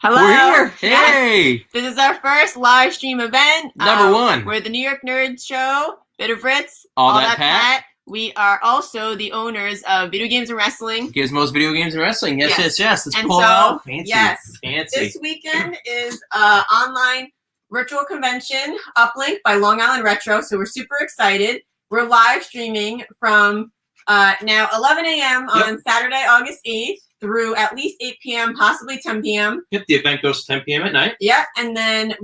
Hello. We're here. Yes. Hey. This is our first live stream event. Number one. We're the New York Nerds Show, Bit of Ritz, All That Pat. We are also the owners of Video Games and Wrestling. Gizmo's Video Games and Wrestling. Yes. Let's and pull so, it out. Fancy. Yes. Fancy. This weekend is online virtual convention, UPLINK by Long Island Retro. So we're super excited. We're live streaming from now 11 a.m. on Saturday, August 8th through at least 8 p.m., possibly 10 p.m. Yep, the event goes to 10 p.m. at night. Yep, and then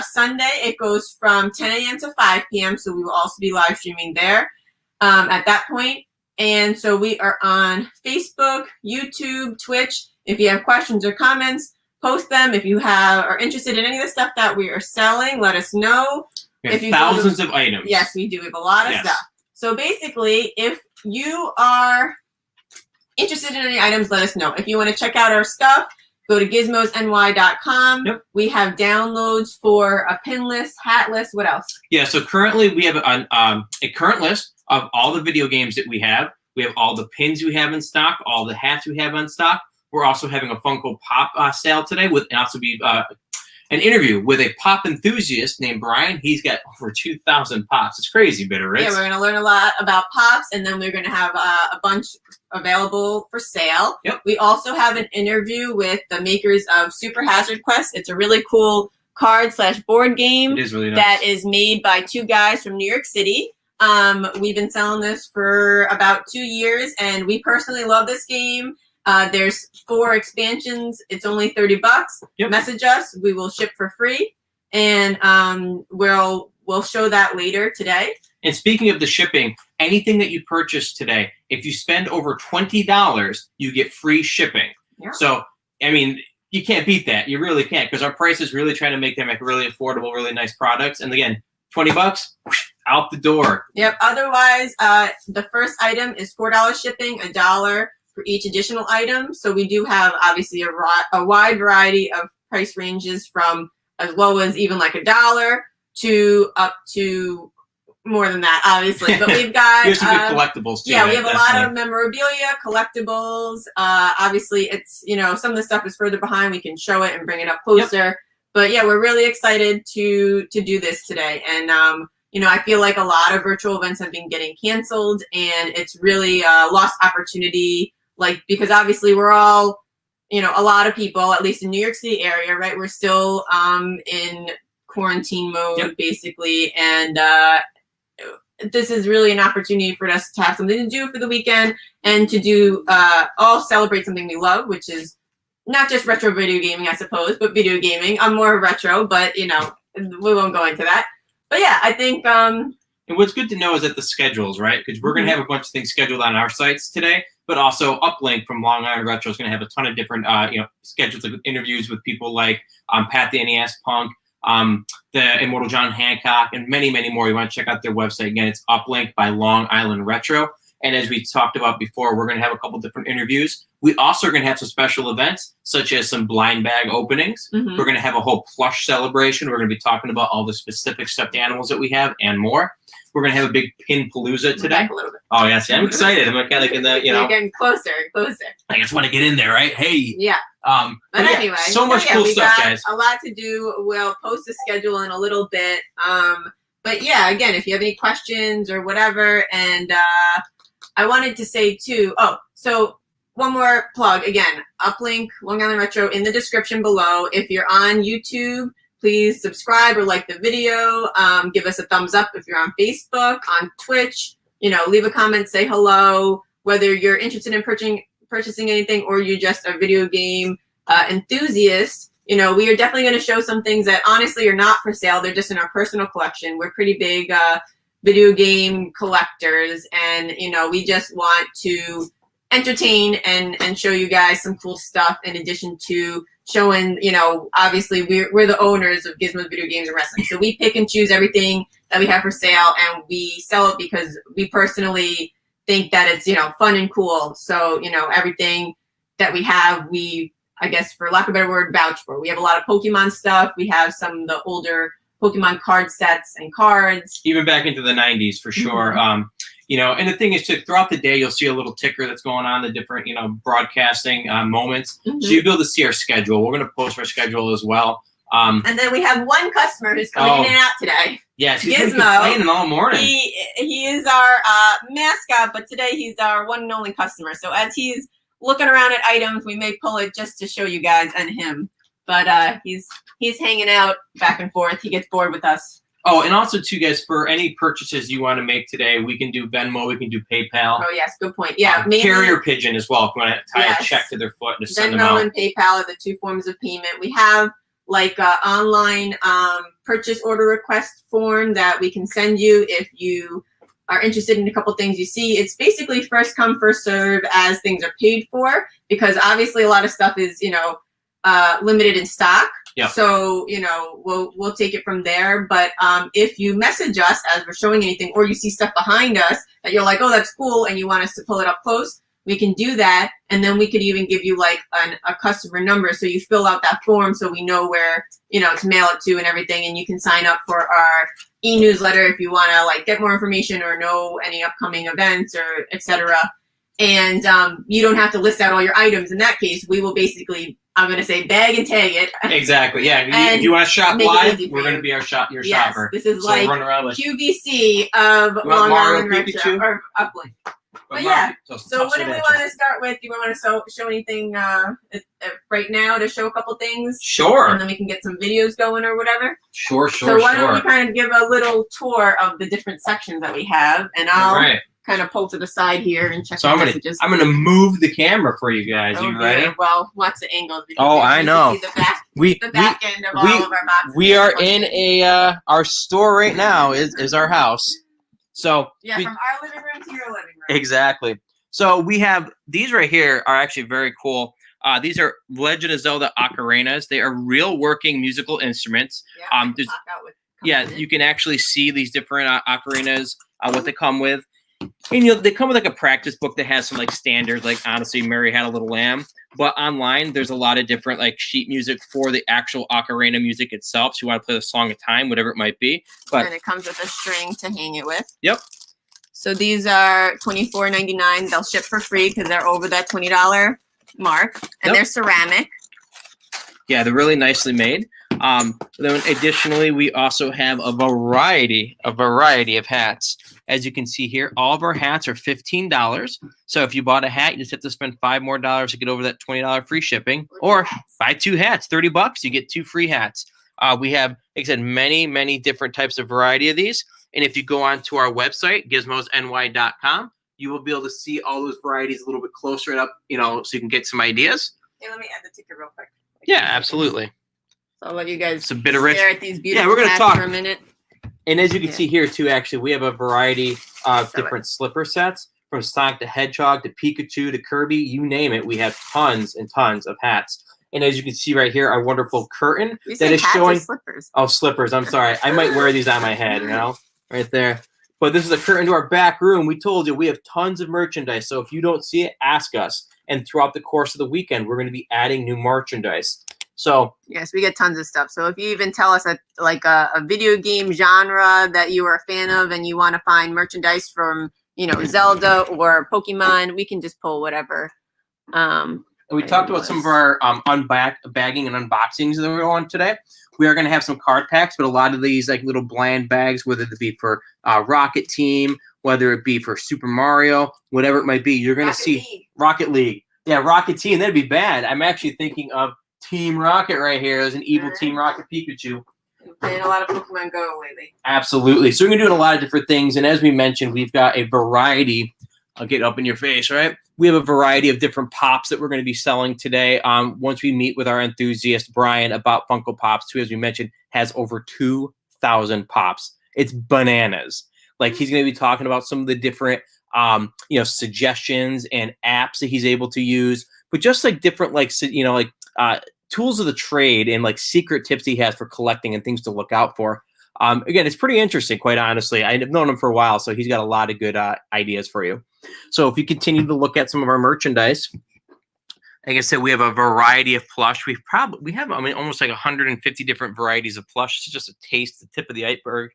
Sunday it goes from 10 a.m. to 5 p.m., so we will also be live streaming there at that point. And so we are on Facebook, YouTube, Twitch. If you have questions or comments, post them. If you are interested in any of the stuff that we are selling, let us know. We have thousands of items. Yes, we do. We have a lot of stuff. So basically, if you are interested in any items, let us know. If you want to check out our stuff, go to gizmosny.com. Yep. We have downloads for a pin list, hat list. What else? Yeah, so currently we have a current list of all the video games that we have. We have all the pins we have in stock, all the hats we have on stock. We're also having a Funko Pop sale today and also be an interview with a pop enthusiast named Brian. He's got over 2,000 pops. It's crazy, Bit of Ritz. Yeah, we're going to learn a lot about pops, and then we're going to have a bunch available for sale. Yep. We also have an interview with the makers of Super Hazard Quest. It's a really cool card/board game. It is really nice. That is made by two guys from New York City. We've been selling this for about 2 years, and we personally love this game. There's 4 expansions. It's only $30. Yep. Message us. We will ship for free, and we'll show that later today. And speaking of the shipping, anything that you purchase today, if you spend over $20, you get free shipping. Yeah. So, I mean, you can't beat that. You really can't, because our price is really trying to make them like really affordable, really nice products. And again, $20 out the door. Yep. Otherwise, the first item is $4 shipping, $1 for each additional item. So we do have obviously a wide variety of price ranges from as low as even like $1 to up to more than that, obviously. But we've got Here's some good collectibles too. Yeah, we have a lot of memorabilia, collectibles. Obviously, it's some of the stuff is further behind. We can show it and bring it up closer. Yep. But yeah, we're really excited to do this today. And I feel like a lot of virtual events have been getting canceled, and it's really a lost opportunity. Like, because obviously we're all, a lot of people, at least in New York City area, right? We're still in quarantine mode, basically. And this is really an opportunity for us to have something to do for the weekend and to do all celebrate something we love, which is not just retro video gaming, I suppose, but video gaming. I'm more retro, but we won't go into that. But yeah, I think. And what's good to know is that the schedules, right? Because we're going to have a bunch of things scheduled on our sites today, but also UPLINK from Long Island Retro is going to have a ton of different, schedules of interviews with people like Pat the NES Punk, the Immortal John Hancock, and many, many more. You want to check out their website. Again, it's UPLINK by Long Island Retro. And as we talked about before, we're going to have a couple different interviews. We also are going to have some special events, such as some blind bag openings. Mm-hmm. We're going to have a whole plush celebration. We're going to be talking about all the specific stuffed animals that we have and more. We're going to have a big pin palooza today. Oh, yes. Yeah, I'm excited. I'm kind of like in the, You're getting closer. I just want to get in there, right? Hey. Yeah. But anyway. So much cool stuff, guys. A lot to do. We'll post the schedule in a little bit. But yeah, again, if you have any questions or whatever, and I wanted to say too, so one more plug again, UPLINK, Long Island Retro in the description below. If you're on YouTube, please subscribe or like the video. Give us a thumbs up if you're on Facebook, on Twitch. Leave a comment, say hello. Whether you're interested in purchasing anything or you're just a video game enthusiast, we are definitely going to show some things that honestly are not for sale. They're just in our personal collection. We're pretty big video game collectors, and we just want to entertain and show you guys some cool stuff in addition to showing, obviously we're the owners of Gizmo's Video Games and Wrestling. So we pick and choose everything that we have for sale, and we sell it because we personally think that it's, fun and cool. So, everything that we have, we, I guess, for lack of a better word, vouch for. We have a lot of Pokemon stuff. We have some of the older Pokemon card sets and cards. Even back into the 90s, for sure. Mm-hmm. You know, and the thing is, too, throughout the day, you'll see a little ticker that's going on, the different, you know, broadcasting moments. Mm-hmm. So you'll be able to see our schedule. We're going to post our schedule as well. And then we have one customer who's coming in and out today. Yes, he's Gizmo. been complaining all morning. He is our mascot, but today he's our one and only customer. So as he's looking around at items, we may pull it just to show you guys and him. But he's hanging out back and forth. He gets bored with us. Oh, and also, too, guys, for any purchases you want to make today, we can do Venmo, we can do PayPal. Oh, yes, good point. Yeah, carrier pigeon as well, if you want to tie a check to their foot and just send them out. Venmo and PayPal are the two forms of payment. We have like an online purchase order request form that we can send you if you are interested in a couple things you see. It's basically first come, first serve as things are paid for, because obviously a lot of stuff is, you know, limited in stock. Yep. So, you know, we'll take it from there. But if you message us as we're showing anything, or you see stuff behind us that you're like, oh, that's cool, and you want us to pull it up close, we can do that. And then we could even give you like a customer number. So you fill out that form so we know where, you know, to mail it to and everything. And you can sign up for our e-newsletter if you want to like get more information or know any upcoming events or etc. And you don't have to list out all your items. In that case, we will basically, I'm going to say, bag and tag it. Exactly. Yeah. If you want to shop live, we're going to be your shopper. This is like run around with QVC of Long Island Retro or UPLINK. But yeah. So what do we want to start with? Do you want to show anything right now to show a couple things? Sure. And then we can get some videos going or whatever. Sure. So why don't we kind of give a little tour of the different sections that we have, and I'll kind of pull to the side here and check the messages. I'm gonna move the camera for you guys. You ready? Well, watch the angles. Oh, I know. See the back end of all of our boxes. We are in our store right now. Is our house. So from our living room to your living room. Exactly. So we have these right here are actually very cool. These are Legend of Zelda ocarinas. They are real working musical instruments. You can actually see these different ocarinas, what they come with. And they come with like a practice book that has some like standards, like honestly, Mary Had a Little Lamb. But online, there's a lot of different like sheet music for the actual ocarina music itself. So you want to play the song of time, whatever it might be. But and it comes with a string to hang it with. Yep. So these are $24.99. They'll ship for free because they're over that $20 mark, and they're ceramic. Yeah, they're really nicely made. Then additionally, we also have a variety of hats. As you can see here, all of our hats are $15. So if you bought a hat, you just have to spend $5 more to get over that $20 free shipping. Or buy two hats, $30, you get two free hats. We have, like I said, many different types of variety of these. And if you go onto our website, gizmosny.com, you will be able to see all those varieties a little bit closer up, you know, so you can get some ideas. Hey, let me add the ticker real quick. Yeah, absolutely. So I'll let you guys it's a bit of rich. stare at these beautiful we're gonna hats talk for a minute. And as you can see here, too, actually, we have a variety of different slipper sets, from Sonic the Hedgehog to Pikachu to Kirby, you name it. We have tons and tons of hats. And as you can see right here, our wonderful curtain that is showing. Slippers? Oh, slippers. I'm sorry. I might wear these on my head, you know, right there. But this is a curtain to our back room. We told you we have tons of merchandise. So if you don't see it, ask us. And throughout the course of the weekend, we're going to be adding new merchandise. So yes, we get tons of stuff. So if you even tell us a video game genre that you are a fan of and you want to find merchandise from, you know, Zelda or Pokemon, we can just pull whatever. And we talked about some of our bagging and unboxings that we're on today. We are going to have some card packs, but a lot of these like little bland bags, whether it be for Rocket Team, whether it be for Super Mario, whatever it might be, you're going to see Rocket League. Yeah, Rocket Team. That'd be bad. I'm actually thinking of Team Rocket right here. There's an evil Team Rocket Pikachu. We're playing a lot of Pokemon Go lately. Absolutely. So we're going to do a lot of different things. And as we mentioned, we've got a variety. I'll get up in your face, right? We have a variety of different pops that we're going to be selling today. Once we meet with our enthusiast, Brian, about Funko Pops, who, as we mentioned, has over 2,000 pops. It's bananas. Like, he's going to be talking about some of the different, suggestions and apps that he's able to use. But just like different, tools of the trade and like secret tips he has for collecting and things to look out for. Again, it's pretty interesting, quite honestly. I've known him for a while, so he's got a lot of good ideas for you. So if you continue to look at some of our merchandise, like I said, we have a variety of plush. We have almost like 150 different varieties of plush. It's just a taste, the tip of the iceberg.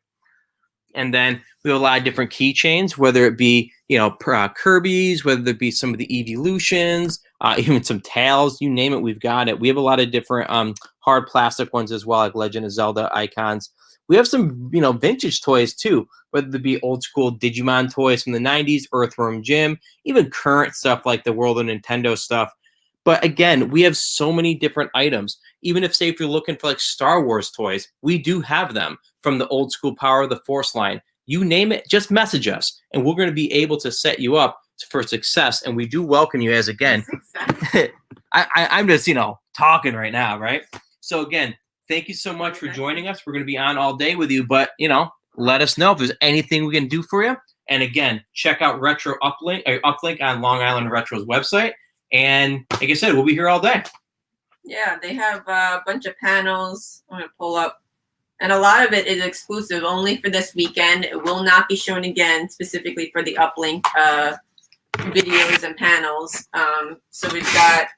And then we have a lot of different keychains, whether it be, Kirby's, whether it be some of the Evolutions, even some Tails, you name it, we've got it. We have a lot of different hard plastic ones as well, like Legend of Zelda icons. We have some, vintage toys too, whether it be old school Digimon toys from the 90s, Earthworm Jim, even current stuff like the World of Nintendo stuff. But again, we have so many different items. Even if, say, if you're looking for like Star Wars toys, we do have them from the old school Power of the Force line. You name it, just message us, and we're going to be able to set you up for success. And we do welcome you as, again, I'm just, talking right now, right? So again, thank you so much for joining us. We're going to be on all day with you, but, let us know if there's anything we can do for you. And again, check out UPLINK on Long Island Retro's website. And like I said, we'll be here all day. Yeah, they have a bunch of panels. I'm going to pull up. And a lot of it is exclusive only for this weekend. It will not be shown again specifically for the UPLINK videos and panels. So we've got,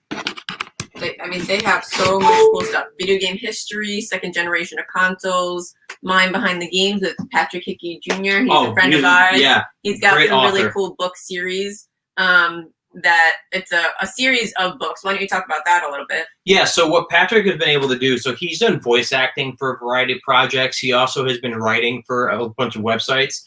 they have so much cool stuff. Video game history, second generation of consoles, Mind Behind the Games with Patrick Hickey Jr. He's a friend of ours. Yeah, he's got great some author. really cool book series. That it's a series of books. Why don't you talk about that a little bit? Yeah, so what Patrick has been able to do, so he's done voice acting for a variety of projects. He also has been writing for a bunch of websites.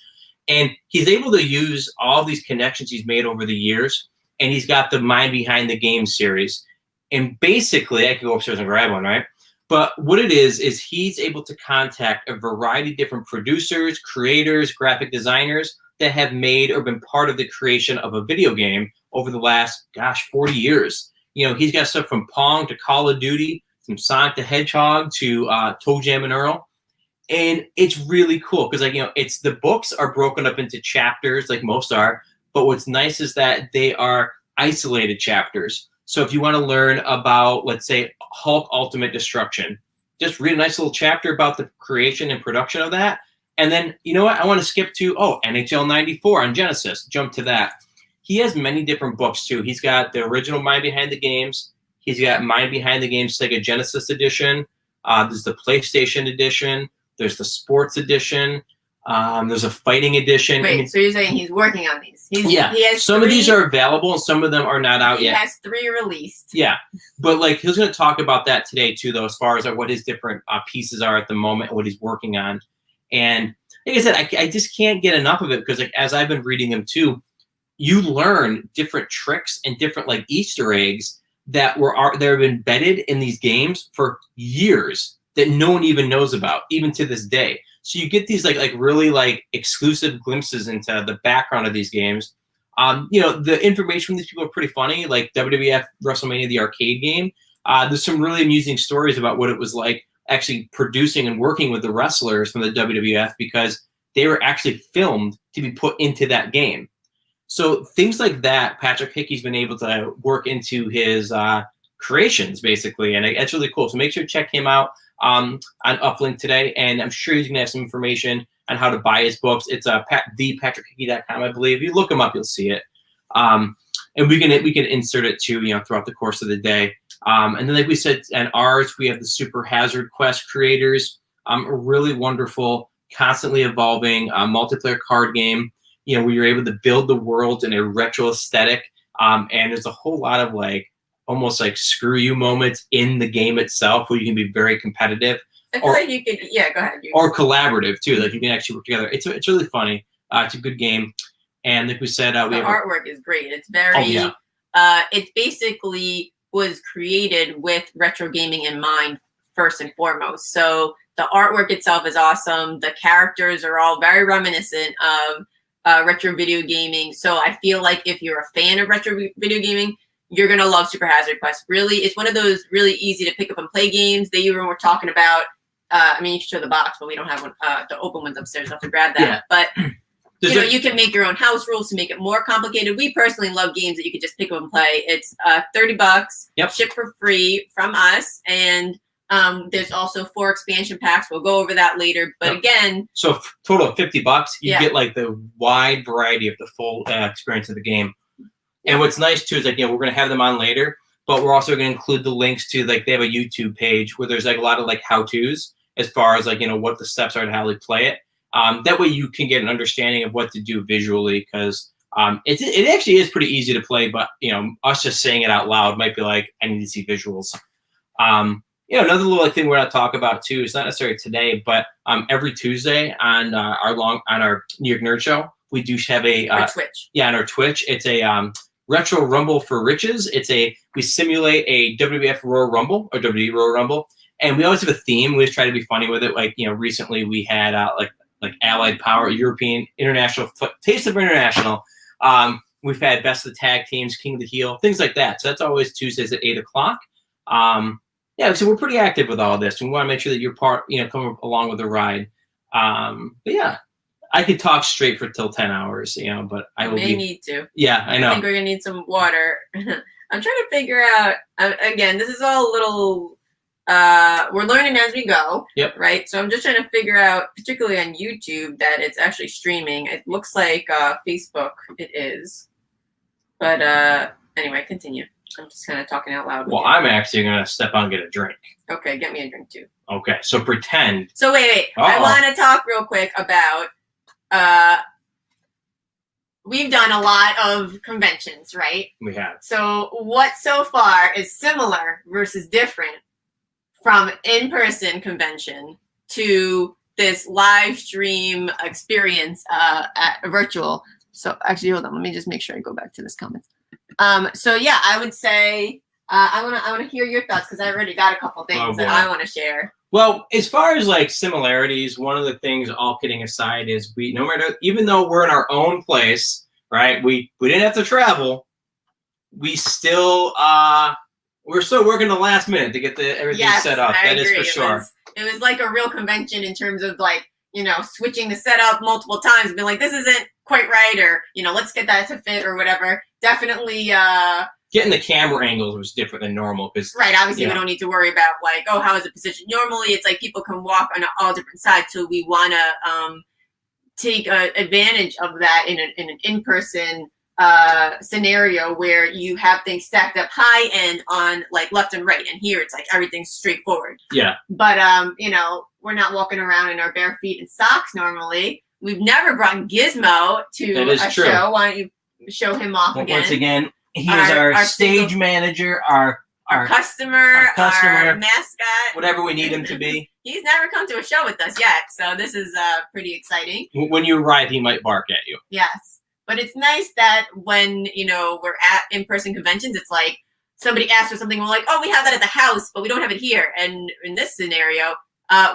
And he's able to use all these connections he's made over the years. And he's got the Mind Behind the Game series. And basically, I can go upstairs and grab one, right? But what it is he's able to contact a variety of different producers, creators, graphic designers that have made or been part of the creation of a video game over the last, 40 years. He's got stuff from Pong to Call of Duty, from Sonic the Hedgehog to Toe Jam and Earl. And it's really cool because, it's the books are broken up into chapters like most are. But what's nice is that they are isolated chapters. So if you want to learn about, let's say, Hulk Ultimate Destruction, just read a nice little chapter about the creation and production of that. And then, you know what? I want to skip to, NHL 94 on Genesis. Jump to that. He has many different books, too. He's got the original Mind Behind the Games. He's got Mind Behind the Games Sega Genesis Edition. There's the PlayStation Edition. There's the Sports Edition. There's a Fighting Edition. Wait, so you're saying he's working on these? He has some of these are available, and some of them are not out yet. He has 3 released. Yeah, but he's going to talk about that today, too, though, as far as what his different pieces are at the moment and what he's working on. And like I said, I just can't get enough of it because, as I've been reading them, too, you learn different tricks and different Easter eggs that have been embedded in these games for years that no one even knows about, even to this day. So you get these really exclusive glimpses into the background of these games. The information from these people are pretty funny, like WWF WrestleMania, the arcade game. There's some really amusing stories about what it was like actually producing and working with the wrestlers from the WWF because they were actually filmed to be put into that game. So things like that, Patrick Hickey's been able to work into his creations, basically, and it's really cool. So make sure to check him out on UPLINK today, and I'm sure he's going to have some information on how to buy his books. It's thepatrickhickey.com, I believe. If you look him up, you'll see it. And we can insert it too, throughout the course of the day. And then, like we said, and ours, we have the Super Hazard Quest creators, a really wonderful, constantly evolving multiplayer card game, where you're able to build the world in a retro aesthetic. And there's a whole lot of almost screw you moments in the game itself where you can be very competitive. I feel like you could, go ahead. Or collaborative too, you can actually work together. It's really funny. It's a good game. And like we said, the artwork is great. It's very, it basically was created with retro gaming in mind first and foremost. So the artwork itself is awesome. The characters are all very reminiscent of retro video gaming. So I feel like if you're a fan of retro video gaming, you're going to love Super Hazard Quest. Really, it's one of those really easy to pick up and play games. They even were talking about, you can show the box, but we don't have one, the open ones upstairs. I'll have to grab that. Yeah. But, you can make your own house rules to make it more complicated. We personally love games that you can just pick up and play. It's $30, shipped for free from us. And there's also 4 expansion packs. We'll go over that later. But again, so total of $50, you get the wide variety of the full experience of the game. And what's nice too is we're going to have them on later, but we're also going to include the links to they have a YouTube page where there's a lot of how-tos as far as what the steps are to how they play it. That way you can get an understanding of what to do visually, because it actually is pretty easy to play, but us just saying it out loud might be like, I need to see visuals. Another little thing we're going to talk about too, it's not necessarily today, but every Tuesday on our New York Nerd Show, we do have a Twitch. Yeah, on our Twitch, it's a Retro Rumble for Riches. We simulate a WWF Royal Rumble or WWE Royal Rumble, and we always have a theme. We just try to be funny with it. Like recently we had like Allied Power, European, International, Taste of International. We've had Best of the Tag Teams, King of the Heel, things like that. So that's always Tuesdays at 8 o'clock. So we're pretty active with all this. We want to make sure that you're come along with the ride. But yeah, I could talk straight for till 10 hours, but I will need to. Yeah, I know. I think we're going to need some water. I'm trying to figure out, again, this is all a little, we're learning as we go. Yep. Right? So I'm just trying to figure out, particularly on YouTube, that it's actually streaming. It looks like Facebook it is. But anyway, continue. I'm just kind of talking out loud. Well, I'm actually going to step out and get a drink. Okay, get me a drink too. Okay, so pretend. So wait. Uh-oh. I want to talk real quick about, we've done a lot of conventions, right? We have. So what so far is similar versus different from in-person convention to this live stream experience at virtual? So actually, hold on. Let me just make sure I go back to this comment. So yeah, I would say I want to hear your thoughts, because I already got a couple things that I want to share. Well, as far as like similarities, one of the things, all kidding aside, is even though we're in our own place, right? We didn't have to travel. We still we're still working the last minute to get everything set up. That is for sure. It was like a real convention in terms of like, switching the setup multiple times and being like, this isn't quite right, or let's get that to fit or whatever. Definitely getting the camera angles was different than normal, because right, obviously we don't need to worry about like, oh, how is it positioned. Normally it's like people can walk on all different sides, so we want to take advantage of that in an in-person scenario where you have things stacked up high and on like left and right, and here it's like everything's straightforward. Yeah. But we're not walking around in our bare feet and socks normally. We've never brought Gizmo to a show. Why don't you show him off again? Once again, he is our stage manager, our customer, our mascot, whatever we need him to be. He's never come to a show with us yet, so this is pretty exciting. When you arrive, he might bark at you. Yes, but it's nice that when we're at in-person conventions, it's like somebody asks for something, we're like, oh, we have that at the house, but we don't have it here. And in this scenario,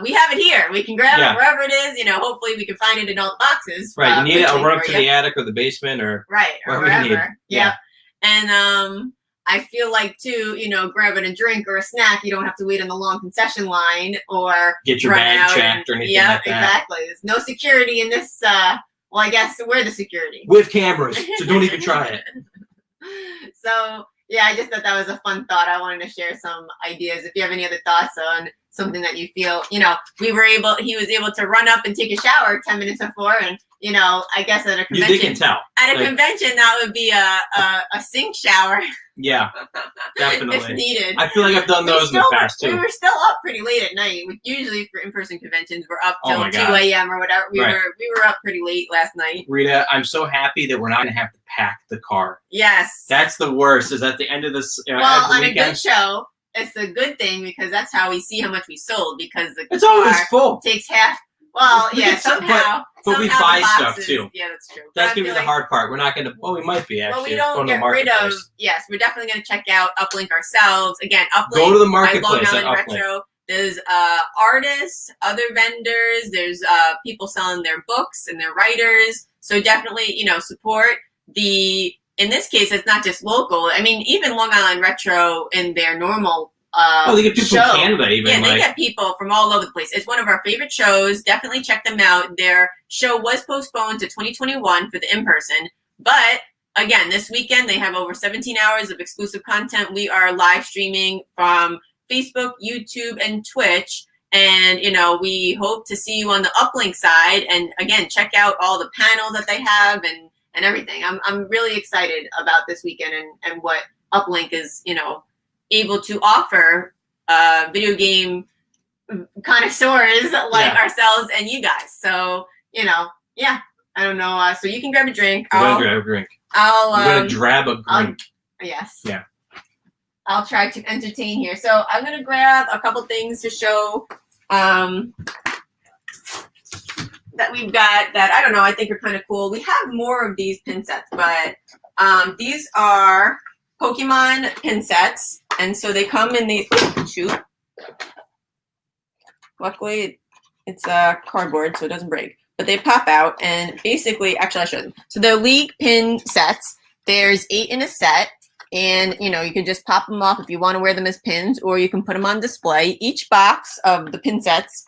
we have it here. We can grab it wherever it is. Hopefully we can find it in all the boxes. Right. You need it, I'll run up to the attic or the basement or wherever. Yeah. And I feel like too, grabbing a drink or a snack, you don't have to wait in the long concession line or get your bag checked or anything like that. Yeah, exactly. There's no security in this. Well, I guess we're the security with cameras, so don't even try it. So yeah, I just thought that was a fun thought. I wanted to share some ideas. If you have any other thoughts on something that you feel, he was able to run up and take a shower 10 minutes before, and I guess at a convention, you can tell. At a convention, that would be a sink shower. Yeah, definitely. If needed. I feel like I've done those in the past too. We were still up pretty late at night. Usually for in-person conventions, we're up till 2 a.m. or whatever. We were up pretty late last night. Rita, I'm so happy that we're not going to have to pack the car. Yes. That's the worst, is at the end of this. Well, on a good show, it's a good thing, because that's how we see how much we sold, because it's always full. Takes half. Well, yeah, somehow. But we buy stuff too. Yeah, that's true. That's going to be the hard part. We're not going to, we might be actually. Well, we don't get rid of, yes, we're definitely going to check out UPLINK ourselves. Again, UPLINK. Go to the marketplace by Long Island Retro. There's artists, other vendors, there's people selling their books and their writers. So definitely, support in this case, it's not just local. I mean, even Long Island Retro in their normal they get people from Canada even. Yeah, they get people from all over the place. It's one of our favorite shows. Definitely check them out. Their show was postponed to 2021 for the in-person. But again, this weekend they have over 17 hours of exclusive content. We are live streaming from Facebook, YouTube, and Twitch. And, we hope to see you on the UPLINK side. And again, check out all the panels that they have and everything. I'm really excited about this weekend and what UPLINK is, able to offer video game connoisseurs like ourselves and you guys. So, yeah, I don't know. So you can grab a drink. I'm gonna grab a drink. I'm gonna grab a drink. Yes. Yeah. I'll try to entertain here. So I'm gonna grab a couple things to show that we've got that I don't know. I think are kind of cool. We have more of these pin sets, but these are Pokemon pin sets, and so they come in these. Shoot. Luckily, it's cardboard, so it doesn't break. But they pop out, and basically, actually, I'll show them. So they're league pin sets. There's 8 in a set, and you can just pop them off if you want to wear them as pins, or you can put them on display. Each box of the pin sets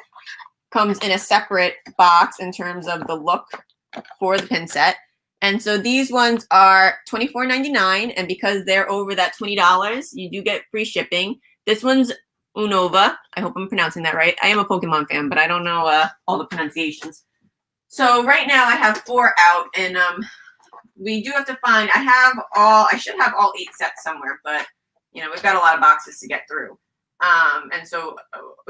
comes in a separate box in terms of the look for the pin set. And so these ones are $24.99, and because they're over that $20, you do get free shipping. This one's Unova. I hope I'm pronouncing that right. I am a Pokemon fan, but I don't know all the pronunciations. So right now I have 4 out, and we do have to find. I should have all 8 sets somewhere, but we've got a lot of boxes to get through. And so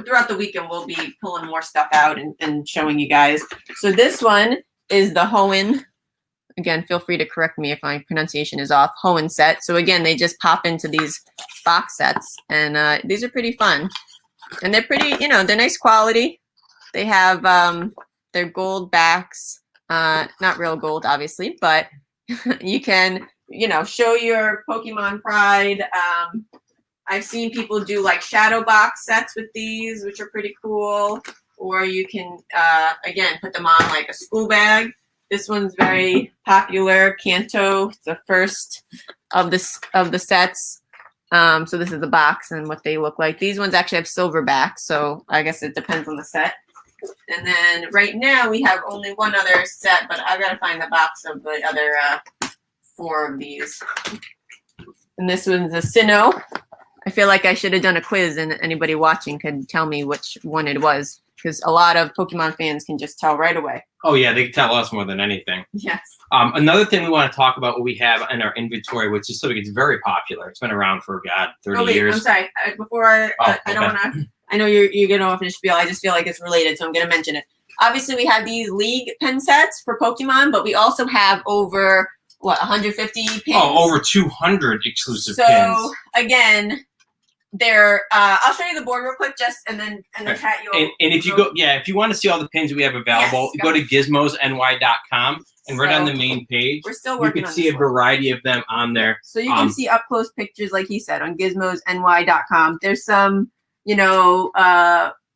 throughout the weekend we'll be pulling more stuff out and showing you guys. So this one is the Hoenn. Again, feel free to correct me if my pronunciation is off. Hoenn set. So again, they just pop into these box sets, and these are pretty fun. And they're pretty, they're nice quality. They have their gold backs, not real gold, obviously, but you can, show your Pokemon pride. I've seen people do like shadow box sets with these, which are pretty cool. Or you can, again, put them on like a school bag. This one's very popular. Kanto. It's the first of the sets. So this is the box and what they look like. These ones actually have silver backs, so I guess it depends on the set. And then right now we have only one other set, but I've got to find the box of the other 4 of these. And this one's a Sinnoh. I feel like I should have done a quiz, and anybody watching could tell me which one it was, because a lot of Pokemon fans can just tell right away. Oh yeah, they can tell us more than anything. Yes. Another thing we want to talk about what we have in our inventory, which is something that's very popular. It's been around for 30 years. I'm sorry. Before I don't want to. I know you're gonna off a spiel. I just feel like it's related, so I'm gonna mention it. Obviously, we have these league pin sets for Pokemon, but we also have over 150 pins. Oh, over 200 exclusive pins. So again, they're I'll show you the board real quick, and then Pat, and if you go, if you want to see all the pins we have available, go to gizmosny.com, and right on the main page, we're still working. You can see a variety of them on there. So you can see up close pictures, like he said, on gizmosny.com. There's some,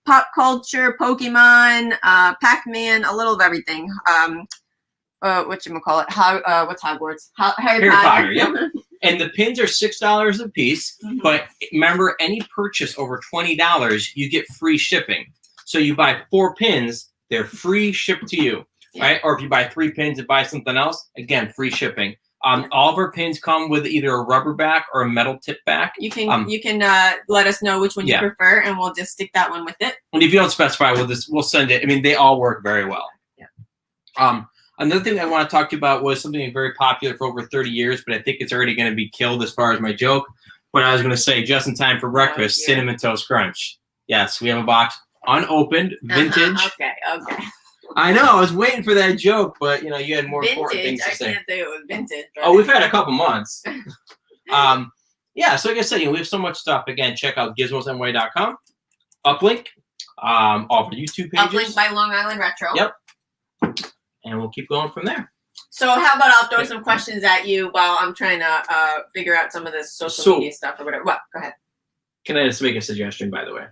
pop culture, Pokemon, Pac-Man, a little of everything. Whatchamacallit? What's Hogwarts? Harry Potter. Yep. And the pins are $6 a piece, but remember, any purchase over $20, you get free shipping. So you buy 4 pins, they're free shipped to you, right? Or if you buy 3 pins and buy something else, again, free shipping. All of our pins come with either a rubber back or a metal tip back. You can let us know which one you prefer, and we'll just stick that one with it. And if you don't specify, we'll send it. I mean, they all work very well. Yeah. Another thing I want to talk to you about was something very popular for over 30 years, but I think it's already going to be killed as far as my joke. But I was going to say, just in time for breakfast, Cinnamon Toast Crunch. Yes, we have a box, unopened, vintage. Okay. I know, I was waiting for that joke, but you had more important things to say. I can't say it was vintage. Oh, we've had a couple months. So like I said, we have so much stuff. Again, check out gizmosny.com. UPLINK, all of our YouTube pages. UPLINK by Long Island Retro. Yep. And we'll keep going from there. So how about I'll throw some questions at you while I'm trying to figure out some of this social media stuff or whatever. What? Go ahead. Can I just make a suggestion, by the way?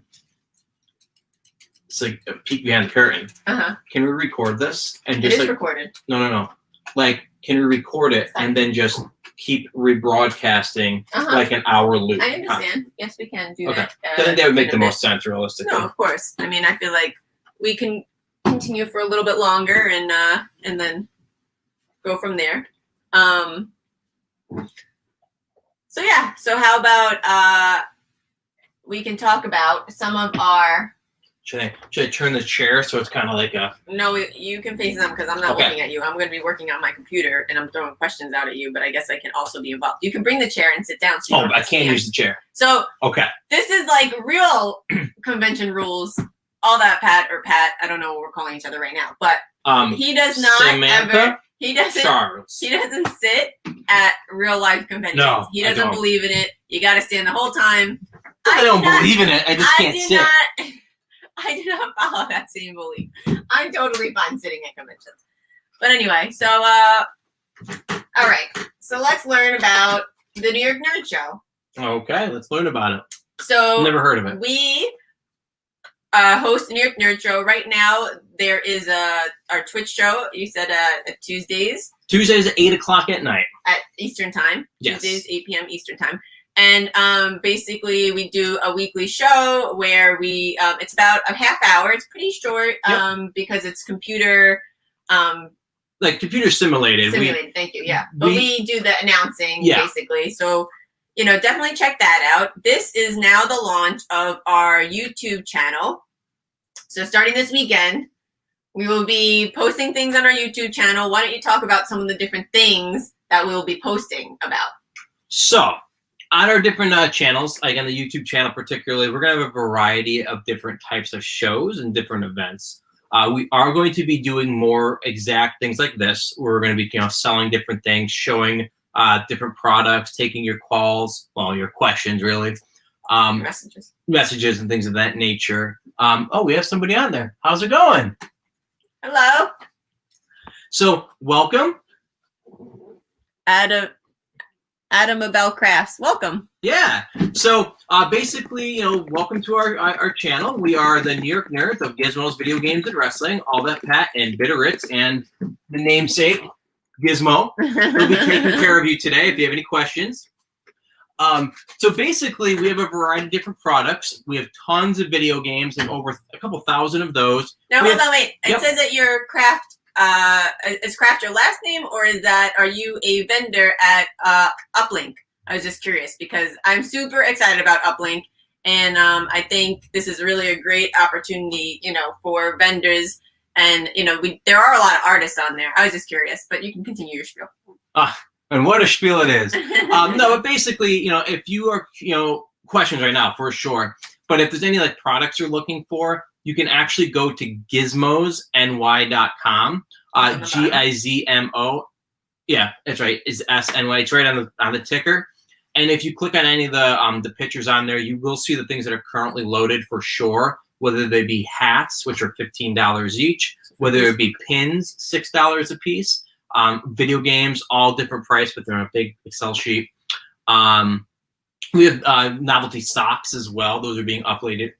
It's like a peek behind the curtain. Can we record this and just recorded? No. Like, can we record it and then just keep rebroadcasting like an hour loop? I understand. Yes, we can do that. I think that would make the most sense, realistically. No, of course. I mean, I feel like we can continue for a little bit longer and then go from there. So how about we can talk about some of our. Should I turn the chair so it's kind of like a? No, you can face them because I'm not looking at you. I'm going to be working on my computer and I'm throwing questions out at you, but I guess I can also be involved. You can bring the chair and sit down. So I can't use the chair. So okay, this is like real convention rules. all that Pat, I don't know what we're calling each other right now, but he does not Samantha, ever, he doesn't sit at real life conventions. No, he I doesn't don't. believe in it. You got to stand the whole time. I don't believe in it. I just can't sit. I do not follow that same belief. I'm totally fine sitting at conventions. But anyway, so all right. So let's learn about the New York Nerd Show. Okay, let's learn about it. So never heard of it. We host the New York Nerd Show. Right now, there is our Twitch show. You said at Tuesdays. Tuesdays at 8 o'clock at night. At Eastern Time. Yes. Tuesdays, 8 p.m. Eastern Time. And basically, we do a weekly show where we it's about a half hour. It's pretty short because it's computer. Like computer simulated. Thank you. Yeah. But we do the announcing basically. So, definitely check that out. This is now the launch of our YouTube channel. So starting this weekend, we will be posting things on our YouTube channel. Why don't you talk about some of the different things that we'll be posting about? So on our different channels, like on the YouTube channel particularly, we're going to have a variety of different types of shows and different events. We are going to be doing more exact things like this. We're going to be selling different things, showing different products, taking your calls, well, your questions really, messages and things of that nature. Oh, we have somebody on there. How's it going? Hello. So welcome. Adam Abel Crafts. Welcome. Yeah. So basically, welcome to our channel. We are the New York Nerds of Gizmos, Video Games, and Wrestling. All that Pat and Bitteritz and the namesake Gizmo will be taking care of you today if you have any questions. So basically, we have a variety of different products. We have tons of video games and over a couple thousand of those. Now, hold on, wait. It says that your craft, is craft your last name, or are you a vendor at UPLINK? I was just curious because I'm super excited about UPLINK, and I think this is really a great opportunity, for vendors. And, there are a lot of artists on there. I was just curious, but you can continue your spiel. And what a spiel it is. No, but basically, if you are, questions right now, for sure. But if there's any products you're looking for, you can actually go to gizmosny.com. Gizmo. Yeah, that's right. Is SNY. It's right on the ticker. And if you click on any of the pictures on there, you will see the things that are currently loaded for sure. Whether they be hats, which are $15 each, whether it be pins, $6 a piece. Video games, all different price, but they're on a big Excel sheet. We have novelty socks as well. Those are being uploaded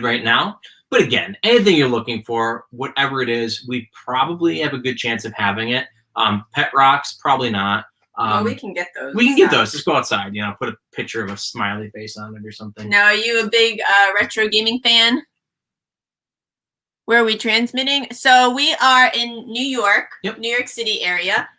right now. But again, anything you're looking for, whatever it is, we probably have a good chance of having it. Pet rocks, probably not. Well, we can get those. We can get those. Just go outside, put a picture of a smiley face on it or something. Now, are you a big retro gaming fan? Where are we transmitting? So we are in New York, New York City area.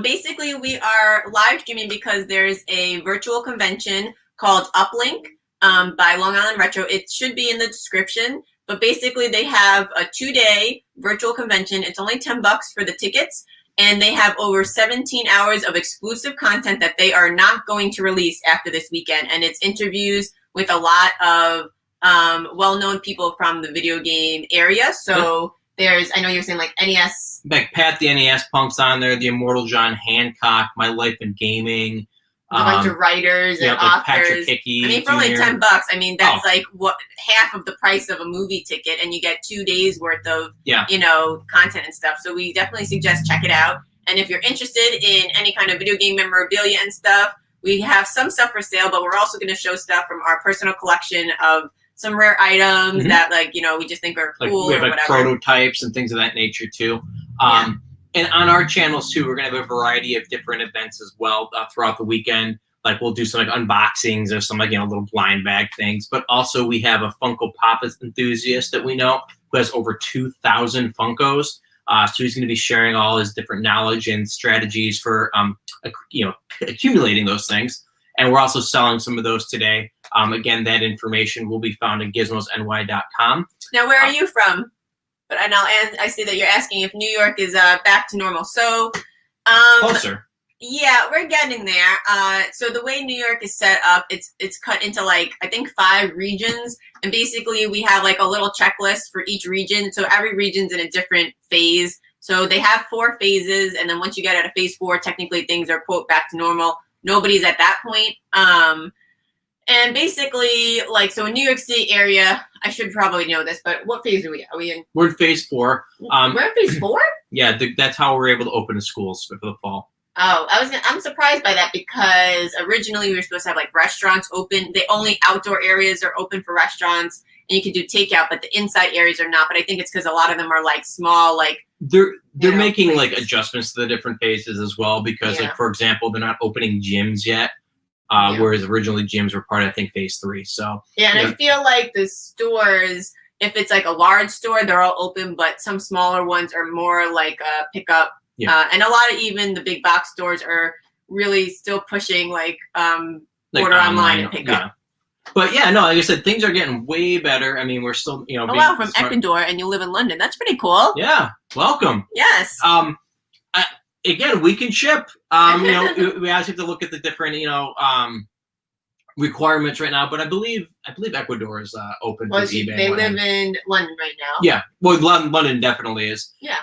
Basically, we are live streaming because there's a virtual convention called UPLINK by Long Island Retro. It should be in the description. But basically, they have a 2-day virtual convention. It's only $10 for the tickets. And they have over 17 hours of exclusive content that they are not going to release after this weekend. And it's interviews with a lot of well-known people from the video game area. So there's, I know you're saying NES. Like Pat the NES Punk's on there, the Immortal John Hancock, My Life in Gaming. A bunch of writers and authors. Patrick Hickey, I mean, for only $10, I mean, that's half of the price of a movie ticket, and you get 2 days worth of, content and stuff. So we definitely suggest check it out. And if you're interested in any kind of video game memorabilia and stuff, we have some stuff for sale, but we're also going to show stuff from our personal collection of some rare items that we just think are cool. We have or whatever. Prototypes and things of that nature too. And on our channels too, we're gonna have a variety of different events as well throughout the weekend. Like we'll do some unboxings or some little blind bag things. But also we have a Funko Pop enthusiast that we know who has over 2,000 Funkos. So he's gonna be sharing all his different knowledge and strategies for accumulating those things. And we're also selling some of those today. Again, that information will be found at gizmosny.com. Now, where are you from? But I see that you're asking if New York is back to normal. So, closer. Yeah, we're getting there. So the way New York is set up, it's cut into like I think 5 regions, and basically we have like a little checklist for each region. So every region's in a different phase. So they have 4 phases, and then once you get out of phase 4, technically things are quote back to normal. Nobody's at that point. And basically, like, so in New York City area, I should probably know this, but what phase are we? Are we in? We're in phase 4. We're in phase 4. Yeah, that's how we're able to open the schools for the fall. Oh, I'm surprised by that because originally we were supposed to have like restaurants open. The only outdoor areas are open for restaurants, and you can do takeout, but the inside areas are not. But I think it's because a lot of them are like small, like they're making places. like adjustments to the different phases as well because, Yeah. like, for example, they're not opening gyms yet, Yeah. whereas originally gyms were part of, I think, phase 3. So Yeah, and yeah. I feel like the stores, if it's like a large store, they're all open, but some smaller ones are more like pickup. Yeah. And a lot of even the big box stores are really still pushing like order online and pick up. But yeah, no, like I said, things are getting way better. I mean, we're still, Oh wow, from Ecuador, and you live in London. That's pretty cool. Yeah, welcome. Yes. Again, we can ship. We actually have to look at the different, requirements right now. But I believe Ecuador is open for eBay. They live in London right now. Yeah, well, London definitely is. Yeah.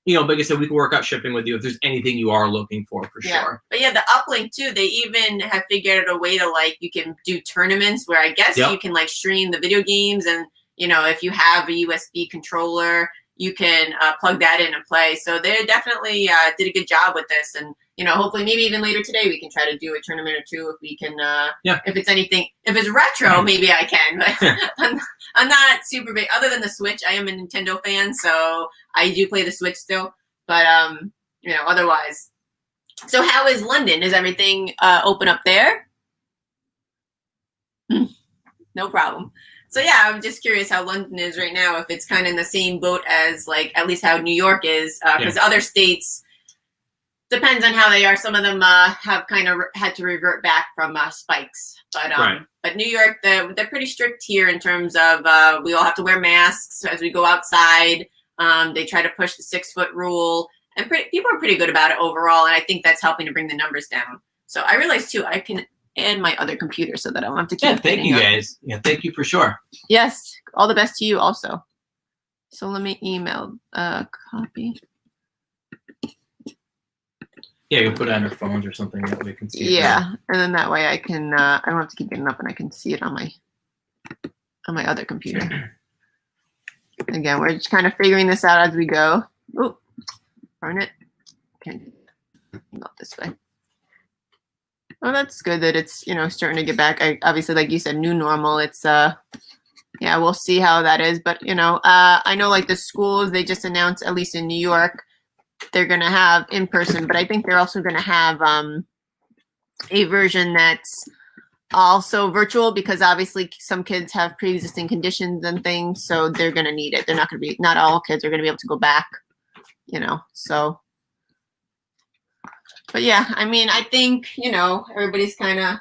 Like I said, we can work out shipping with you if there's anything you are looking for sure. But yeah, the uplink too, they even have figured out a way to like you can do tournaments where I guess you can like stream the video games, and if you have a USB controller, you can plug that in and play. So they definitely did a good job with this, and hopefully maybe even later today we can try to do a tournament or two if we can. If it's anything, if it's retro, maybe I can. But I'm not super big. Other than the Switch, I am a Nintendo fan, so I do play the Switch still. But otherwise. So how is London? Is everything open up there? No problem. So yeah, I'm just curious how London is right now. If it's kind of in the same boat as like at least how New York is, because other states depends on how they are. Some of them have kind of had to revert back from spikes, but New York they're pretty strict here in terms of we all have to wear masks as we go outside. They try to push the 6-foot rule, and people are pretty good about it overall. And I think that's helping to bring the numbers down. So I realized too, I can add my other computer so that I don't have to keep. Yeah, thank you guys. Yeah, thank you for sure. Yes, all the best to you also. So let me email copy. Yeah, you can put it on your phones or something that we can see. Yeah, and then that way I can I don't have to keep getting up, and I can see it on my other computer. Again, we're just kind of figuring this out as we go. Oh, burn it. Okay, not this way. Well, that's good that it's starting to get back. Obviously, like you said, new normal. It's yeah, we'll see how that is. But I know like the schools, they just announced, at least in New York, they're gonna have in person, but I think they're also gonna have a version that's also virtual, because obviously some kids have pre-existing conditions and things, so they're gonna need it. They're not all kids are gonna be able to go back, so. But yeah, I mean, I think, everybody's kind of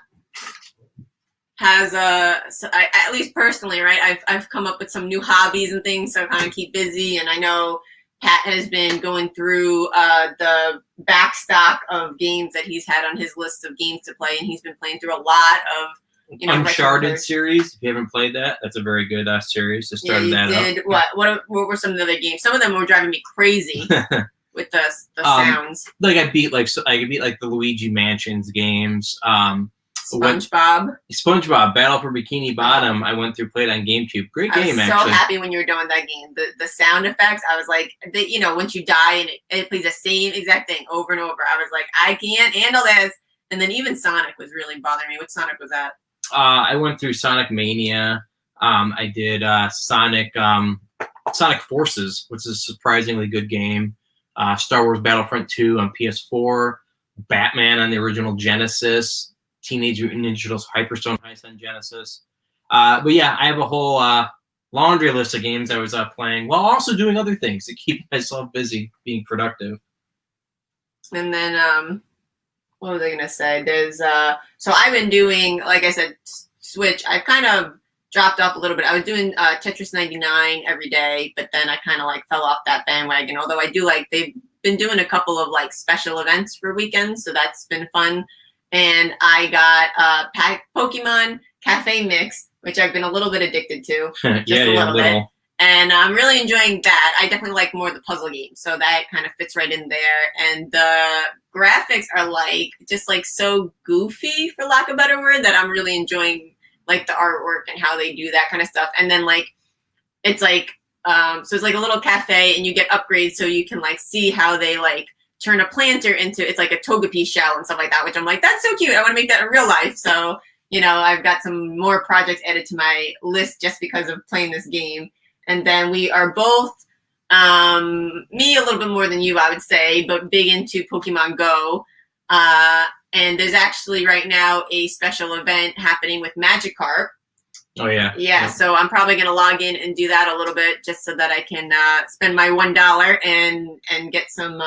has at least personally, right? I've come up with some new hobbies and things to kind of keep busy. And I know Pat has been going through the back stock of games that he's had on his list of games to play. And he's been playing through a lot of, Uncharted series. If you haven't played that, that's a very good series. Just started that up. What were some of the other games? Some of them were driving me crazy. With the sounds, like I could beat like the Luigi Mansions games. SpongeBob, Battle for Bikini Bottom. I went through, played on GameCube. Great game, actually. I was so happy when you were doing that game. The sound effects, I was like, once you die and it plays the same exact thing over and over, I was like, I can't handle this. And then even Sonic was really bothering me. What Sonic was that? I went through Sonic Mania. I did Sonic Forces, which is a surprisingly good game. Star Wars Battlefront 2 on PS4, Batman on the original Genesis, Teenage Mutant Ninja Turtles Hyperstone Heist on Genesis. But yeah, I have a whole laundry list of games I was playing while also doing other things to keep myself busy, being productive. And then, what was I going to say? There's, so I've been doing, like I said, Switch. I've kind of dropped off a little bit. I was doing Tetris 99 every day, but then I kind of like fell off that bandwagon. Although I do like, they've been doing a couple of like special events for weekends, so that's been fun. And I got Pokemon Cafe Mix, which I've been a little bit addicted to, just a little bit. And I'm really enjoying that. I definitely like more of the puzzle games, so that kind of fits right in there. And the graphics are like just like so goofy, for lack of a better word, that I'm really enjoying like the artwork and how they do that kind of stuff. And then like it's like so it's like a little cafe, and you get upgrades so you can like see how they like turn a planter into, it's like a Togepi shell and stuff like that, which I'm like, that's so cute. I want to make that in real life. So, you know, I've got some more projects added to my list just because of playing this game. And then we are both, me a little bit more than you, I would say, but big into Pokemon Go. And there's actually right now a special event happening with Magikarp. Oh, yeah. Yeah, so I'm probably going to log in and do that a little bit just so that I can spend my $1 and get some,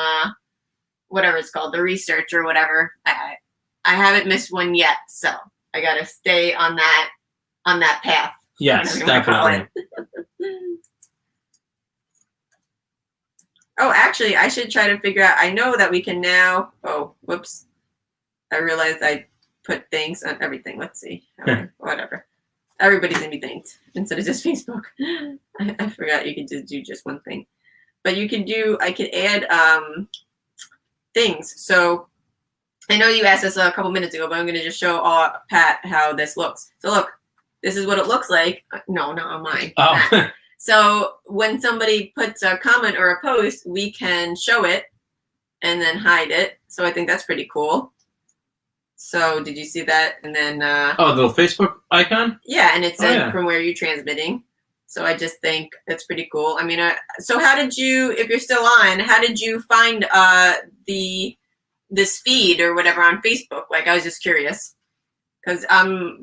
whatever it's called, the research or whatever. I haven't missed one yet, so I got to stay on that path. Yes, definitely. Oh, actually, I should try to figure out. I know that we can now. Oh, whoops! I realized I put things on everything. Let's see. Whatever. Everybody's gonna be thanked instead of just Facebook. I forgot you could just do just one thing, but you can do. I could add things. So I know you asked us a couple minutes ago, but I'm gonna just show Pat how this looks. So look. This is what it looks like. No, not on mine. Oh. So when somebody puts a comment or a post, we can show it and then hide it. So I think that's pretty cool. So did you see that? And then the little Facebook icon? Yeah, and it said from where you're transmitting. So I just think that's pretty cool. I mean, so how did you, if you're still on, how did you find this feed or whatever on Facebook? Like, I was just curious. Because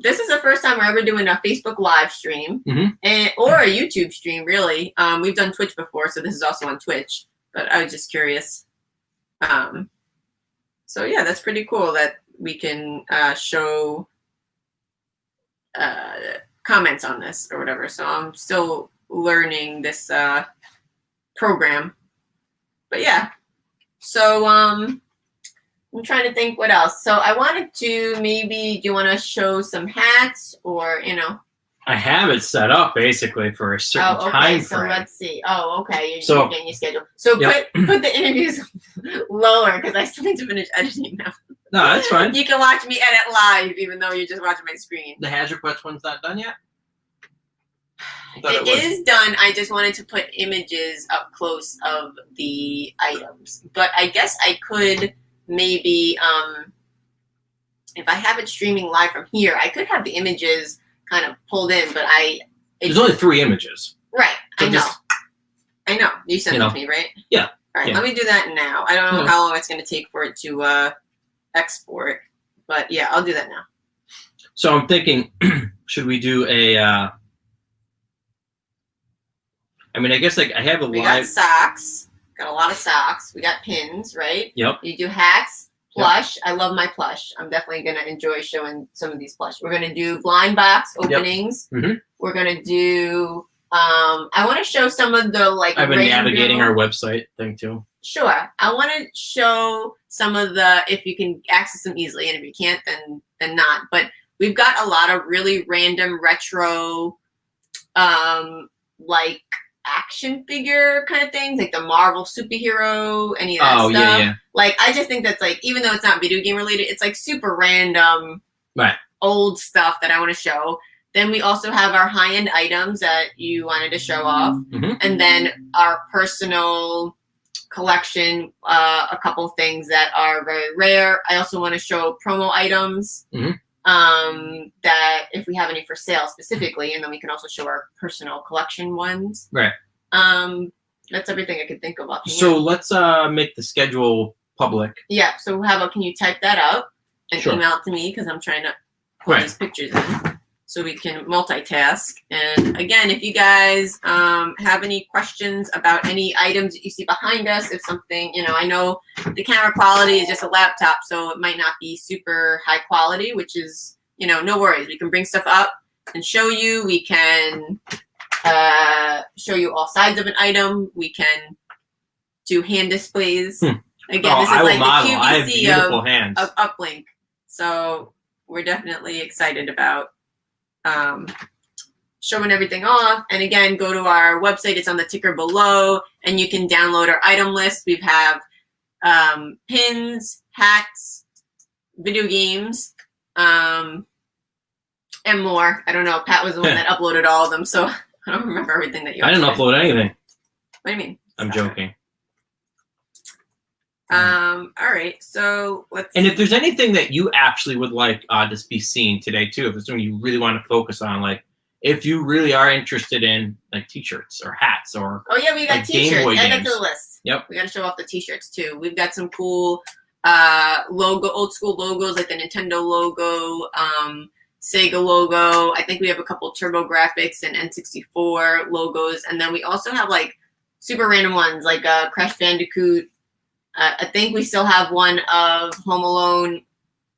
this is the first time we're ever doing a Facebook live stream or a YouTube stream, really. We've done Twitch before, so this is also on Twitch. But I was just curious. So, yeah, that's pretty cool that we can show comments on this or whatever. So I'm still learning this program. But, yeah. So, I'm trying to think what else. So I wanted to maybe, do you want to show some hats or, you know? I have it set up basically for a certain time frame. So let's see. Oh, okay. You're getting your schedule. So put the interviews lower because I still need to finish editing now. No, that's fine. You can watch me edit live even though you're just watching my screen. The Hazard Quest one's not done yet? It is done. I just wanted to put images up close of the items. But I guess I could maybe, if I have it streaming live from here, I could have the images kind of pulled in, but there's only 3 images. Right. So I know. You sent it to me, right? Yeah. All right. Let me do that now. I don't know how long it's going to take for it to export, but yeah, I'll do that now. So I'm thinking, should we do a, I mean, I guess like I have a We got socks. Got a lot of socks. We got pins, right? Yep. You do hats, plush. Yep. I love my plush. I'm definitely going to enjoy showing some of these plush. We're going to do blind box openings. Yep. We're going to do, I want to show some of the like. I've been navigating our website thing too. Sure. I want to show some of the, if you can access them easily, and if you can't, then not. But we've got a lot of really random retro, like action figure kind of things, like the Marvel superhero, any of that stuff. Yeah. Like, I just think that's like, even though it's not video game related, it's like super random, old stuff that I want to show. Then we also have our high-end items that you wanted to show off. And then our personal collection, a couple things that are very rare. I also want to show promo items that if we have any for sale specifically, and then we can also show our personal collection ones. Right. That's everything I could think of. So let's make the schedule public. Yeah. So how about, can you type that out and email it to me, because I'm trying to put these pictures in so we can multitask. And again, if you guys have any questions about any items that you see behind us, if something, you know, I know the camera quality is just a laptop, so it might not be super high quality, which is, you know, no worries. We can bring stuff up and show you. We can show you all sides of an item. We can do hand displays. Again, Oh, this is I will like model. the I have QVC beautiful hands. of UPLINK. So we're definitely excited about showing everything off. And again, go to our website. It's on the ticker below, and you can download our item list. We have pins, hats, video games, and more. I don't know. Pat was the one that uploaded all of them, so I don't remember everything that you uploaded. I didn't upload anything. What do you mean? I'm joking. All right, so let's. And if there's anything that you actually would like to be seen today too, if there's something you really want to focus on, like if you really are interested in like t-shirts or hats or oh yeah, we got like t-shirts. Game Boy Add that games. to the list. Yep. We got to show off the t-shirts too. We've got some cool old school logos like the Nintendo logo, Sega logo. I think we have a couple TurboGrafx and N64 logos, and then we also have like super random ones like Crash Bandicoot. I think we still have one of Home Alone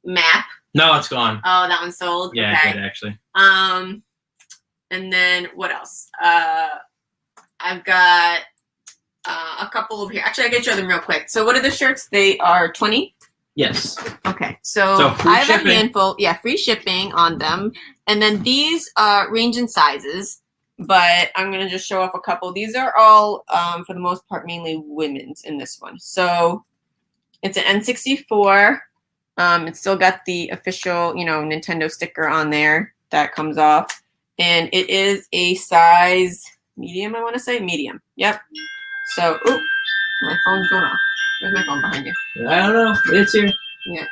map. No, it's gone. Oh, that one's sold. Yeah, okay. it did actually. And then what else? I've got a couple over here. Actually, I can show them real quick. So what are the shirts? They are 20. Yes. Okay, so free I have shipping. a handful. Yeah, free shipping on them. And then these range in sizes, but I'm going to just show off a couple. These are all, for the most part, mainly women's in this one. So it's an N64. It's still got the official, Nintendo sticker on there that comes off. And it is a size medium, I want to say. Medium. Yep. So, ooh, my phone's going off. Where's my phone behind you? I don't know. It's here. Yeah.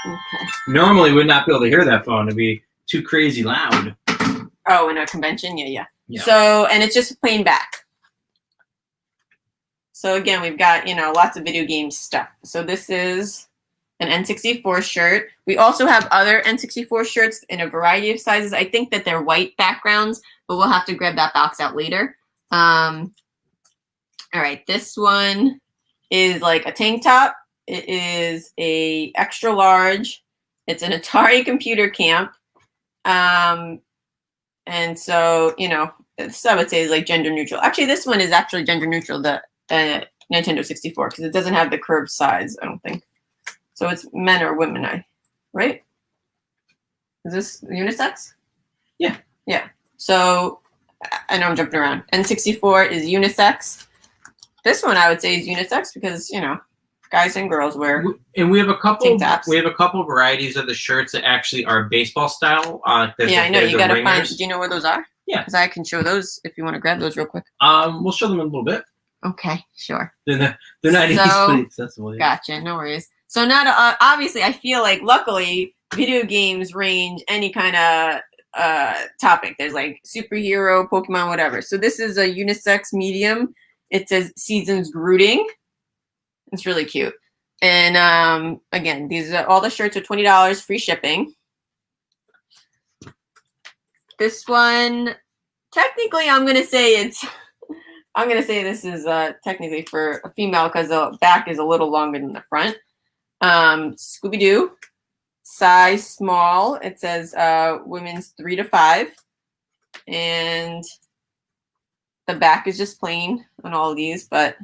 Okay. Normally, we'd not be able to hear that phone. It'd be too crazy loud. Oh, in a convention? Yeah. Yeah. So, and it's just plain back. So again, we've got, lots of video game stuff. So this is an N64 shirt. We also have other N64 shirts in a variety of sizes. I think that they're white backgrounds, but we'll have to grab that box out later. All right, this one is like a tank top. It is a extra large. It's an Atari computer camp. And so, this I would say is like gender neutral. Actually, this one is actually gender neutral, the Nintendo 64, because it doesn't have the curved sides, I don't think. So it's men or women, right? Is this unisex? Yeah. Yeah. So I know I'm jumping around. N64 is unisex. This one I would say is unisex because, guys and girls wear. And we have a couple. Tank tops. We have a couple varieties of the shirts that actually are baseball style. Yeah, I know. You gotta find. ringers. Do you know where those are? Yeah. Because I can show those if you want to grab those real quick. We'll show them in a little bit. Okay, sure. They're not easily accessible. Yeah. Gotcha. No worries. So now, obviously, I feel like luckily video games range any kind of topic. There's like superhero, Pokemon, whatever. So this is a unisex medium. It says Seasons Brooding. It's really cute. And again, these are all the shirts are $20, free shipping. This one, technically, I'm gonna say this is technically for a female because the back is a little longer than the front. Scooby-Doo, size small. It says women's 3 to 5, and the back is just plain on all of these, but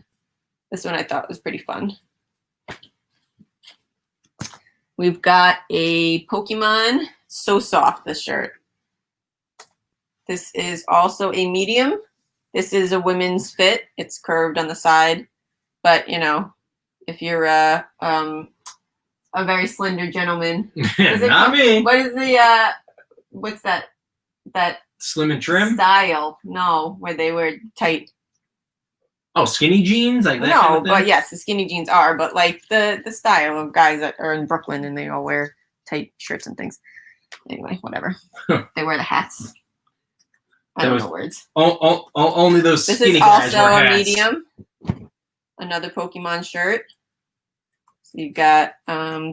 this one I thought was pretty fun. We've got a Pokemon So Soft, this shirt. This is also a medium. This is a women's fit. It's curved on the side, but if you're a very slender gentleman, not me. What is the what's that Slim and trim. style? No, where they wear tight. Oh, skinny jeans like that. No, kind of thing? but yes, the skinny jeans are, but like the style of guys that are in Brooklyn and they all wear tight shirts and things. Anyway, whatever. They wear the hats. I don't know words. Only those This skinny is guys also wear a hats. medium. Another Pokemon shirt. So you've got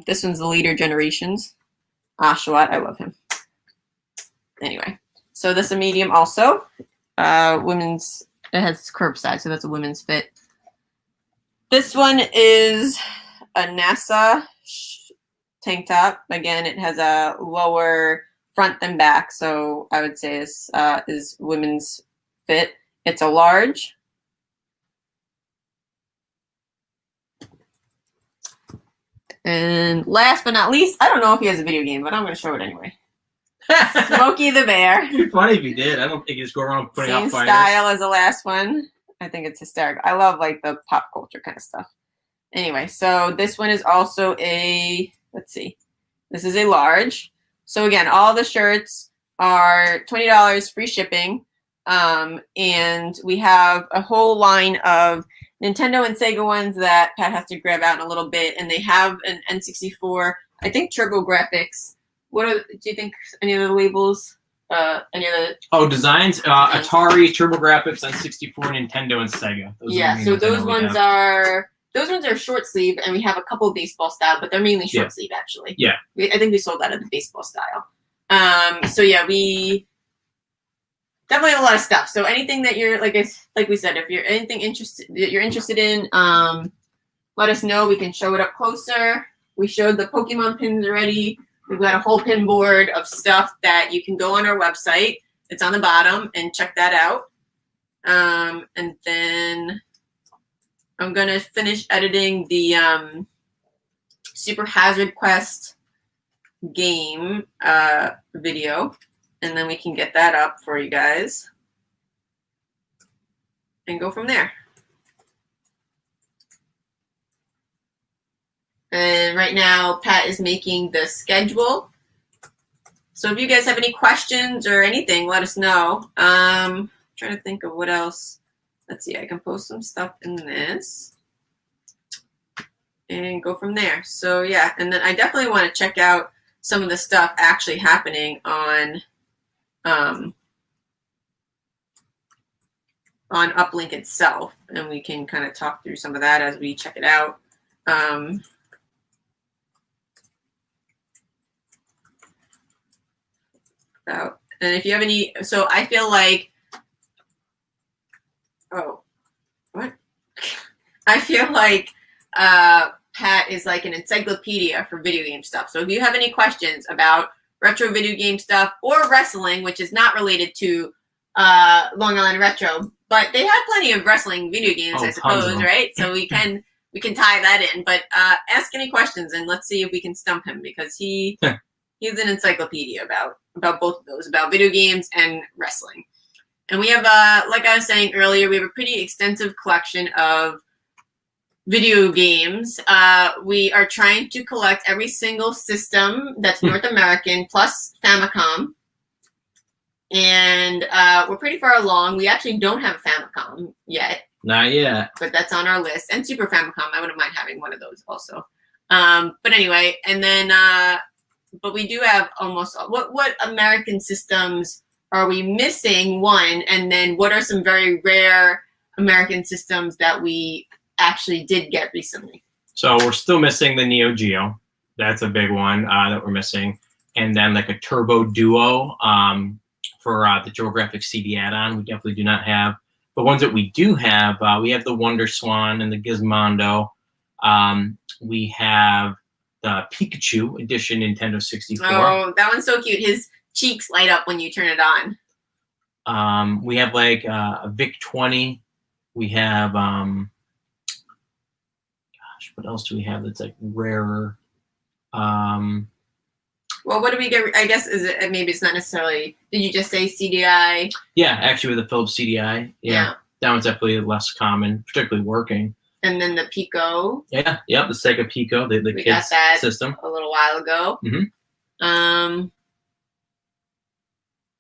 this one's the Leader Generations. Oshawott, I love him. Anyway, so this is a medium also. Women's. It has curved side, so that's a women's fit. This one is a NASA tank top. Again, it has a lower front than back, so I would say this is women's fit. It's a large. And last but not least, I don't know if he has a video game, but I'm going to show it anyway. Smokey the Bear. It'd be funny if he did. I don't think he just go around putting Same out fires. style as the last one. I think it's hysterical. I love like the pop culture kind of stuff. Anyway, so this one is also a, let's see, this is a large. So again, all the shirts are $20 free shipping. And we have a whole line of Nintendo and Sega ones that Pat has to grab out in a little bit. And they have an N64, I think Turbo Graphics. Do you think any of the labels? Any of the designs? Atari, TurboGrafx, N64, Nintendo, and Sega. So those ones are short sleeve, and we have a couple of baseball style, but they're mainly short sleeve actually. Yeah. I think we sold out of the baseball style. So yeah, we definitely have a lot of stuff. So anything that you're like we said, if you're interested in, let us know. We can show it up closer. We showed the Pokemon pins already. We've got a whole pin board of stuff that you can go on our website. It's on the bottom and check that out. And then I'm going to finish editing the Super Hazard Quest game video. And then we can get that up for you guys. And go from there. And right now, Pat is making the schedule. So if you guys have any questions or anything, let us know. I'm trying to think of what else. Let's see, I can post some stuff in this. And go from there. So yeah, and then I definitely want to check out some of the stuff actually happening on UPLINK itself. And we can kind of talk through some of that as we check it out. And if you have any, so I feel like, I feel like Pat is like an encyclopedia for video game stuff. So if you have any questions about retro video game stuff or wrestling, which is not related to Long Island Retro, but they have plenty of wrestling video games, I suppose, right? So we can tie that in. But ask any questions and let's see if we can stump him because he's an encyclopedia about both of those, about video games and wrestling. And we have, like I was saying earlier, we have a pretty extensive collection of video games. We are trying to collect every single system that's North American plus Famicom. And we're pretty far along. We actually don't have a Famicom yet. Not yet. But that's on our list. And Super Famicom, I wouldn't mind having one of those also. But anyway, and then... but we do have almost what American systems are we missing? One, and then what are some very rare American systems that we actually did get recently? So we're still missing the Neo Geo. That's a big one that we're missing, and then like a Turbo Duo for the TurboGrafx CD add-on. We definitely do not have. The ones that we do have, we have the Wonder Swan and the Gizmondo. We have the Pikachu edition Nintendo 64. Oh, that one's so cute. His cheeks light up when you turn it on. We have like a VIC-20. We have, gosh, what else do we have that's like rarer? Well, what do we get? I guess maybe it's not necessarily. Did you just say CDI? Yeah, actually with the Philips CDI. Yeah. That one's definitely less common, particularly working. And then the Pico. Yeah, yep, the Sega Pico, the we kids got that system. A little while ago. Mm-hmm.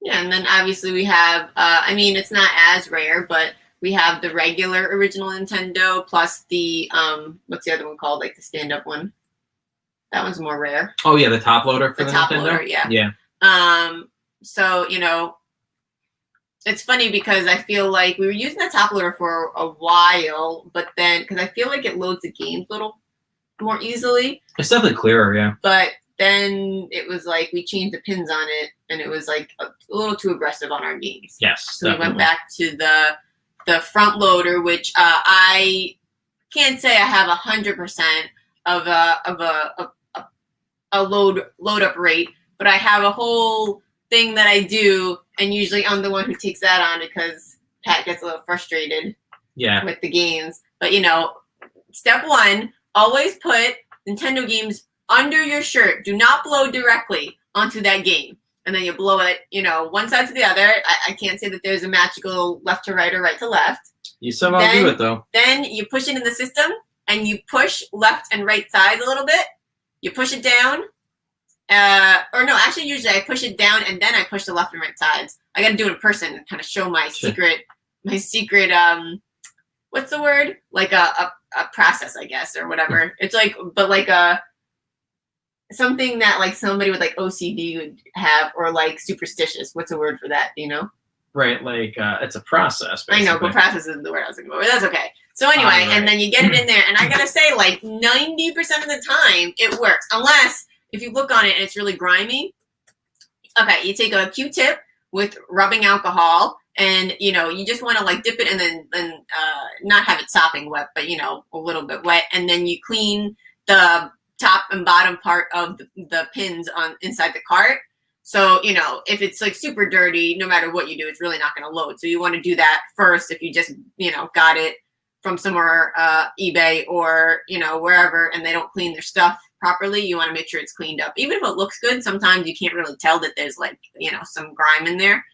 Yeah, and then obviously we have, I mean, it's not as rare, but we have the regular original Nintendo plus the, what's the other one called? Like the stand-up one. That one's more rare. Oh, yeah, the top loader for the top Nintendo? loader, yeah. Yeah. So, you know, it's funny because I feel like we were using the top loader for a while, but then, because I feel like it loads the games a little more easily. It's definitely clearer, yeah. But then it was like we changed the pins on it, and it was like a little too aggressive on our games. Yes, so definitely. We went back to the front loader, which I can't say I have 100% of a load up rate, but I have a whole thing that I do, and usually I'm the one who takes that on because Pat gets a little frustrated with the games. But you know, step one, always put Nintendo games under your shirt. Do not blow directly onto that game. And then you blow it, one side to the other. I can't say that there's a magical left to right or right to left. You somehow do it, though. Then you push it in the system, and you push left and right sides a little bit. You push it down. Or no, actually, usually I push it down, and then I push the left and right sides. I got to do it in person and kind of show my secret, what's the word? Like a process, I guess, or whatever. It's like, but like something that like somebody with like OCD would have, or like superstitious. What's the word for that? Do you know? Right, like it's a process. Basically. I know, but process isn't the word I was looking for. But that's okay. So anyway, and then you get it in there, and I gotta say, like 90% of the time, it works. Unless if you look on it and it's really grimy. Okay, you take a Q-tip with rubbing alcohol, and you just want to like dip it and then not have it sopping wet, but a little bit wet, and then you clean the top and bottom part of the pins on inside the cart. So, if it's like super dirty, no matter what you do, it's really not going to load. So you want to do that first. If you just, got it from somewhere, eBay or, wherever, and they don't clean their stuff properly, you want to make sure it's cleaned up. Even if it looks good, sometimes you can't really tell that there's like, some grime in there.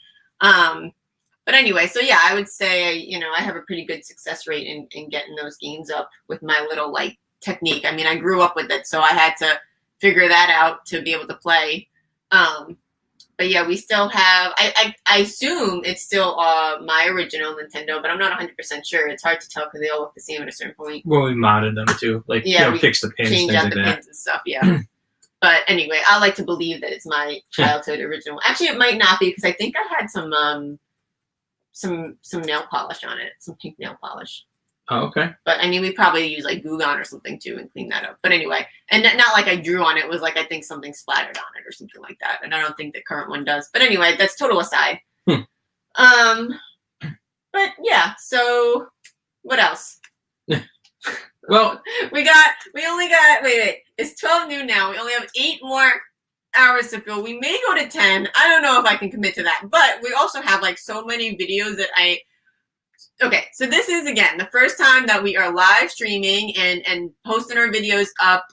But anyway, so yeah, I would say, I have a pretty good success rate in getting those games up with my little like technique. I mean, I grew up with it, so I had to figure that out to be able to play. But yeah, we still have, I assume it's still my original Nintendo, but I'm not 100% sure. It's hard to tell because they all look the same at a certain point. Well, we modded them too. Like, we fix the pins, change things out like the that. pins and stuff, yeah. But anyway, I like to believe that it's my childhood original. Actually, it might not be because I think I had some nail polish on it, some pink nail polish. Oh, okay. But I mean, we probably use like Goo Gone or something too and clean that up. But anyway, and not like I drew on it. It was like I think something splattered on it or something like that. And I don't think the current one does. But anyway, that's total aside. But yeah. So what else? Well, we only got wait. It's 12 noon now. We only have 8 more hours to fill. We may go to 10. I don't know if I can commit to that. But we also have like so many videos that Okay, so this is, again, the first time that we are live streaming and posting our videos up.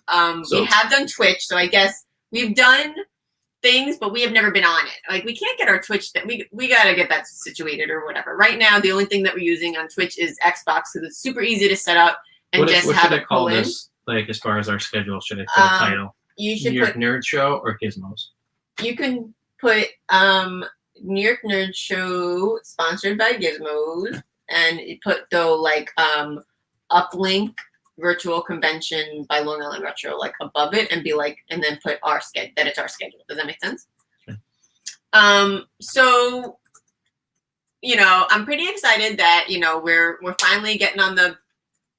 We have done Twitch, so I guess we've done things, but we have never been on it. Like, we can't get our Twitch, we got to get that situated or whatever. Right now, the only thing that we're using on Twitch is Xbox, because it's super easy to set up and what just have should I it call pull in. this, like, as far as our schedule? Should I put a title? You should New York Nerd Show or Gizmos? You can put New York Nerd Show, sponsored by Gizmos. And you put though like UPLINK virtual convention by Long Island Retro like above it and be like, and then put our schedule, that it's our schedule. Does that make sense? Okay. So I'm pretty excited that we're finally getting on the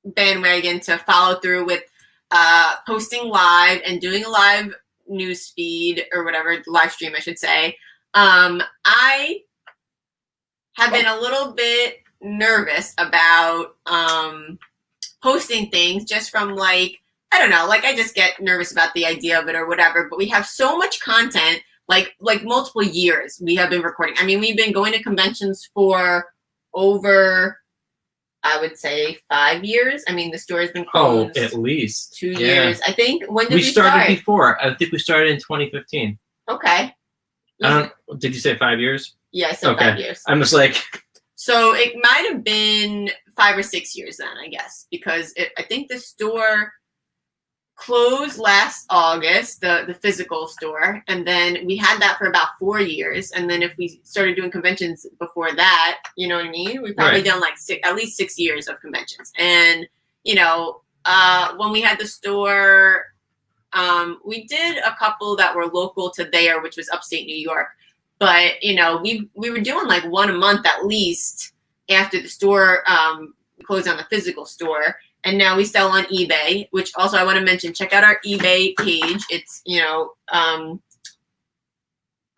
bandwagon to follow through with posting live and doing a live news feed or whatever, live stream I should say. I have been a little bit nervous about posting things just from like, I don't know, like I just get nervous about the idea of it or whatever, but we have so much content, like multiple years we have been recording. I mean, we've been going to conventions for over, I would say 5 years. I mean, the store has been closed. Oh, at least 2 years. I think, when did we started start? before. I think we started in 2015. Okay. Did you say 5 years? Yeah, I said 5 years. I'm just like... So it might have been 5 or 6 years then, I guess, because I think the store closed last August, the physical store, and then we had that for about 4 years. And then if we started doing conventions before that, you know what I mean? We've probably done like at least 6 years of conventions. And, when we had the store, we did a couple that were local to there, which was upstate New York. But, we were doing like one a month at least after the store closed on the physical store. And now we sell on eBay, which also I want to mention, check out our eBay page. It's,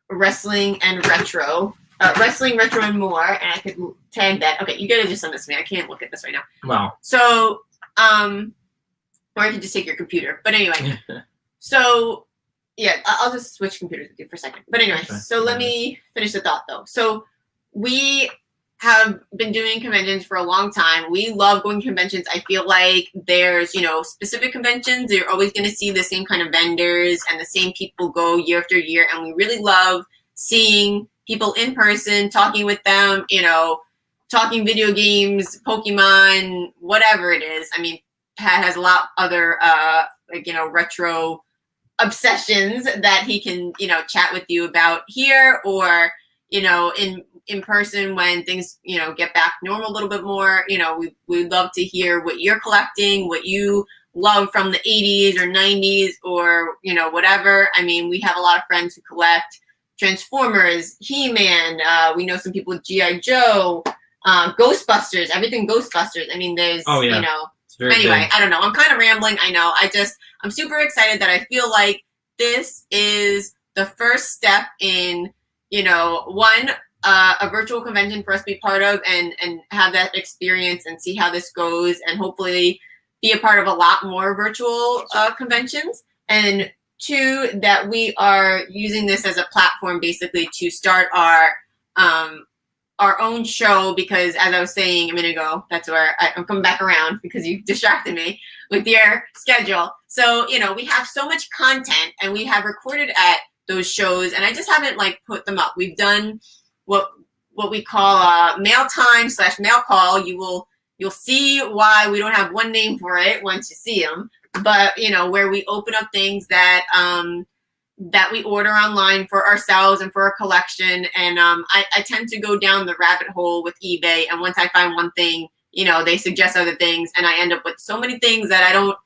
Wrestling and Retro. Wrestling, Retro, and More. And I could tag that. Okay, you got to just send this to me. I can't look at this right now. Wow. So, or I could just take your computer. But anyway, so... Yeah, I'll just switch computers with you for a second. But anyway, so let me finish the thought, though. So we have been doing conventions for a long time. We love going to conventions. I feel like there's, specific conventions. You're always going to see the same kind of vendors and the same people go year after year. And we really love seeing people in person, talking with them, talking video games, Pokemon, whatever it is. I mean, Pat has a lot other, retro obsessions that he can, chat with you about here or, in person when things, get back normal a little bit more. We'd love to hear what you're collecting, what you love from the 80s or 90s or, whatever. I mean, we have a lot of friends who collect Transformers, He-Man. We know some people with G.I. Joe, Ghostbusters, everything Ghostbusters. I mean, there's, anyway, I don't know. I'm kind of rambling. I know. I'm super excited that I feel like this is the first step in, a virtual convention for us to be part of and have that experience and see how this goes and hopefully be a part of a lot more virtual conventions. And two, that we are using this as a platform basically to start our own show, because as I was saying a minute ago, that's where I'm coming back around because you distracted me with your schedule. So, we have so much content and we have recorded at those shows and I just haven't put them up. We've done what we call mail time / mail call. You'll see why we don't have one name for it once you see them, but where we open up things that we order online for ourselves and for our collection. And I tend to go down the rabbit hole with eBay. And once I find one thing, they suggest other things. And I end up with so many things that I don't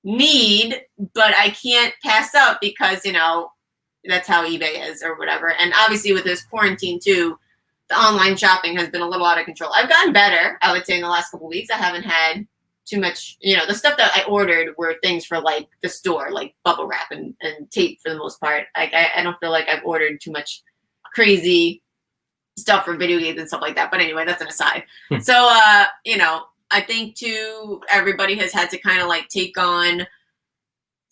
need, but I can't pass up because, that's how eBay is or whatever. And obviously with this quarantine too, the online shopping has been a little out of control. I've gotten better, I would say, in the last couple of weeks. I haven't had too much, the stuff that I ordered were things for the store, like bubble wrap and tape for the most part. I don't feel like I've ordered too much crazy stuff for video games and stuff like that. But anyway, that's an aside. So, I think too, everybody has had to kind of take on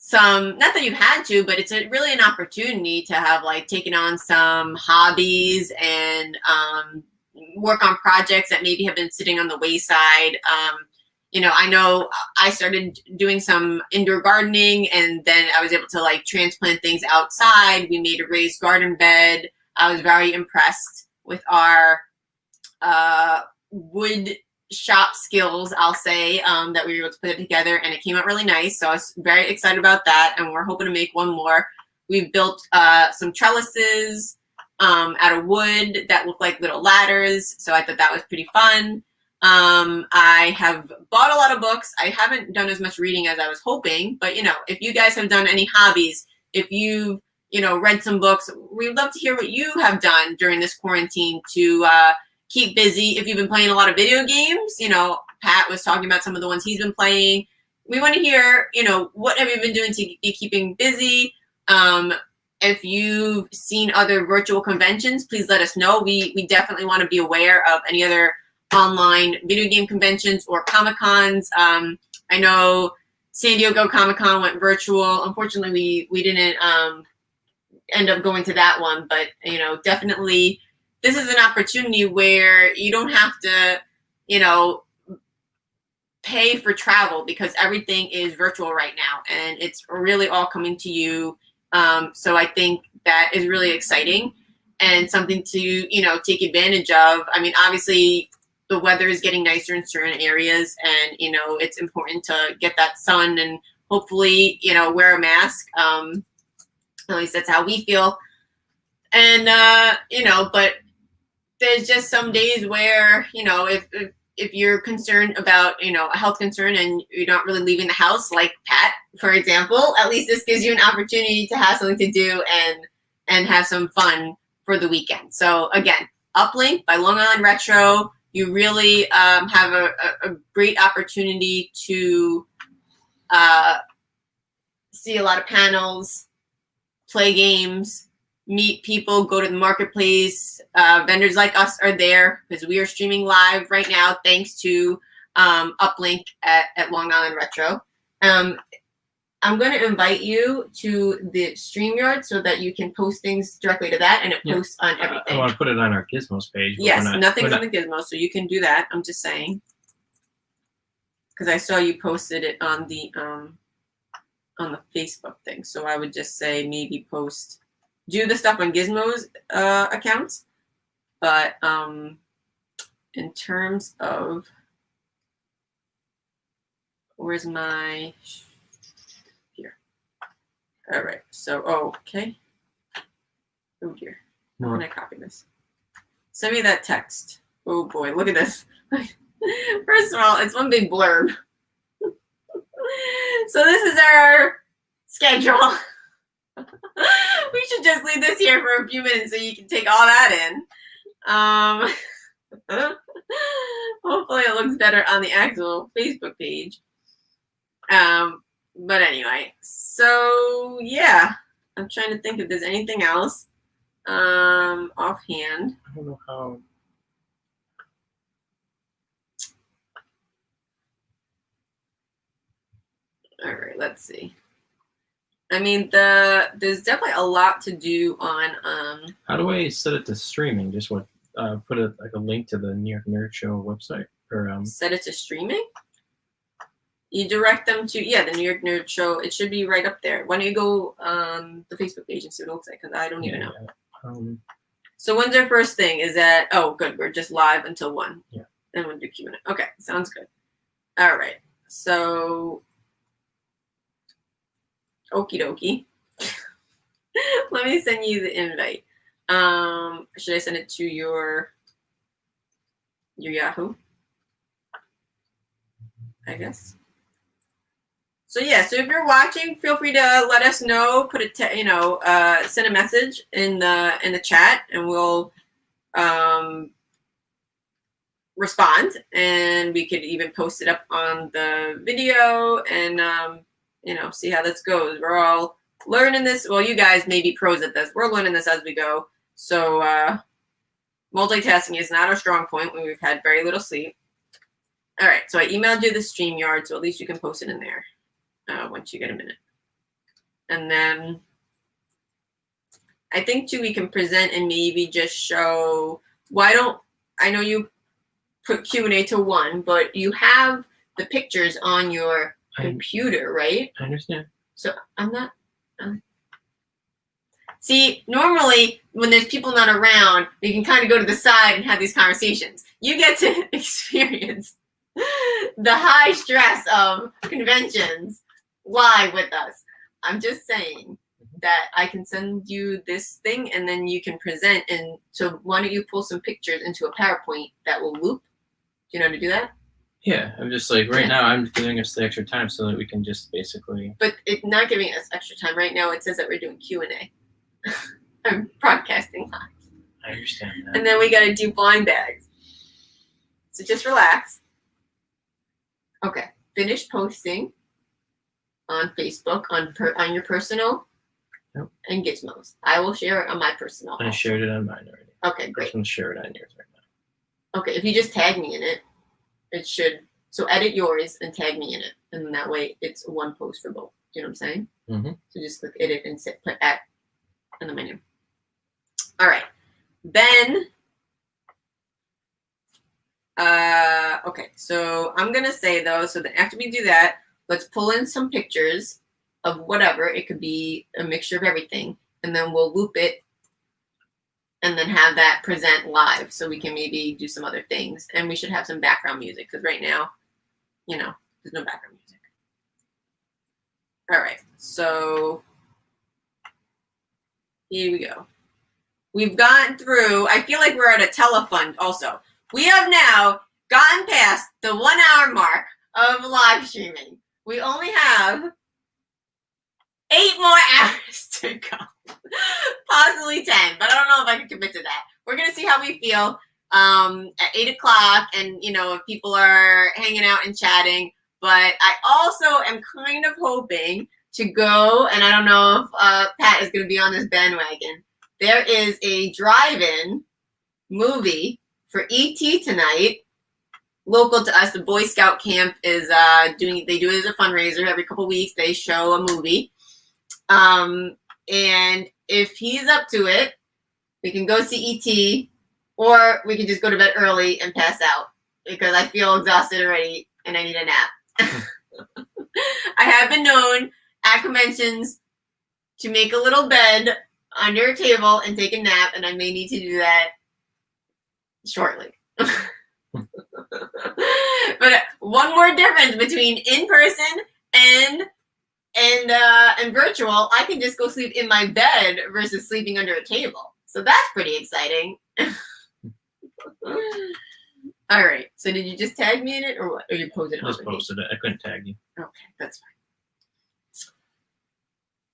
some, not that you've had to, but it's really an opportunity to have taken on some hobbies and work on projects that maybe have been sitting on the wayside. I know I started doing some indoor gardening and then I was able to transplant things outside. We made a raised garden bed. I was very impressed with our wood shop skills, I'll say, that we were able to put it together and it came out really nice. So I was very excited about that and we're hoping to make one more. We've built some trellises out of wood that look like little ladders. So I thought that was pretty fun. I have bought a lot of books. I haven't done as much reading as I was hoping, but if you guys have done any hobbies, if you've, read some books, we'd love to hear what you have done during this quarantine to keep busy. If you've been playing a lot of video games, Pat was talking about some of the ones he's been playing. We want to hear, what have you been doing to be keeping busy? If you've seen other virtual conventions, please let us know. We definitely want to be aware of any other online video game conventions or Comic-Cons. I know San Diego Comic-Con went virtual. Unfortunately, we didn't end up going to that one, but definitely this is an opportunity where you don't have to, pay for travel because everything is virtual right now and it's really all coming to you. So I think that is really exciting and something to, take advantage of. I mean, obviously the weather is getting nicer in certain areas and, it's important to get that sun and hopefully, wear a mask. At least that's how we feel. And, but there's just some days where, if you're concerned about, a health concern and you're not really leaving the house, like Pat, for example, at least this gives you an opportunity to have something to do and have some fun for the weekend. So again, UPLINK by Long Island Retro. You really have a great opportunity to see a lot of panels, play games, meet people, go to the marketplace. Vendors like us are there because we are streaming live right now thanks to UPLINK at Long Island Retro. I'm going to invite you to the StreamYard so that you can post things directly to that, and it posts on everything. I want to put it on our Gizmos page. Yes, nothing's on the Gizmo, so you can do that. I'm just saying, because I saw you posted it on the Facebook thing. So I would just say maybe do the stuff on Gizmo's accounts, but in terms of where's my here? All right. So okay. Oh dear. How can I copy this? Send me that text. Oh boy, look at this. First of all, it's one big blurb. So this is our schedule. We should just leave this here for a few minutes so you can take all that in. Hopefully it looks better on the actual Facebook page. But anyway, so yeah, I'm trying to think if there's anything else offhand. I don't know how. All right, let's see. I mean, there's definitely a lot to do on. How do I set it to streaming? Just put like a link to the New York Nerd Show website, or set it to streaming. You direct them to the New York Nerd Show. It should be right up there. Why don't you go on the Facebook page and see what it looks like? Because I don't even know. Yeah. So when's our first thing? Is that good? We're just live until 1. Yeah. Then we'll do Q&A. Okay, sounds good. All right. So. Okie dokie. Let me send you the invite. Should I send it to your Yahoo? I guess. So yeah, so if you're watching, feel free to let us know. Put send a message in the chat, and we'll respond. And we could even post it up on the video and see how this goes. We're all learning this. Well, you guys may be pros at this. We're learning this as we go. So multitasking is not our strong point when we've had very little sleep. All right, so I emailed you the StreamYard, so at least you can post it in there once you get a minute. And then I think too we can present and maybe just show. I know you put Q&A to 1, but you have the pictures on your computer, right? I understand. So I'm not. See, normally when there's people not around, we can kind of go to the side and have these conversations. You get to experience the high stress of conventions live with us. I'm just saying that I can send you this thing and then you can present. And so why don't you pull some pictures into a PowerPoint that will loop? Do you know how to do that? Yeah, I'm just like now I'm giving us the extra time so that we can just basically. But it's not giving us extra time right now. It says that we're doing Q&A. I'm broadcasting live. I understand that. And then we got to do blind bags. So just relax. Okay, finish posting on Facebook on your personal and Gizmos. I will share it on my personal. I shared it on mine already. Okay, great. I'm going to share it on yours right now. Okay, if you just tag me in it, it should. So edit yours and tag me in it, and that way it's one post for both. Do you know what I'm saying? Mm-hmm. So just click edit and put at in the menu. All right, then. Okay, so I'm gonna say though, so that after we do that, let's pull in some pictures of whatever. It could be a mixture of everything, and then we'll loop it and then have that present live so we can maybe do some other things. And we should have some background music because right now, there's no background music. All right, so here we go. We've gone through, I feel like we're at a telefund also. We have now gotten past the 1 hour mark of live streaming. We only have 8 more hours to go. Possibly 10, but I don't know if I can commit to that. We're going to see how we feel at 8 o'clock and, if people are hanging out and chatting. But I also am kind of hoping to go, and I don't know if Pat is going to be on this bandwagon. There is a drive-in movie for E.T. tonight local to us, the Boy Scout camp is they do it as a fundraiser every couple weeks. They show a movie. And if he's up to it, we can go see E.T., or we can just go to bed early and pass out because I feel exhausted already and I need a nap. I have been known at conventions to make a little bed under a table and take a nap, and I may need to do that shortly. But one more difference between in person and virtual, I can just go sleep in my bed versus sleeping under a table. So that's pretty exciting. All right. So did you just tag me in it, or what? Or you posted it? I just posted it. I couldn't tag you. Okay, that's fine.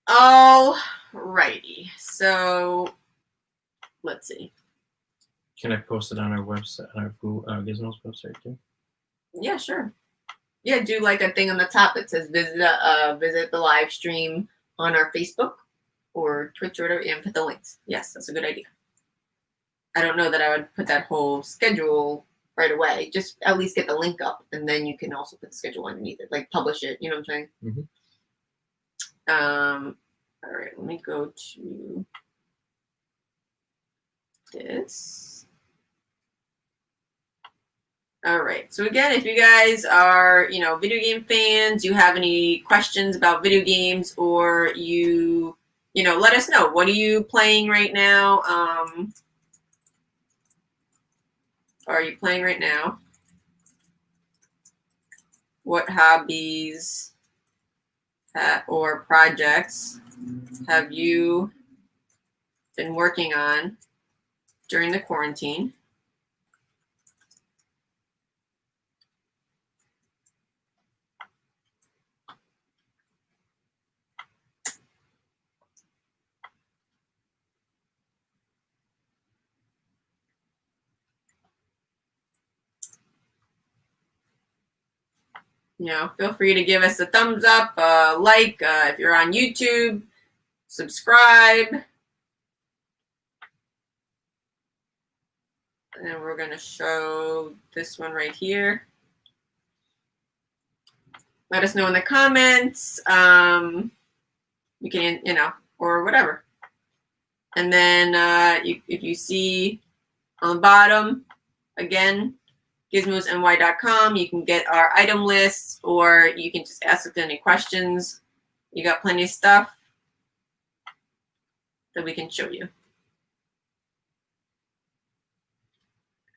All righty. So let's see. Can I post it on our website, on our Google Gizmos website too? Yeah, sure. Yeah, do like a thing on the top that says visit the live stream on our Facebook or Twitch or whatever, and put the links. Yes, that's a good idea. I don't know that I would put that whole schedule right away. Just at least get the link up, and then you can also put the schedule underneath it, like publish it. You know what I'm saying? Mm-hmm. All right, let me go to this. All right. So again, if you guys are, video game fans, you have any questions about video games, or let us know. What are you playing right now? Are you playing right now? What hobbies or projects have you been working on during the quarantine? Feel free to give us a thumbs up, like, if you're on YouTube, subscribe. And we're going to show this one right here. Let us know in the comments. You can, or whatever. And then if you see on the bottom, again, gizmosny.com, you can get our item list, or you can just ask us any questions. You got plenty of stuff that we can show you.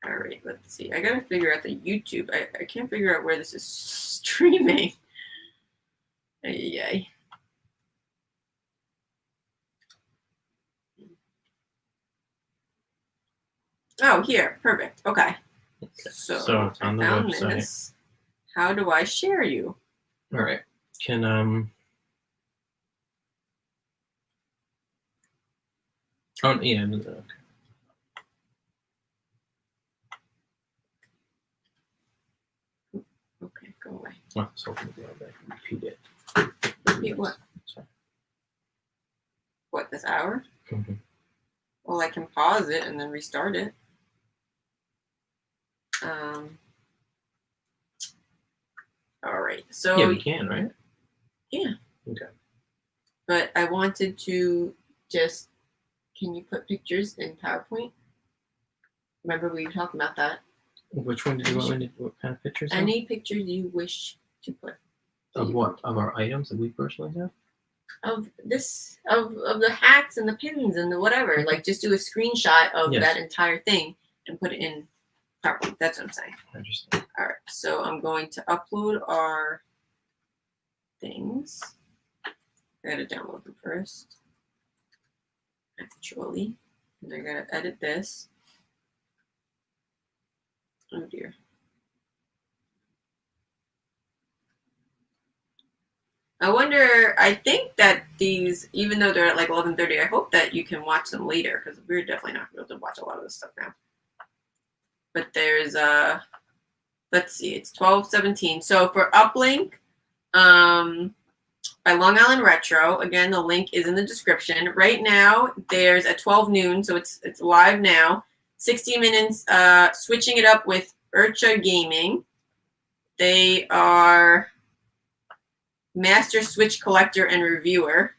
All right, let's see. I gotta figure out the YouTube. I can't figure out where this is streaming. Yay. Oh, here. Perfect. Okay. So it's on the website. This. How do I share you? All right. Can Oh yeah. Okay. Okay, go away. Oh, so repeat it. Repeat what? Sorry. What, this hour? Mm-hmm. Well, I can pause it and then restart it. All right. So yeah, we can, right? Yeah. Okay. But I wanted to just, can you put pictures in PowerPoint? Remember we were talking about that. Which one did you want me to? What kind of pictures? Any pictures you wish to put. Of what? Of our items that we personally have? Of this, of the hats and the pins and the whatever. Like, just do a screenshot of that entire thing and put it in PowerPoint. That's what I'm saying. I understand. All right. So I'm going to upload our things. I gotta download them first. Actually, and I gotta edit this. Oh dear. I wonder, I think that these, even though they're at like 11:30, I hope that you can watch them later, because we're definitely not going to be able to watch a lot of this stuff now. But there's, let's see, it's 12:17. So for UPLINK, by Long Island Retro, again, the link is in the description. Right now, there's at 12 noon, so it's live now. 60 minutes, switching it up with Urcha Gaming. They are Master Switch Collector and Reviewer.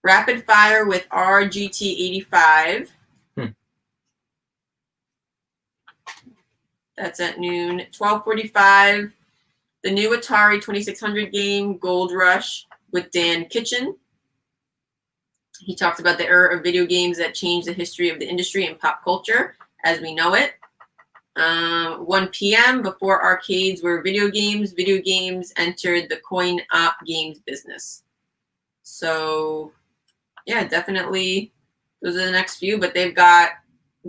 Rapid Fire with RGT85. That's at noon. 12:45. The new Atari 2600 game, Gold Rush, with Dan Kitchen. He talks about the era of video games that changed the history of the industry and pop culture as we know it. 1 p.m. Before arcades were video games entered the coin-op games business. So, yeah, definitely those are the next few, but they've got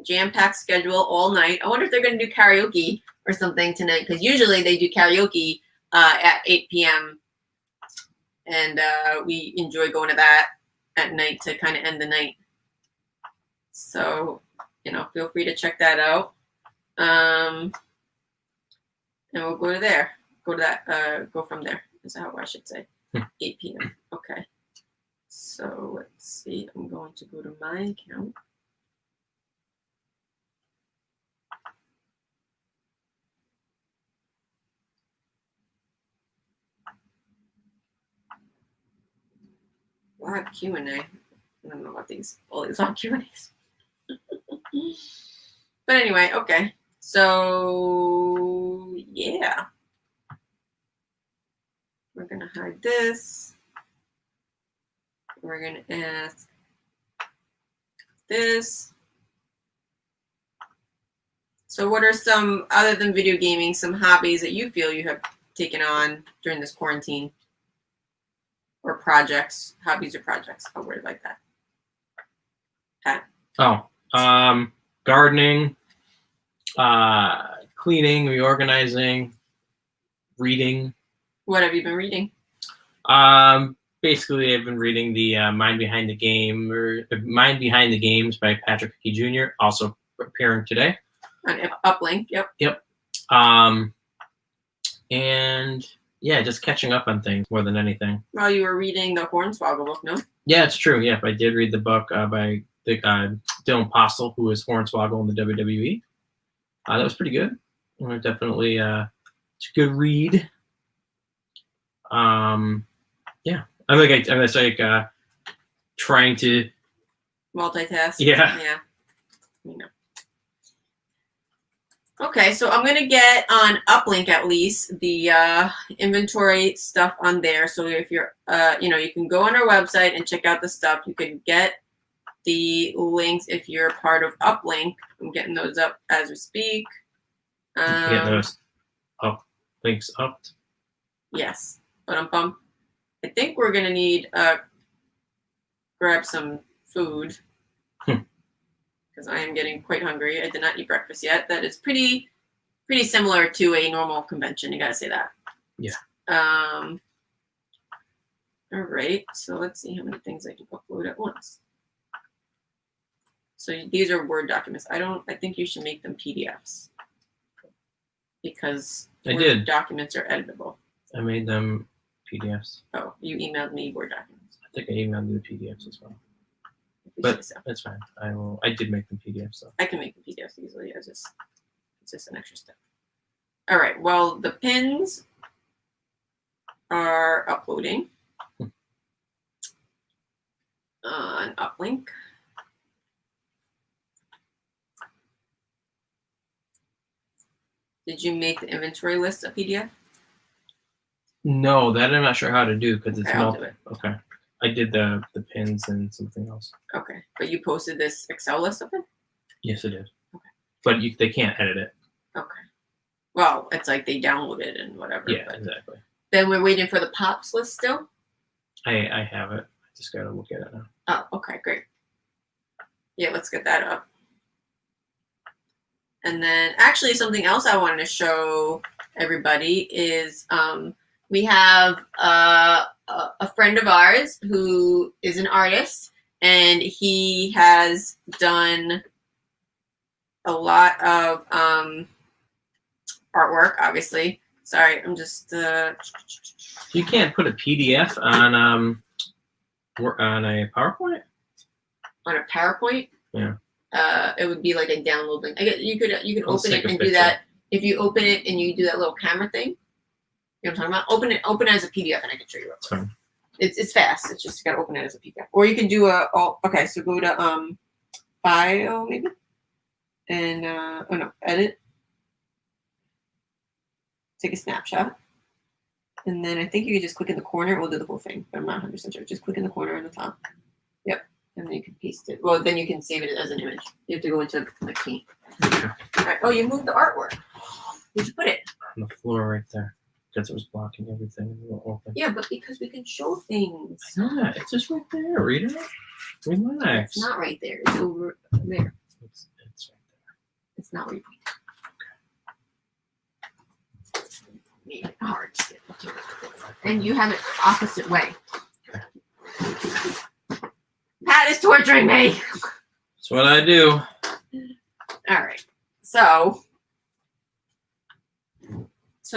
jam-packed schedule all night. I wonder if they're going to do karaoke or something tonight, because usually they do karaoke at 8 p.m. And we enjoy going to that at night to kind of end the night. So, feel free to check that out. And we'll go to there. Go to that. Go from there. Is how I should say. 8 p.m. Okay. So let's see. I'm going to go to my account. We'll have Q&A. I don't know about all these long Q&As. But anyway, okay. So, yeah. We're going to hide this. We're going to ask this. So what are some, other than video gaming, some hobbies that you feel you have taken on during this quarantine? Or projects, hobbies or projects? I'll word it like that. Pat? Gardening, cleaning, reorganizing, reading. What have you been reading? Basically, I've been reading the Mind Behind the Game, or Mind Behind the Games by Patrick Hickey Jr., also appearing today. On UPLINK, yep. Yep. And yeah, just catching up on things more than anything. Well, you were reading the Hornswoggle book, no? Yeah, it's true. Yeah, I did read the book by Dylan Postel, who is Hornswoggle in the WWE. That was pretty good. Definitely, it's a good read. Yeah, I'm like trying to multitask. Yeah. Okay, so I'm gonna get on UPLINK at least the inventory stuff on there. So if you're, you can go on our website and check out the stuff. You can get the links if you're part of UPLINK. I'm getting those up as we speak. Get those links up. Yes, but I think we're gonna need grab some food. Because I am getting quite hungry. I did not eat breakfast yet. That is pretty similar to a normal convention. You gotta say that. Yeah. All right. So let's see how many things I can upload at once. So these are Word documents. I think you should make them PDFs because Word documents are editable. I made them PDFs. Oh, you emailed me Word documents. I think I emailed you the PDFs as well. But that's fine. I did make them PDFs, so I can make the PDFs easily. It's just an extra step. All right. Well, the pins are uploading on UPLINK. Did you make the inventory list a PDF? No, that I'm not sure how to do because it's I'll do it. Okay. I did the pins and something else. Okay, but you posted this Excel list of it? Yes, I did. Okay. But they can't edit it. Okay. Well, it's like they download it and whatever. Yeah, exactly. Then we're waiting for the Pops list still? I have it. I just got to look at it now. Oh, okay, great. Yeah, let's get that up. And then actually something else I wanted to show everybody is we have a friend of ours who is an artist, and he has done a lot of artwork, obviously. Sorry, I'm just... You can't put a PDF on a PowerPoint? On a PowerPoint? Yeah. It would be like a download link. You could open it and do that if you open it and you do that little camera thing, you know what I'm talking about? Open it as a PDF, and I can show you. That's fine. It's fast. It's just gotta open it as a PDF, or you can do okay. So go to file maybe, and edit. Take a snapshot, and then I think you can just click in the corner. It will do the whole thing, but I'm not 100% sure. Just click in the corner on the top. Yep, and then you can paste it. Well, then you can save it as an image. You have to go into like Paint. Okay. All right. Oh, you moved the artwork. Where'd you put it? On the floor right there. Because it was blocking everything. Open. Yeah, but because we can show things. Yeah, it's just right there. Read it. Relax. It's not right there. It's over there. It's right there. It's not where you put it. Made it hard to get to. And you have it opposite way. Pat is torturing me. That's what I do. All right. So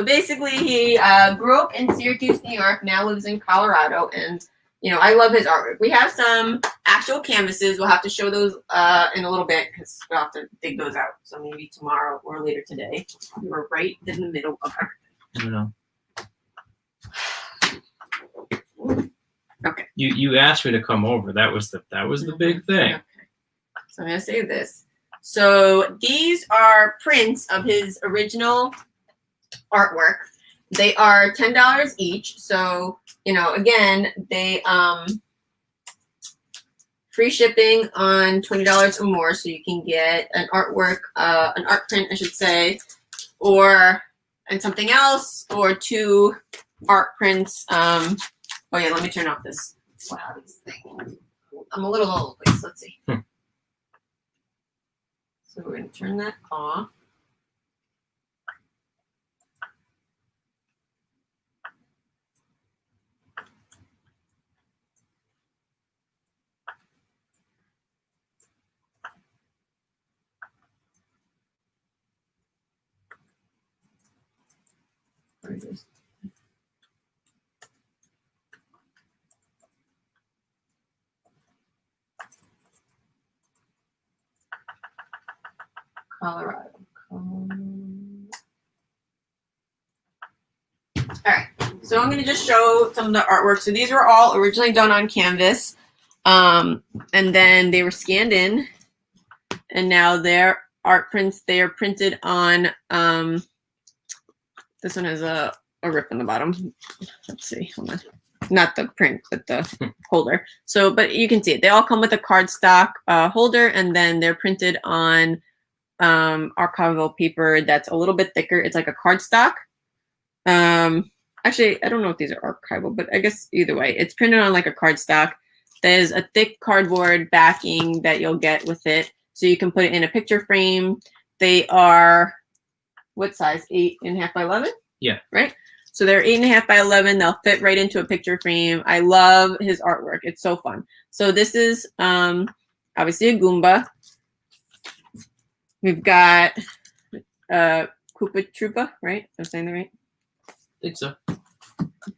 basically, he grew up in Syracuse, New York, now lives in Colorado, and I love his artwork. We have some actual canvases. We'll have to show those in a little bit because we'll have to dig those out. So maybe tomorrow or later today. We're right in the middle of everything. I know. Okay. You asked me to come over. That was the big thing. Okay. So I'm gonna save this. So these are prints of his original artwork. They are $10 each. So, again, they free shipping on $20 or more. So you can get an artwork, an art print, I should say, and something else, or 2 art prints. Oh yeah, let me turn off this. Wow, this thing. I'm a little all over the place. Let's see. So we're going to turn that off. Where it is. Colorado. All right, so I'm going to just show some of the artwork. So these were all originally done on canvas, and then they were scanned in, and now they're art prints. They are printed on. This one has a rip in the bottom. Let's see, hold on. Not the print, but the holder. So, but you can see it. They all come with a cardstock holder, and then they're printed on archival paper that's a little bit thicker. It's like a cardstock. Actually, I don't know if these are archival, but I guess either way, it's printed on like a cardstock. There's a thick cardboard backing that you'll get with it, so you can put it in a picture frame. They are what size? 8.5 by 11. Yeah. Right. So they're 8.5 by 11. They'll fit right into a picture frame. I love his artwork. It's so fun. So this is obviously a Goomba. We've got Koopa Troopa, right? I'm saying that right? I think so.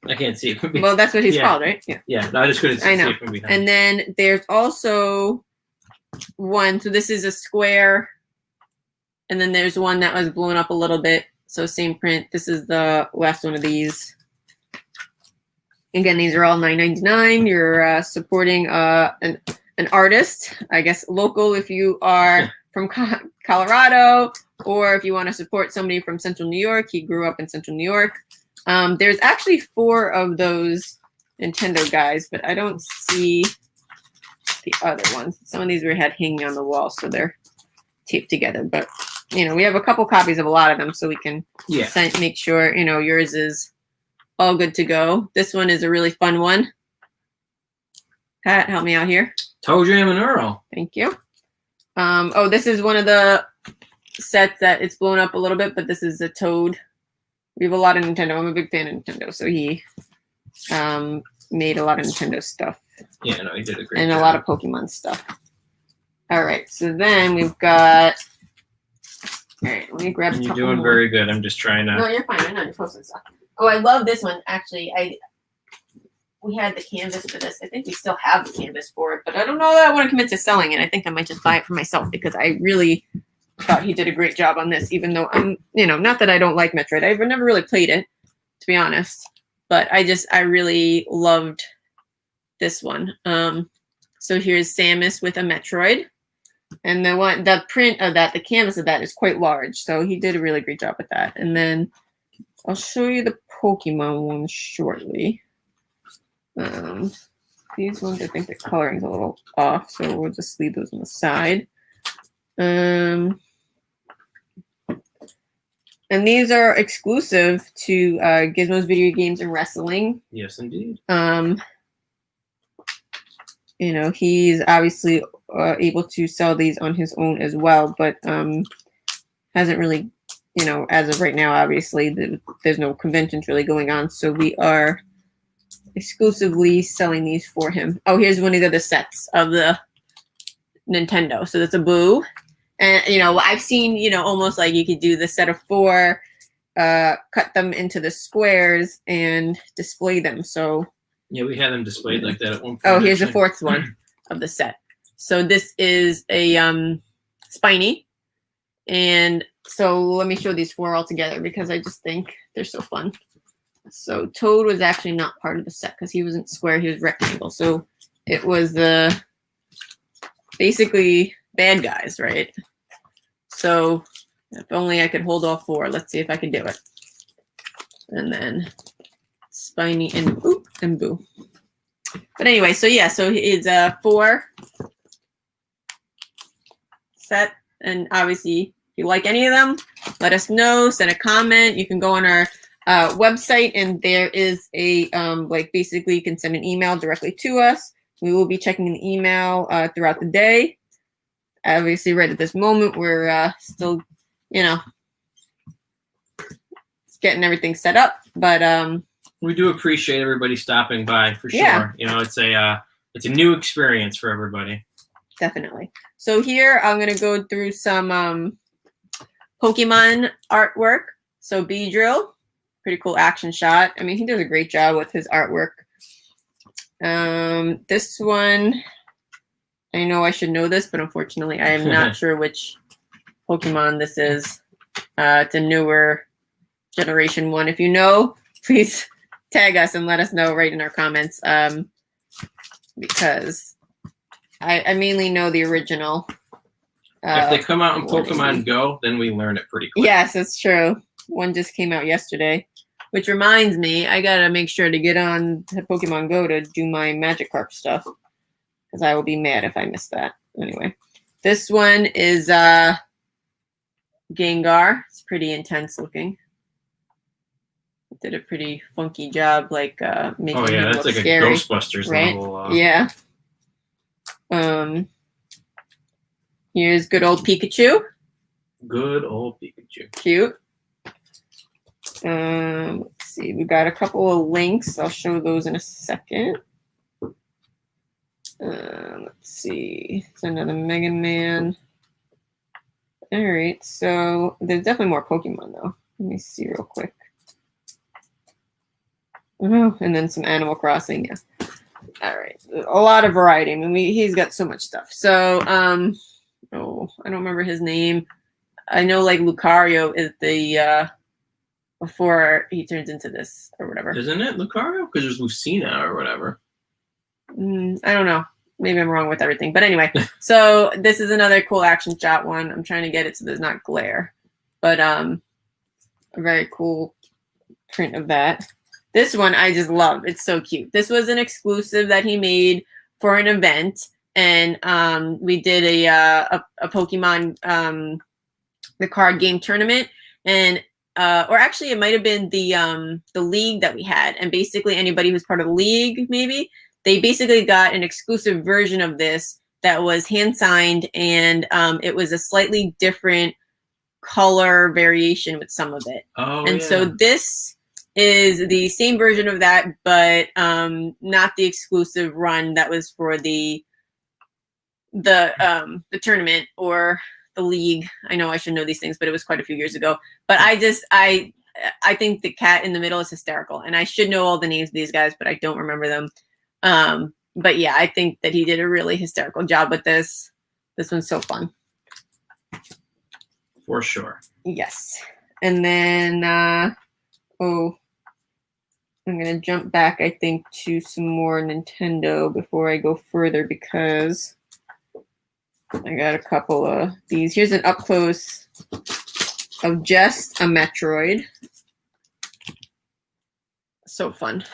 I can't see it from Well, that's what he's called, right? Yeah. Yeah, no, I just couldn't see it from behind. And then there's also one. So this is a square. And then there's one that was blown up a little bit. So same print. This is the last one of these. Again, these are all $9.99. You're supporting an artist, I guess local if you are from Colorado, or if you want to support somebody from Central New York. He grew up in Central New York. There's actually 4 of those Nintendo guys, but I don't see the other ones. Some of these we had hanging on the wall, so they're taped together. But, we have a couple copies of a lot of them, so we can make sure, yours is all good to go. This one is a really fun one. Pat, help me out here. Toe Jam and Earl. Thank you. Oh, this is one of the sets that it's blown up a little bit, but this is a Toad. We have a lot of Nintendo. I'm a big fan of Nintendo, so he made a lot of Nintendo stuff. Yeah, no, he did a great job. And a lot of Pokemon stuff. All right, so then we've got. All right, let me grab. You're doing very good. I'm just trying to. No, you're fine. I know you're posting stuff. Oh, I love this one. Actually, we had the canvas for this. I think we still have the canvas for it, but I don't know that I want to commit to selling it. I think I might just buy it for myself because I really thought he did a great job on this, even though I'm, not that I don't like Metroid. I've never really played it, to be honest, but I really loved this one. So here's Samus with a Metroid, and the print of that, the canvas of that is quite large, so he did a really great job with that. And then I'll show you the Pokemon one shortly. These ones, I think the coloring is a little off, so we'll just leave those on the side. And these are exclusive to Gizmo's Video Games and Wrestling. Yes, indeed. He's obviously able to sell these on his own as well, but hasn't really, as of right now, obviously, there's no conventions really going on, so we are exclusively selling these for him. Oh, here's one of the other sets of the Nintendo. So that's a Boo. And, I've seen, almost like you could do the set of 4, cut them into the squares and display them. So yeah, we had them displayed like that at one point. Oh, here's the 4th one of the set. So this is a Spiny. And so let me show these 4 all together because I just think they're so fun. So Toad was actually not part of the set because he wasn't square, he was rectangle. So it was the basically bad guys, right? So if only I could hold all 4. Let's see if I can do it. And then Spiny and Boo. But anyway, so yeah, so it's a 4 set. And obviously, if you like any of them, let us know. Send a comment. You can go on our website, and there is a basically you can send an email directly to us. We will be checking the email throughout the day. Obviously, right at this moment, we're still, getting everything set up. But we do appreciate everybody stopping by for sure. Yeah. It's a new experience for everybody. Definitely. So here I'm gonna go through some Pokemon artwork. So Beedrill. Pretty cool action shot. I mean, he does a great job with his artwork. This one, I know I should know this, but unfortunately, I am not sure which Pokemon this is. It's a newer generation one. If you know, please tag us and let us know right in our comments. Because I mainly know the original. If they come out in Pokemon Go, then we learn it pretty quick. Yes, it's true. One just came out yesterday, which reminds me, I gotta make sure to get on to Pokemon Go to do my Magikarp stuff, because I will be mad if I miss that. Anyway, this one is Gengar. It's pretty intense looking. Did a pretty funky job, like making him that's look like scary, a Ghostbusters right? level. Yeah. Here's good old Pikachu. Good old Pikachu. Cute. Let's see. We got a couple of links. I'll show those in a second. Let's see. It's another Mega Man. All right. So there's definitely more Pokemon though. Let me see real quick. Oh, and then some Animal Crossing. Yeah. All right. A lot of variety. I mean, he's got so much stuff. So, I don't remember his name. I know like Lucario is the before he turns into this or whatever. Isn't it Lucario? Because there's Lucina or whatever. I don't know. Maybe I'm wrong with everything. But anyway, so this is another cool action shot one. I'm trying to get it so there's not glare. But a very cool print of that. This one I just love. It's so cute. This was an exclusive that he made for an event. And we did a Pokemon the card game tournament, and or actually it might have been the league that we had, and basically anybody who's part of the league, maybe they basically got an exclusive version of this that was hand signed, and it was a slightly different color variation with some of it. So this is the same version of that, but not the exclusive run that was for the tournament or the league. I know I should know these things, but it was quite a few years ago. But I think the cat in the middle is hysterical, and I should know all the names of these guys, but I don't remember them. But yeah, I think that he did a really hysterical job with this. This one's so fun. For sure. Yes. And then, I'm going to jump back, I think, to some more Nintendo before I go further because I got a couple of these. Here's an up close of just a Metroid. So fun.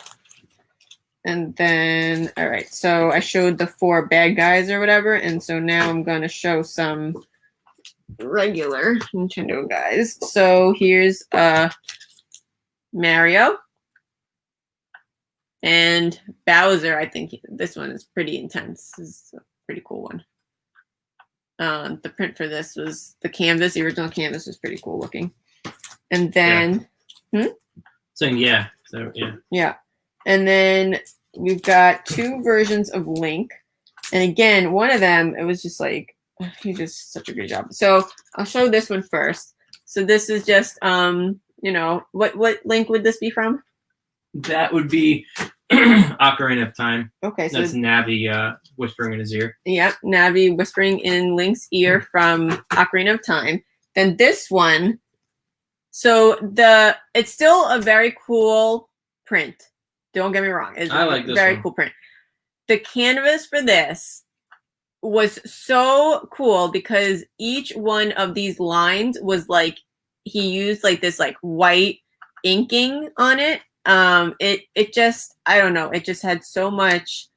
And then, all right, so I showed the 4 bad guys or whatever, and so now I'm going to show some regular Nintendo guys. So here's Mario and Bowser. I think this one is pretty intense. This is a pretty cool one. The print for this was the canvas. The original canvas was pretty cool looking. And then, Saying yeah. So yeah. Yeah. And then we've got 2 versions of Link. And again, one of them, it was just like, he did such a great job. So I'll show this one first. So this is just, you know, what Link would this be from? That would be Ocarina of Time. Okay, so that's Navi whispering in his ear. Yep, Navi whispering in Link's ear from Ocarina of Time. Then this one, so it's still a very cool print. Don't get me wrong. It's I like this very one. cool print. The canvas for this was so cool because each one of these lines was like, he used like this like white inking on it. It just, I don't know, it just had so much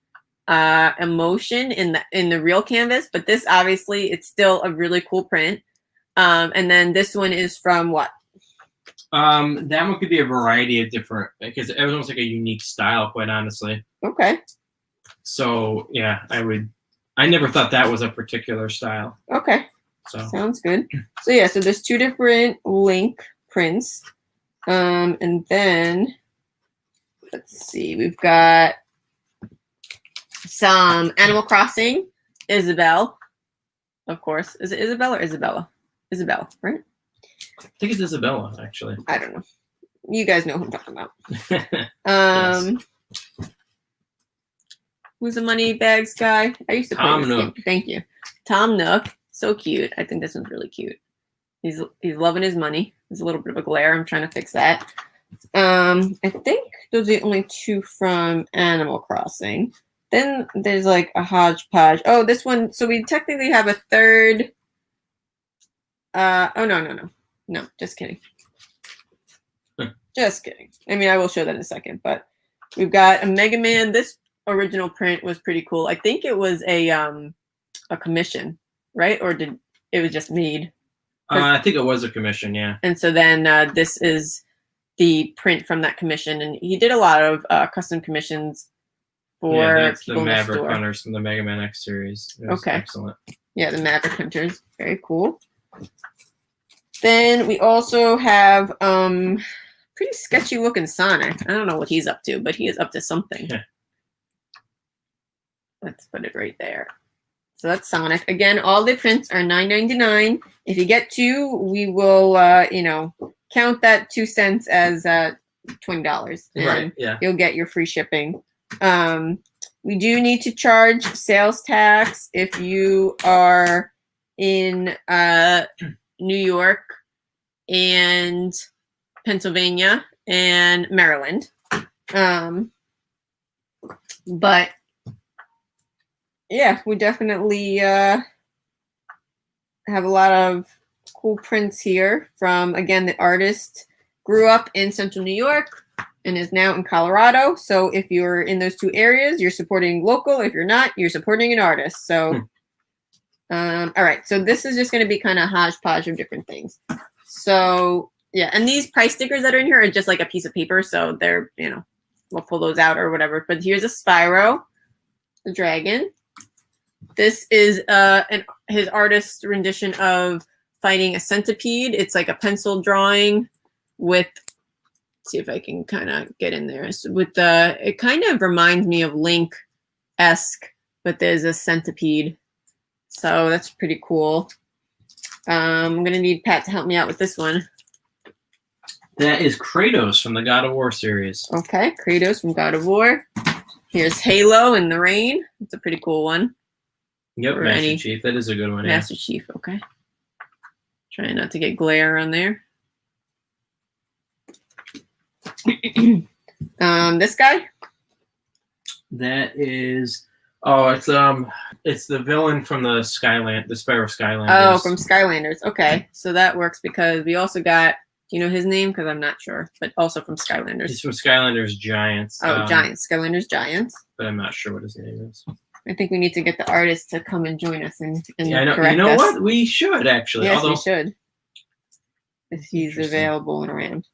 emotion in the real canvas, but this obviously it's still a really cool print. And then this one is from what? That one could be a variety of different, because it was almost like a unique style, quite honestly. Okay. So yeah, I never thought that was a particular style. Okay. So sounds good. So yeah, so there's 2 different Link prints. And then let's see, we've got some Animal Crossing, Isabelle, of course. Is it Isabelle or Isabella? Isabelle, right? I think it's Isabella, actually. I don't know. You guys know who I'm talking about. Yes. Who's the money bags guy? I used to play Tom this Nook. game. Thank you. Tom Nook. So cute. I think this one's really cute. He's loving his money. There's a little bit of a glare. I'm trying to fix that. I think those are the only 2 from Animal Crossing. Then there's like a hodgepodge. Oh, this one. So we technically have a 3rd. Oh, no, just kidding. Just kidding. I mean, I will show that in a second, but we've got a Mega Man. This original print was pretty cool. I think it was a commission, right? Or it was just made? I think it was a commission, yeah. And so then this is the print from that commission, and he did a lot of custom commissions for that's people the in the Maverick store. Hunters from the Mega Man X series. It was Okay. Excellent. Yeah, the Maverick Hunters. Very cool. Then we also have pretty sketchy looking Sonic. I don't know what he's up to, but he is up to something. Yeah. Let's put it right there. So that's Sonic. Again, all the prints are $9.99. If you get 2, we will, count that 2 cents as $20. And Right, yeah. you'll get your free shipping. We do need to charge sales tax if you are in New York and Pennsylvania and Maryland. But yeah, we definitely have a lot of cool prints here from, again, the artist grew up in Central New York and is now in Colorado. So if you're in those 2 areas, you're supporting local. If you're not, you're supporting an artist. So, all right. So this is just going to be kind of hodgepodge of different things. So yeah, and these price stickers that are in here are just like a piece of paper. So they're, we'll pull those out or whatever. But here's a Spyro, the dragon. This is his artist's rendition of fighting a centipede. It's like a pencil drawing with, let's see if I can kind of get in there. So it kind of reminds me of Link-esque, but there's a centipede. So that's pretty cool. I'm going to need Pat to help me out with this one. That is Kratos from the God of War series. Okay, Kratos from God of War. Here's Halo in the Rain. It's a pretty cool one. Yep, Master Chief. That is a good one. Master Chief, okay. Trying not to get glare on there. This guy? That is, it's the villain from the Spyro Skylanders. Oh, from Skylanders. Okay, so that works because we also got. Do you know his name? Because I'm not sure, but also from Skylanders. He's from Skylanders Giants. Oh, Giants. Skylanders Giants. But I'm not sure what his name is. I think we need to get the artist to come and join us and yeah, I know. correct You know us. what? We should actually. Yes, although, we should. If he's available and around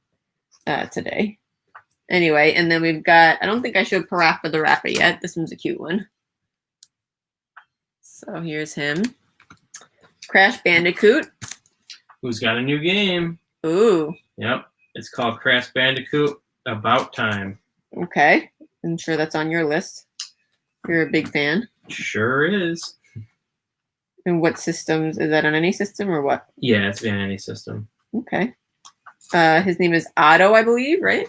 today. Anyway, and then we've got. I don't think I showed Parappa the Rapper yet. This one's a cute one. So here's him. Crash Bandicoot. Who's got a new game? Ooh. Yep. It's called Crash Bandicoot About Time. Okay. I'm sure that's on your list. You're a big fan. Sure is. And what systems? Is that on any system or what? Yeah, it's been any system. Okay. His name is Otto, I believe, right?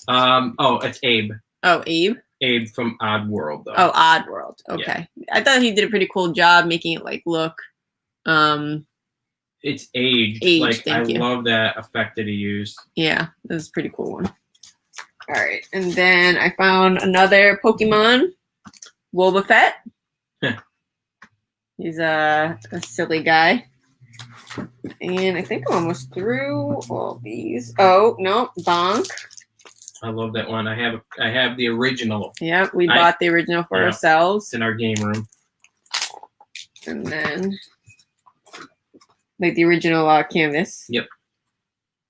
Oh, it's Abe. Oh, Abe. Abe from Odd World, though. Oh, Odd World. Okay. Yeah. I thought he did a pretty cool job making it like look. It's aged. Like I love that effect that he used. Yeah, that was a pretty cool one. All right, and then I found another Pokemon, Wobbuffet. He's a silly guy. And I think I'm almost through all these. Oh no, Bonk. I love that one. I have the original. Yeah, we bought the original for ourselves. It's in our game room. And then, like the original canvas. Yep.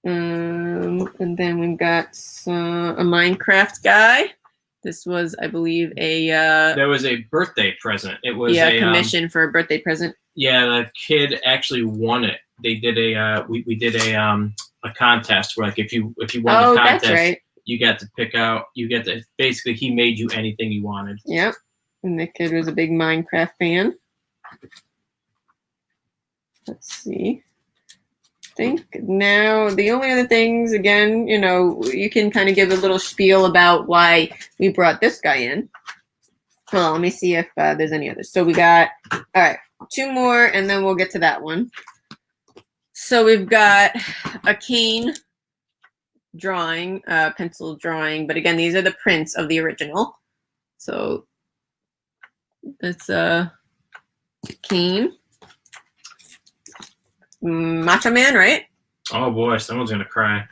And then we've got a Minecraft guy. This was, I believe, that was a birthday present. It was a commission for a birthday present. Yeah, the kid actually won it. They did we did a contest where like if you won the contest, that's right. You got to pick out. You get to basically he made you anything you wanted. Yep, and the kid was a big Minecraft fan. Let's see. I think now the only other things, again, you know, you can kind of give a little spiel about why we brought this guy in. Well, let me see if there's any others. So we got, all right, 2 more, and then we'll get to that one. So we've got a cane drawing, pencil drawing, but again, these are the prints of the original. So that's a cane. Macho Man, right? Oh boy, someone's gonna cry.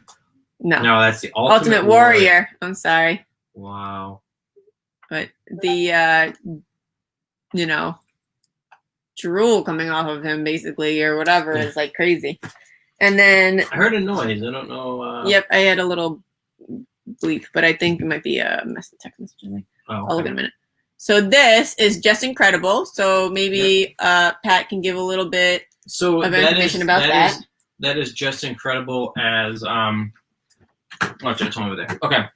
No, that's the Ultimate Warrior. I'm sorry. Wow. But the you know, drool coming off of him basically or whatever is like crazy. And then I heard a noise. I don't know. Yep, I had a little bleep, but I think it might be a text message. Oh, okay. I'll look in a minute. So this is just incredible. So maybe Pat can give a little bit of information about that. That is just incredible as what's it over there? Okay.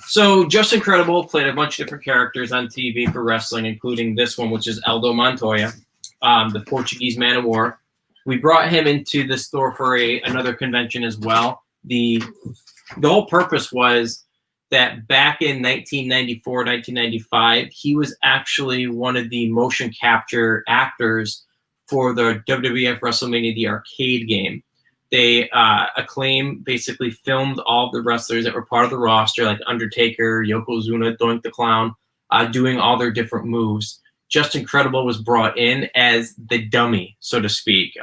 So Just Incredible played a bunch of different characters on TV for wrestling, including this one, which is Aldo Montoya, the Portuguese Man of War. We brought him into the store for another convention as well. The whole purpose was that back in 1994, 1995, he was actually one of the motion capture actors for the WWF WrestleMania, the arcade game. They, Acclaim basically filmed all the wrestlers that were part of the roster, like Undertaker, Yokozuna, Doink the Clown, doing all their different moves. Just Incredible was brought in as the dummy, so to speak.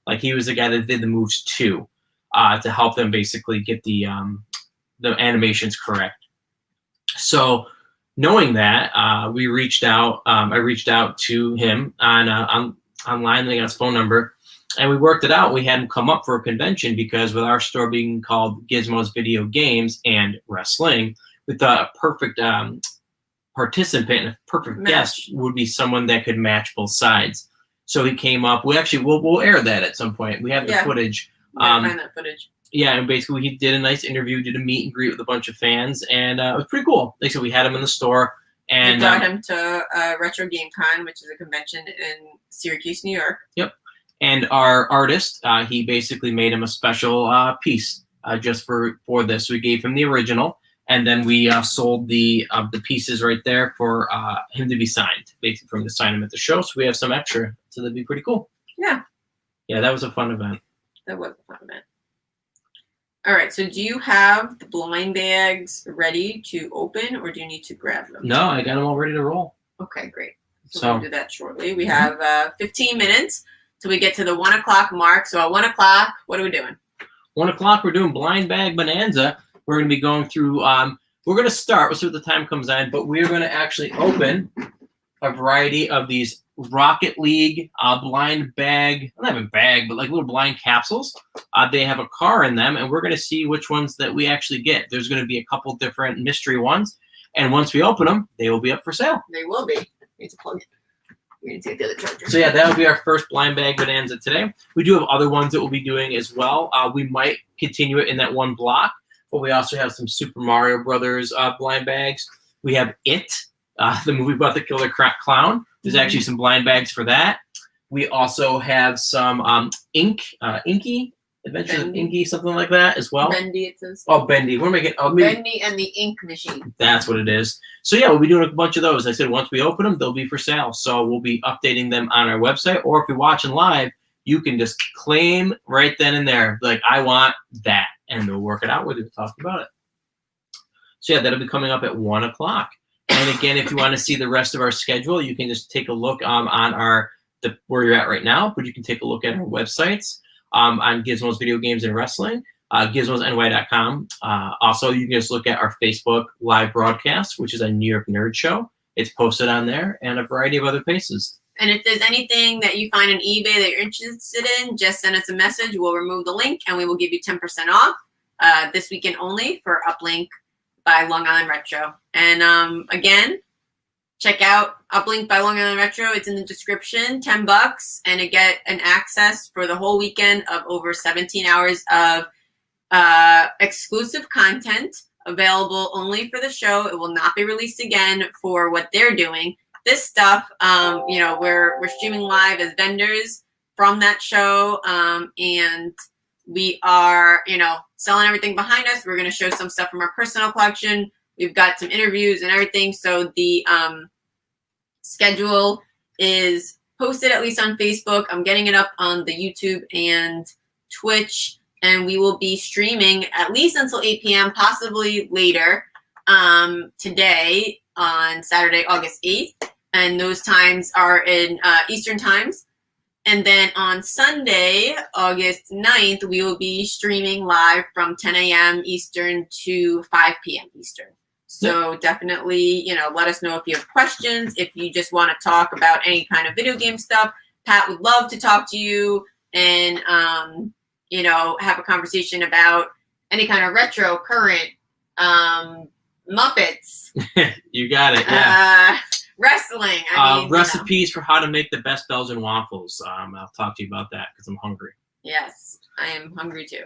Like he was the guy that did the moves too, to help them basically get the animations correct. So knowing that, we reached out. I reached out to him on online. They got his phone number, and we worked it out. We had him come up for a convention because with our store being called Gizmo's Video Games and Wrestling, we thought a perfect participant and a perfect guest would be someone that could match both sides. So he came up. We'll air that at some point. We have the footage. Find that footage. Yeah, and basically he did a nice interview, did a meet and greet with a bunch of fans, and it was pretty cool. Like I said, we had him in the store. And we brought him to Retro Game Con, which is a convention in Syracuse, New York. Yep. And our artist, he basically made him a special piece just for this. We gave him the original, and then we sold the pieces right there for him to be signed, basically for him to sign him at the show. So we have some extra. So that'd be pretty cool. Yeah. Yeah, that was a fun event. That was a fun event. All right, so do you have the blind bags ready to open, or do you need to grab them? No, I got them all ready to roll. Okay, great. So So we'll do that shortly. We have 15 minutes till we get to the 1 o'clock mark. So at 1 o'clock, what are we doing? 1 o'clock, we're doing Blind Bag Bonanza. We're going to be going through. We're going to start. We'll see what the time comes in, but we're going to actually open a variety of these Rocket League blind bag, not even bag, but like little blind capsules. They have a car in them, and we're going to see which ones that we actually get. There's going to be a couple different mystery ones, and once we open them, they will be up for sale. They will be. Need to plug it. We need to take the other charger. So yeah, that will be our first blind bag bonanza today. We do have other ones that we'll be doing as well. We might continue it in that one block, but we also have some Super Mario Brothers blind bags. We have It, the movie about the killer clown. There's actually some blind bags for that. We also have some Inky, Adventures of Inky, something like that as well. Bendy, it says. Oh, Bendy. What am I getting? Oh, maybe. Bendy and the ink machine. That's what it is. So yeah, we'll be doing a bunch of those. I said once we open them, they'll be for sale. So we'll be updating them on our website, or if you're watching live, you can just claim right then and there, like, I want that, and we'll work it out with you. We'll talk about it. So yeah, that'll be coming up at 1 o'clock. And again, if you want to see the rest of our schedule, you can just take a look on our where you're at right now, but you can take a look at our websites on Gizmos Video Games and Wrestling, gizmosny.com. Also, you can just look at our Facebook live broadcast, which is a New York Nerd Show. It's posted on there, and a variety of other places. And if there's anything that you find on eBay that you're interested in, just send us a message. We'll remove the link, and we will give you 10% off this weekend only for UPLINK by Long Island Retro. And again, check out UPLINK by Long Island Retro. It's in the description, $10, and you get an access for the whole weekend of over 17 hours of exclusive content available only for the show. It will not be released again for what they're doing. This stuff, we're streaming live as vendors from that show, and we are, selling everything behind us. We're going to show some stuff from our personal collection. We've got some interviews and everything. So the schedule is posted at least on Facebook. I'm getting it up on the YouTube and Twitch, and we will be streaming at least until 8 p.m., possibly later today on Saturday, August 8th. And those times are in Eastern times. And then on Sunday, August 9th, we will be streaming live from 10 a.m. Eastern to 5 p.m. Eastern. So definitely, let us know if you have questions, if you just want to talk about any kind of video game stuff. Pat would love to talk to you and, have a conversation about any kind of retro, current, Muppets. You got it, yeah. Wrestling. Recipes for how to make the best Belgian waffles. I'll talk to you about that because I'm hungry. Yes, I am hungry too.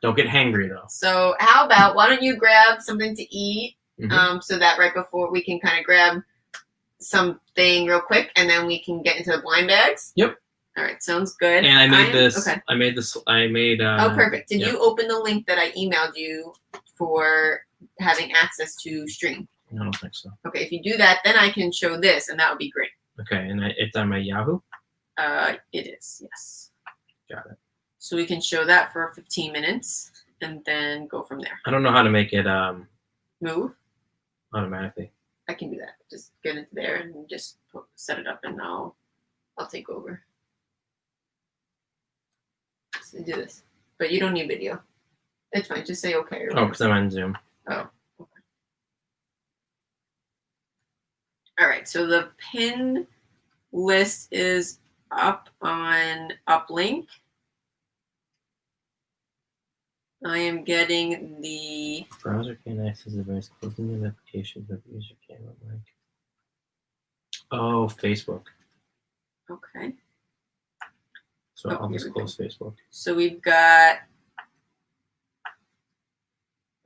Don't get hangry though. So how about, why don't you grab something to eat, so that right before we can kind of grab something real quick, and then we can get into the blind bags? Yep. All right, sounds good. And I made this. Okay. I made. Oh, perfect. Did you open the link that I emailed you for having access to stream? I don't think so. Okay, if you do that, then I can show this, and that would be great. Okay, and it's on my Yahoo? It is, yes. Got it. So we can show that for 15 minutes, and then go from there. I don't know how to make it Move? automatically. I can do that. Just get into there and just set it up, and I'll take over. So do this. But you don't need video. It's fine. Just say okay. Oh, because I'm on Zoom. Oh. All right, so the pin list is up on UPLINK. I am getting the browser can access the device, closing the application, but the user can't mic. Oh, Facebook. Okay. So I'll just close Facebook. So we've got.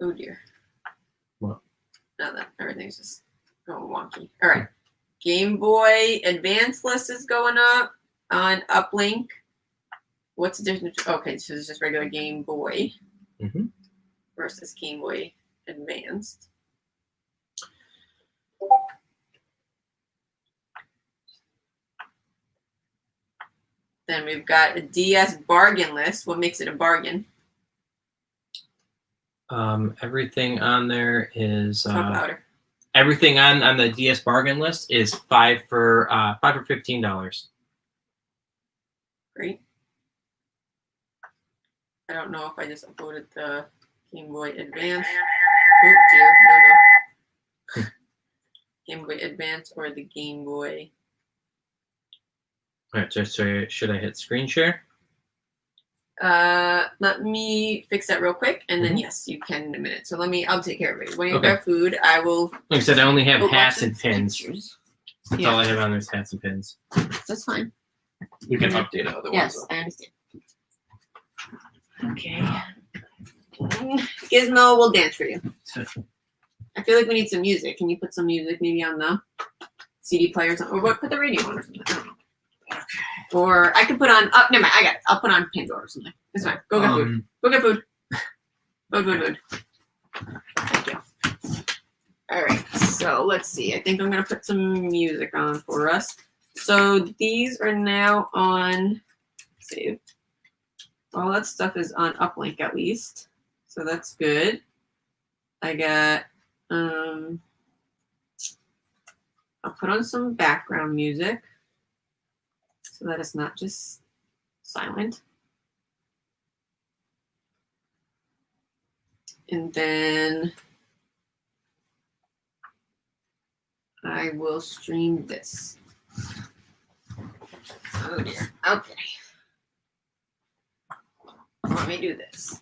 Oh dear. What? Now that everything's just going wonky. All right. Game Boy Advance list is going up on UPLINK. What's the difference? Okay, so it's just regular Game Boy versus Game Boy Advanced. Then we've got a DS bargain list. What makes it a bargain? Everything on there is Talk louder. everything on the DS bargain list is $5 for $15. Great. I don't know if I just uploaded the Game Boy Advance. Oh dear, no. Game Boy Advance or the Game Boy. All right, so should I hit screen share? Let me fix that real quick, and then yes, you can in a minute. So I'll take care of it. When you Okay. grab food, I will. Like I said, I only have Oh, hats watch and the pins. pictures. That's all I have on there is hats and pins. That's fine. We can update other ones. Yes, I understand. Okay. Gizmo will dance for you. I feel like we need some music. Can you put some music maybe on the CD players or what? Put the radio on or something. I don't know. Okay. Or I could put on. Oh, never mind. I got it. I'll put on Pandora or something. It's fine. Go get food. Go get food. Food. Thank you. All right. So let's see. I think I'm gonna put some music on for us. So these are now on save. All that stuff is on UPLINK at least. So that's good. I got I'll put on some background music so that it's not just silent. And then I will stream this. Oh dear. Okay. Let me do this.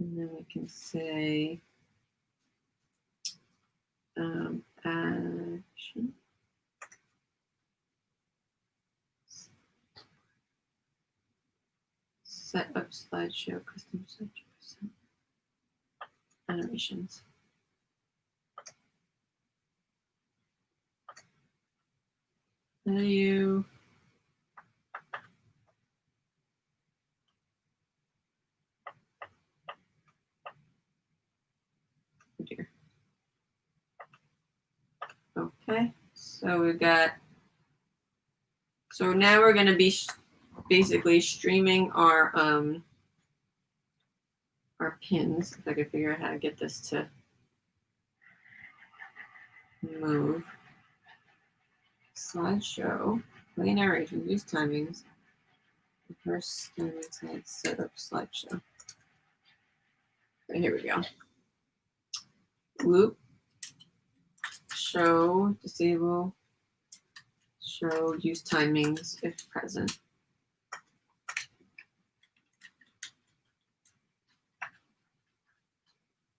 And then we can say action. Set up slideshow, custom slideshow, animations. Menu. Oh dear. Okay, so we've got. So now we're going to be basically streaming our pins. If I could figure out how to get this to move. Slideshow, play narration, use timings. The first set up slideshow. Okay, here we go. Loop, show, disable, show, use timings if present.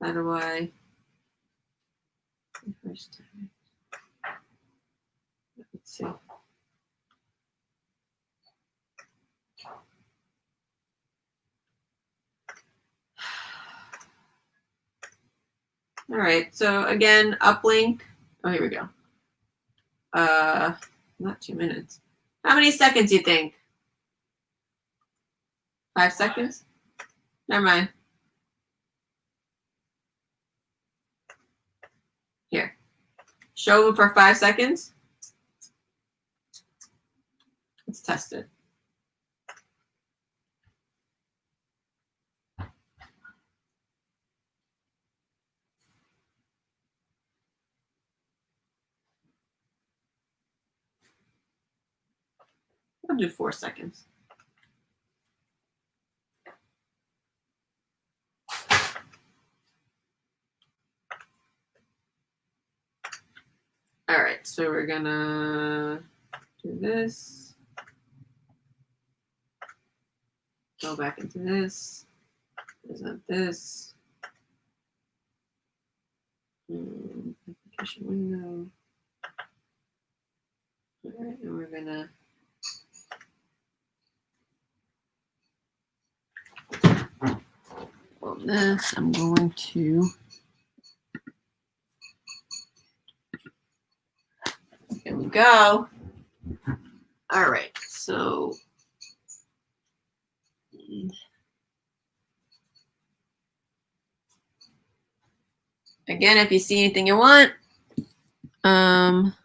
How do I? First time. Let's see. All right, so again, uplink. Oh, here we go. Not 2 minutes. How many seconds do you think? 5 seconds? Never mind. Here. Show them for 5 seconds. Let's test it. I'll do 4 seconds. All right, so we're gonna do this. Go back into this. Present this. Application window. All right, and we're gonna. On this, I'm going to. Here we go. All right, so. Again, if you see anything you want, Um,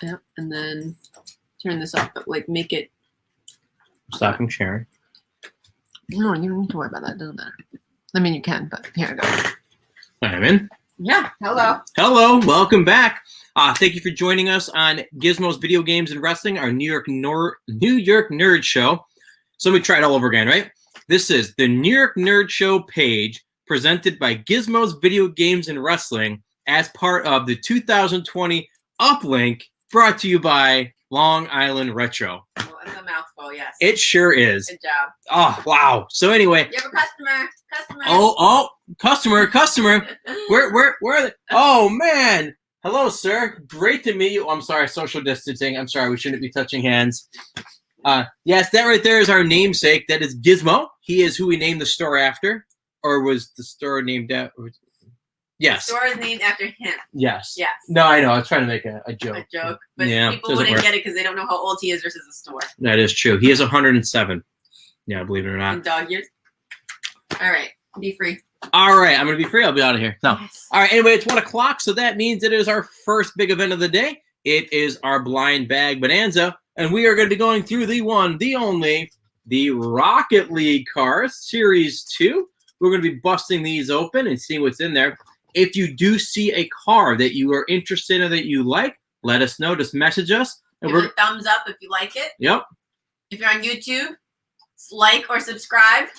Yep, and then turn this off, but like make it. Stopping sharing. No, you don't need to worry about that. It doesn't matter. I mean, you can, but here I go. I'm in. Yeah. Hello. Hello, welcome back. Thank you for joining us on Gizmo's Video Games and Wrestling, our New York Nerd Show. So let me try it all over again, right? This is the New York Nerd Show page presented by Gizmo's Video Games and Wrestling as part of the 2020 UPLINK, brought to you by Long Island Retro. Well, it's a mouthful, yes. It sure is. Good job. Oh, wow. So anyway. You have a customer. Customer. Where are they? Oh, man. Hello, sir. Great to meet you. Oh, I'm sorry, social distancing. I'm sorry, we shouldn't be touching hands. Yes, that right there is our namesake. That is Gizmo. He is who we named the store after. Or was the store named after? Yes. The store is named after him. Yes. Yes. No, I know. I was trying to make a joke. A joke. But yeah, people wouldn't get it because they don't know how old he is versus a store. That is true. He is 107. Yeah, believe it or not. In dog years. All right. Be free. All right. I'm going to be free. I'll be out of here. No. Yes. All right. Anyway, it's 1 o'clock. So that means it is our first big event of the day. It is our blind bag bonanza. And we are going to be going through the one, the only, the Rocket League cars, Series 2. We're going to be busting these open and seeing what's in there. If you do see a car that you are interested in or that you like, let us know. Just message us. And Give it a thumbs up if you like it. Yep. If you're on YouTube, like or subscribe.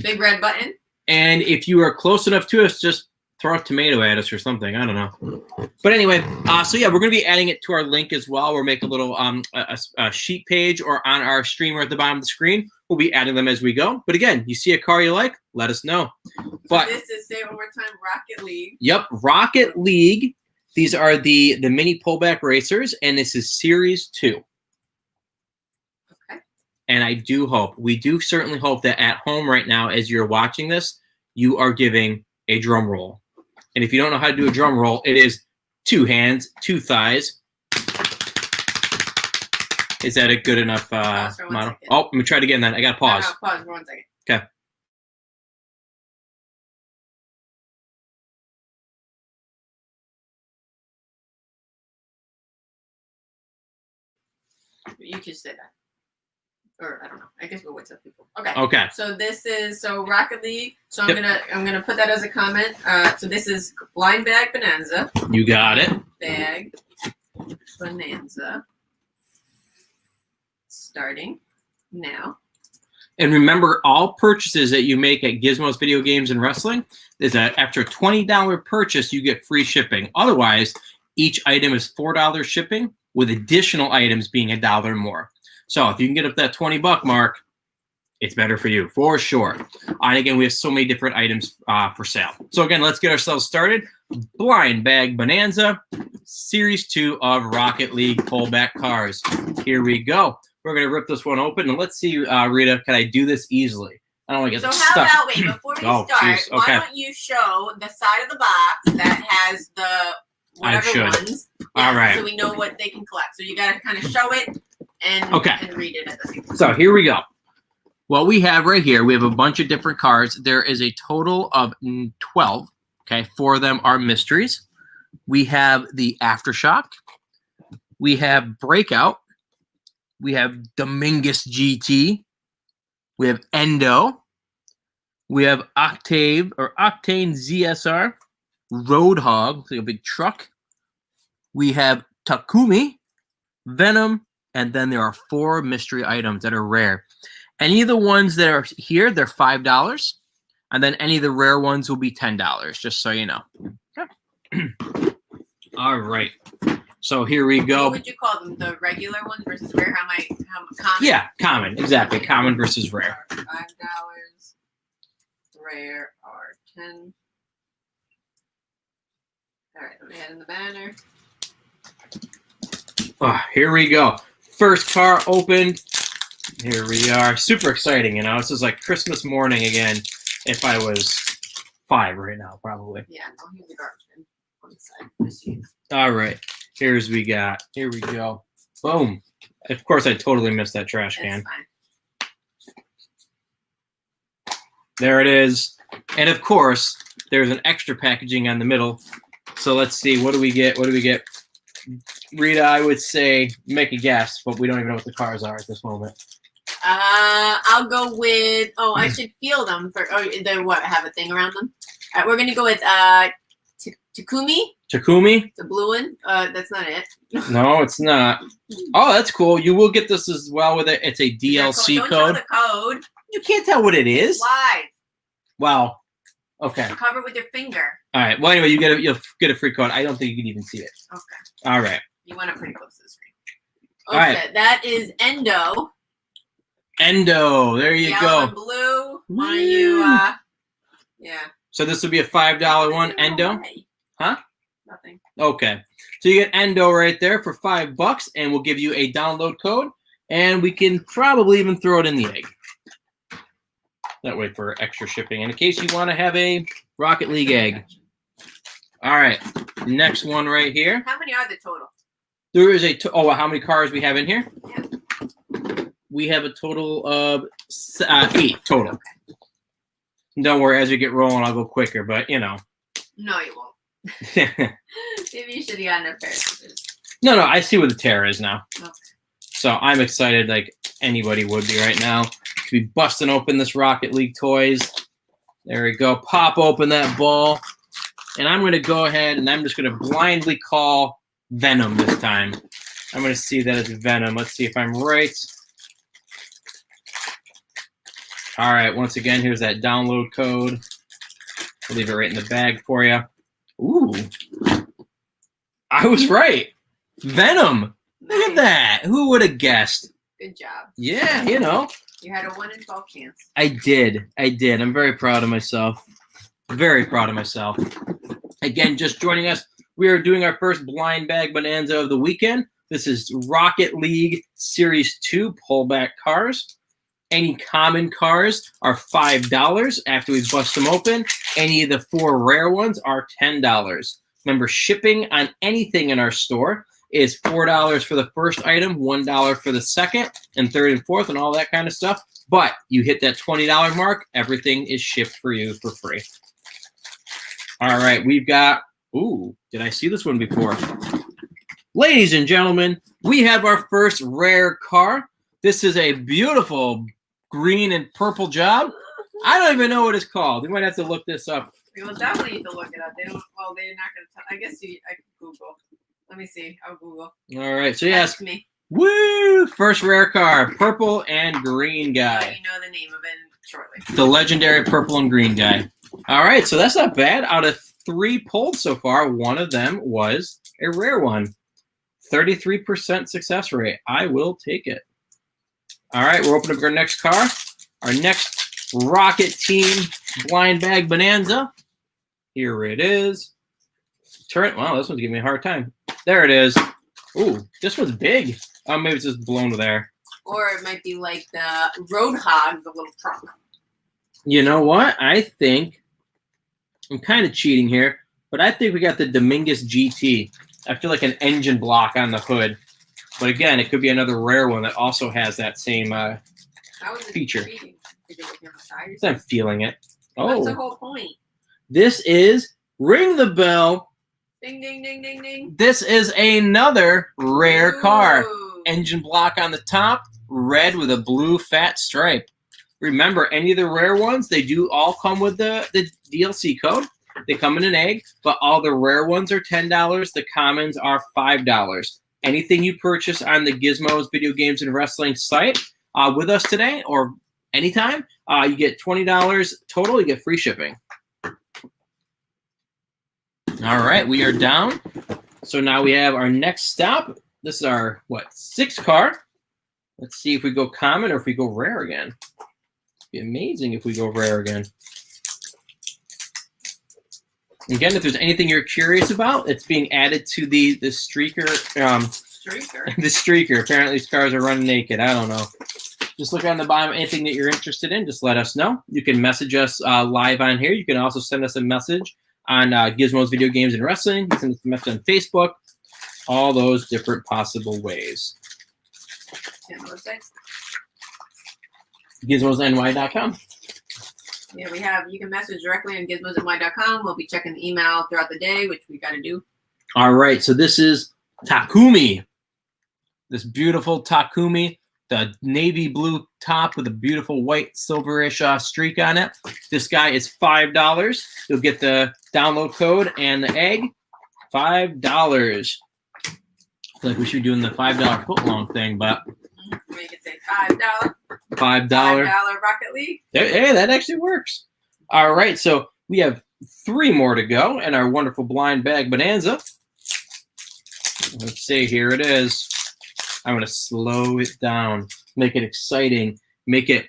Big red button. And if you are close enough to us, just throw a tomato at us or something. I don't know. But anyway, so yeah, we're going to be adding it to our link as well. We'll make a little a sheet page or on our streamer at the bottom of the screen. We'll be adding them as we go. But again, you see a car you like, let us know. But so this is, say it one more time, Rocket League. Yep, Rocket League. These are the mini pullback racers, and this is Series 2. Okay. And we do certainly hope that at home right now, as you're watching this, you are giving a drum roll. And if you don't know how to do a drum roll, it is 2 hands, 2 thighs. Is that a good enough model? Oh, let me try it again then. I got to pause. No, pause for 1 second. Okay. You just say that. Or I don't know. I guess we'll wait till people. Okay. Okay. So this is Rocket League. So I'm gonna put that as a comment. So this is blind bag bonanza. You got it. Bag bonanza. Starting now. And remember, all purchases that you make at Gizmo's Video Games and Wrestling is that after a $20 purchase, you get free shipping. Otherwise, each item is $4 shipping, with additional items being $1 more. So if you can get up that $20 mark, it's better for you, for sure. And again, we have so many different items for sale. So again, let's get ourselves started. Blind Bag Bonanza, Series 2 of Rocket League pullback cars. Here we go. We're going to rip this one open. And let's see, Rita, can I do this easily? I don't want to get stuck. So how about, wait, before we start, geez. Okay. why don't you show the side of the box that has the whatever ones. All right. So we know what they can collect. So you got to kind of show it and read it at the same time. So here we go. What we have right here, we have a bunch of different cards. There is a total of 12. Okay, 4 of them are mysteries. We have the Aftershock. We have Breakout. We have Dominguez GT. We have Endo. We have Octane ZSR. Roadhog, like a big truck. We have Takumi, Venom, and then there are 4 mystery items that are rare. Any of the ones that are here, they're $5. And then any of the rare ones will be $10, just so you know. Okay. All right. So here we go. What would you call them? The regular ones versus rare? How common? Yeah, common. Exactly. Common versus rare. $5. Rare are 10. All right, let me add in the banner. Oh, here we go. First car opened. Here we are. Super exciting, you know. This is like Christmas morning again. If I was 5 right now, probably. Yeah, I'll use the garbage bin on the side. All right. Here we go. Boom. Of course, I totally missed that trash can. Fine. There it is. And of course, there's an extra packaging on the middle. So let's see. What do we get? Rita, I would say make a guess, but we don't even know what the cars are at this moment. I'll go with. Oh, I should feel them for. Oh, they what? Have a thing around them. All right, we're gonna go with Takumi. Takumi? The blue one. That's not it. No, it's not. Oh, that's cool. You will get this as well with it. It's a DLC Don't code. Tell the code. You can't tell what it is. Why? Wow. Okay. Cover it with your finger. All right. Well, anyway, you'll get a free code. I don't think you can even see it. Okay. All right. You want it pretty close to the screen. All right. That is Endo. Endo. There you Yellow go. and blue. Why don't you? Yeah. So this will be a $5 one. Endo. Huh? Nothing. Okay. So you get Endo right there for $5, and we'll give you a download code, and we can probably even throw it in the egg. That way for extra shipping, in case you want to have a Rocket League egg. All right. Next one right here. How many are the total? There is how many cars we have in here? Yeah. We have a total of 8 total. Okay. Don't worry, as we get rolling, I'll go quicker, but you know. No, you won't. Maybe you should have gotten a pair of scissors. No, I see what the tear is now. Okay. So I'm excited like anybody would be right now to be busting open this Rocket League toys. There we go. Pop open that ball. And I'm going to go ahead and I'm just going to blindly call Venom this time. I'm going to see that it's Venom. Let's see if I'm right. All right. Once again, here's that download code. I'll leave it right in the bag for you. Ooh. I was right. Venom. Look at that. Who would have guessed? Good job. Yeah, you know. You had a 1 in 12 chance. I did. I'm very proud of myself. Very proud of myself. Again, just joining us, we are doing our first blind bag bonanza of the weekend. This is Rocket League Series 2 pullback cars. Any common cars are $5 after we bust them open. Any of the 4 rare ones are $10. Remember, shipping on anything in our store is $4 for the first item, $1 for the second, and third and fourth, and all that kind of stuff. But you hit that $20 mark, everything is shipped for you for free. All right, we've got, ooh, did I see this one before? Ladies and gentlemen, we have our first rare car. This is a beautiful green and purple job. I don't even know what it's called. We might have to look this up. Well, definitely need to look it up. They're not going to tell. I guess I can Google. Let me see. I'll Google. All right, so yes. Ask me. Woo! First rare car, purple and green guy. You know the name of it shortly. The legendary purple and green guy. All right, so that's not bad. Out of 3 pulled so far, one of them was a rare one. 33% success rate. I will take it. All right, we're opening up our next car. Our next Rocket Team blind bag bonanza. Here it is. Turn. Wow, this one's giving me a hard time. There it is. Ooh, this one's big. Oh, maybe it's just blown with air. Or it might be like the Roadhog, the little truck. You know what? I think I'm kind of cheating here, but I think we got the Dominguez GT. I feel like an engine block on the hood. But again, it could be another rare one that also has that same feature. I'm feeling it. Oh, that's the whole point. This is Ring the Bell. Ding, ding, ding, ding, ding. This is another rare car. Ooh. Engine block on the top, red with a blue fat stripe. Remember, any of the rare ones, they do all come with the DLC code. They come in an egg, but all the rare ones are $10. The commons are $5. Anything you purchase on the Gizmos Video Games and Wrestling site with us today or anytime, you get $20 total. You get free shipping. All right, we are down. So now we have our next stop. This is our, 6th car. Let's see if we go common or if we go rare again. It'd be amazing if we go rare again. Again, if there's anything you're curious about, it's being added to the streaker. Streaker? The streaker. Apparently, these cars are running naked. I don't know. Just look on the bottom. Anything that you're interested in, just let us know. You can message us live on here. You can also send us a message on Gizmos Video Games and Wrestling. You can send us a message on Facebook. All those different possible ways. GizmosNY.com. Yeah, you can message directly on gizmosny.com. We'll be checking the email throughout the day, which we got to do. All right, so this is Takumi. This beautiful Takumi, the navy blue top with a beautiful white silverish streak on it. This guy is $5. You'll get the download code and the egg. $5. I feel like we should be doing the $5 footlong thing, but we could say $5. $5 Rocket League. Hey, that actually works. All right, so we have 3 more to go in our wonderful blind bag bonanza. Let's see, here it is. I'm going to slow it down, make it exciting, make it,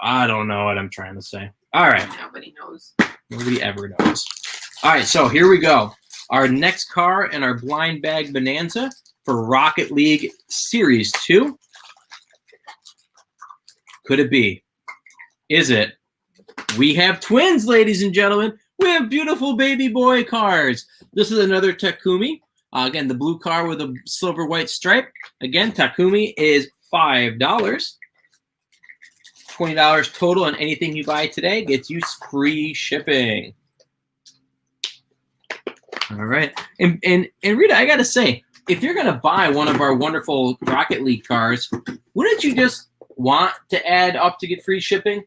I don't know what I'm trying to say. All right. Nobody knows. Nobody ever knows. All right, so here we go. Our next car in our blind bag bonanza for Rocket League Series 2. Could it be? Is it? We have twins, ladies and gentlemen. We have beautiful baby boy cars. This is another Takumi. Again, the blue car with a silver white stripe. Again, Takumi is $5. $20 total on anything you buy today gets you free shipping. All right. And Rita, I got to say, if you're going to buy one of our wonderful Rocket League cars, wouldn't you just want to add up to get free shipping?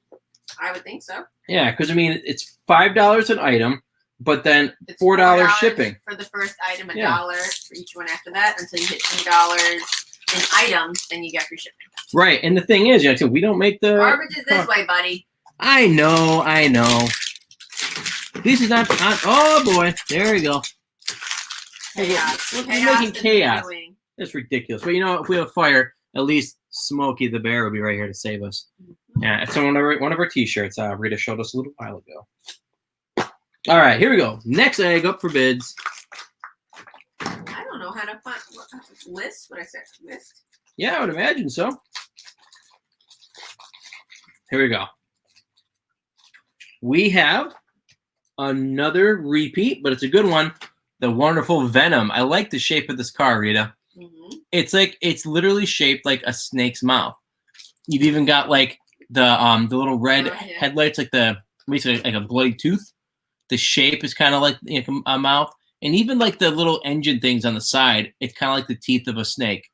I would think so. Yeah, because, I mean, it's $5 an item, but then It's $4 shipping. for the first item, $1 Yeah. for each one after that, until you hit $20 in items, then you get free shipping. Right, and the thing is, we don't make the... Garbage is this way, buddy. I know. This is not... Oh, boy. There we go. Chaos. We're Chaos making is chaos. ensuing. That's ridiculous. But, if we have a fire, at least Smokey the Bear will be right here to save us. Yeah, it's on one of our T-shirts. Rita showed us a little while ago. All right, here we go. Next egg up for bids. I don't know how to find list. What I said, list. Yeah, I would imagine so. Here we go. We have another repeat, but it's a good one. The wonderful Venom. I like the shape of this car, Rita. Mm-hmm. It's literally shaped like a snake's mouth. You've even got like the little red headlights, like basically like a bloody tooth. The shape is kind of like a mouth, and even like the little engine things on the side, it's kind of like the teeth of a snake.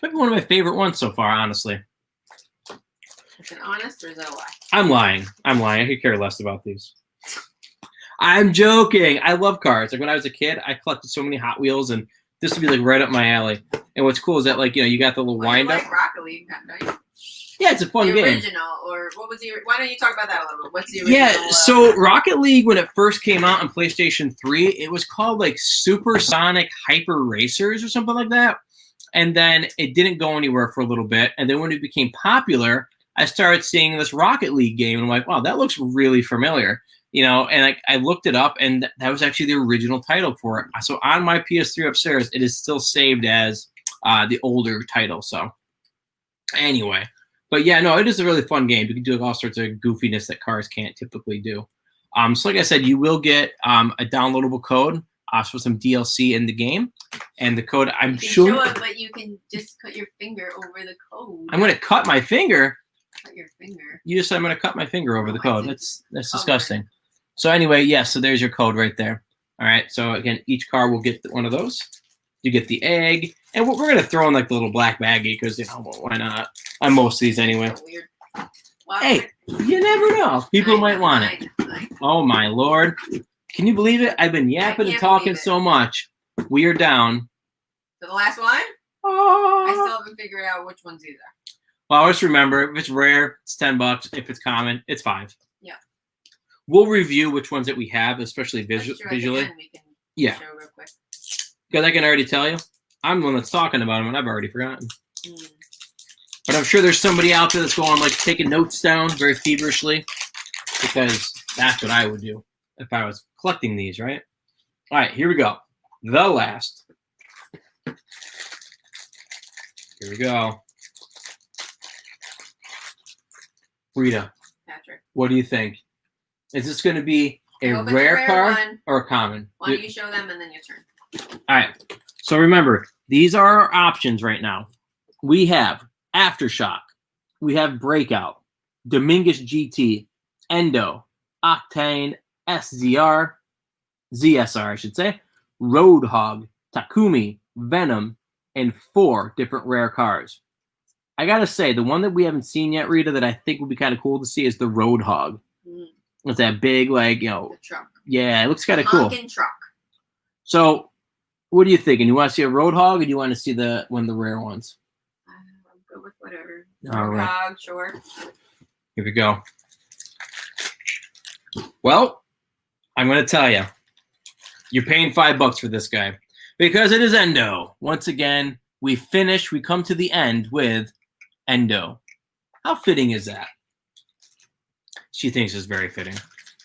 Maybe one of my favorite ones so far, honestly. Is it honest or is that a lie? I'm lying. I could care less about these. I'm joking. I love cars. Like when I was a kid, I collected so many Hot Wheels, and this would be like right up my alley. And what's cool is that you got the little wind up. Like Rocket League, don't you? Yeah, it's a fun game. Original, or what was the? Why don't you talk about that a little bit? What's the original? Yeah, so Rocket League, when it first came out on PlayStation 3, it was called like Supersonic Hyper Racers or something like that. And then it didn't go anywhere for a little bit. And then when it became popular, I started seeing this Rocket League game, and I'm like, wow, that looks really familiar. And I looked it up, and that was actually the original title for it. So on my PS3 upstairs, it is still saved as the older title. So anyway. But yeah, no, it is a really fun game. You can do all sorts of goofiness that cars can't typically do. So like I said, you will get a downloadable code for some DLC in the game. And the code, I'm sure... You can show it, but you can just cut your finger over the code. I'm going to cut my finger? Cut your finger. You just said I'm going to cut my finger over the code. That's disgusting. So anyway, yes, so there's your code right there. All right, so again, each car will get one of those. You get the egg. And we're going to throw in like the little black baggie because, why not? On most of these anyway. Weird. Well, Hey, you never know. People might want it. Oh, my Lord. Can you believe it? I've been yapping and talking so much. We are down. To the last one? I Oh. still haven't figured out which ones these are. Well, just remember, if it's rare, it's $10. If it's common, it's $5. Yeah. We'll review which ones that we have, especially visually. We can Yeah. show real quick. Because I can already tell you, I'm the one that's talking about them, and I've already forgotten. Mm. But I'm sure there's somebody out there that's going, like, taking notes down very feverishly, because that's what I would do if I was collecting these, right? All right, here we go. The last. Here we go. Rita, Patrick. what do you think? Is this going to be a I hope it's a rare car one. or a common? Why don't you show them and then your turn? All right. So remember, these are our options right now. We have Aftershock. We have Breakout, Dominguez GT, Endo, Octane, SZR, ZSR, I should say, Roadhog, Takumi, Venom, and 4 different rare cars. I gotta say, the one that we haven't seen yet, Rita, that I think would be kind of cool to see is the Roadhog. It's that big, like, The truck. yeah, it looks kind of cool. Honkin' truck. So, what are you thinking? You want to see a Roadhog, or do you want to see one of the rare ones? I'll go with whatever. All right. Roadhog, sure. Here we go. Well, I'm going to tell you, you're paying $5 for this guy because it is Endo. Once again, we come to the end with Endo. How fitting is that? She thinks it's very fitting.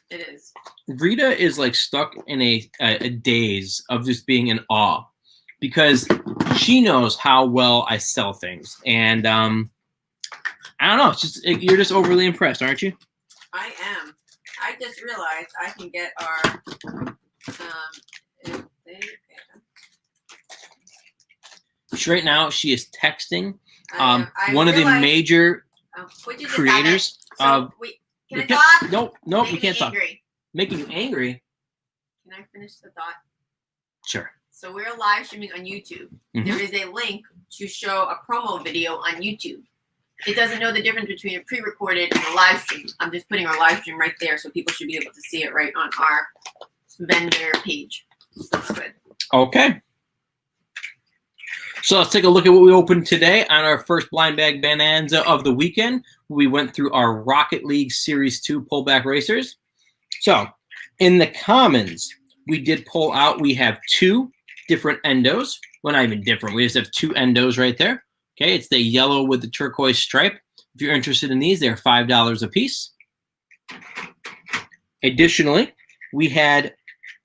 It is. Rita is like stuck in a daze of just being in awe because she knows how well I sell things. And I don't know. You're just overly impressed, aren't you? I am. I just realized I can get our Right now, she is texting I one of the realized- major would you just creators of. Can I talk? Nope, Making you can't me talk. angry. Making you angry? Can I finish the thought? Sure. So we're live streaming on YouTube. Mhm. There is a link to show a promo video on YouTube. It doesn't know the difference between a pre-recorded and a live stream. I'm just putting our live stream right there, so people should be able to see it right on our vendor page. That's good. Okay. So let's take a look at what we opened today on our first blind bag bonanza of the weekend. We went through our Rocket League Series 2 pullback racers. So in the commons, we did pull out, we have 2 different endos. Well, not even different. We just have 2 endos right there. Okay, it's the yellow with the turquoise stripe. If you're interested in these, they're $5 a piece. Additionally, we had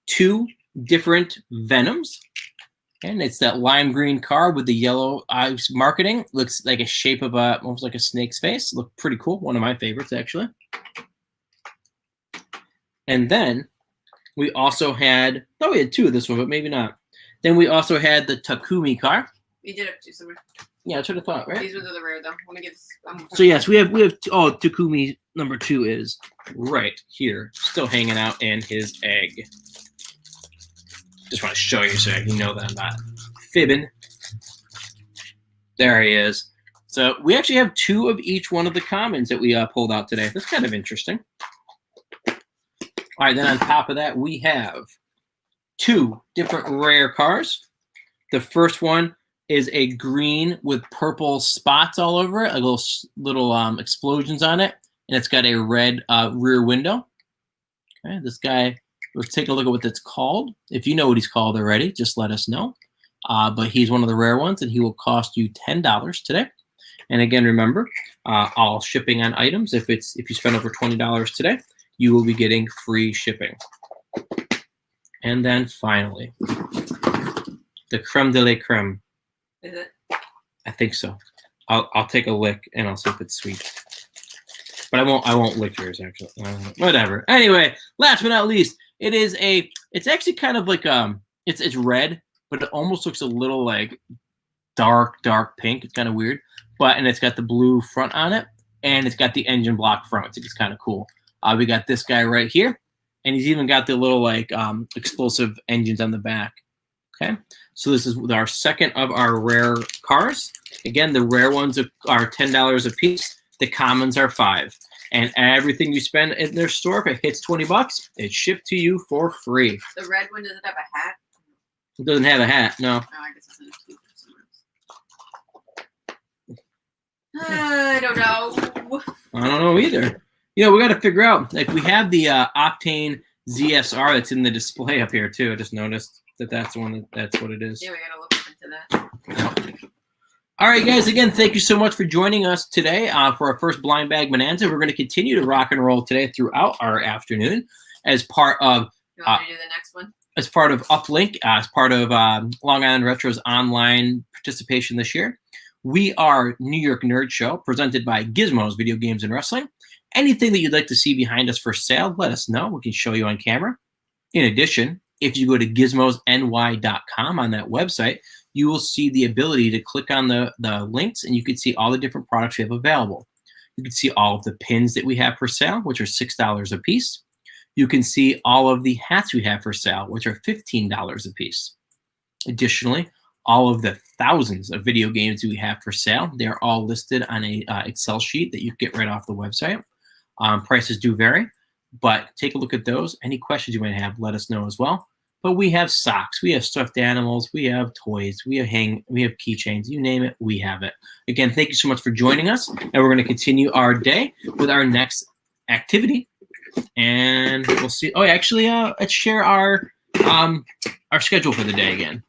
2 different Venoms. And it's that lime green card with the yellow eyes marketing. Looks like a shape of almost like a snake's face. Looked pretty cool. One of my favorites, actually. And then we also had, we had 2 of this one, but maybe not. Then we also had the Takumi car. We did it too somewhere. Yeah, that's what I thought, right? These ones are the rare though. Let me get this. So yes, we have Takumi number 2 is right here, still hanging out in his egg. Just want to show you so you know that I'm not fibbing. There he is. So we actually have 2 of each one of the commons that we pulled out today. That's kind of interesting. All right, then on top of that, we have 2 different rare cars. The first one is a green with purple spots all over it, little explosions on it, and it's got a red rear window. Okay, this guy, let's take a look at what that's called. If you know what he's called already, just let us know. But he's one of the rare ones, and he will cost you $10 today. And again, remember, all shipping on items, if you spend over $20 today, you will be getting free shipping. And then finally, the creme de la creme. Is it? I think so. I'll take a lick and I'll see if it's sweet. But I won't lick yours actually. Whatever. Anyway, last but not least, it's actually kind of like it's red, but it almost looks a little like dark pink. It's kind of weird. And it's got the blue front on it, and it's got the engine block front. It's kind of cool. We got this guy right here, and he's even got the little like explosive engines on the back. Okay, so this is our second of our rare cars. Again, the rare ones are $10 a piece. The commons are $5. And everything you spend in their store, if it hits $20, it's shipped to you for free. The red one, does it have a hat? It doesn't have a hat, no. Oh, I guess it's in a I don't know. I don't know either. You know, we got to figure out. Like, we have the Octane ZSR that's in the display up here too. I just noticed that's the one. That's what it is. Yeah, we gotta look into that. All right, guys. Again, thank you so much for joining us today for our first blind bag bonanza. We're going to continue to rock and roll today throughout our afternoon as part of. You want me to do the next one? As part of UPLINK, as part of Long Island Retro's online participation this year. We are New York Nerd Show, presented by Gizmos Video Games and Wrestling. Anything that you'd like to see behind us for sale, let us know. We can show you on camera. In addition, if you go to gizmosny.com on that website, you will see the ability to click on the links, and you can see all the different products we have available. You can see all of the pins that we have for sale, which are $6 a piece. You can see all of the hats we have for sale, which are $15 a piece. Additionally, all of the thousands of video games we have for sale, they're all listed on a Excel sheet that you get right off the website. Prices do vary, but take a look at those. Any questions you might have, let us know as well. But we have socks, we have stuffed animals, we have toys, we have keychains, you name it, we have it. Again, thank you so much for joining us, and we're going to continue our day with our next activity. And we'll see. Oh, actually, let's share our schedule for the day again.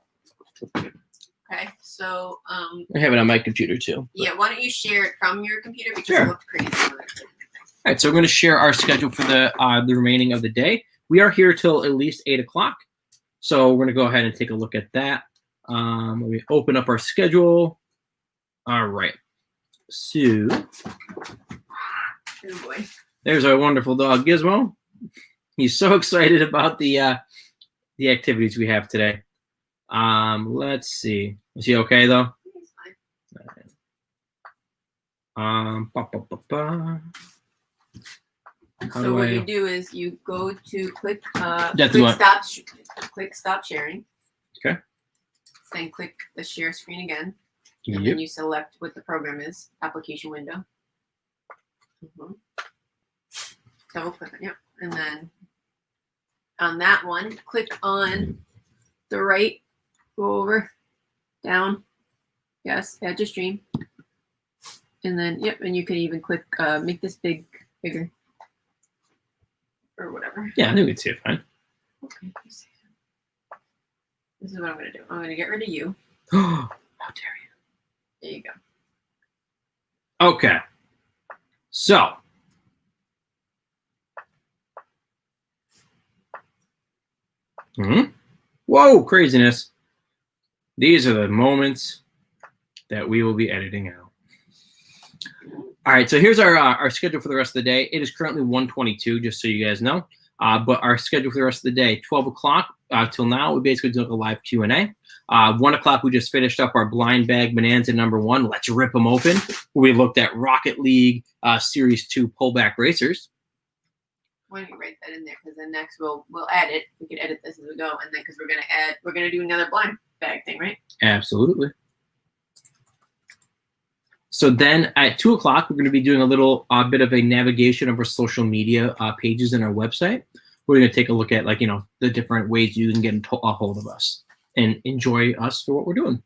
Okay, so I have it on my computer too. yeah, why don't you share it from your computer because Sure. it looked crazy. All right, so we're going to share our schedule for the remaining of the day. We are here till at least 8 o'clock, so we're going to go ahead and take a look at that. Let me open up our schedule. All right, so Oh boy. there's our wonderful dog Gizmo. He's so excited about the activities we have today. Let's see. Is he okay though? It's fine. So what you do is you go to click stop sharing. Okay. Then click the share screen again. And Yep. then you select what the program is, application window. Double click it, yep. And then on that one, click on the right, go over, down, yes, add to stream. And then, yep, and you can even click, make this bigger. Or whatever. Yeah, I think it's here fine. Okay, this is what I'm going to do. I'm going to get rid of you. How dare you? There you go. Okay. So. Whoa, craziness. These are the moments that we will be editing out. All right, so here's our schedule for the rest of the day. It is currently 1:22, just so you guys know. But our schedule for the rest of the day, 12 o'clock till now, we basically do a live Q&A. 1 o'clock, we just finished up our blind bag bonanza #1. Let's rip them open. We looked at Rocket League Series 2 pullback racers. Why don't you write that in there? Because then next we'll add it. We can edit this as we go, and then because we're gonna do another blind bag thing, right? Absolutely. So then at 2 o'clock, we're going to be doing a little bit of a navigation of our social media pages in our website. We're going to take a look at the different ways you can get a hold of us and enjoy us for what we're doing.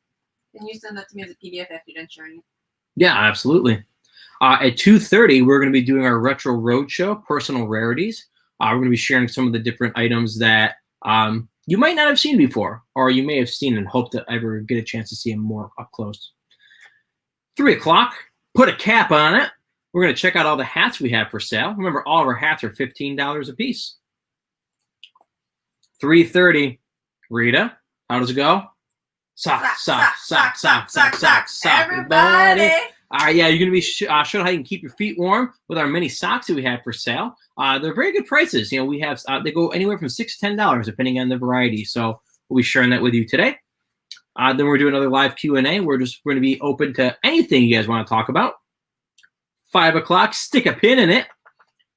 Can you send that to me as a PDF after you're done sharing it? Yeah, absolutely. At 2:30, we're going to be doing our Retro Roadshow, Personal Rarities. We're going to be sharing some of the different items that you might not have seen before, or you may have seen and hope to ever get a chance to see them more up close. 3 o'clock, put a cap on it. We're going to check out all the hats we have for sale. Remember, all of our hats are $15 a piece. 3:30, Rita, how does it go? Sock. Everybody! All right, yeah, you're going to be showing how you can keep your feet warm with our mini socks that we have for sale. They're very good prices. We have they go anywhere from $6 to $10 depending on the variety. So we'll be sharing that with you today. Then we're doing another live Q&A. We're going to be open to anything you guys want to talk about. 5 o'clock, stick a pin in it.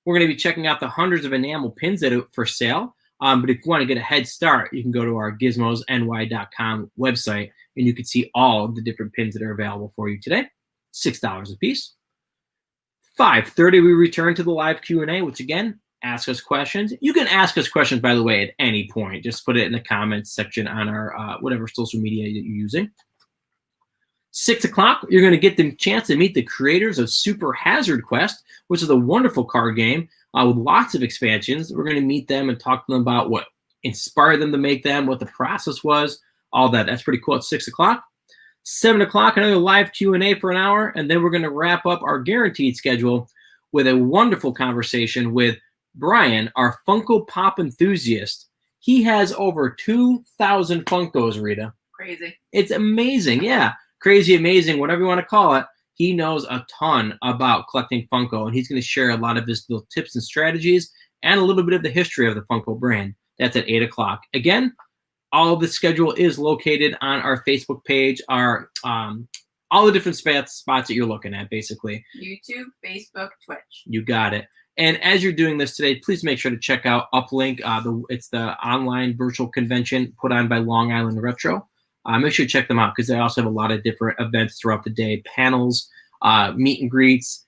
We're going to be checking out the hundreds of enamel pins that are for sale. But if you want to get a head start, you can go to our gizmosny.com website, and you can see all of the different pins that are available for you today. $6 a piece. 5:30, we return to the live Q&A, which again, ask us questions. You can ask us questions, by the way, at any point. Just put it in the comments section on our whatever social media that you're using. 6 o'clock, you're going to get the chance to meet the creators of Super Hazard Quest, which is a wonderful card game with lots of expansions. We're going to meet them and talk to them about what inspired them to make them, what the process was, all that. That's pretty cool at 6 o'clock. 7 o'clock, another live Q&A for an hour, and then we're going to wrap up our guaranteed schedule with a wonderful conversation with Brian, our Funko Pop enthusiast. He has over 2,000 Funkos, Rita. Crazy. It's amazing, yeah. Crazy, amazing, whatever you want to call it. He knows a ton about collecting Funko, and he's going to share a lot of his little tips and strategies and a little bit of the history of the Funko brand. That's at 8 o'clock. Again, all of the schedule is located on our Facebook page, our all the different spots that you're looking at, basically. YouTube, Facebook, Twitch. You got it. And as you're doing this today, please make sure to check out UPLINK. It's the online virtual convention put on by Long Island Retro. Make sure to check them out because they also have a lot of different events throughout the day, panels, meet and greets,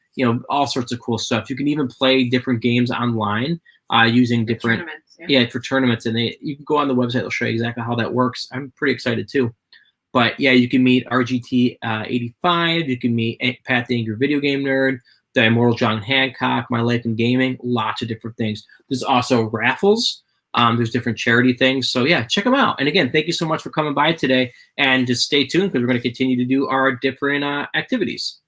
all sorts of cool stuff. You can even play different games online using different Tournaments, yeah, for tournaments, and you can go on the website. They'll show you exactly how that works. I'm pretty excited too. But yeah, you can meet RGT 85. You can meet Pat the Angry Video Game Nerd, the Immortal John Hancock, My Life in Gaming, lots of different things. There's also raffles. There's different charity things. So yeah, check them out. And again, thank you so much for coming by today. And just stay tuned because we're going to continue to do our different activities.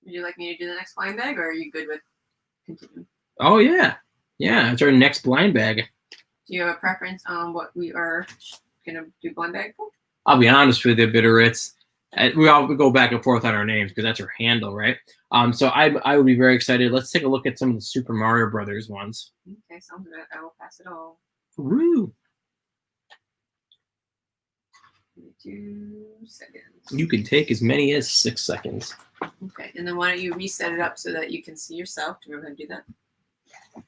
Would you like me to do the next blind bag, or are you good with continuing? Oh yeah, it's our next blind bag. Do you have a preference on what we are gonna do blind bag for? I'll be honest with you, Bitteritz. We go back and forth on our names because that's her handle, right? So I would be very excited. Let's take a look at some of the Super Mario Brothers ones. Okay, sounds good. I will pass it all. Woo! 2 seconds. You can take as many as 6 seconds. Okay, and then why don't you reset it up so that you can see yourself? Do you remember how to do that?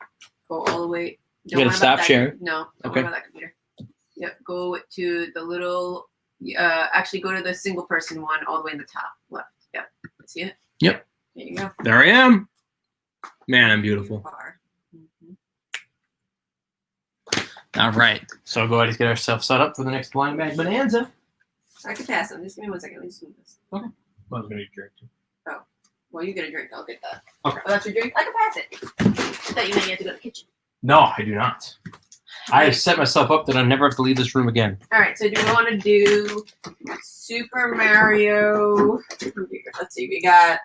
Go all the way. You gotta stop sharing? No. Don't Okay. worry about that computer. Yep. Go to the little. Actually, go to the single person one all the way in the top left. Yep. See it? Yep. There you go. There I am. Man, I'm beautiful. All right. So go ahead and get ourselves set up for the next blind bag bonanza. I can pass them. Just give me 1 second. Let me just move this. Okay. Well, I was gonna drink too. Well, you get a drink. I'll get that. Okay. Oh, that's your drink? I can pass it. I thought you meant you had to go to the kitchen. No, I do not. I have set myself up that I never have to leave this room again. All right. So do we want to do Super Mario? Let's see. We got.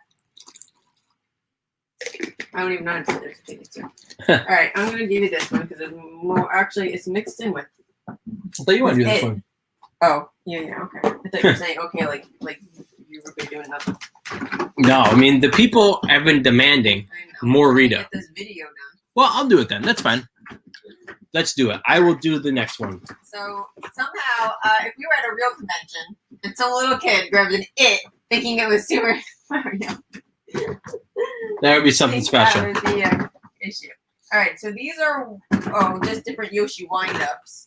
I don't even know how to do this. Take it too. All right. I'm gonna give you this one because it's more. Actually, it's mixed in with. I thought you want to do this one. Oh, yeah, okay. I thought you were saying, okay, like you were doing nothing. No, I mean, the people have been demanding I know. more Get Rita. this video done. Well, I'll do it then. That's fine. Let's do it. I will do the next one. So, somehow, if we were at a real convention, and some little kid grabbed an it, thinking it was Super Mario. That would be something special. That would be an issue. All right, so these are, just different Yoshi wind-ups.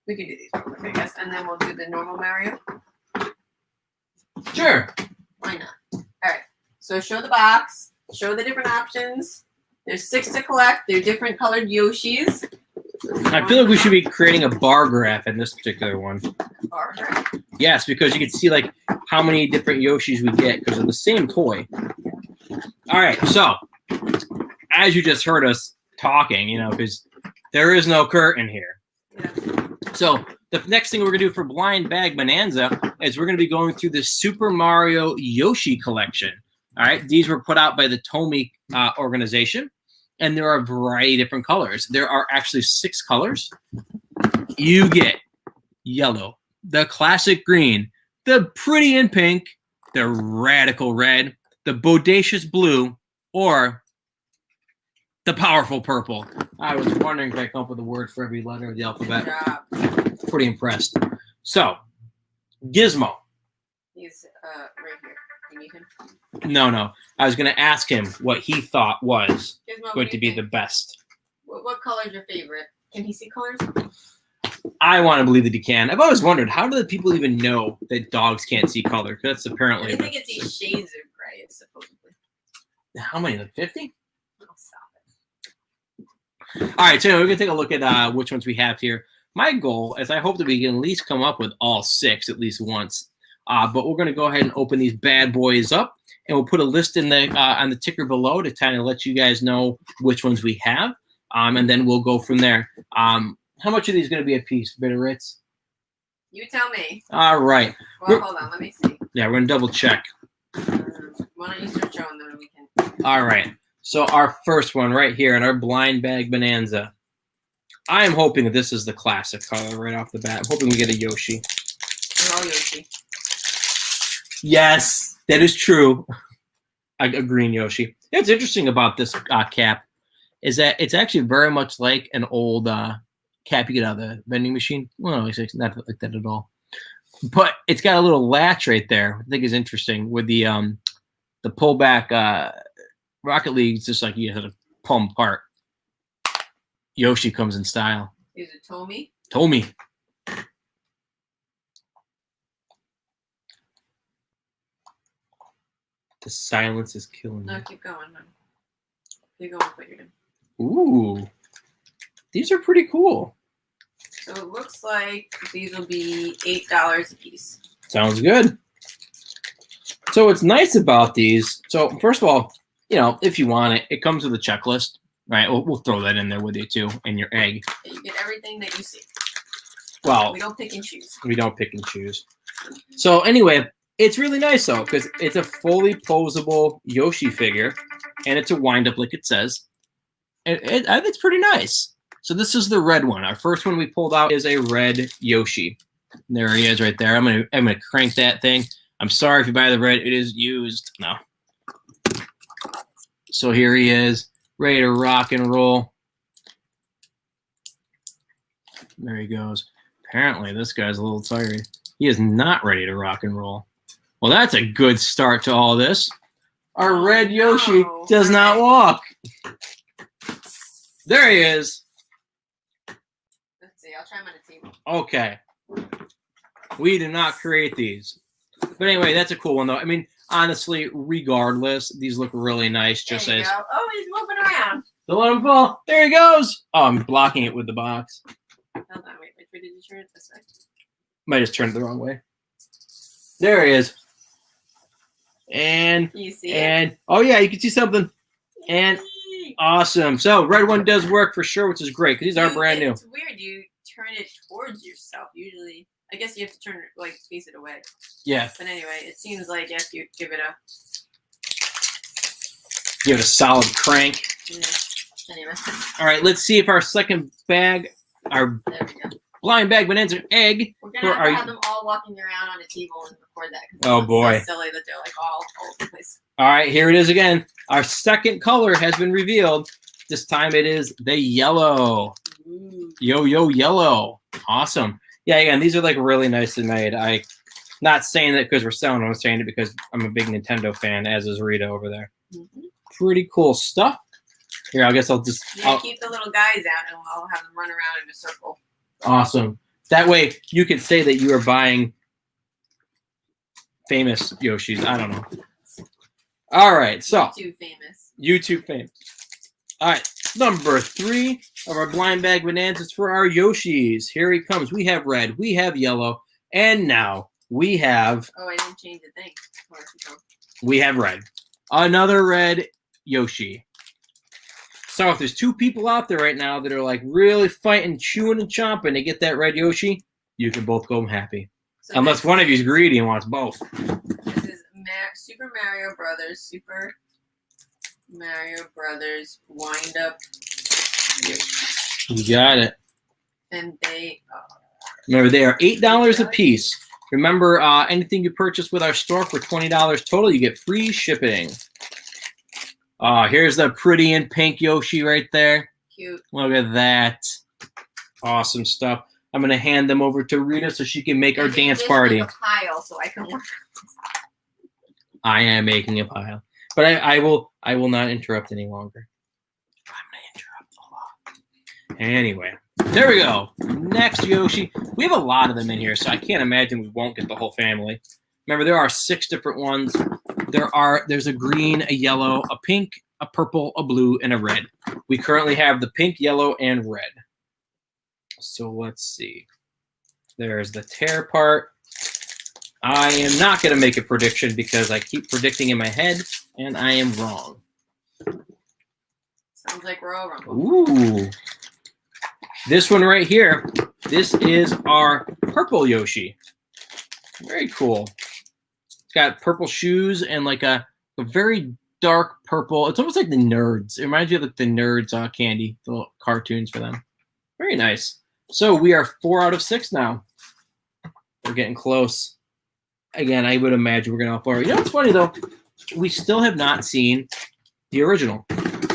We can do these real quick, I guess, and then we'll do the normal Mario. Sure. Why not? All right. So show the box. Show the different options. There's 6 to collect. They're different colored Yoshis. I feel like we should be creating a bar graph in this particular one. Bar graph. Yes, because you can see like how many different Yoshis we get because of the same toy. All right. So as you just heard us talking, because there is no curtain here. Yeah. So the next thing we're going to do for Blind Bag Bonanza is we're going to be going through the Super Mario Yoshi collection. All right. These were put out by the Tomy organization, and there are a variety of different colors. There are actually 6 colors. You get yellow, the classic green, the pretty in pink, the radical red, the bodacious blue, or the powerful purple. I was wondering if I come up with a word for every letter of the alphabet. Good job. Pretty impressed. So, Gizmo. He's right here. You need him? No. I was going to ask him what he thought was Gizmo, what going do to you be think? the best. What color is your favorite? Can he see colors? I want to believe that he can. I've always wondered, how do the people even know that dogs can't see color? Because that's apparently... I think it's these shades of gray, supposedly. How many? Like 50? Oh, stop it. All right, so we're going to take a look at which ones we have here. My goal is I hope that we can at least come up with all 6 at least once. But we're going to go ahead and open these bad boys up, and we'll put a list in the on the ticker below to kind of let you guys know which ones we have, and then we'll go from there. How much are these going to be a piece, Bitteritz? You tell me. All right. Well, hold on. Let me see. Yeah, we're going to double check. Why don't you start showing them and we can... All right. So our first one right here in our blind bag bonanza. I am hoping that this is the classic color right off the bat. I'm hoping we get a Yoshi. They're all Yoshi. Yes, that is true. A green Yoshi. What's interesting about this cap is that it's actually very much like an old cap you get out of the vending machine. Well, no, it's not like that at all. But it's got a little latch right there. I think is interesting with the pullback Rocket League. It's just like you have to pull them apart. Yoshi comes in style. Is it Tomy? Tomy. The silence is killing No, me. keep going. No. Keep going with what you're doing. Ooh. These are pretty cool. So it looks like these will be $8 a piece. Sounds good. So what's nice about these, so first of all, you know, if you want it, it comes with a checklist, right? We'll throw that in there with you too, and your egg. You get everything that you see. Well, We don't pick and choose. we don't pick and choose. So anyway, it's really nice though, because it's a fully posable Yoshi figure, and it's a wind up like it says. And I think it's pretty nice. So this is the red one. Our first one we pulled out is a red Yoshi. There he is right there. I'm gonna crank that thing. I'm sorry if you buy the red, it is used. No. So here he is, ready to rock and roll. There he goes. Apparently this guy's a little tired. He is not ready to rock and roll. Well, that's a good start to all this. Our red Yoshi does not walk. There he is. Let's see. I'll try them on a table. Okay. We did not create these. But anyway, that's a cool one, though. I mean, honestly, regardless, these look really nice. Just There you as. go. Oh, he's moving around. Don't let him fall. There he goes. Oh, I'm blocking it with the box. Hold on. Wait. Did you turn it this way? Might just turn it the wrong way. There he is. And. You see And. Oh, yeah, you can see something. And. Awesome. So, red one does work for sure, which is great because these are brand new. It's weird. You turn it towards yourself. Usually, I guess you have to turn it, like, face it away. Yeah. But anyway, it seems like if you give it a solid crank. Yeah. Anyway, All right, let's see if our second bag, our there we go. blind bag bonanza egg. We're gonna have to have them all walking around on a table and record that. 'Cause Oh, it's boy. so silly that they're like all over the place. All right, here it is again. Our second color has been revealed. This time it is the yellow. Ooh. Yo, yellow. Awesome. Yeah, again, these are like really nicely made. Not saying that because we're selling them. I'm saying it because I'm a big Nintendo fan, as is Rita over there. Mm-hmm. Pretty cool stuff. Here, I guess I'll just. Yeah, keep the little guys out, and I'll have them run around in a circle. Awesome. That way, you can say that you are buying famous Yoshis. I don't know. All right, so Too famous. YouTube famous. All right, number 3 of our blind bag bonanzas for our Yoshis. Here he comes. We have red, we have yellow, and now we have Oh, I didn't change the thing. red. Another red Yoshi. So if there's 2 people out there right now that are like really fighting, chewing and chomping to get that red Yoshi, you can both go home happy. So Unless one of you is greedy and wants both. This is Super Mario Brothers wind up. You got it. And they Remember, they are $8 a piece. Remember, anything you purchase with our store for $20 total, you get free shipping. Here's the pretty and pink Yoshi right there. cute. Look at that. Awesome stuff. I'm going to hand them over to Rita so she can make our dance party. Make a pile so I can work. I am making a pile. But I will not interrupt any longer. I'm going to interrupt a lot. Anyway, there we go. Next Yoshi. We have a lot of them in here, so I can't imagine we won't get the whole family. Remember, there are 6 different ones. There's a green, a yellow, a pink, a purple, a blue, and a red. We currently have the pink, yellow, and red. So let's see. There's the tear part. I am not going to make a prediction because I keep predicting in my head, and I am wrong. Sounds like Royal Rumble. Ooh. This one right here, this is our purple Yoshi. Very cool. It's got purple shoes and like a very dark purple. It's almost like the Nerds. It reminds you of like the Nerds candy, the little cartoons for them. Very nice. So we are 4 out of 6 now. We're getting close. Again, I would imagine we're going to upload. You know what's funny, though? We still have not seen the original.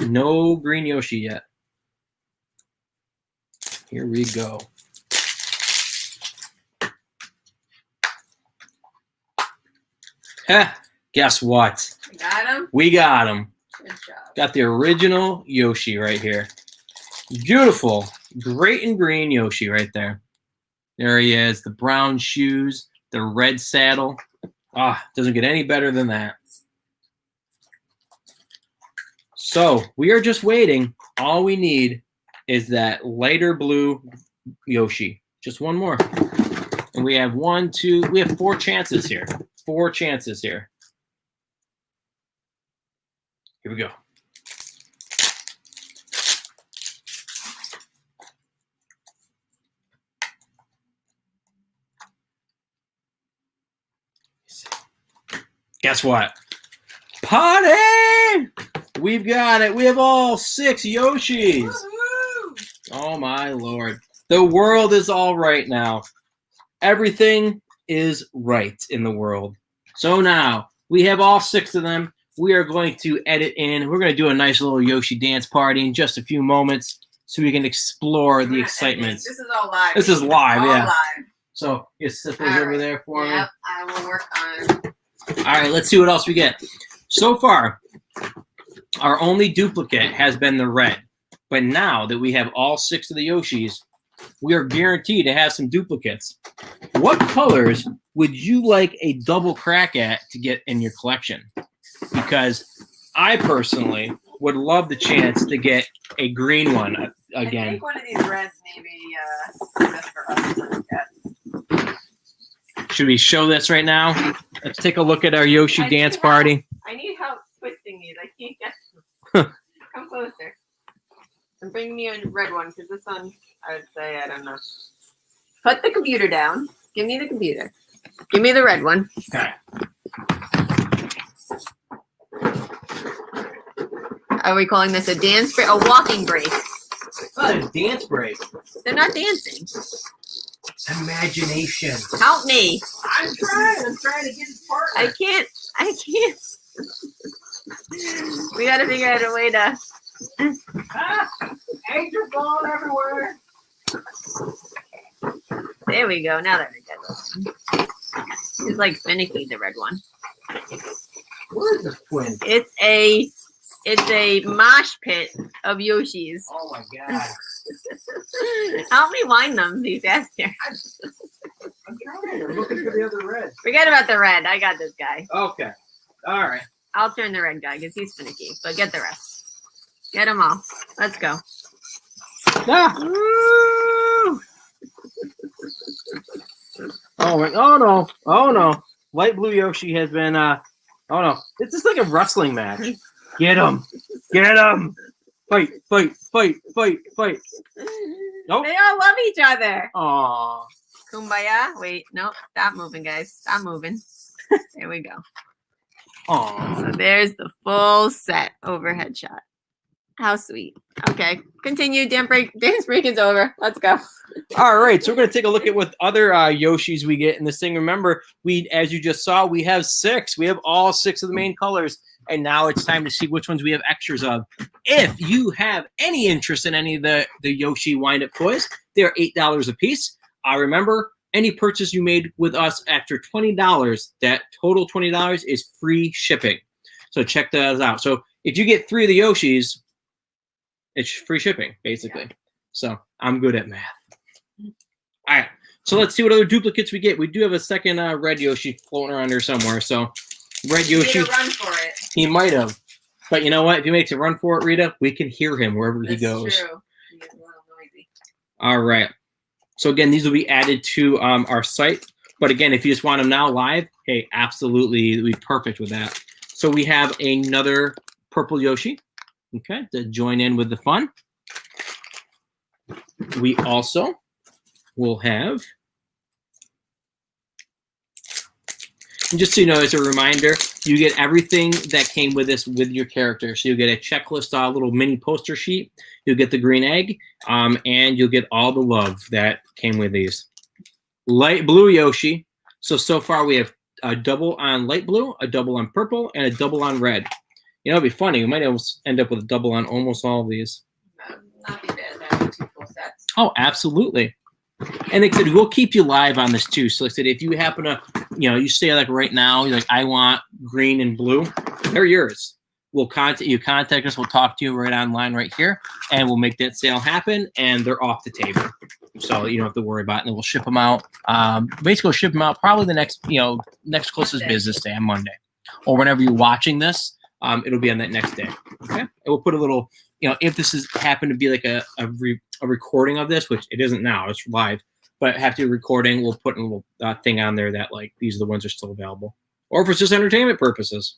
No green Yoshi yet. Here we go. Heh, guess what? Got him? We got him. Good job. Got the original Yoshi right here. Beautiful. Great and green Yoshi right there. There he is. The brown shoes. The red saddle. Doesn't get any better than that. So we are just waiting. All we need is that lighter blue Yoshi. Just one more. And we have 1, 2, we have 4 chances here. 4 chances here. Here we go. Guess what? Party! We've got it. We have all 6 Yoshis. Woo-hoo! Oh my lord. The world is all right now. Everything is right in the world. So now we have all 6 of them. We are going to edit in. We're going to do a nice little Yoshi dance party in just a few moments so we can explore the excitement. This is all live. This is live, all yeah. live. So you set those All over right. there for me. Yep, I will work on. All right, let's see what else we get. So far, our only duplicate has been the red. But now that we have all 6 of the Yoshis, we are guaranteed to have some duplicates. What colors would you like a double crack at to get in your collection? Because I personally would love the chance to get a green one I again. think one of these reds maybe just for us to look at. Should we show this right now? Let's take a look at our Yoshi I dance need help. party. I need help twisting these. I can't get them. Come closer. And bring me a red one, because this one, I would say, I don't know. Put the computer down. Give me the computer. Give me the red one. Okay. Are we calling this a dance break? A walking break. Oh, a dance break. They're not dancing. Imagination. Help me. I'm trying to get it I can't. We gotta figure out a way to. Eggs are falling everywhere. There we go. Now that we got this. It's like finicky, the red one. Where is this twin? It's a mosh pit of Yoshis. Oh my god. Help me wind them, these ass here. I'm trying. I'm looking for the other red. Forget about the red. I got this guy. Okay. All right. I'll turn the red guy because he's finicky. But get the rest. Get them all. Let's go. Ah. Woo! Oh my. Oh no. Oh no. Light blue Yoshi has been. Oh no. It's just like a wrestling match. Get him. Get him. Fight. Fight. Fight. Fight. Fight. Nope. They all love each other. Aw. Kumbaya. Wait, nope. Stop moving, guys. Stop moving. There we go. Aw. So there's the full set overhead shot. How sweet. Okay. Continue. Dance break is over. Let's go. All right, so we're going to take a look at what other Yoshis we get in this thing. Remember, as you just saw, we have 6. We have all 6 of the main colors, and now it's time to see which ones we have extras of. If you have any interest in any of the Yoshi wind-up toys, they're $8 a piece. Remember, any purchase you made with us after $20, that total $20 is free shipping. So check those out. So if you get 3 of the Yoshis, it's free shipping, basically. Yeah. So I'm good at math. All right, so let's see what other duplicates we get. We do have a second red Yoshi floating around here somewhere. So red Yoshi, He made a run for it. He might have. But you know what? If he makes a run for it, Rita, we can hear him wherever he goes. True. He is a little noisy. All right. So again, these will be added to our site. But again, if you just want them now live, hey, absolutely, it'll be perfect with that. So we have another purple Yoshi, okay, to join in with the fun. We also will have, and just so you know, as a reminder, you get everything that came with this with your character. So you'll get a checklist, little mini poster sheet. You'll get the green egg, and you'll get all the love that came with these. Light blue Yoshi. So far we have a double on light blue, a double on purple, and a double on red. You know, it'd be funny. We might almost end up with a double on almost all of these. Not be bad. That would be 2 full sets. Oh, absolutely. And they said, we'll keep you live on this too. So like I said, if you happen to, you say like right now, you're like, I want green and blue, they're yours. We'll contact us. We'll talk to you right online right here, and we'll make that sale happen, and they're off the table. So you don't have to worry about it. And we'll ship them out. Basically, we'll ship them out probably the next closest business day on Monday, or whenever you're watching this. it'll be on that next day. Okay, and we'll put a little, if this is happen to be like a recording of this, which it isn't now, it's live, but have to be recording, we'll put a little thing on there that like these are the ones that are still available, or if it's just entertainment purposes.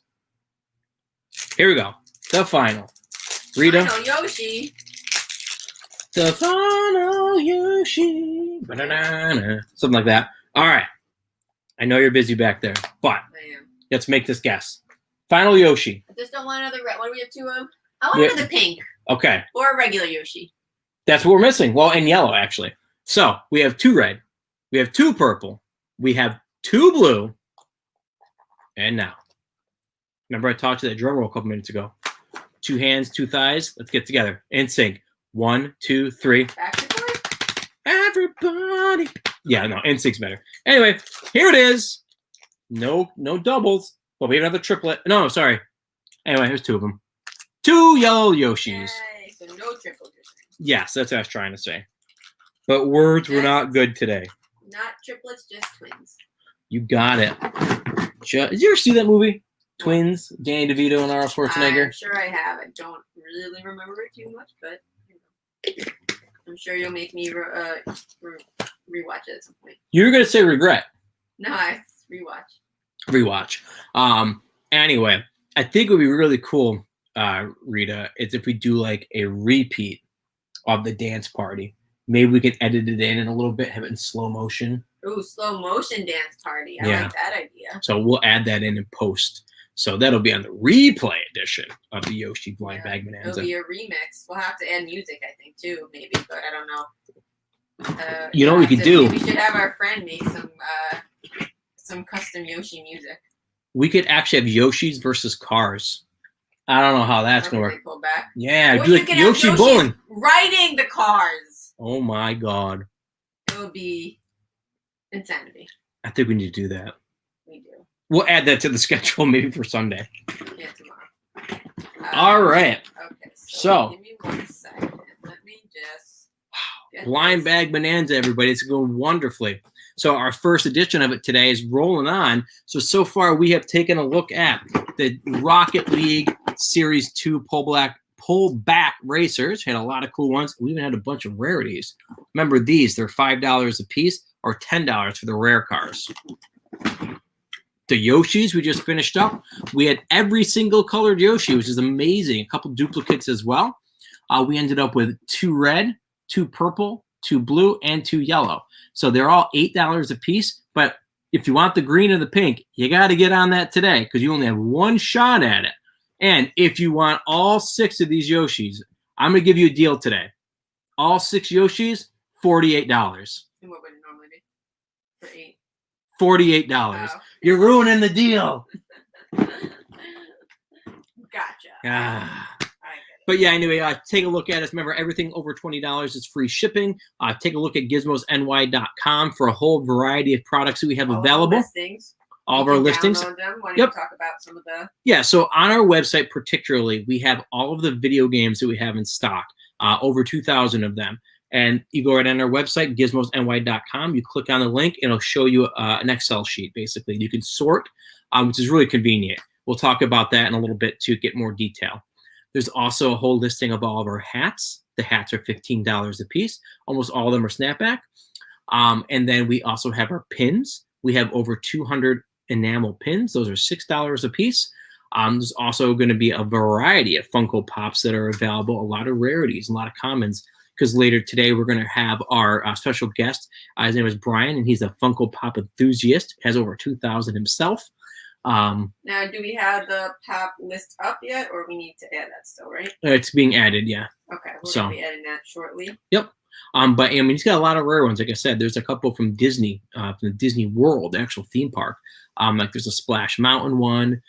Here we go, the final. Rita. Final Yoshi. The final Yoshi. Ba-da-da-da. Something like that. All right. I know you're busy back there, but I am. let's make this guess. Final Yoshi. I just don't want another red. What do we have two of? I want another pink. Okay. Or a regular Yoshi. That's what we're missing. Well, and yellow, actually. So we have 2 red. We have 2 purple. We have 2 blue. And now. Remember I taught you that drum roll a couple minutes ago. 2 hands, 2 thighs. Let's get together. In sync. 1, 2, 3. Everybody. Yeah, no, in sync's better. Anyway, here it is. No doubles. Well, we have another triplet. No, sorry. Anyway, here's 2 of them. 2 yellow Yoshis. Yay, so no triplets. Yes, that's what I was trying to say. But words were not good today. Not triplets, just twins. You got it. Did you ever see that movie? Twins, Danny DeVito and Arnold Schwarzenegger. I'm sure I have. I don't really remember it too much, but I'm sure you'll make me rewatch it at some point. You were going to say regret. No, I rewatch. Rewatch. Anyway, I think it would be really cool, Rita, is if we do like a repeat of the dance party. Maybe we can edit it in a little bit, have it in slow motion. Ooh, slow motion dance party. I like that idea. So we'll add that in post. So that'll be on the replay edition of the Yoshi Blind Bag Bonanza. It'll be a remix. We'll have to add music, I think, too, maybe, but I don't know. You know what we could do? We should have our friend make some custom Yoshi music. We could actually have Yoshis versus cars. I don't know how that's going to work. Pull back. Yeah, Or do like Yoshi bowling. Riding the cars. Oh my God. It would be insanity. I think we need to do that. We do. We'll add that to the schedule maybe for Sunday. Yeah, tomorrow. All right. Okay. So give me 1 second. Let me just. Blind Bag Bonanza, everybody. It's going wonderfully. So our first edition of it today is rolling on. So far we have taken a look at the Rocket League Series 2 pull back racers. Had a lot of cool ones. We even had a bunch of rarities. Remember these, they're $5 a piece or $10 for the rare cars. The Yoshis we just finished up. We had every single colored Yoshi, which is amazing. A couple duplicates as well. We ended up with 2 red, 2 purple, 2 blue, and 2 yellow. So they're all $8 a piece. But if you want the green or the pink, you got to get on that today because you only have 1 shot at it. And if you want all 6 of these Yoshis, I'm going to give you a deal today. All 6 Yoshis, $48. And what would it normally be? For 8? $48. Wow. You're ruining the deal. Gotcha. But yeah, anyway, take a look at us. Remember, everything over $20 is free shipping. Take a look at gizmosny.com for a whole variety of products that we have available. All of our listings. Them. Why don't you talk about some of the... Yeah, so on our website particularly, we have all of the video games that we have in stock, over 2,000 of them. And you go right on our website, gizmosny.com. You click on the link, and it'll show you an Excel sheet, basically. You can sort, which is really convenient. We'll talk about that in a little bit to get more detail. There's also a whole listing of all of our hats. The hats are $15 a piece. Almost all of them are snapback. And then we also have our pins. We have over 200 enamel pins. Those are $6 a piece. There's also going to be a variety of Funko Pops that are available, a lot of rarities, a lot of commons. Because later today, we're going to have our special guest. His name is Brian, and he's a Funko Pop enthusiast. Has over 2,000 himself. Now, do we have the pop list up yet, or we need to add that still, right? It's being added, yeah. Okay, we're going to be adding that shortly. Yep. But I mean, he's got a lot of rare ones. Like I said, there's a couple from Disney, from the Disney World, the actual theme park. Like there's a Splash Mountain one.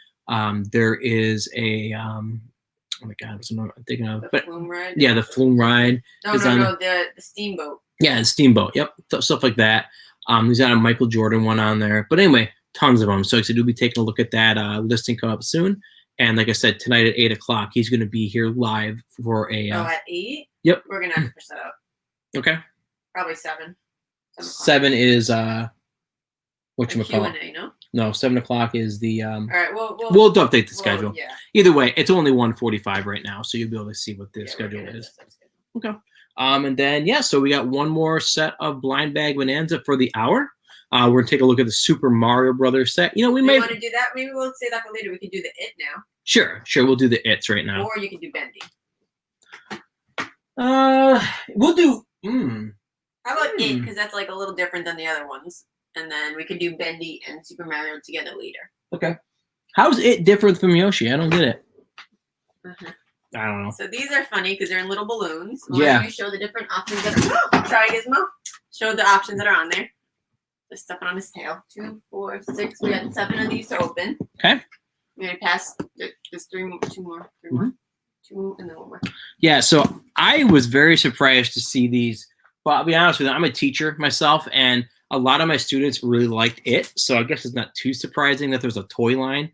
There is a oh my God, I'm thinking of the Flume Ride. Yeah, the Flume Ride. No, the Steamboat. Yeah, the Steamboat. Yep, stuff like that. There's got a Michael Jordan one on there. But anyway, tons of them. So we'll be taking a look at that listing coming up soon. And like I said, tonight at 8:00, he's going to be here live for a. At 8? Yep. We're gonna have to push that up. Okay. Probably 7. 7 is whatchamacallit? Q&A, no? No, 7 o'clock is the. All right. We'll update the schedule. Yeah. Either way, it's only 1:45 right now, so you'll be able to see what the Yeah, schedule we're gonna is. adjust our schedule. Okay. And then so we got one more set of blind bag bonanza for the hour. We're gonna take a look at the Super Mario Brothers set. You know, we Do may you want to do that? Maybe we'll say that for later. We can do the it now, sure we'll do the its right now. or you can do Bendy. We'll do. How about it? Because that's like a little different than the other ones, and then we could do Bendy and Super Mario together later. Okay. How's it different from Yoshi? I don't get it. I don't know. So these are funny because they're in little balloons. Yeah. Why don't you show the different options that are try Gizmo. Show the options that are on there. Just stepping on his tail. 2, 4, 6. We got 7 of these to open. Okay. We're gonna pass. There's 3 more, 2 more, 3 more, 2, and then 1 more. Yeah. So I was very surprised to see these. But I'll be honest with you, I'm a teacher myself, and a lot of my students really liked it. So I guess it's not too surprising that there's a toy line.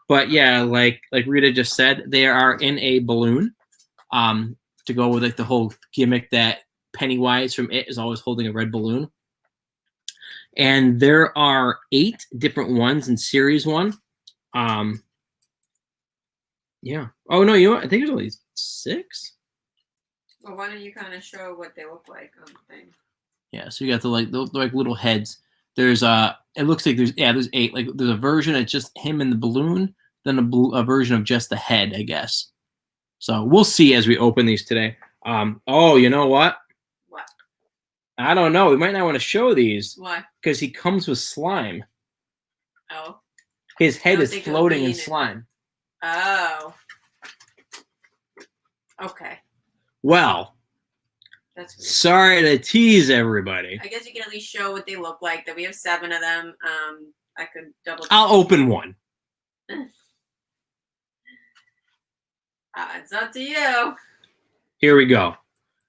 But yeah, like Rita just said, they are in a balloon. To go with like the whole gimmick that Pennywise from It is always holding a red balloon. And there are 8 different ones in series 1. Yeah. Oh no, you know what? I think there's only 6. Well, why don't you kind of show what they look like on the thing? Yeah, so you got the like little heads. There's it looks like there's 8. Like there's a version of just him in the balloon, then a version of just the head, I guess. So we'll see as we open these today. Oh, you know what? What? I don't know. We might not want to show these. Why? Because he comes with slime. Oh. His head don't is think it'll floating be in in it. slime. Oh. Okay. Well, That's weird. sorry to tease everybody. I guess you can at least show what they look like. That we have 7 of them. I could double. I'll open one. It's up to you. Here we go.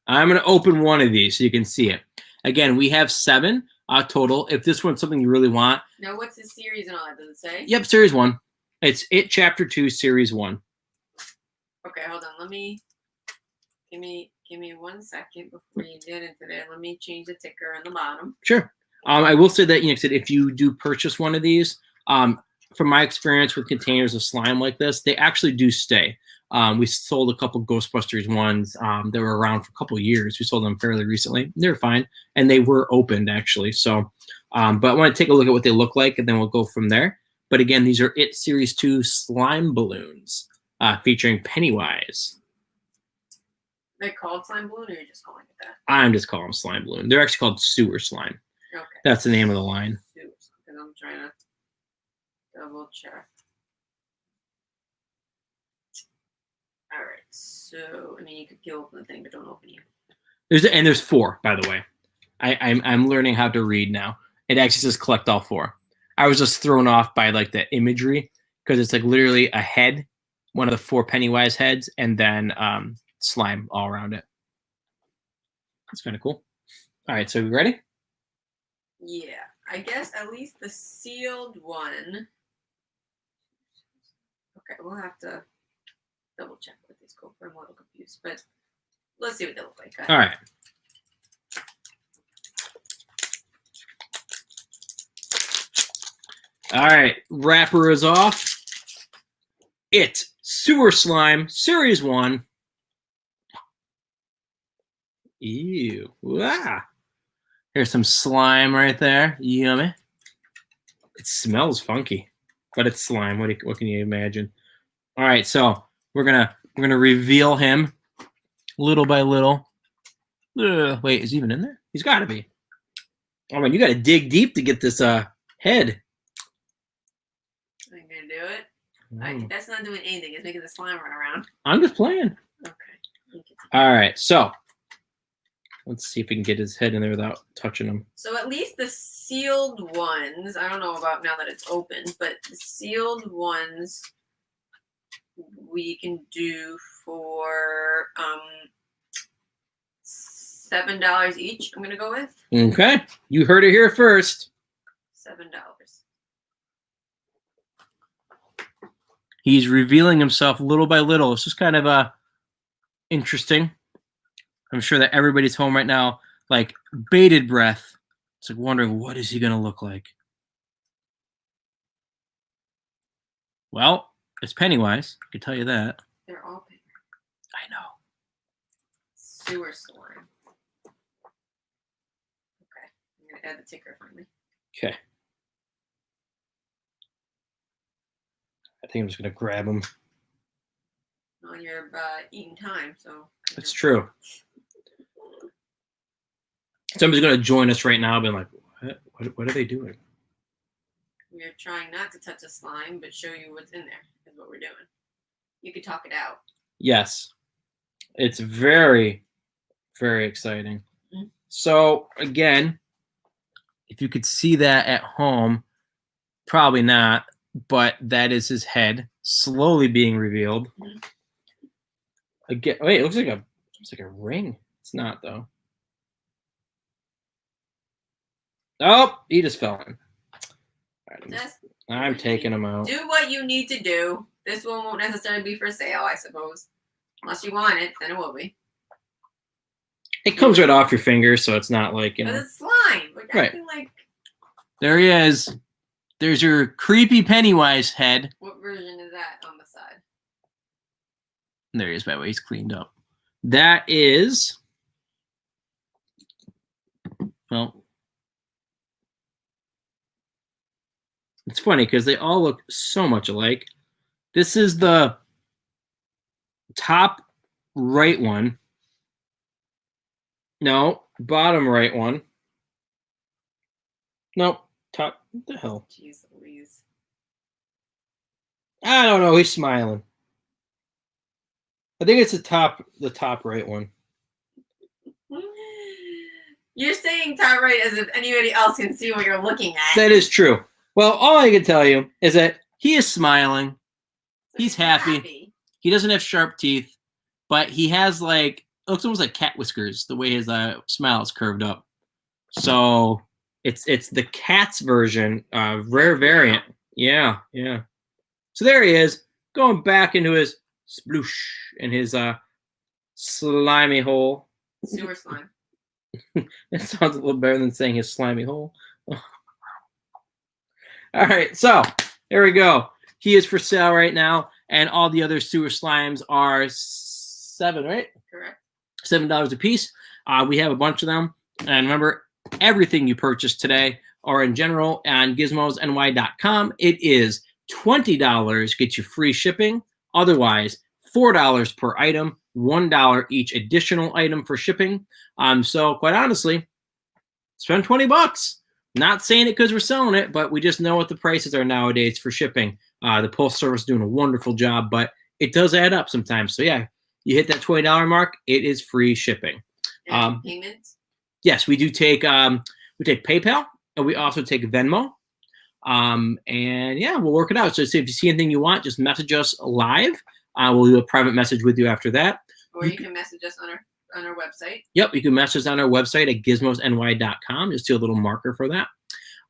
I'm going to open one of these so you can see it. Again, we have 7 total. If this one's something you really want. Now, what's the series and all that? Does it say? Yep, series 1. It's It Chapter 2, series 1. Okay, hold on. Let me. Give me 1 second before you get into there. Let me change the ticker on the bottom. Sure. I will say that if you do purchase one of these, from my experience with containers of slime like this, they actually do stay. We sold a couple Ghostbusters ones that were around for a couple of years. We sold them fairly recently. They were fine, and they were opened actually. So, but I want to take a look at what they look like, and then we'll go from there. But again, these are It Series 2 slime balloons featuring Pennywise. They're called slime balloon, or you're just calling it that? I'm just calling them slime balloon. They're actually called sewer slime. Okay. That's the name of the line. Because I'm trying to double check. All right. So, I mean, you could open the thing, but don't open you. There's 4, by the way. I'm learning how to read now. It actually says collect all 4. I was just thrown off by like the imagery because it's like literally a head, one of the 4 Pennywise heads, and then slime all around it. That's kind of cool. All right, so we ready? Yeah, I guess at least the sealed one. Okay, we'll have to double check what these go for. I'm a little confused, but let's see what they look like. All right. All right, wrapper is off. It Sewer Slime Series 1. Ew. Ah. Here's some slime right there. Yummy. It smells funky, but it's slime. What can you imagine? All right, so we're gonna reveal him little by little. Wait, is he even in there? He's got to be. Oh man, you got to dig deep to get this head. I'm gonna do it. That's not doing anything. It's making the slime run around. I'm just playing. Okay. All right, so let's see if we can get his head in there without touching him. So at least the sealed ones, I don't know about now that it's open, but the sealed ones we can do for $7 each. I'm gonna go with. Okay, you heard it here first. $7. He's revealing himself little by little. It's just kind of interesting. I'm sure that everybody's home right now, like bated breath. It's like wondering what is he gonna look like. Well, it's Pennywise. I can tell you that. They're all bigger. I know. Sewer slime. Okay, I'm gonna add the ticker finally. Okay. I think I'm just gonna grab them. Well, you're eating time, so. It's true. Somebody's gonna join us right now, being like, "What are they doing?" We're trying not to touch the slime, but show you what's in there. Is what we're doing. You could talk it out. Yes, it's very, very exciting. Mm-hmm. So again, if you could see that at home, probably not, but that is his head slowly being revealed. Mm-hmm. Again, wait, it looks like a ring. It's not though. Oh, he just fell in. All right, I'm taking him out. Do what you need to do. This one won't necessarily be for sale, I suppose. Unless you want it, then it will be. It comes right off your fingers, so it's not like, you But know. it's slime. We're Right. acting like. There he is. There's your creepy Pennywise head. What version is that on the side? There he is, by the way. He's cleaned up. That is. Well. It's funny because they all look so much alike. This is the top right one. No, bottom right one. Nope, top. What the hell? Jeez Louise. I don't know. He's smiling. I think it's the top right one. You're saying top right as if anybody else can see what you're looking at. That is true. Well, all I can tell you is that he is smiling. He's happy. He doesn't have sharp teeth, but he has like, it looks almost like cat whiskers, the way his smile is curved up. So it's the cat's version, rare variant. Yeah. So there he is, going back into his sploosh and his slimy hole. Sewer slime. That sounds a little better than saying his slimy hole. All right, so there we go. He is for sale right now, and all the other sewer slimes are $7, right? Correct. $7 a piece. We have a bunch of them, and remember, everything you purchase today or in general on gizmosny.com, it is $20, get you free shipping. Otherwise, $4 per item, $1 each additional item for shipping. So quite honestly, spend $20. Not saying it because we're selling it, but we just know what the prices are nowadays for shipping. The Postal Service is doing a wonderful job, but it does add up sometimes. So yeah, you hit that $20 mark, it is free shipping. Payments? Yes, we do take PayPal, and we also take Venmo. And yeah, we'll work it out. So if you see anything you want, just message us live. We'll do a private message with you after that. Or you can message us on our website. Yep, you can message us on our website at gizmosny.com. You'll see a little marker for that.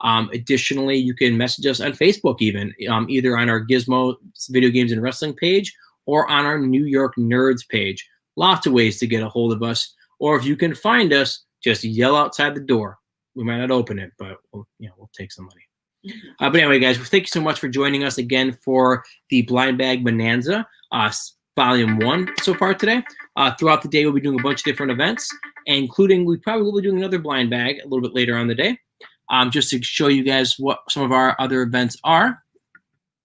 Additionally, you can message us on Facebook even, either on our Gizmo Video Games and Wrestling page or on our New York Nerds page. Lots of ways to get a hold of us. Or if you can find us, just yell outside the door. We might not open it, but we'll take somebody. But anyway, guys, thank you so much for joining us again for the Blind Bag Bonanza, Volume 1 so far today. Throughout the day, we'll be doing a bunch of different events, including we probably will be doing another blind bag a little bit later on in the day, just to show you guys what some of our other events are.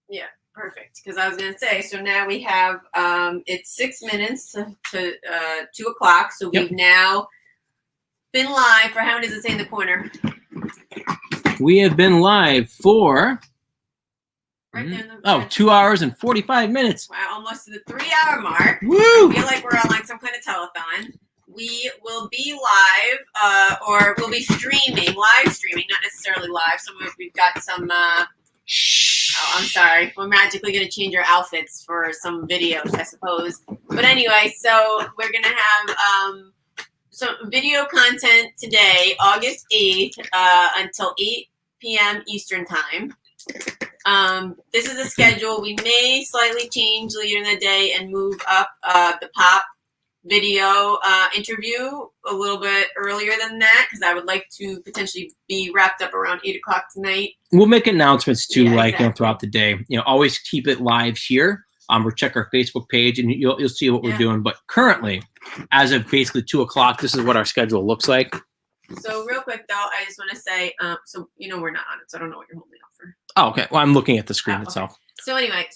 Yeah, perfect. Because I was going to say, so now we have, it's 6 minutes to 2 o'clock, so we've now been live for, how many does it say in the corner? We have been live for... Right there in the 2 hours and 45 minutes. Wow, almost to the 3-hour mark. Woo! I feel like we're on like some kind of telethon. We will be live, or we'll be streaming, live streaming, not necessarily live. We've got some. Oh, I'm sorry. We're magically going to change our outfits for some videos, I suppose. But anyway, so we're going to have some video content today, August 8th, until 8 p.m. Eastern Time. This is a schedule. We may slightly change later in the day and move up the pop video interview a little bit earlier than that because I would like to potentially be wrapped up around 8 o'clock tonight. We'll make announcements too, Yeah, like exactly. throughout the day. Always keep it live here. Or check our Facebook page, and you'll see what we're doing. But currently, as of basically 2 o'clock, this is what our schedule looks like. So real quick though, I just want to say, so we're not on it, so I don't know what you're holding up for. Oh, okay. Well, I'm looking at the screen itself. Okay. So anyway,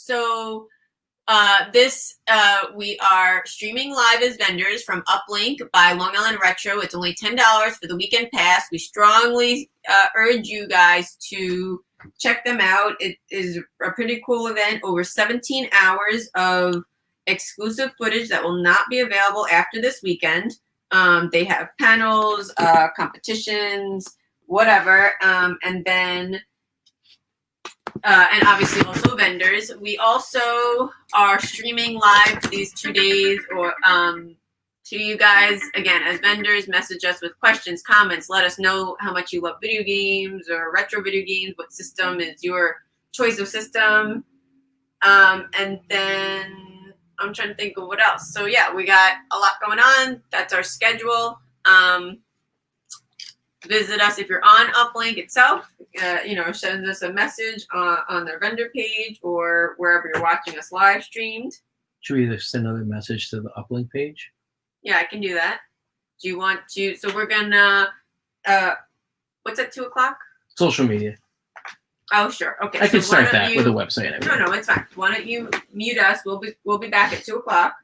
we are streaming live as vendors from UPLINK by Long Island Retro. It's only $10 for the weekend pass. We strongly urge you guys to check them out. It is a pretty cool event. Over 17 hours of exclusive footage that will not be available after this weekend. They have panels, competitions, whatever, and then. And obviously also vendors. We also are streaming live for these 2 days or to you guys, again, as vendors, message us with questions, comments, let us know how much you love video games or retro video games, what system is your choice of system. And then I'm trying to think of what else. So yeah, we got a lot going on. That's our schedule. Visit us if you're on UPLINK itself. Send us a message on their vendor page or wherever you're watching us live streamed. Should we either send another message to the UPLINK page? Yeah, I can do that. Do you want to? So we're gonna. What's at 2 o'clock? Social media. Oh, sure. Okay. I can start that with a website. Anyway. No, it's fine. Why don't you mute us? We'll be back at 2 o'clock.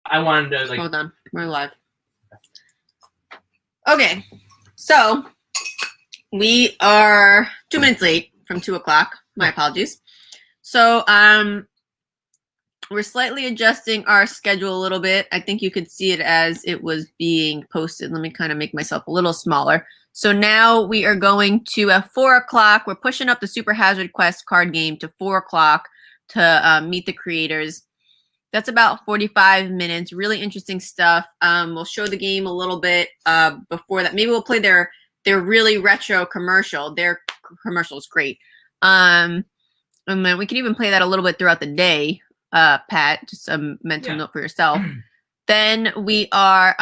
I wanted to like. Hold on, we're live. Okay, so we are 2 minutes late from 2 o'clock. My apologies. So we're slightly adjusting our schedule a little bit. I think you could see it as it was being posted. Let me kind of make myself a little smaller. So now we are going to at 4 o'clock. We're pushing up the Super Hazard Quest card game to 4 o'clock to meet the creators. That's about 45 minutes. Really interesting stuff. We'll show the game a little bit before that. Maybe we'll play their really retro commercial. Their commercial is great. And then we can even play that a little bit throughout the day, Pat. Just a mental note for yourself. Then we are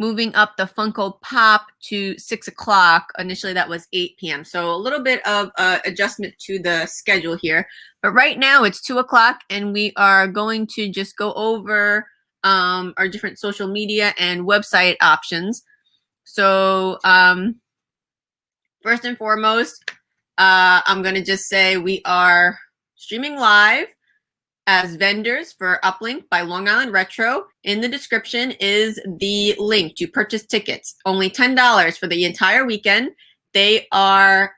moving up the Funko Pop to 6 o'clock. Initially, that was 8 p.m. So a little bit of adjustment to the schedule here. But right now, it's 2 o'clock, and we are going to just go over our different social media and website options. So first and foremost, I'm going to just say we are streaming live as vendors for UPLINK by Long Island Retro. In the description is the link to purchase tickets. Only $10 for the entire weekend. They are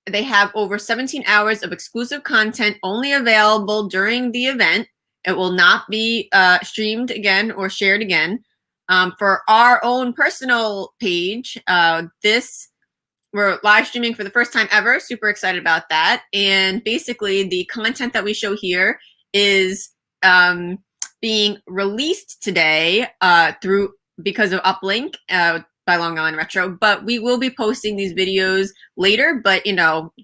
they have over 17 hours of exclusive content only available during the event. It will not be streamed again or shared again. For our own personal page, we're live streaming for the first time ever. Super excited about that. And basically, the content that we show here is being released today because of UPLINK by Long Island Retro. But we will be posting these videos later. But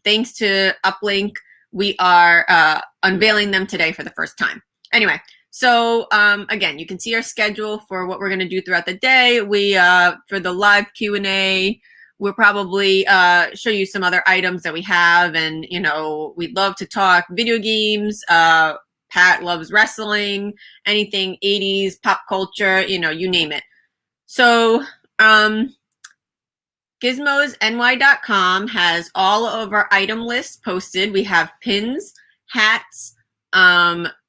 thanks to UPLINK, we are unveiling them today for the first time. Anyway, so again, you can see our schedule for what we're going to do throughout the day. We for the live Q&A. We'll probably show you some other items that we have. And, we'd love to talk video games. Pat loves wrestling, anything 80s, pop culture, you name it. So gizmosny.com has all of our item lists posted. We have pins, hats.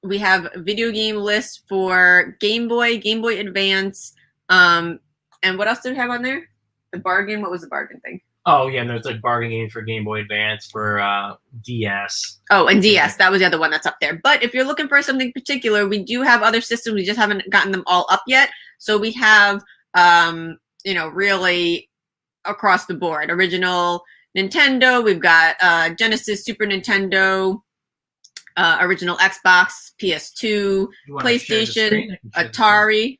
We have video game lists for Game Boy Advance. And what else do we have on there? The bargain? What was the bargain thing? Oh, yeah, there's like bargain games for Game Boy Advance, for DS. Oh, and DS. That was the other one that's up there. But if you're looking for something particular, we do have other systems. We just haven't gotten them all up yet. So we have, really across the board. Original Nintendo. We've got Genesis, Super Nintendo, original Xbox, PS2, PlayStation, Atari.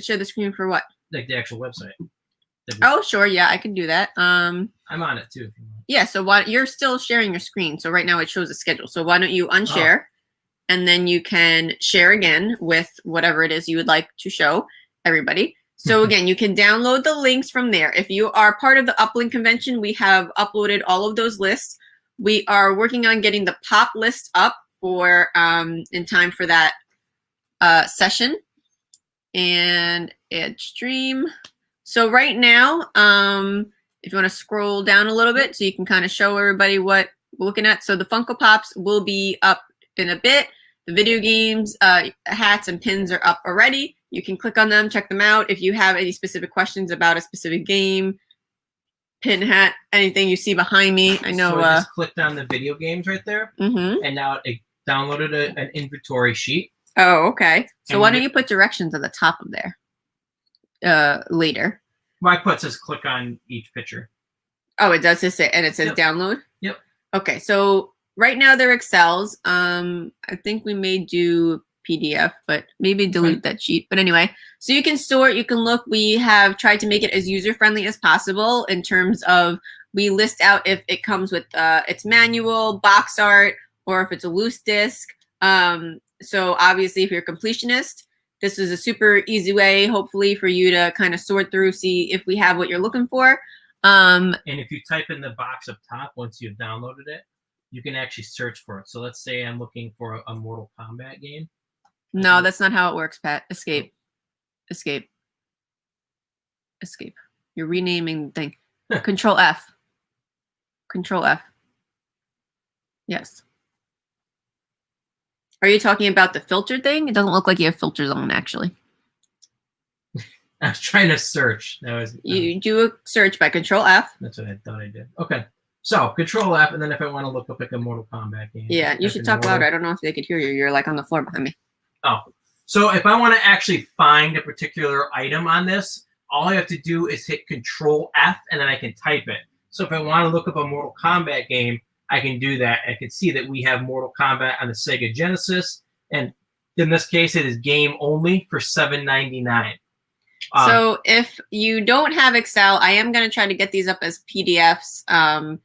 Share the screen for what? Like the actual website. Oh, sure. Yeah, I can do that. I'm on it too. If you want. Yeah, so you're still sharing your screen. So right now it shows a schedule. So why don't you unshare and then you can share again with whatever it is you would like to show everybody. So again, you can download the links from there. If you are part of the UPLINK convention, we have uploaded all of those lists. We are working on getting the pop list up for in time for that session. And add stream. So right now, if you want to scroll down a little bit so you can kind of show everybody what we're looking at. So the Funko Pops will be up in a bit. The video games, hats, and pins are up already. You can click on them, check them out. If you have any specific questions about a specific game, pin, hat, anything you see behind me. I know. So I just clicked on the video games right there, and now it downloaded an inventory sheet. Oh, okay. So why don't you put directions at the top of there later? My put says click on each picture. Oh, it does say, and it says download? Yep. Okay, so right now they're Excels. I think we may do PDF, but maybe delete that sheet. But anyway, so you can store it, you can look. We have tried to make it as user-friendly as possible in terms of we list out if it comes with its manual, box art, or if it's a loose disc. So obviously, if you're a completionist, this is a super easy way, hopefully, for you to kind of sort through, see if we have what you're looking for. And if you type in the box up top, once you've downloaded it, you can actually search for it. So let's say I'm looking for a Mortal Kombat game. No, that's not how it works, Pat. Escape. Escape. Escape. You're renaming the thing. Control F. Control F. Yes. Are you talking about the filter thing? It doesn't look like you have filters on, actually. I was trying to search. You do a search by Control F. That's what I thought I did. Okay. So Control F, and then if I want to look up like a Mortal Kombat game. Yeah, you should talk louder. I don't know if they could hear you. You're like on the floor behind me. Oh. So if I want to actually find a particular item on this, all I have to do is hit Control F, and then I can type it. So if I want to look up a Mortal Kombat game, I can do that. I can see that we have Mortal Kombat on the Sega Genesis, and in this case, it is game only for $7.99. So if you don't have Excel, I am going to try to get these up as PDFs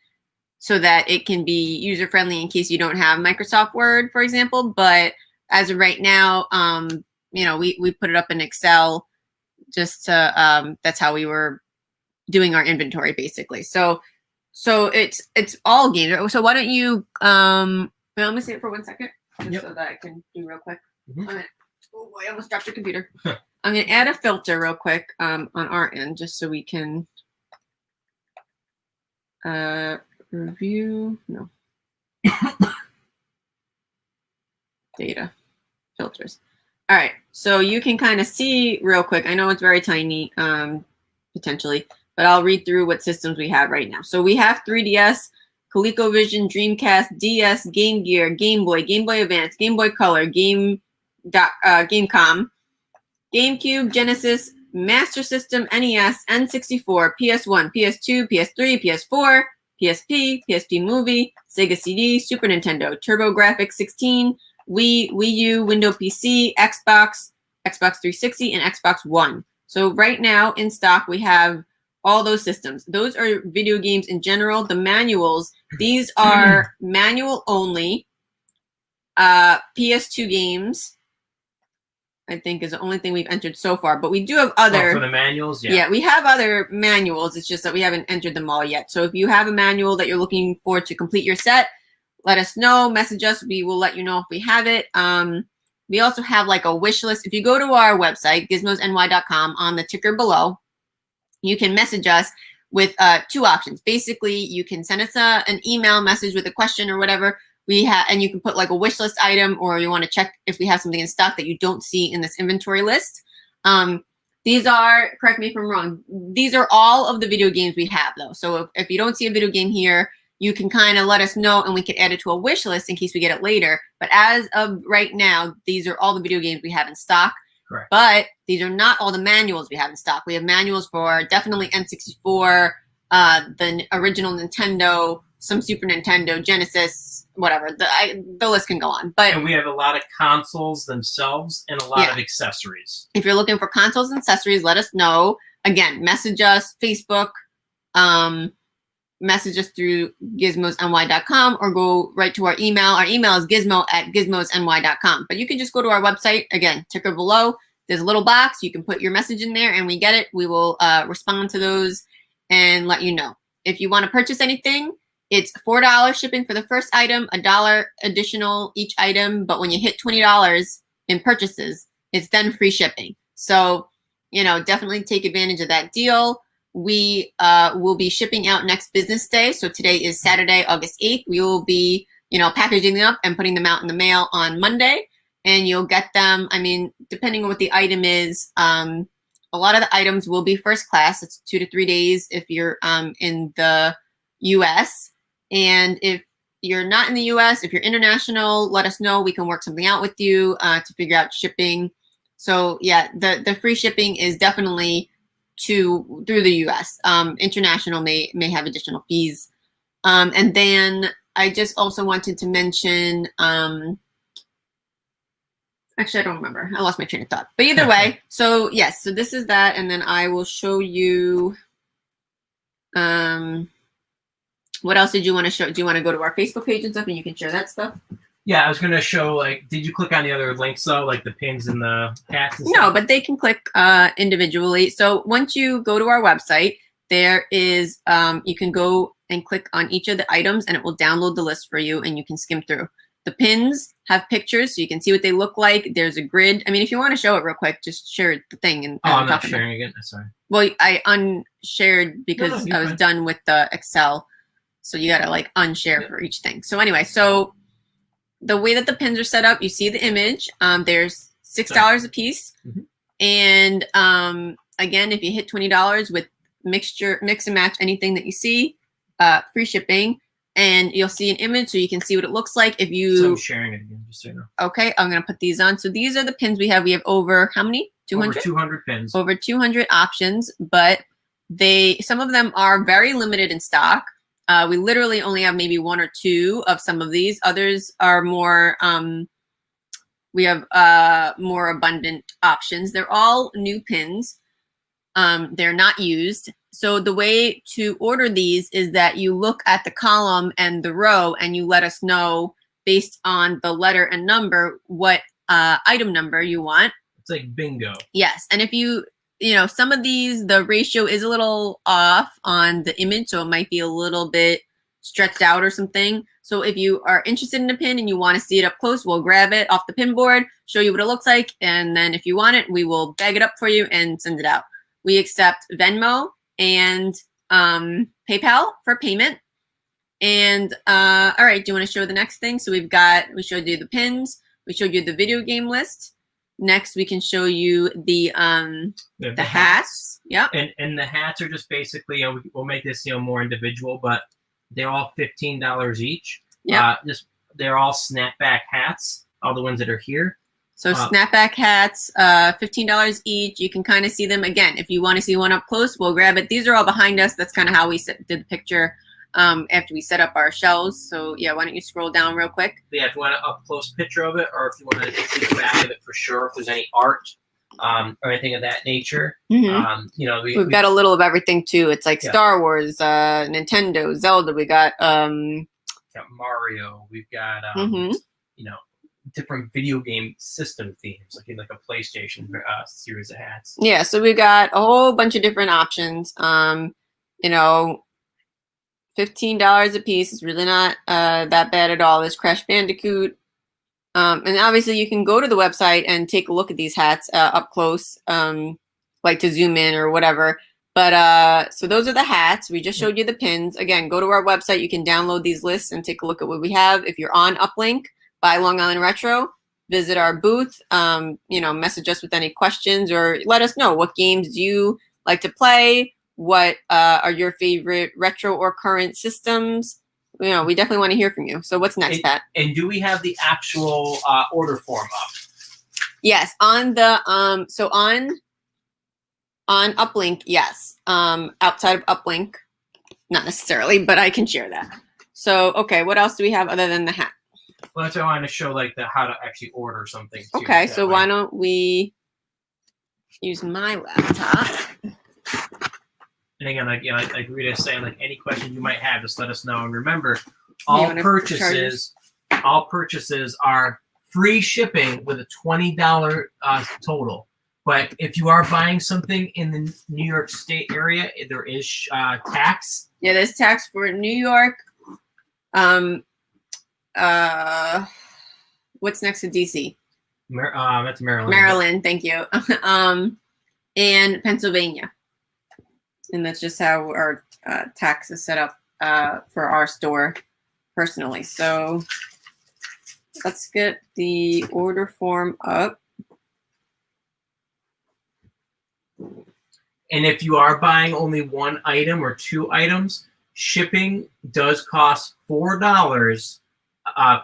so that it can be user-friendly in case you don't have Microsoft Word, for example. But as of right now, we put it up in Excel just to, that's how we were doing our inventory, basically. So it's all games. So why don't you, let me see it for 1 second, just so that I can do real quick. Mm-hmm. Oh boy, I almost dropped your computer. I'm going to add a filter real quick on our end, just so we can review, no. Data, filters. All right, so you can kind of see real quick. I know it's very tiny, potentially, but I'll read through what systems we have right now. So we have 3DS, ColecoVision, Dreamcast, DS, Game Gear, Game Boy, Game Boy Advance, Game Boy Color, Gamecom, GameCube, Genesis, Master System, NES, N64, PS1, PS2, PS3, PS4, PSP, PSP Movie, Sega CD, Super Nintendo, TurboGrafx 16, Wii, Wii U, Windows PC, Xbox, Xbox 360, and Xbox One. So right now in stock, we have all those systems. Those are video games in general. The manuals, these are manual only. PS2 games, I think, is the only thing we've entered so far. But we do have other. Oh, for the manuals, yeah. Yeah, we have other manuals. It's just that we haven't entered them all yet. So if you have a manual that you're looking for to complete your set, let us know. Message us. We will let you know if we have it. We also have like a wish list. If you go to our website, gizmosny.com, on the ticker below, you can message us with 2 options. Basically, you can send us an email message with a question or whatever. And you can put like a wish list item, or you want to check if we have something in stock that you don't see in this inventory list. These are, correct me if I'm wrong, these are all of the video games we have though. So if you don't see a video game here, you can kind of let us know and we can add it to a wish list in case we get it later. But as of right now, these are all the video games we have in stock. Correct. But these are not all the manuals we have in stock. We have manuals for definitely N64, the original Nintendo, some Super Nintendo, Genesis, whatever. The list can go on. And we have a lot of consoles themselves and a lot of accessories. If you're looking for consoles and accessories, let us know. Again, message us, Facebook, message us through gizmosny.com, or go right to our email. Our email is gizmo@gizmosny.com. But you can just go to our website. Again, ticker below. There's a little box. You can put your message in there and we get it. We will respond to those and let you know. If you want to purchase anything, it's $4 shipping for the first item, $1 additional each item. But when you hit $20 in purchases, it's then free shipping. So, definitely take advantage of that deal. We will be shipping out next business day. So today is Saturday, August 8th. We will be, packaging them up and putting them out in the mail on Monday. And you'll get them, depending on what the item is, a lot of the items will be first class. It's 2 to 3 days if you're in the U.S. And if you're not in the U.S., if you're international, let us know. We can work something out with you to figure out shipping. So yeah, the free shipping is definitely through the U.S. International may have additional fees. And then I just also wanted to mention, actually, I don't remember. I lost my train of thought. But either way, so yes, so this is that. And then I will show you, what else did you want to show? Do you want to go to our Facebook page and stuff and you can share that stuff? Yeah, I was going to show, did you click on the other links though, like the pins and the hats and stuff? No, but they can click individually. So once you go to our website, there is, you can go and click on each of the items and it will download the list for you and you can skim through. The pins have pictures so you can see what they look like. There's a grid. If you want to show it real quick, just share the thing. And I'm not sharing again. Sorry. Well, I unshared because I was done with the Excel. So you got to unshare for each thing. So anyway, so the way that the pins are set up, you see the image. There's $6 a piece. Mhm. And again, if you hit $20 with mix and match anything that you see, free shipping. And you'll see an image so you can see what it looks like. If you So I'm sharing it again, just so you know. Okay, I'm gonna put these on. So these are the pins we have. We have over how many? 200? Over 200 pins. Over 200 options, but some of them are very limited in stock. We literally only have maybe 1 or 2 of some of these. Others are more, we have more abundant options. They're all new pins. They're not used. So the way to order these is that you look at the column and the row and you let us know based on the letter and number what item number you want. It's like bingo. Yes. And if you know, some of these, the ratio is a little off on the image, so it might be a little bit stretched out or something. So if you are interested in a pin and you want to see it up close, we'll grab it off the pin board, show you what it looks like, and then if you want it, we will bag it up for you and send it out. We accept Venmo and PayPal for payment. And all right, do you want to show the next thing? So we showed you the pins, we showed you the video game list. Next, we can show you the hats. Yep. And the hats are just basically, we'll make this more individual, but they're all $15 each. Yeah. They're all snapback hats, all the ones that are here. So snapback hats, $15 each. You can kind of see them. Again, if you want to see one up close, we'll grab it. These are all behind us. That's kind of how we did the picture after we set up our shelves. So yeah, why don't you scroll down real quick? Yeah, if you want an up close picture of it, or if you want to see the back of it for sure, if there's any art or anything of that nature. Mm-hmm. We've got a little of everything too. It's like Star Wars, Nintendo, Zelda. We got Mario. We've got different video game system themes, like a PlayStation series of hats. Yeah, so we've got a whole bunch of different options. $15 a piece is really not that bad at all. There's Crash Bandicoot. And obviously you can go to the website and take a look at these hats up close, like to zoom in or whatever. But so those are the hats. We just showed you the pins. Again, go to our website. You can download these lists and take a look at what we have. If you're on UPLINK by Long Island Retro, visit our booth, message us with any questions or let us know what games you like to play. What are your favorite retro or current systems? We definitely want to hear from you. So what's next, Pat? And do we have the actual order form up? Yes, on the on UPLINK, yes. Outside of UPLINK, not necessarily, but I can share that. So okay, what else do we have other than the hat? Well, that's why I wanted to show how to actually order something. Too, okay, so why don't we use my laptop? And again, like Rita's saying, any questions you might have, just let us know. And remember, all purchases are free shipping with a $20 total. But if you are buying something in the New York State area, there is tax. Yeah, there's tax for New York. What's next to DC? That's Maryland. Maryland, thank you. And Pennsylvania. And that's just how our tax is set up for our store personally. So let's get the order form up. And if you are buying only one item or 2 items, shipping does cost $4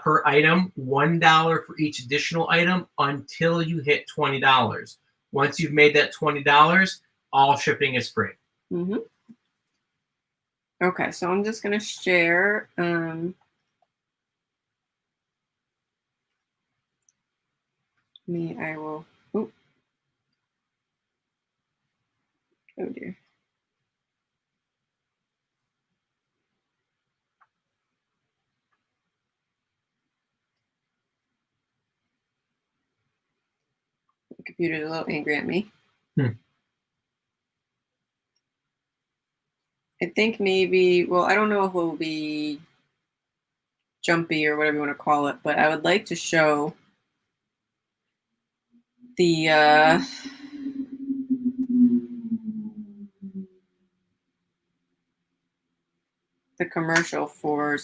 per item, $1 for each additional item until you hit $20. Once you've made that $20, all shipping is free. Mm-hmm. Okay, so I'm just going to share. I will. Oh dear. The computer's a little angry at me. I think maybe, well, I don't know if it will be jumpy or whatever you want to call it, but I would like to show the commercial for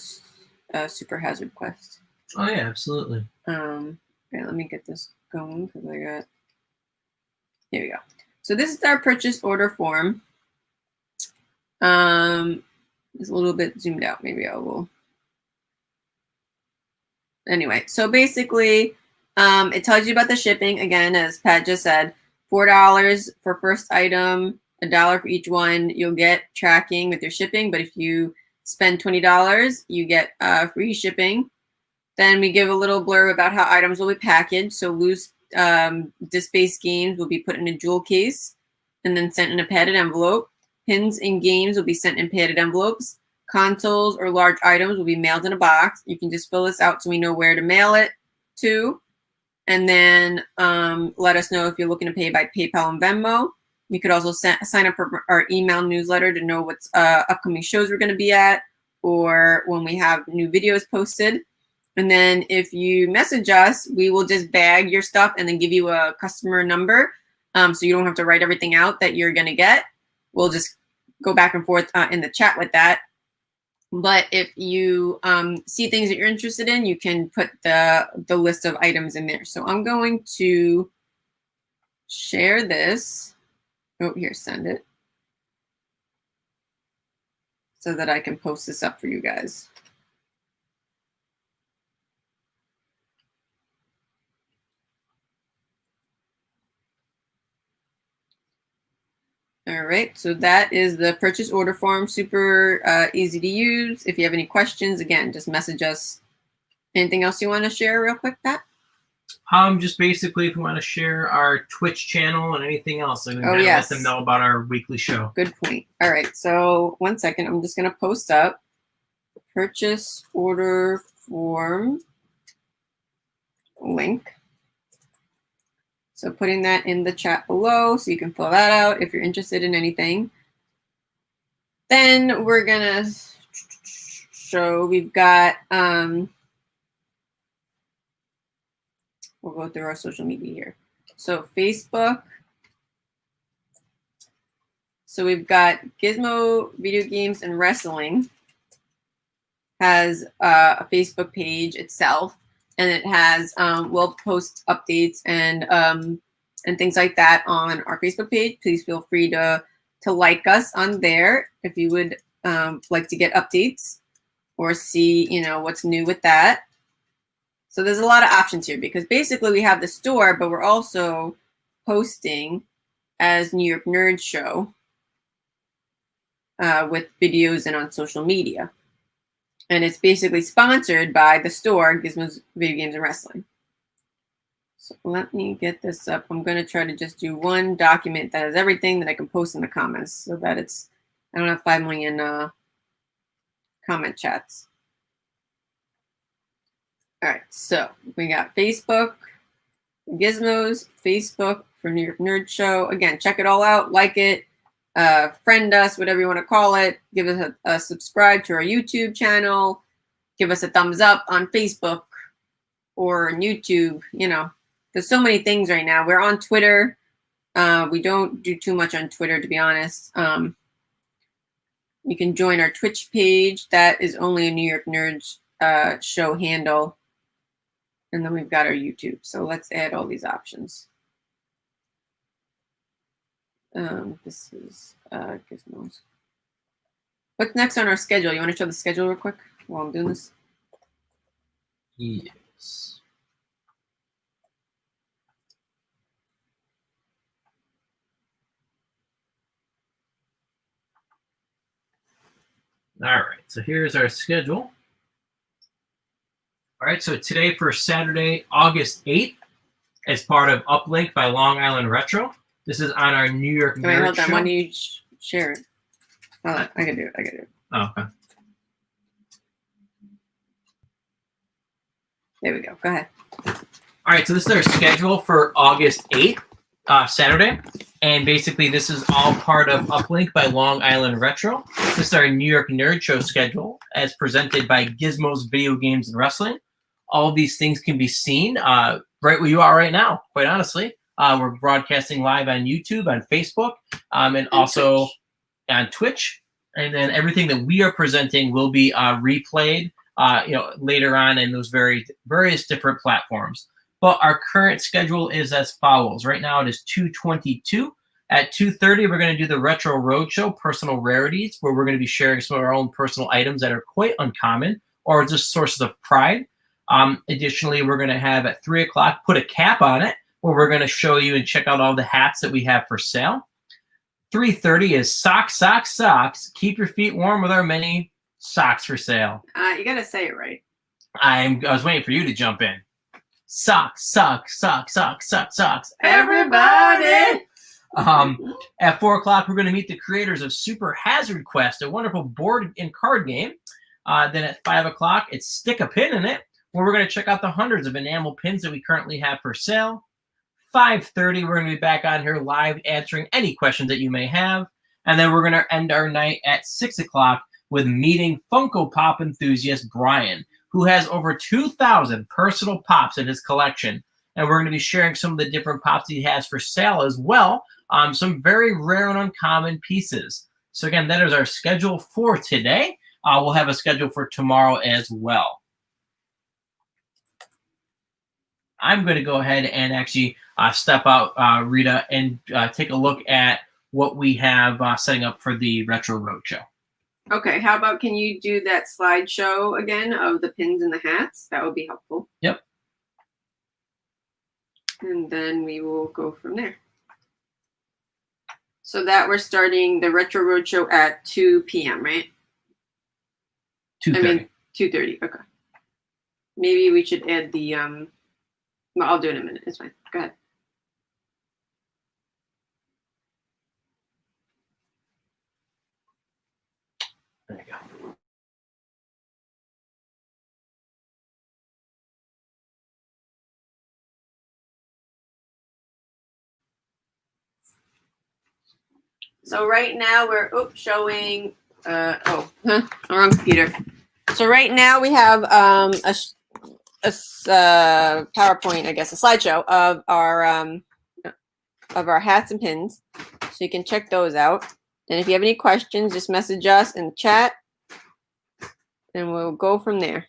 Super Hazard Quest. Oh yeah, absolutely. Okay, let me get this going because I got. Here we go. So this is our purchase order form. It's a little bit zoomed out. Maybe I will. Anyway, so basically, it tells you about the shipping. Again, as Pat just said, $4 for first item, $1 for each one. You'll get tracking with your shipping, but if you spend $20, you get free shipping. Then we give a little blurb about how items will be packaged. So loose disc-based games will be put in a jewel case and then sent in a padded envelope. Pins and games will be sent in padded envelopes. Consoles or large items will be mailed in a box. You can just fill this out so we know where to mail it to. And then let us know if you're looking to pay by PayPal and Venmo. You could also sign up for our email newsletter to know what's upcoming shows we're going to be at or when we have new videos posted. And then if you message us, we will just bag your stuff and then give you a customer number. So you don't have to write everything out that you're going to get. We'll just go back and forth in the chat with that. But if you see things that you're interested in, you can put the list of items in there. So I'm going to share this. Oh, here, send it. So that I can post this up for you guys. All right, so that is the purchase order form. Super easy to use. If you have any questions, again, just message us. Anything else you want to share real quick, Pat? Just basically, if you want to share our Twitch channel and anything else, so we can yes. let them know about our weekly show. Good point. All right, so 1 second. I'm just going to post up the purchase order form link. So putting that in the chat below so you can fill that out if you're interested in anything. Then we're going to show we've got, we'll go through our social media here. So Facebook. So we've got Gizmo Video Games and Wrestling has a Facebook page itself. And it has, we'll post updates and things like that on our Facebook page. Please feel free to like us on there if you would like to get updates or see, what's new with that. So there's a lot of options here because basically we have the store, but we're also posting as New York Nerd Show with videos and on social media. And it's basically sponsored by the store, Gizmo's Video Games and Wrestling. So let me get this up. I'm going to try to just do one document that has everything that I can post in the comments so that I don't have 5 million comment chats. All right, so we got Facebook, Gizmos, Facebook for New York Nerd Show. Again, check it all out, like it. Friend us, whatever you want to call it. Give us a subscribe to our YouTube channel. Give us a thumbs up on Facebook or on YouTube. There's so many things right now. We're on Twitter. We don't do too much on Twitter, to be honest. You can join our Twitch page. That is only a New York Nerds show handle. And then we've got our YouTube. So let's add all these options. This is Gizmos. What's next on our schedule? You want to show the schedule real quick while I'm doing this? Yes. All right, so here's our schedule. All right, so today for Saturday, August 8th, as part of UPLINK by Long Island Retro. This is on our New York Nerd hold on. Show. Why don't you share it? I can do it. Oh, okay. There we go. Go ahead. All right, so this is our schedule for August 8th, Saturday. And basically, this is all part of UPLINK by Long Island Retro. This is our New York Nerd Show schedule as presented by Gizmo's Video Games and Wrestling. All of these things can be seen right where you are right now, quite honestly. We're broadcasting live on YouTube, on Facebook, and also on Twitch. And then everything that we are presenting will be replayed later on in those various different platforms. But our current schedule is as follows. Right now it is 2:22. At 2:30, we're going to do the Retro Roadshow, Personal Rarities, where we're going to be sharing some of our own personal items that are quite uncommon or just sources of pride. Additionally, we're going to have at 3 o'clock, Put a Cap on It, where we're going to show you and check out all the hats that we have for sale. 3:30 is Socks, Socks, Socks. Keep your feet warm with our many socks for sale. You got to say it right. I was waiting for you to jump in. Socks, socks, socks, socks, socks, socks. Everybody! At 4 o'clock, we're going to meet the creators of Super Hazard Quest, a wonderful board and card game. Then at 5 o'clock, it's Stick a Pin in It, where we're going to check out the hundreds of enamel pins that we currently have for sale. 5:30, we're going to be back on here live answering any questions that you may have. And then we're going to end our night at 6 o'clock with meeting Funko Pop enthusiast Brian, who has over 2,000 personal pops in his collection. And we're going to be sharing some of the different pops he has for sale as well. Some very rare and uncommon pieces. So again, that is our schedule for today. We'll have a schedule for tomorrow as well. I'm going to go ahead and actually step out, Rita, and take a look at what we have setting up for the Retro Roadshow. Okay, how about can you do that slideshow again of the pins and the hats? That would be helpful. Yep. And then we will go from there. So that we're starting the Retro Roadshow at 2 p.m., right? 2:30. I mean, 2:30. Okay. Maybe we should add the well, I'll do it in a minute. It's fine. Go ahead. There you go. So right now we're showing wrong computer. So right now we have a PowerPoint, I guess, a slideshow of our hats and pins. So you can check those out. And if you have any questions, just message us in the chat and we'll go from there.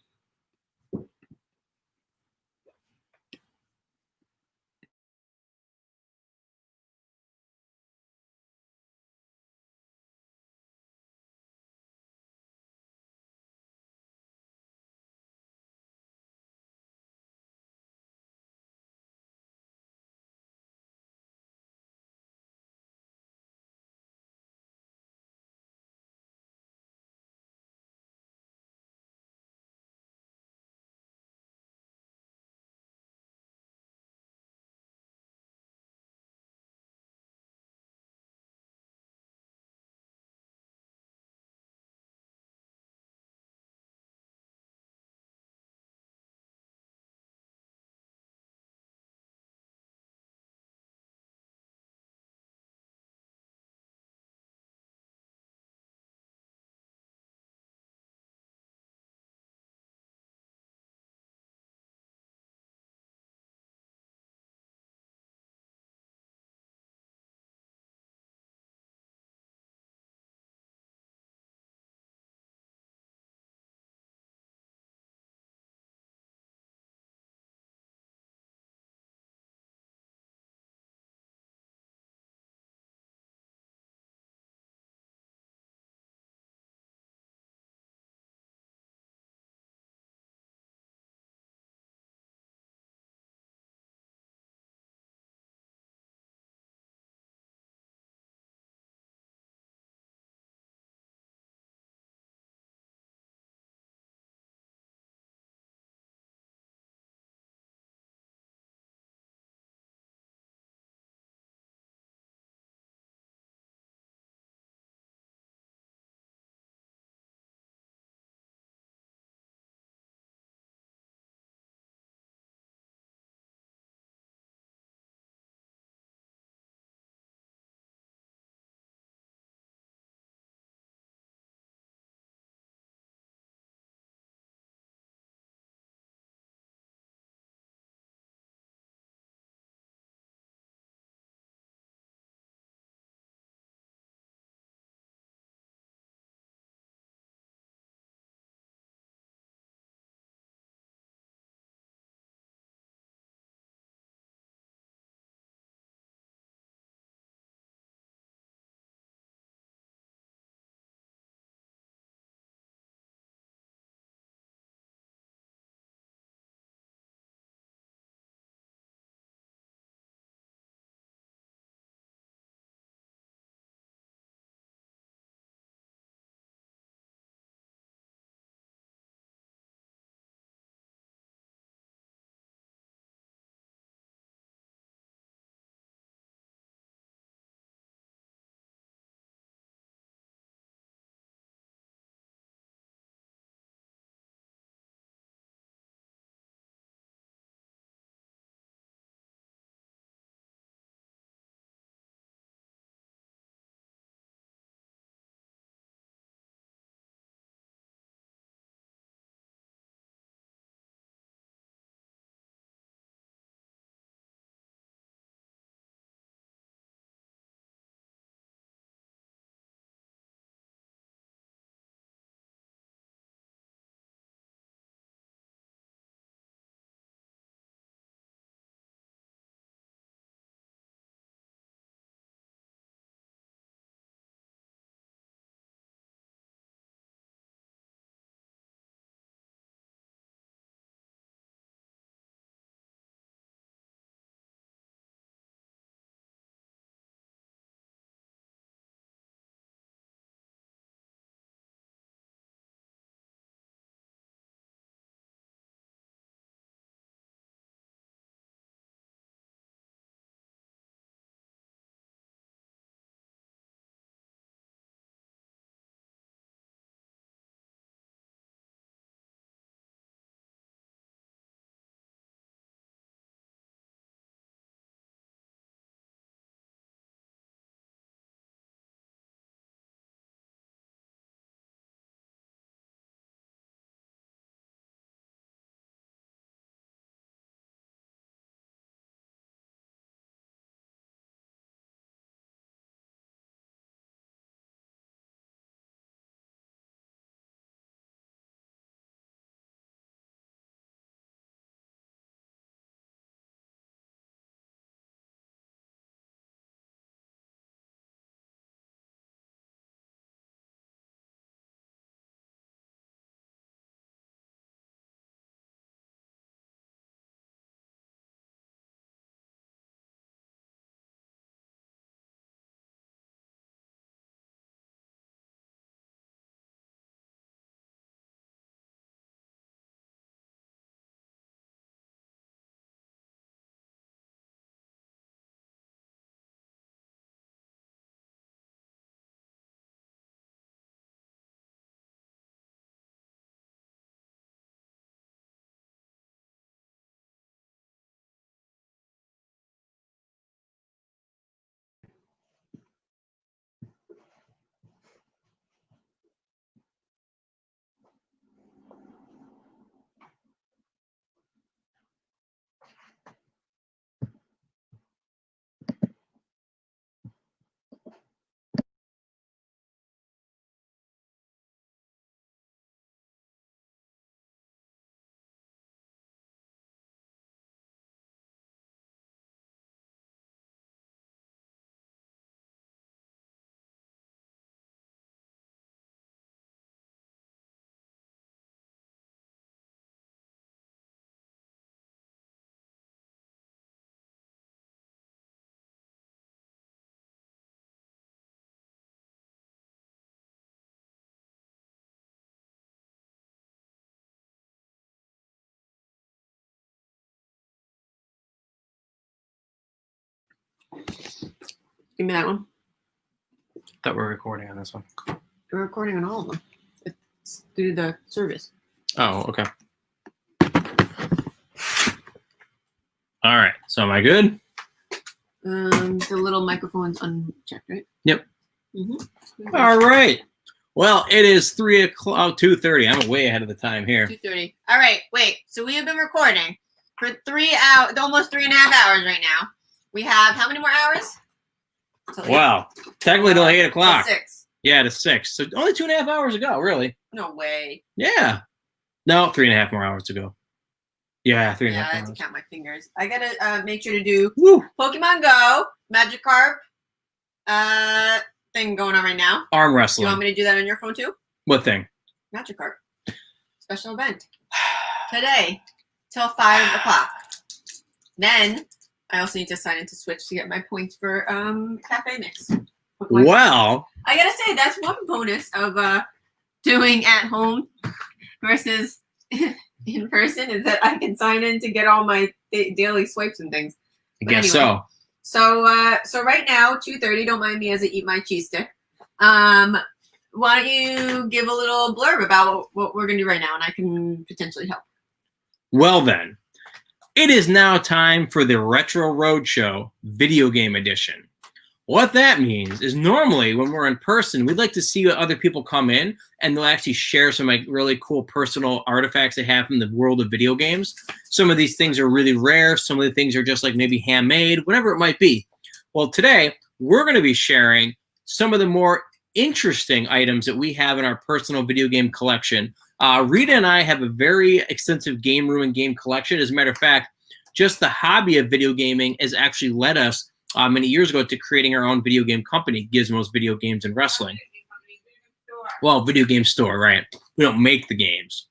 Give me that one. Thought we were recording on this one. We're recording on all of them. It's through the service. Oh, okay. All right. So am I good? The little microphone's unchecked, right? Yep. Mm-hmm. All right. Well, it is 3 o'clock, 2:30. I'm way ahead of the time here. 2:30. All right, wait. So we have been recording for 3 hours, almost 3.5 hours right now. We have how many more hours? Wow. Technically till 8 o'clock. 6. Yeah, to 6. So only 2.5 hours ago, really. No way. Yeah. No, 3.5 more hours to go. Yeah, 3.5 Yeah, I have hours. to count my fingers. I gotta make sure to do Woo. Pokemon Go, Magikarp, thing going on right now. Arm You wrestling. want me to do that on your phone too? What thing? Magikarp. Special event. Today, till 5 o'clock. Then, I also need to sign into Switch to get my points for Cafe Mix. Well, I gotta say, that's one bonus of doing at home versus in person is that I can sign in to get all my daily swipes and things. I But guess anyway. so. So right now, 2:30. Don't mind me as I eat my cheese stick. Why don't you give a little blurb about what we're gonna do right now, and I can potentially help. Well then, it is now time for the Retro Roadshow Video Game Edition. What that means is normally when we're in person, we'd like to see what other people come in and they'll actually share some like really cool personal artifacts they have from the world of video games. Some of these things are really rare. Some of the things are just like maybe handmade, whatever it might be. Well, today we're going to be sharing some of the more interesting items that we have in our personal video game collection. Rita and I have a very extensive game room and game collection. As a matter of fact, just the hobby of video gaming has actually led us many years ago to creating our own video game company, Gizmo's Video Games and Wrestling. Well, video game store, right? We don't make the games.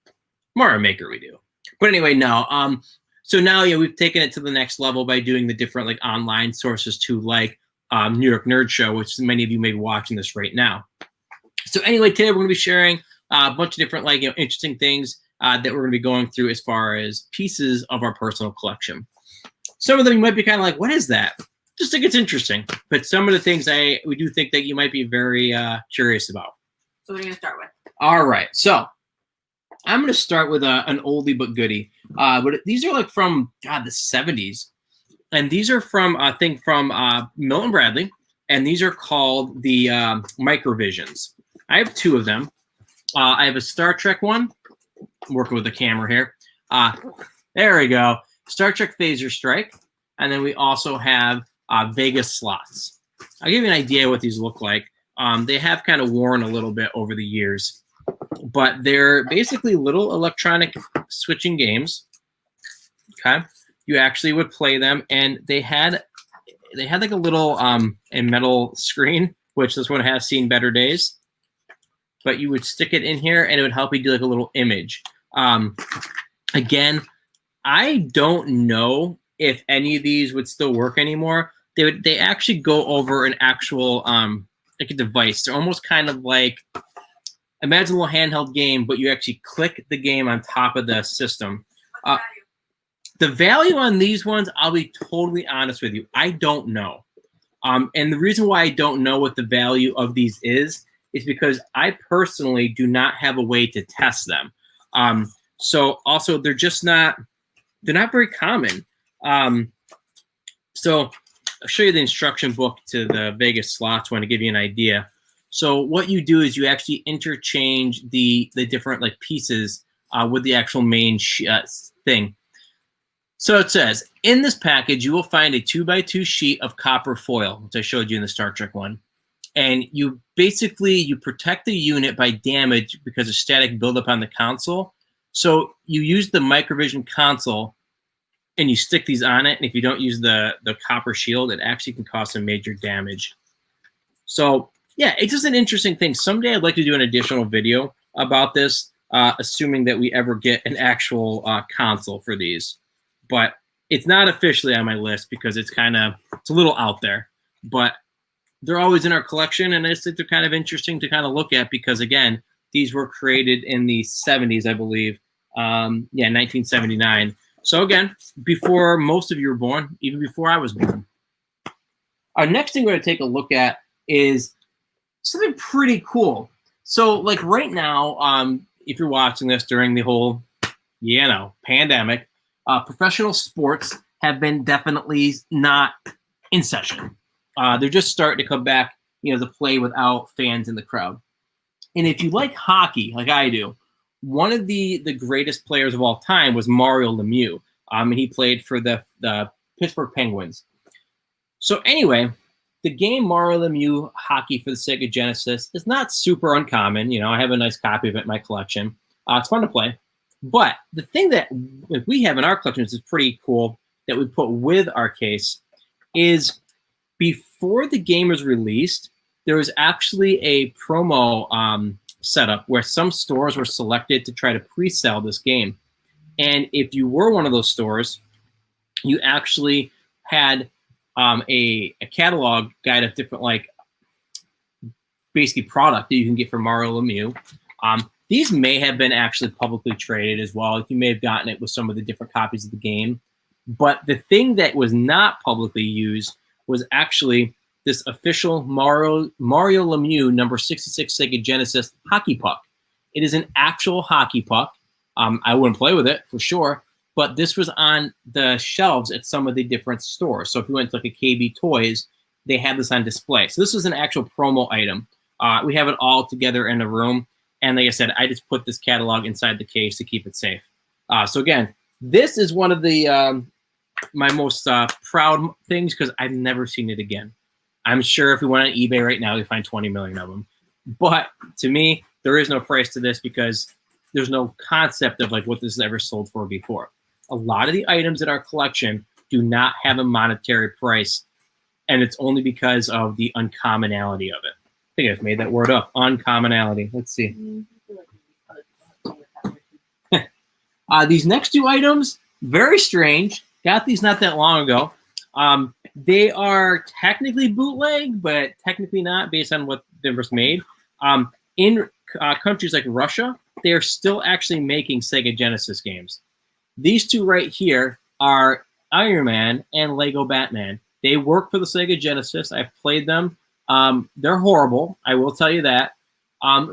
Mario Maker we do. But anyway, no. So now, we've taken it to the next level by doing the different like online sources too, like New York Nerd Show, which many of you may be watching this right now. So anyway, today we're going to be sharing a bunch of different like interesting things that we're going to be going through as far as pieces of our personal collection. Some of them you might be kind of like, what is that? Just think it's interesting. But some of the things we do think that you might be very curious about. So what are you gonna start with? All right. So I'm going to start with an oldie but goodie. But these are like from, the 70s. And these are from, I think, from Milton Bradley. And these are called the Microvisions. I have 2 of them. I have a Star Trek one. I'm working with the camera here. There we go. Star Trek Phaser Strike. And then we also have Vegas slots. I'll give you an idea what these look like. They have kind of worn a little bit over the years. But they're basically little electronic switching games. Okay. You actually would play them. And they had like a little a metal screen, which this one has seen better days. But you would stick it in here and it would help you do like a little image. Again, I don't know if any of these would still work anymore. They actually go over an actual like a device. They're almost kind of like, imagine a little handheld game, but you actually click the game on top of the system. The value on these ones, I'll be totally honest with you, I don't know. And the reason why I don't know what the value of these is because I personally do not have a way to test them. So also they're not very common. So I'll show you the instruction book to the Vegas slots one to give you an idea. So what you do is you actually interchange the different like pieces with the actual main thing. So it says, in this package, you will find a 2x2 sheet of copper foil, which I showed you in the Star Trek one. And you protect the unit by damage because of static buildup on the console. So you use the Microvision console and you stick these on it. And if you don't use the copper shield, it actually can cause some major damage. So yeah, it's just an interesting thing. Someday I'd like to do an additional video about this, assuming that we ever get an actual console for these. But it's not officially on my list because it's a little out there. But they're always in our collection, and I just think they're kind of interesting to kind of look at because, again, these were created in the 70s, I believe. 1979. So, again, before most of you were born, even before I was born. Our next thing we're going to take a look at is something pretty cool. So, like right now, if you're watching this during the whole, pandemic, professional sports have been definitely not in session. They're just starting to come back, to play without fans in the crowd. And if you like hockey, like I do, one of the greatest players of all time was Mario Lemieux. And he played for the Pittsburgh Penguins. So anyway, the game Mario Lemieux Hockey for the Sega Genesis is not super uncommon. I have a nice copy of it in my collection. It's fun to play. But the thing that we have in our collection, which is pretty cool, that we put with our case, is before the game was released, there was actually a promo setup where some stores were selected to try to pre-sell this game. And if you were one of those stores, you actually had a catalog guide of different, basically product that you can get from Mario Lemieux. These may have been actually publicly traded as well. You may have gotten it with some of the different copies of the game. But the thing that was not publicly used was actually this official Mario Lemieux number 66 Sega Genesis hockey puck. It is an actual hockey puck. I wouldn't play with it for sure, but this was on the shelves at some of the different stores. So if you went to like a KB Toys, they had this on display. So this is an actual promo item. We have it all together in a room. And like I said, I just put this catalog inside the case to keep it safe. So again, this is one of the my most proud things because I've never seen it again. I'm sure if we went on eBay right now, we find 20 million of them. But to me, there is no price to this because there's no concept of like what this has ever sold for before. A lot of the items in our collection do not have a monetary price, and it's only because of the uncommonality of it. I think I've made that word up, uncommonality. Let's see. These next two items, very strange. Got these not that long ago. They are technically bootleg, but technically not based on what they were made. In countries like Russia, they are still actually making Sega Genesis games. These two right here are Iron Man and Lego Batman. They work for the Sega Genesis. I've played them. They're horrible. I will tell you that.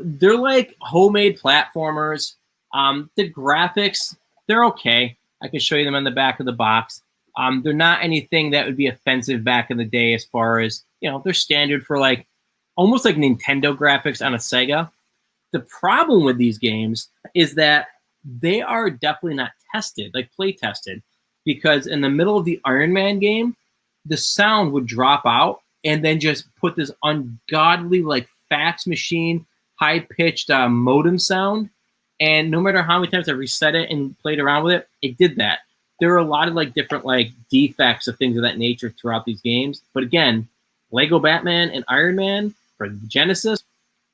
They're like homemade platformers. The graphics, they're okay. I can show you them on the back of the box. They're not anything that would be offensive back in the day as far as, they're standard for like almost like Nintendo graphics on a Sega. The problem with these games is that they are definitely not tested, like play tested, because in the middle of the Iron Man game, the sound would drop out and then just put this ungodly like fax machine, high-pitched modem sound. And no matter how many times I reset it and played around with it, it did that. There are a lot of like different like defects of things of that nature throughout these games. But again, Lego Batman and Iron Man for Genesis,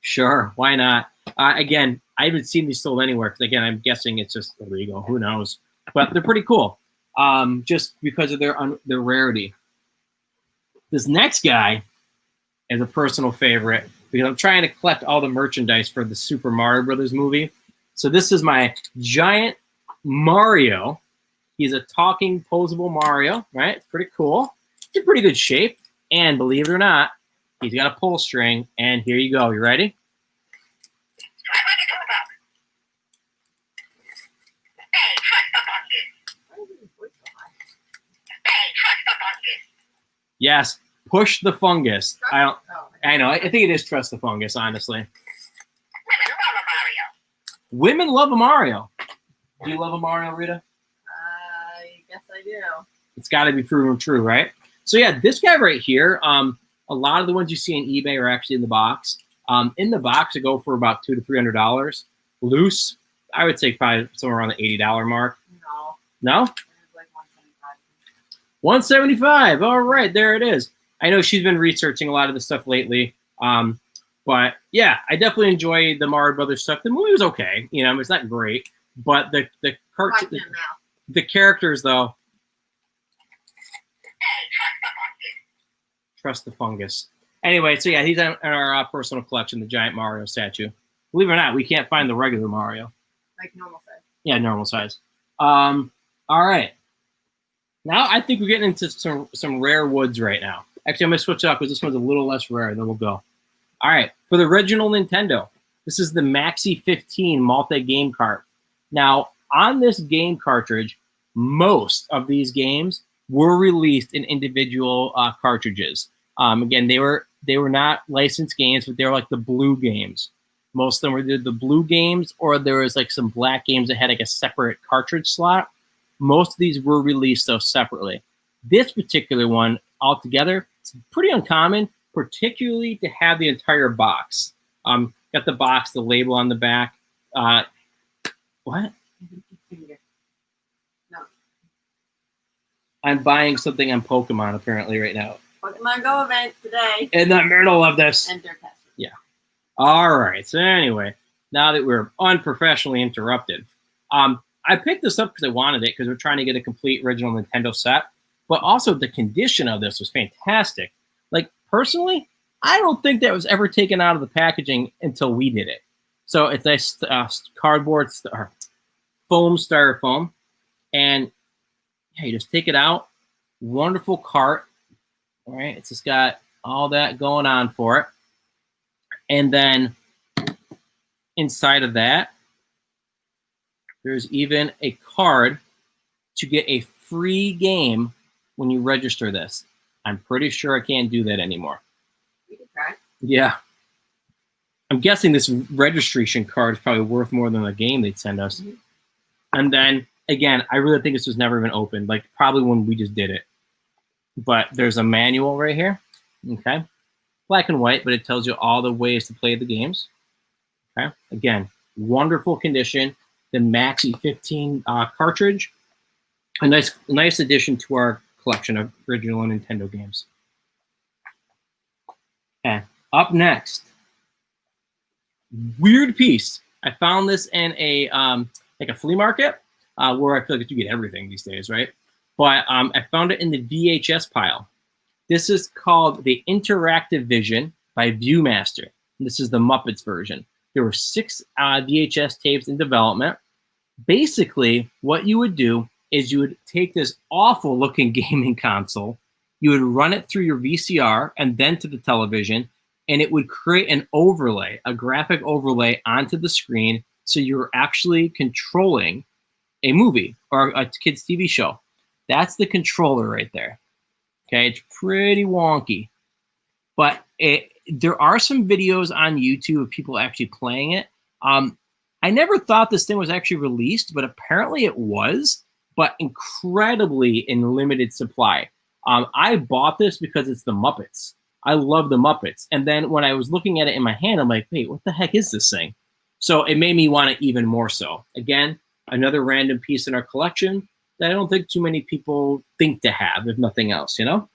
sure, why not? Again, I haven't seen these sold anywhere because again, I'm guessing it's just illegal. Who knows? But they're pretty cool, just because of their rarity. This next guy is a personal favorite because I'm trying to collect all the merchandise for the Super Mario Brothers movie. So this is my giant Mario. He's a talking, posable Mario, right? Pretty cool. He's in pretty good shape. And believe it or not, he's got a pull string. And here you go. You ready? Yes, push the fungus. I know. I think it is trust the fungus, honestly. Women love a Mario. Do you love a Mario, Rita? I guess I do. It's got to be proven true, right? So yeah, this guy right here, a lot of the ones you see on eBay are actually in the box. In the box, they go for about $200 to $300. Loose, I would say probably somewhere around the $80 mark. No? Like $175. $175. All right, there it is. I know she's been researching a lot of the stuff lately. But yeah, I definitely enjoy the Mario Brothers stuff. The movie was okay. It's not great. But the characters, though, trust the fungus. Anyway, so yeah, he's in our personal collection, the giant Mario statue. Believe it or not, we can't find the regular Mario. Like normal size. Yeah, normal size. All right. Now I think we're getting into some rare woods right now. Actually, I'm going to switch it up because this one's a little less rare. Then we'll go. All right. For the original Nintendo, this is the Maxi 15 multi-game cart. Now, on this game cartridge, most of these games were released in individual cartridges. Again, they were not licensed games, but they were like the blue games. Most of them were either the blue games or there was like some black games that had like a separate cartridge slot. Most of these were released though separately. This particular one altogether, it's pretty uncommon, particularly to have the entire box. Got the box, the label on the back. What? No. I'm buying something on Pokemon apparently right now. Pokemon Go event today. In the middle of this. Enter password. Yeah. All right. So anyway, now that we're unprofessionally interrupted, I picked this up because I wanted it because we're trying to get a complete original Nintendo set. But also the condition of this was fantastic. Like personally, I don't think that was ever taken out of the packaging until we did it. So it's a cardboard foam styrofoam, and yeah, you just take it out. Wonderful cart. All right, it's just got all that going on for it. And then inside of that, there's even a card to get a free game when you register this. I'm pretty sure I can't do that anymore. You can try. Yeah. I'm guessing this registration card is probably worth more than the game they'd send us. Mm-hmm. And then, again, I really think this was never even opened, like probably when we just did it. But there's a manual right here, okay? Black and white, but it tells you all the ways to play the games, okay? Again, wonderful condition. The Maxi 15 cartridge, a nice addition to our collection of original Nintendo games. Okay, up next, weird piece. I found this in a like a flea market where I feel like you get everything these days, right? But I found it in the VHS pile. This is called the Interactive Vision by Viewmaster. And this is the Muppets version. There were 6 VHS tapes in development. Basically, what you would do is you would take this awful looking gaming console, you would run it through your VCR and then to the television, and it would create an overlay, a graphic overlay onto the screen, so you're actually controlling a movie or a kid's TV show. That's the controller right there. Okay, it's pretty wonky. But there are some videos on YouTube of people actually playing it. I never thought this thing was actually released, but apparently it was, but incredibly in limited supply. I bought this because it's the Muppets. I love the Muppets. And then when I was looking at it in my hand, I'm like, wait, what the heck is this thing? So it made me want it even more so. Again, another random piece in our collection that I don't think too many people think to have, if nothing else, you know?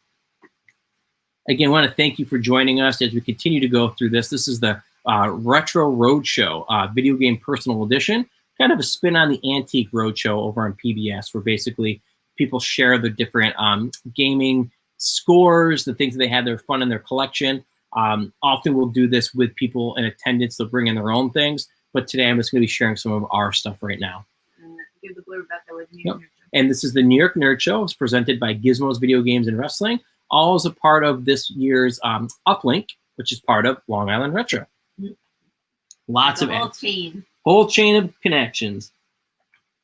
Again, I want to thank you for joining us as we continue to go through this. This is the Retro Roadshow Video Game Personal Edition, kind of a spin on the Antique Roadshow over on PBS, where basically people share the different gaming scores, the things that they had their fun in their collection. Often we'll do this with people in attendance. They'll bring in their own things. But today I'm just going to be sharing some of our stuff right now. And give the blue back with me. Yep. And this is the New York Nerd Show. It's presented by Gizmo's Video Games and Wrestling. All is a part of this year's UPLINK, which is part of Long Island Retro. Mm-hmm. Lots of whole chain. Whole chain of connections.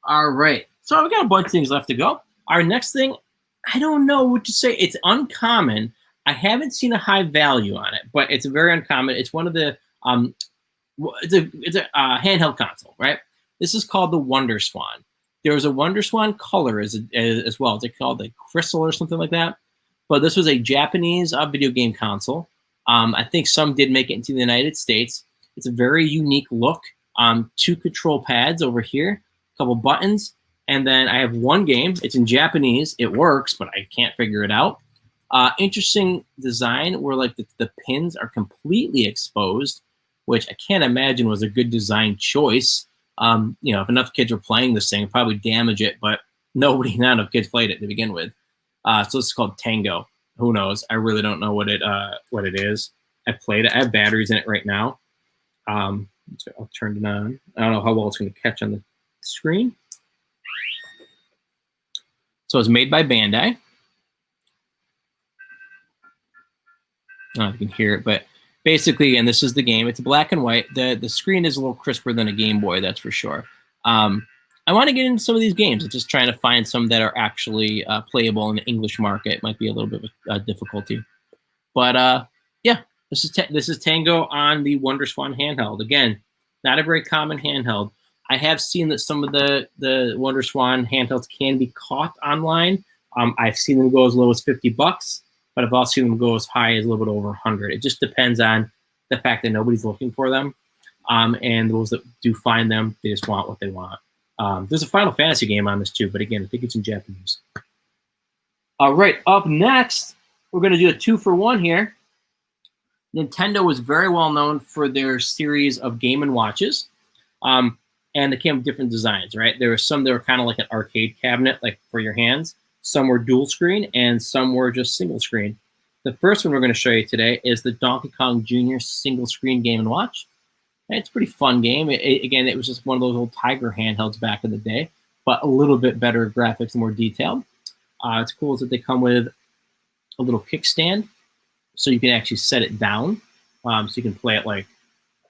All right. So we've got a bunch of things left to go. Our next thing, I don't know what to say. It's uncommon. I haven't seen a high value on it, but it's very uncommon. It's one of the it's a handheld console, right? This is called the Wonder Swan. There was a Wonder Swan Color as well. It's called the Crystal or something like that. But this was a Japanese video game console. I think some did make it into the United States. It's a very unique look. 2 control pads over here, a couple buttons, and then I have one game. It's in Japanese. It works, but I can't figure it out. Interesting design where like the pins are completely exposed, which I can't imagine was a good design choice. You know, if enough kids were playing this thing, it'd probably damage it, but not enough kids played it to begin with. So it's called Tango. Who knows? I really don't know what it is. I've played it. I have batteries in it right now. So I'll turn it on. I don't know how well it's going to catch on the screen. So it's made by Bandai. don't know if you can hear it, but basically, and this is the game. It's black and white. The screen is a little crisper than a Game Boy, that's for sure. I want to get into some of these games. I'm just trying to find some that are actually playable in the English market. It might be a little bit of difficulty. But yeah, this is Tango on the WonderSwan handheld. Again, not a very common handheld. I have seen that some of the WonderSwan handhelds can be caught online. I've seen them go as low as $50, but I've also seen them go as high as a little bit over 100. It just depends on the fact that nobody's looking for them, and those that do find them, they just want what they want. There's a Final Fantasy game on this too, but again, I think it's in Japanese. All right, up next, we're going to do a 2-for-1 here. Nintendo was very well known for their series of Game & Watches, and they came with different designs, right? There were some that were kind of like an arcade cabinet, like for your hands. Some were dual screen, and some were just single screen. The first one we're going to show you today is the Donkey Kong Jr. single screen Game & Watch. It's a pretty fun game. Again, it was just one of those old Tiger handhelds back in the day, but a little bit better graphics and more detailed. It's cool is that they come with a little kickstand, so you can actually set it down, so you can play it like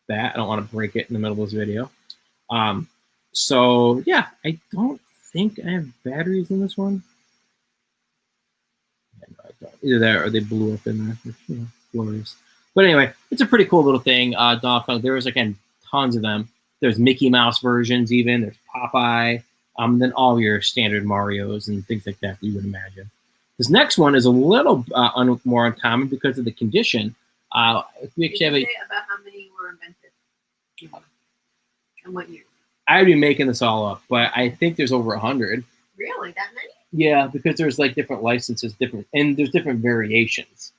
that. I don't want to break it in the middle of this video. So yeah, I don't think I have batteries in this one. No, I don't. Either that or they blew up in there. Which, you know, glorious. But anyway, it's a pretty cool little thing. Donkey Kong, there was, again, tons of them. There's Mickey Mouse versions even. There's Popeye. Then all your standard Marios and things like that you would imagine. This next one is a little more uncommon because of the condition. We actually have about how many were invented and what year? I'd be making this all up, but I think there's over 100. Really, that many? Yeah, because there's like different licenses, and there's different variations.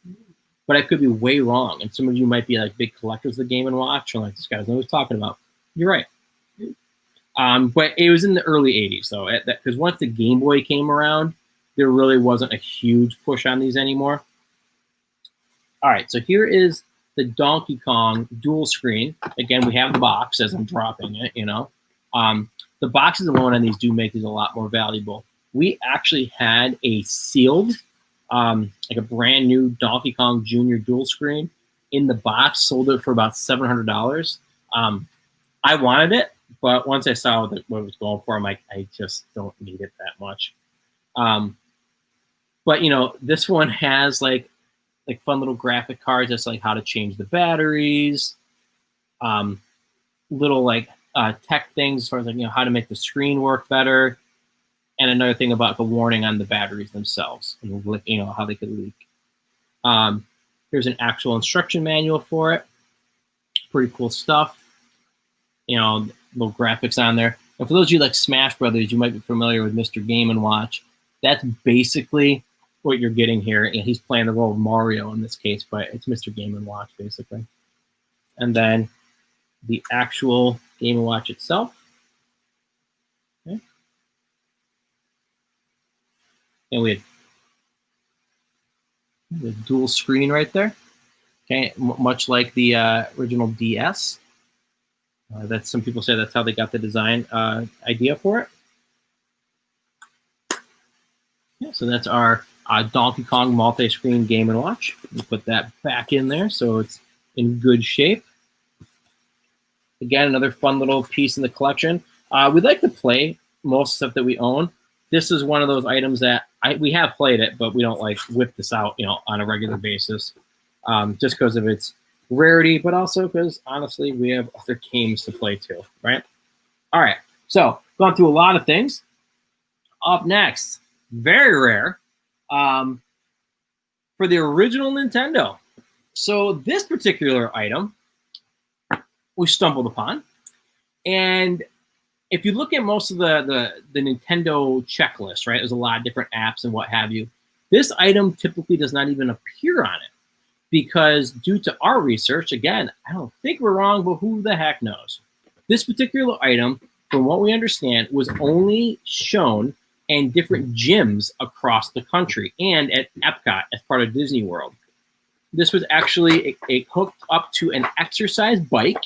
But I could be way wrong, and some of you might be like big collectors of the Game & Watch, and like, this guy knows what he's talking about. You're right. But it was in the early 80s, though, because once the Game Boy came around, there really wasn't a huge push on these anymore. All right, so here is the Donkey Kong dual screen. Again, we have the box as I'm dropping it, you know. The boxes alone on these do make these a lot more valuable. We actually had a sealed, like a brand new Donkey Kong Jr. dual screen in the box, sold it for about $700. I wanted it, but once I saw what it was going for, I'm like, I just don't need it that much. But you know, this one has like fun little graphic cards, just like how to change the batteries, little like tech things as far as like, you know, how to make the screen work better, and another thing about the warning on the batteries themselves, and you know, how they could leak. Here's an actual instruction manual for it. Pretty cool stuff. You know, little graphics on there. And for those of you like Smash Brothers, you might be familiar with Mr. Game & Watch. That's basically what you're getting here. And he's playing the role of Mario in this case, but it's Mr. Game & Watch basically. And then the actual Game & Watch itself. Okay. And we had the dual screen right there. Okay, much like the original DS. That's, some people say that's how they got the design idea for it. Yeah, so that's our Donkey Kong multi-screen Game & Watch. We put that back in there so it's in good shape. Again, another fun little piece in the collection. We like to play most stuff that we own. This is one of those items that we have played it, but we don't like whip this out, you know, on a regular basis, just because of its rarity, but also because honestly we have other games to play too, right? All right, so gone through a lot of things. Up next, very rare, for the original Nintendo. So this particular item we stumbled upon, and if you look at most of the Nintendo checklist, right, there's a lot of different apps and what have you. This item typically does not even appear on it, because due to our research, again, I don't think we're wrong, but who the heck knows? This particular item, from what we understand, was only shown in different gyms across the country and at Epcot as part of Disney World. This was actually hooked up to an exercise bike,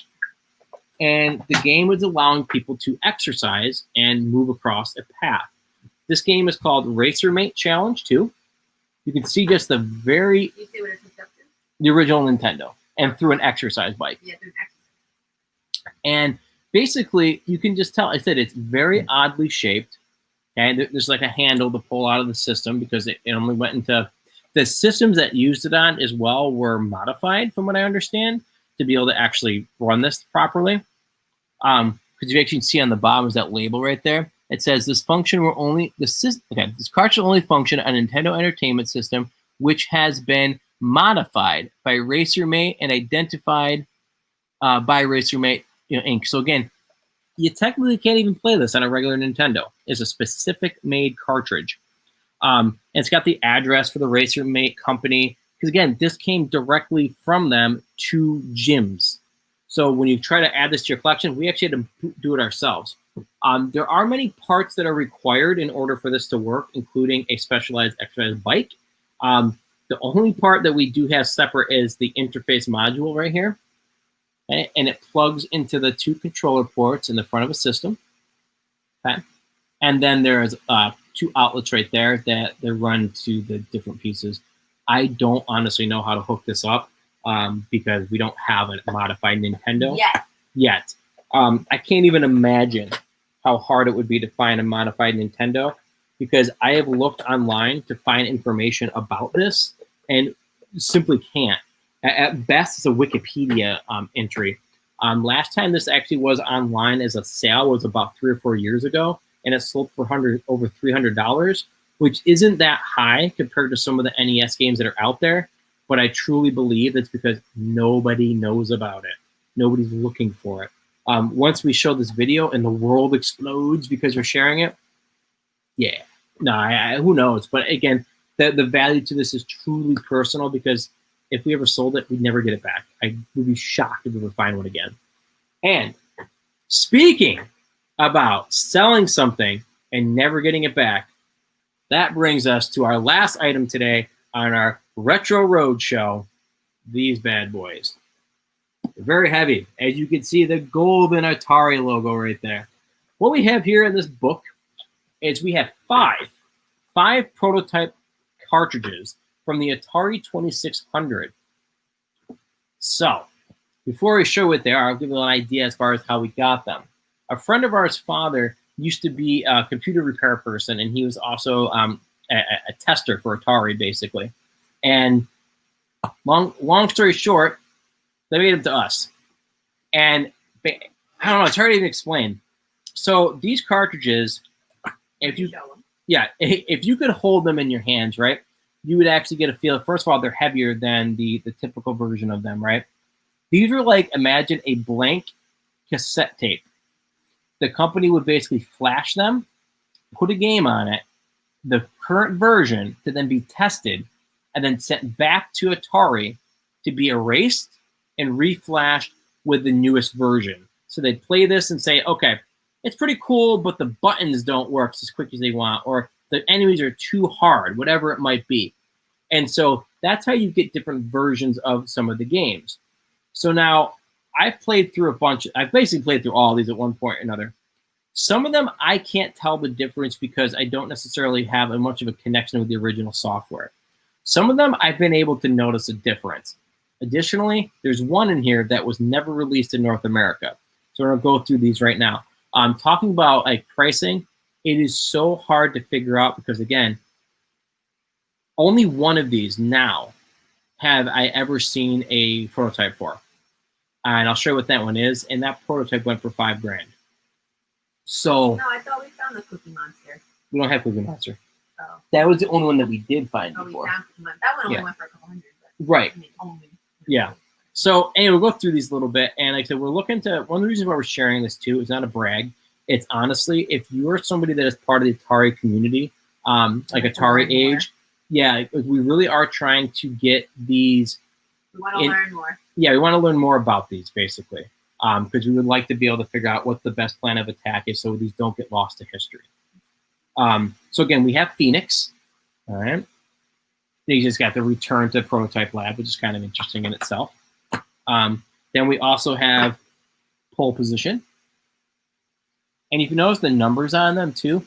and the game was allowing people to exercise and move across a path. This game is called Racer Mate Challenge 2. You can see just the very... You see what it's hooked up to? the original Nintendo, and through an exercise bike. Yeah, through an exercise. And basically, you can just tell. I said it's very oddly shaped. Okay, there's like a handle to pull out of the system because it only went into the systems that used it on as well were modified, from what I understand, to be able to actually run this properly. Because you actually see on the bottom is that label right there. It says this function will only this cartridge will only function on a Nintendo Entertainment System, which has been modified by RacerMate and identified by RacerMate, Inc. So again, you technically can't even play this on a regular Nintendo. It's a specific made cartridge. And it's got the address for the RacerMate company. Because again, this came directly from them to gyms. So when you try to add this to your collection, we actually had to do it ourselves. There are many parts that are required in order for this to work, including a specialized exercise bike. The only part that we do have separate is the interface module right here. Okay? And it plugs into the 2 controller ports in the front of a system. Okay? And then there's 2 outlets right there that run to the different pieces. I don't honestly know how to hook this up because we don't have a modified Nintendo yet. I can't even imagine how hard it would be to find a modified Nintendo because I have looked online to find information about this and simply can't. At best, it's a Wikipedia entry. Last time this actually was online as a sale was about 3 or 4 years ago, and it sold for over $300, which isn't that high compared to some of the NES games that are out there. But I truly believe it's because nobody knows about it. Nobody's looking for it. Once we show this video and the world explodes because we're sharing it, yeah, no, who knows? But again, the value to this is truly personal because if we ever sold it, we'd never get it back. I would be shocked if we ever find one again. And speaking about selling something and never getting it back, that brings us to our last item today on our Retro Road Show, these bad boys. They're very heavy. As you can see, the golden Atari logo right there. What we have here in this book is we have five prototype cartridges from the Atari 2600. So, before we show what they are, I'll give you an idea as far as how we got them. A friend of ours' father used to be a computer repair person, and he was also a tester for Atari, basically. And long story short, they made them to us. And I don't know, it's hard to even explain. So these cartridges, if you could hold them in your hands, right, you would actually get a feel. First of all, they're heavier than the typical version of them, right? These are like, imagine a blank cassette tape. The company would basically flash them, put a game on it, the current version to then be tested, and then sent back to Atari to be erased and reflashed with the newest version. So they'd play this and say, okay, it's pretty cool, but the buttons don't work as quick as they want, or the enemies are too hard, whatever it might be. And so that's how you get different versions of some of the games. So now I've played through I've basically played through all of these at one point or another. Some of them I can't tell the difference because I don't necessarily have much of a connection with the original software. Some of them I've been able to notice a difference. Additionally, there's one in here that was never released in North America. So we're going to go through these right now. I'm talking about like pricing. It is so hard to figure out because, again, only one of these now have I ever seen a prototype for. And I'll show you what that one is. And that prototype went for $5,000. So No, I thought we found the Cookie Monster. we don't have Cookie Monster. Oh. That was the only one that we did find Oh, before. we found Cookie Monster. That one only Yeah. went for a couple hundred. But, Right. I mean, only. Yeah. So anyway, we'll go through these a little bit. And like I said, we're looking to, one of the reasons why we're sharing this too is not a brag. It's honestly, if you're somebody that is part of the Atari community, like Atari age, yeah, we really are trying to get these. We want to learn more. Yeah, we want to learn more about these basically, because we would like to be able to figure out what the best plan of attack is so these don't get lost to history. So again, we have Phoenix. All right. They just got the return to prototype lab, which is kind of interesting in itself. Then we also have pole position. And if you notice the numbers on them too,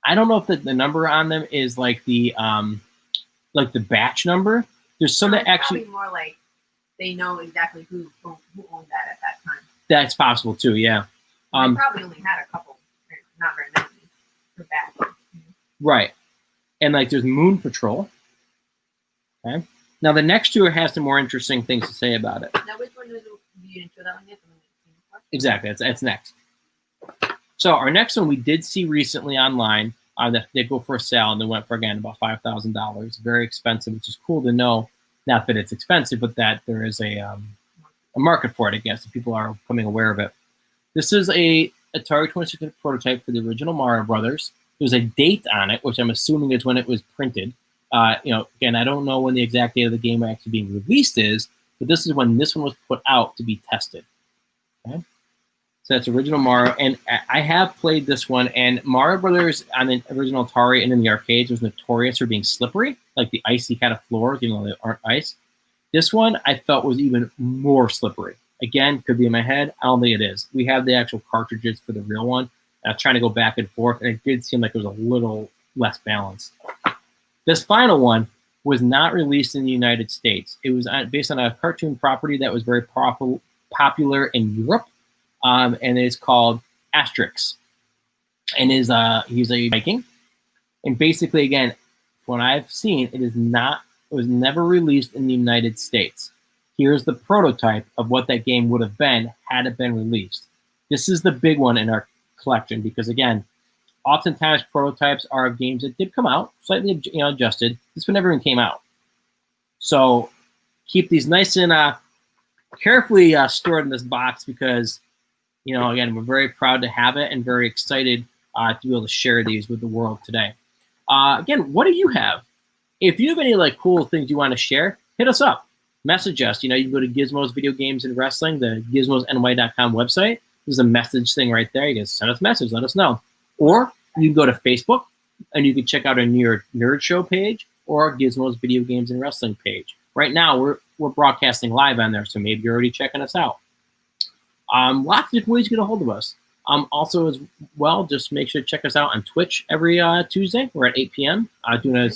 I don't know if the number on them is like the batch number There's some that It's actually, probably more like they know exactly who owned that at that time. that's possible too, yeah. They probably only had a couple, not very many for back. Right. And like there's Moon Patrol. Okay. Now the next two has some more interesting things to say about it. Now, which one was you didn't show that one yet? Exactly. That's next. So our next one we did see recently online. That they go for a sale and they went for again about $5,000. Very expensive, which is cool to know. Not that it's expensive, but that there is a market for it. I guess, and people are becoming aware of it. This is a Atari 2600 prototype for the original Mario Brothers. There's a date on it, which I'm assuming is when it was printed. Again, I don't know when the exact date of the game actually being released is, but this is when this one was put out to be tested. Okay? So that's original Mario, and I have played this one, and Mario Brothers on the original Atari and in the arcades was notorious for being slippery, like the icy kind of floors, even though they aren't ice. This one I felt was even more slippery. Again, could be in my head. I don't think it is. We have the actual cartridges for the real one. I was trying to go back and forth, and it did seem like it was a little less balanced. This final one was not released in the United States. It was based on a cartoon property that was very popular in Europe, and it's called Asterix. And he's a Viking. And basically, again, from what I've seen, it was never released in the United States. Here's the prototype of what that game would have been had it been released. This is the big one in our collection because, again, oftentimes prototypes are of games that did come out, slightly adjusted. This one never even came out. So keep these nice and carefully stored in this box because, again, we're very proud to have it and very excited to be able to share these with the world today. Again, what do you have? If you have any cool things you want to share, hit us up. Message us. You can go to Gizmos Video Games and Wrestling, the gizmosny.com website. There's a message thing right there. You can send us a message, let us know. Or you can go to Facebook and you can check out our Nerd Show page or Gizmos Video Games and Wrestling page. Right now, we're broadcasting live on there, so maybe you're already checking us out. Lots of different ways to get a hold of us. Also, as well, just make sure to check us out on Twitch every Tuesday. We're at 8 p.m. Doing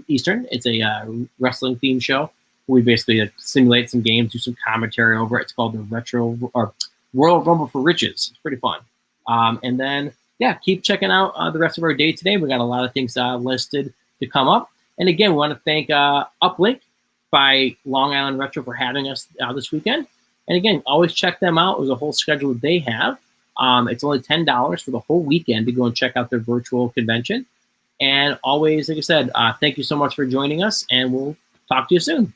Eastern. It's a wrestling-themed show. We basically simulate some games, do some commentary over it. It's called the Royal Rumble for Riches. It's pretty fun. And then, keep checking out the rest of our day today. We got a lot of things listed to come up. And again, we want to thank UPLINK by Long Island Retro for having us this weekend. And again, always check them out. There's a whole schedule that they have. It's only $10 for the whole weekend to go and check out their virtual convention. And always, like I said, thank you so much for joining us, and we'll talk to you soon.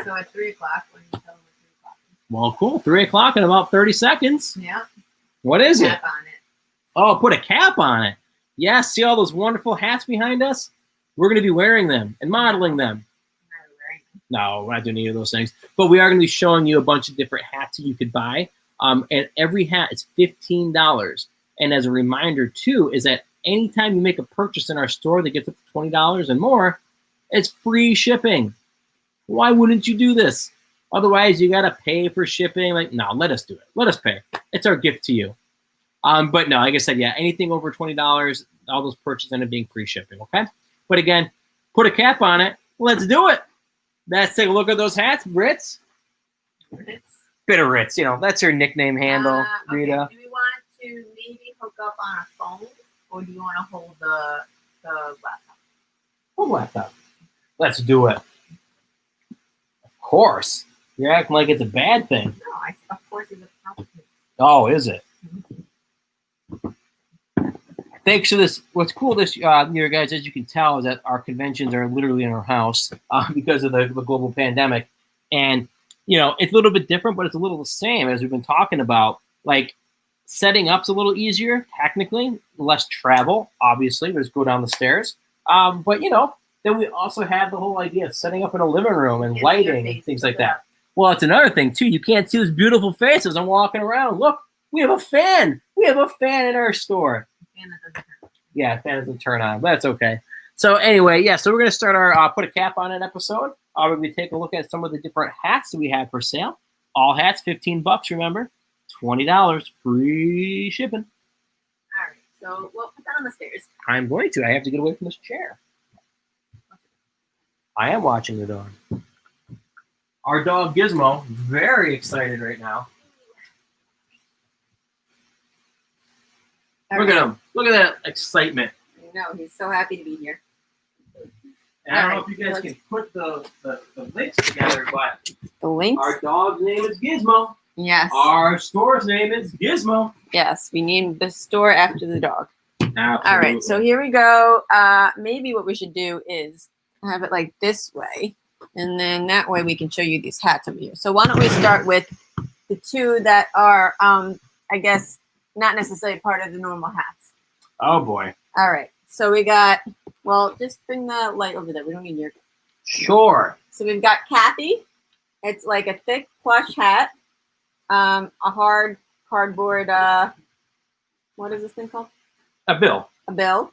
So at 3 o'clock, when you tell them at 3 o'clock. Well, cool. 3 o'clock in about 30 seconds. Yeah. What is it? Cap on it. Oh, put a cap on it. Yeah, see all those wonderful hats behind us? We're going to be wearing them and modeling them. No, we're not doing any of those things. But we are going to be showing you a bunch of different hats that you could buy. And every hat is $15. And as a reminder, too, is that anytime you make a purchase in our store that gets up to $20 and more, it's free shipping. Why wouldn't you do this? Otherwise, you got to pay for shipping. No, let us do it. Let us pay. It's our gift to you. But no, like I said, anything over $20, all those purchases end up being free shipping, okay? But again, put a cap on it. Let's do it. Let's take a look at those hats, Ritz. Bitter Ritz, that's her nickname handle, Okay. Rita. Do we want to maybe hook up on a phone, or do you want to hold the laptop? Hold laptop. Let's do it. Of course. You're acting like it's a bad thing. No, of course it's a problem. Oh, is it? Thanks to this, what's cool this year, guys, as you can tell, is that our conventions are literally in our house because of the global pandemic. And, it's a little bit different, but it's a little the same as we've been talking about. Setting up's a little easier, technically. Less travel, obviously. We just go down the stairs. But, then we also have the whole idea of setting up in a living room and lighting and things like that. Well, it's another thing, too. You can't see those beautiful faces. I'm walking around. Look, we have a fan. We have a fan in our store. Yeah, fan doesn't turn on, but that's okay. So anyway, so we're going to start our Put a Cap on It episode. We're going to take a look at some of the different hats that we have for sale. All hats, $15, remember. $20, free shipping. All right, so we'll put that on the stairs. I'm going to. I have to get away from this chair. I am watching the dog. Our dog Gizmo, very excited right now. Look at him. Look at that excitement. I know, he's so happy to be here. And I don't know if you guys can put the links together, but The links? our dog's name is Gizmo. Yes. Our store's name is Gizmo. Yes, we named the store after the dog. Absolutely. All right, so here we go. Maybe what we should do is have it like this way, and then that way we can show you these hats over here. So why don't we start with the two that are, I guess, not necessarily part of the normal hats. Oh boy. All right, so we got, well, just bring the light over there. We don't need your. Sure. So we've got Kathy. It's like a thick plush hat, a hard cardboard, what is this thing called? A bill. A bill.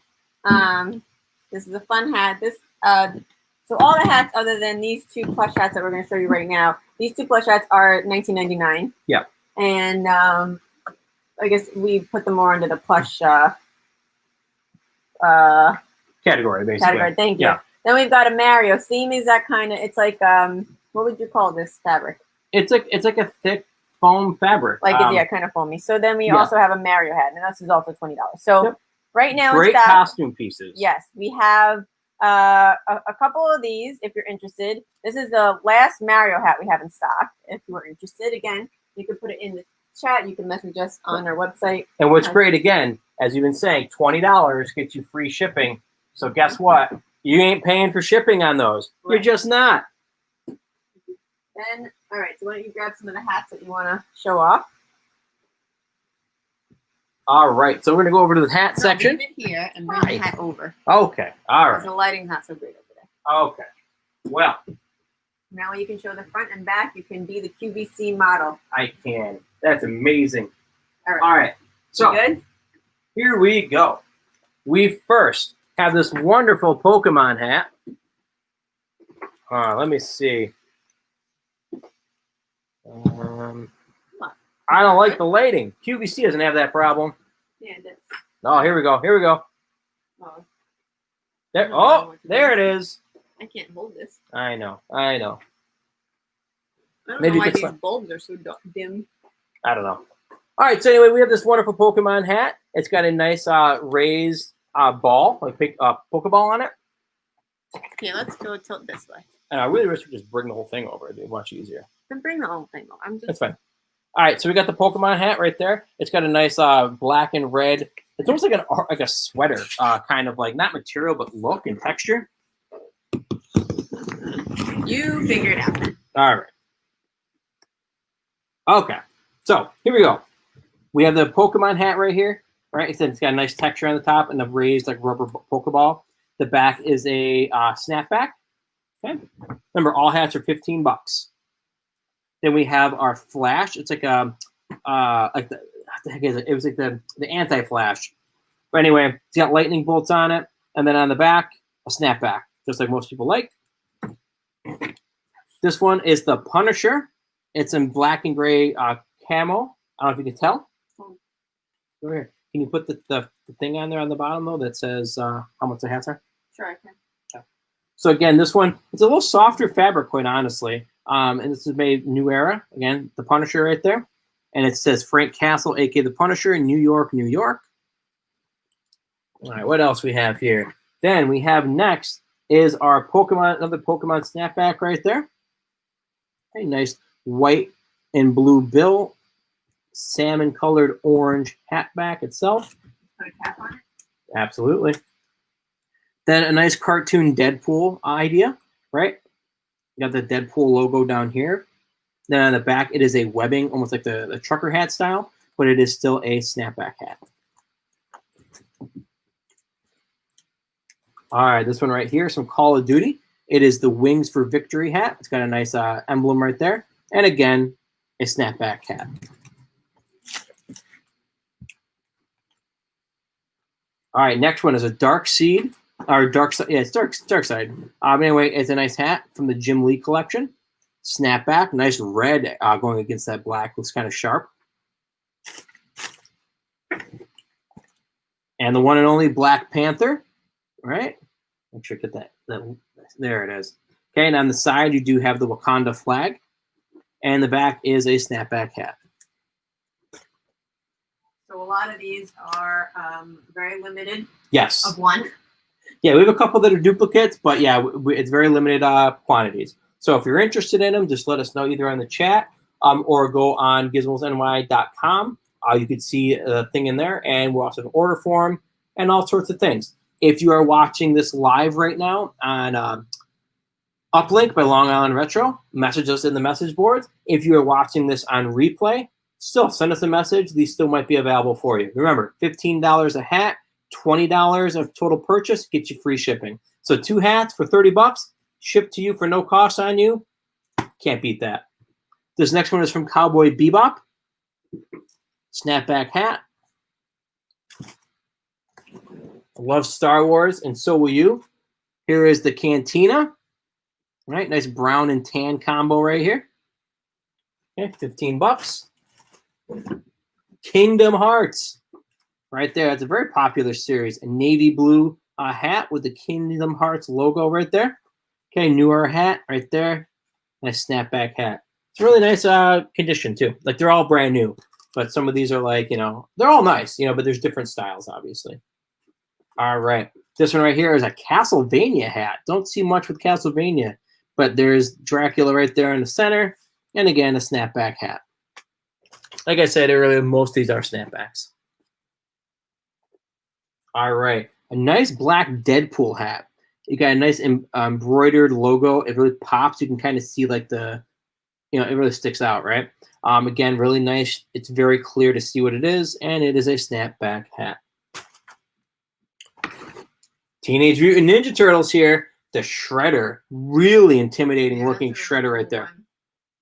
This is a fun hat. This, so all the hats other than these two plush hats that we're going to show you right now, these two plush hats are $19.99. Yeah. And I guess we put them more under the plush Category, basically. category. Thank you. Yeah. Then we've got a Mario. Seam is that kind of, it's like, what would you call this fabric? It's like a thick foam fabric. Like, yeah, kind of foamy. So then we yeah. also have a Mario hat, and this is also $20. So Yep. right now Great in stock, costume pieces. yes, we have a couple of these if you're interested. This is the last Mario hat we have in stock. If you are interested, again, you can put it in the chat. You can message us on our website. And what's great, again, as you've been saying, $20 gets you free shipping. So guess what? You ain't paying for shipping on those. Right. You're just not. Then, all right, so why don't you grab some of the hats that you want to show off? All right, so we're going to go over to the hat section. Leave it here and bring Right. the hat over. Okay, all Because right. the lighting's not so great over there. Okay. Well, Now you can show the front and back. You can be the QVC model. I can. That's amazing. All right. All right, so Good? here we go. We first have this wonderful Pokemon hat. Let me see. I don't like the lighting. QVC doesn't have that problem. Yeah, it is. Oh, here we go. Here we go. Oh, There. Oh, there it is. I can't hold this. I know. I know. I don't Maybe know you why could these sli- bulbs are so dim. I don't know. All right. So anyway, we have this wonderful Pokemon hat. It's got a nice raised ball, like Pokeball on it. Yeah, let's go tilt this way. And I really wish we just bring the whole thing over. It'd be much easier. Then bring the whole thing over. I'm just. That's fine. All right, so we got the Pokemon hat right there. It's got a nice black and red. It's almost like a sweater, kind of like not material but look and texture. You figure it out then. All right. Okay, so here we go. We have the Pokemon hat right here, right? It's got a nice texture on the top and a raised like rubber Pokeball. The back is a snapback. Okay. Remember, all hats are $15. Then we have our flash. It's like what the heck is it? It was like the anti-flash. But anyway, it's got lightning bolts on it, and then on the back, a snapback, just like most people like. This one is the Punisher. It's in black and gray camo. I don't know if you can tell. Over here. Can you put the thing on there on the bottom though that says how much the hats are? Sure, I can. So again, this one, it's a little softer fabric, quite honestly. And this is made New Era. Again, the Punisher right there. And it says Frank Castle, a.k.a. the Punisher, New York, New York. All right, what else we have here? Then we have next is our Pokemon, another Pokemon snapback right there. Okay, nice white and blue bill, salmon-colored orange hat back itself. Put a cap on it. Absolutely. Then a nice cartoon Deadpool idea, right? You got the Deadpool logo down here. Then on the back, it is a webbing, almost like the trucker hat style, but it is still a snapback hat. All right, this one right here is from Call of Duty. It is the Wings for Victory hat. It's got a nice emblem right there. And again, a snapback hat. All right, next one is a Dark Seed. Or Dark Side. Yeah, it's Dark Side. Anyway, it's a nice hat from the Jim Lee collection. Snapback, nice red going against that black. Looks kind of sharp. And the one and only Black Panther, right? Make sure to get that. There it is. Okay, and on the side, you do have the Wakanda flag. And the back is a snapback hat. So a lot of these are very limited Yes. of one. Yeah, we have a couple that are duplicates, but yeah, it's very limited quantities. So if you're interested in them, just let us know either on the chat or go on gizmosny.com. You can see a thing in there, and we'll also have an order form and all sorts of things. If you are watching this live right now on Uplink by Long Island Retro, message us in the message boards. If you are watching this on replay, still send us a message. These still might be available for you. Remember, $15 a hat, $20 of total purchase, get you free shipping. So 2 hats for $30, shipped to you for no cost on you. Can't beat that. This next one is from Cowboy Bebop. Snapback hat. Love Star Wars, and so will you. Here is the Cantina. All right, nice brown and tan combo right here. Okay, $15. Kingdom Hearts. Right there. It's a very popular series. A navy blue hat with the Kingdom Hearts logo right there. Okay, newer hat right there. Nice snapback hat. It's a really nice condition too. Like they're all brand new, but some of these are like, they're all nice, but there's different styles, obviously. All right. This one right here is a Castlevania hat. Don't see much with Castlevania, but there's Dracula right there in the center. And again, a snapback hat. Like I said earlier, most of these are snapbacks. All right. A nice black Deadpool hat. You got a nice embroidered logo. It really pops. You can kind of see like it really sticks out, right? Again, really nice. It's very clear to see what it is, and it is a snapback hat. Teenage Mutant Ninja Turtles here. The Shredder. Really intimidating looking Shredder right there.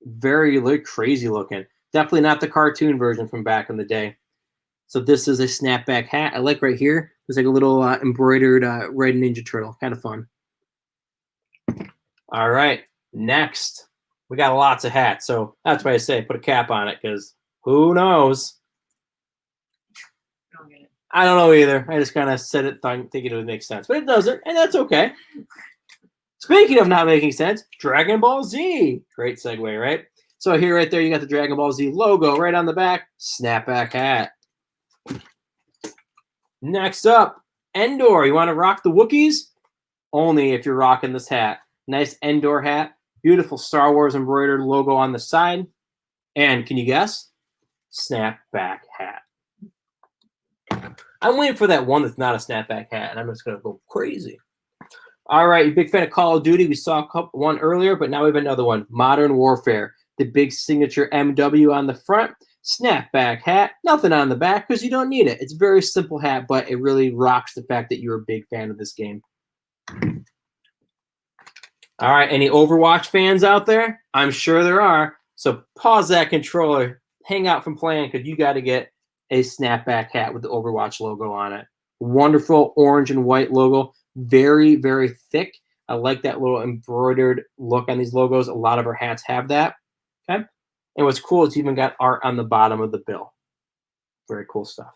Very crazy looking. Definitely not the cartoon version from back in the day. So this is a snapback hat. I like right here. There's like a little embroidered red Ninja Turtle. Kind of fun. All right. Next. We got lots of hats. So that's why I say put a cap on it, because who knows? I don't know either. I just kind of said it thinking it would make sense. But it doesn't, and that's okay. Speaking of not making sense, Dragon Ball Z. Great segue, right? So here right there, you got the Dragon Ball Z logo right on the back. Snapback hat. Next up, Endor. You want to rock the Wookiees? Only if you're rocking this hat. Nice Endor hat. Beautiful Star Wars embroidered logo on the side. And can you guess? Snapback hat. I'm waiting for that one that's not a snapback hat, and I'm just going to go crazy. All right, you big fan of Call of Duty. We saw one earlier, but now we have another one. Modern Warfare. The big signature MW on the front. Snapback hat. Nothing on the back because you don't need it. It's a very simple hat, but it really rocks the fact that you're a big fan of this game. All right, any Overwatch fans out there? I'm sure there are. So pause that controller. Hang out from playing because you got to get a snapback hat with the Overwatch logo on it. Wonderful orange and white logo. Very, very thick. I like that little embroidered look on these logos. A lot of our hats have that. Okay. And what's cool is it's even got art on the bottom of the bill. Very cool stuff.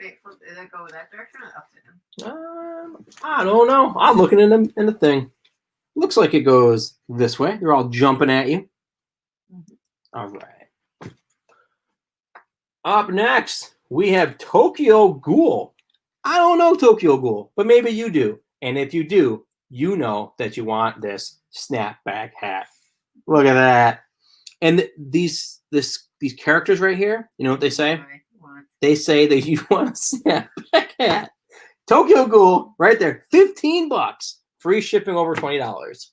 Wait, did that go that direction or upside down? I don't know. I'm looking in the thing. Looks like it goes this way. They're all jumping at you. All right. Up next, we have Tokyo Ghoul. I don't know Tokyo Ghoul, but maybe you do. And if you do, you know that you want this snapback hat. Look at that. And these characters right here, you know what they say? They say that you want a snapback hat. Tokyo Ghoul, right there, $15. Free shipping over $20.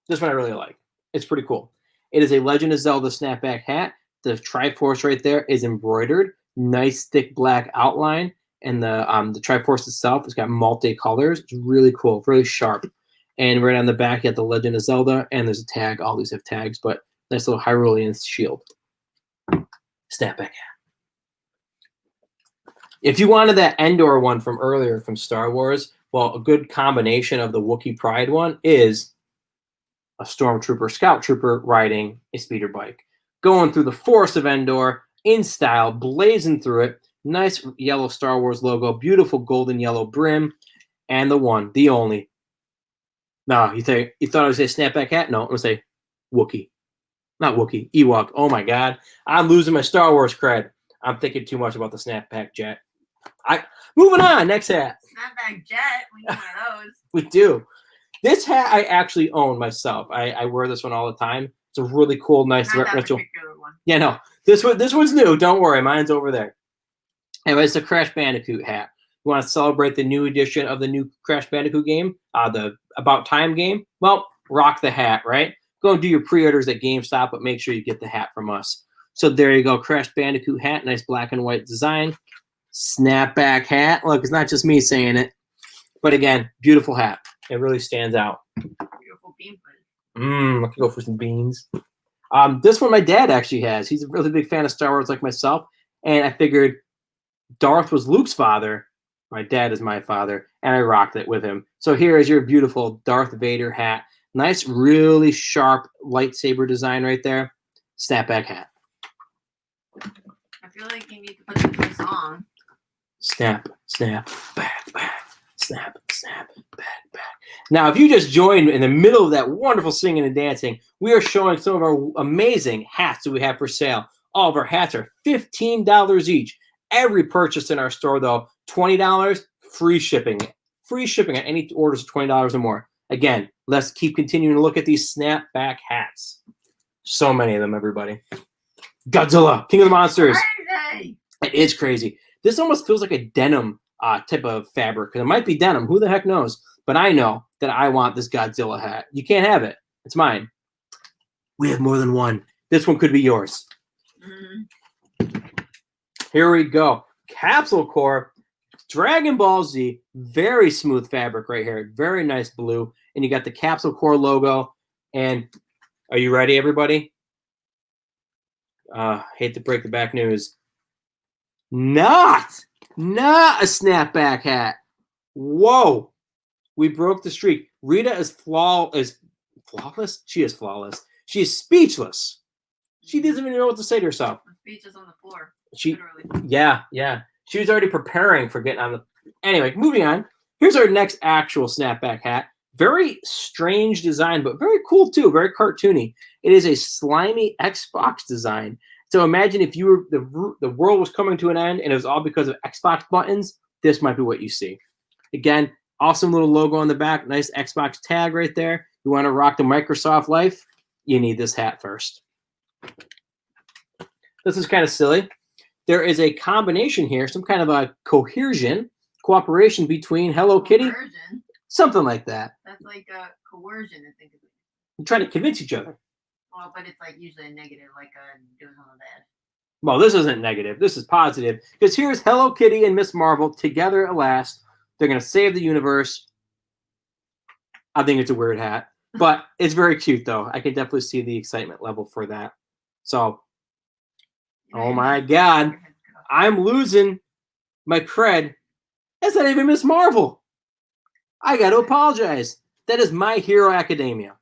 This one I really like. It's pretty cool. It is a Legend of Zelda snapback hat. The Triforce right there is embroidered. Nice thick black outline. And the Triforce itself has got multi-colors. It's really cool, really sharp. And right on the back, you have the Legend of Zelda, and there's a tag. All these have tags, but nice little Hyrulean shield. Snapback hat. If you wanted that Endor one from earlier from Star Wars, well, a good combination of the Wookiee Pride one is a Stormtrooper, Scout Trooper riding a speeder bike. Going through the forest of Endor in style, blazing through it. Nice yellow Star Wars logo, beautiful golden yellow brim, and the one, the only, No, you thought I was say snapback hat? No, I'm gonna say Wookiee. Not Wookiee, Ewok. Oh my god. I'm losing my Star Wars cred. I'm thinking too much about the snapback jet. Moving on, next hat. Snapback jet. We need one of those. We do. This hat I actually own myself. I wear this one all the time. It's a really cool, nice Not that retro. particular one. Yeah, no. This one's new. Don't worry, mine's over there. Anyway, it's a Crash Bandicoot hat. You want to celebrate the new edition of the new Crash Bandicoot game, the About Time game? Well, rock the hat, right? Go and do your pre-orders at GameStop, but make sure you get the hat from us. So there you go, Crash Bandicoot hat, nice black and white design. Snapback hat. Look, it's not just me saying it. But again, beautiful hat. It really stands out. Beautiful bean footage. Let's go for some beans. This one my dad actually has. He's a really big fan of Star Wars like myself. And I figured Darth was Luke's father. My dad is my father. And I rocked it with him. So here is your beautiful Darth Vader hat. Nice, really sharp lightsaber design right there. Snapback hat. I feel like you need to put it in a song. Snap, snap, back, back. Snap, snap, back, back. Now, if you just joined in the middle of that wonderful singing and dancing, we are showing some of our amazing hats that we have for sale. All of our hats are $15 each. Every purchase in our store, though, $20, free shipping. Free shipping on any orders of $20 or more. Again, let's keep continuing to look at these snapback hats. So many of them, everybody. Godzilla, King of the Monsters. Crazy. It is crazy. This almost feels like a denim type of fabric. Because it might be denim. Who the heck knows? But I know that I want this Godzilla hat. You can't have it. It's mine. We have more than one. This one could be yours. Here we go. Capsule Core, Dragon Ball Z, very smooth fabric right here. Very nice blue. And you got the Capsule Core logo. And are you ready, everybody? Hate to break the back news. Not a snapback hat. Whoa. We broke the streak. Rita is flawless. She is flawless. She is speechless. She doesn't even know what to say to herself. The speech is on the floor. She, literally. yeah. She was already preparing for getting on the. Anyway, moving on. Here's our next actual snapback hat. Very strange design, but very cool too. Very cartoony. It is a slimy Xbox design. So imagine if you were the world was coming to an end and it was all because of Xbox buttons. This might be what you see. Again, awesome little logo on the back. Nice Xbox tag right there. You want to rock the Microsoft life? You need this hat first. This is kind of silly. There is a combination here, some kind of a cooperation between Hello Kitty, Coercion? something like that. That's like a coercion, I think. You're trying to convince each other. Well, but it's like usually a negative, like doing something bad. Well, this isn't negative. This is positive. Because here's Hello Kitty and Miss Marvel together at last. They're going to save the universe. I think it's a weird hat. But it's very cute, though. I can definitely see the excitement level for that. So, oh my God. I'm losing my cred. That's not even Miss Marvel. I got to apologize. That is My Hero Academia.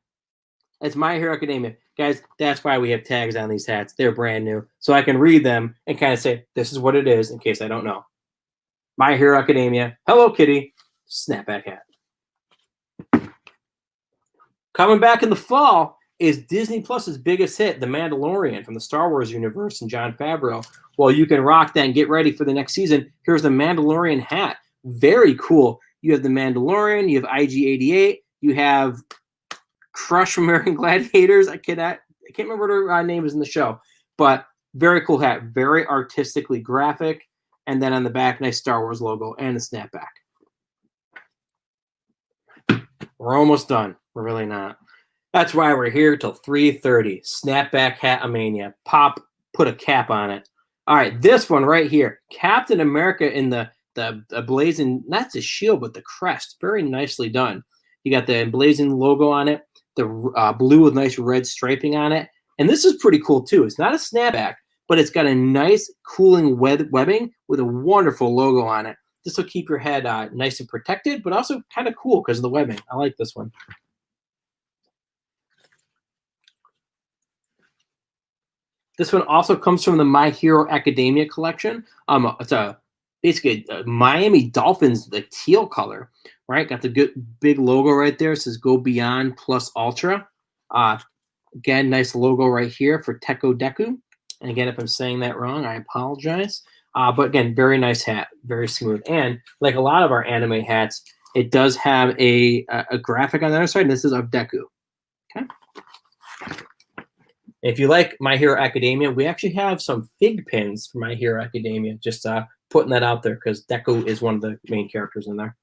It's My Hero Academia. Guys, that's why we have tags on these hats. They're brand new. So I can read them and kind of say, this is what it is in case I don't know. My Hero Academia, Hello Kitty, snapback hat. Coming back in the fall is Disney Plus's biggest hit, The Mandalorian from the Star Wars universe and Jon Favreau. Well, you can rock that and get ready for the next season. Here's the Mandalorian hat. Very cool. You have the Mandalorian, you have IG-88, you have Crush from American Gladiators. I can't remember what her name is in the show, but very cool hat, very artistically graphic, and then on the back, nice Star Wars logo and the snapback. We're almost done. We're really not. That's why we're here till 3:30. Snapback hat mania. Pop, put a cap on it. All right, this one right here, Captain America in the blazing, not the shield, but the crest. Very nicely done. You got the emblazoned logo on it, the blue with nice red striping on it. And this is pretty cool too. It's not a snapback, but it's got a nice cooling webbing with a wonderful logo on it. This will keep your head nice and protected, but also kind of cool because of the webbing. I like this one. This one also comes from the My Hero Academia collection. It's a basically Miami Dolphins, the teal color, right? Got the good big logo right there. It says Go Beyond Plus Ultra. Again, nice logo right here for Teco Deku. And again, if I'm saying that wrong, I apologize. But again, very nice hat, very smooth. And like a lot of our anime hats, it does have a graphic on the other side, and this is of Deku. Okay. If you like My Hero Academia, we actually have some fig pins for My Hero Academia. Just putting that out there because Deku is one of the main characters in there.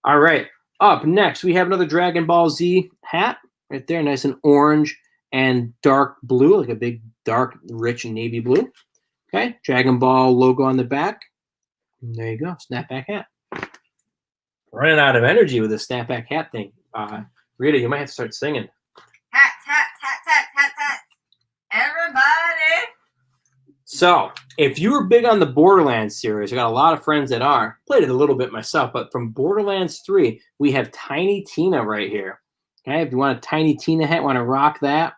All right. Up next, we have another Dragon Ball Z hat right there, nice and orange and dark blue, like a big, dark, rich navy blue. Okay, Dragon Ball logo on the back. And there you go, snapback hat. Running out of energy with this snapback hat thing. Rita, you might have to start singing. Hats, hats, hats, hats, hats, hats. Everybody. So, if you were big on the Borderlands series, I got a lot of friends that are. Played it a little bit myself, but from Borderlands 3, we have Tiny Tina right here. Okay, if you want a Tiny Tina hat, want to rock that,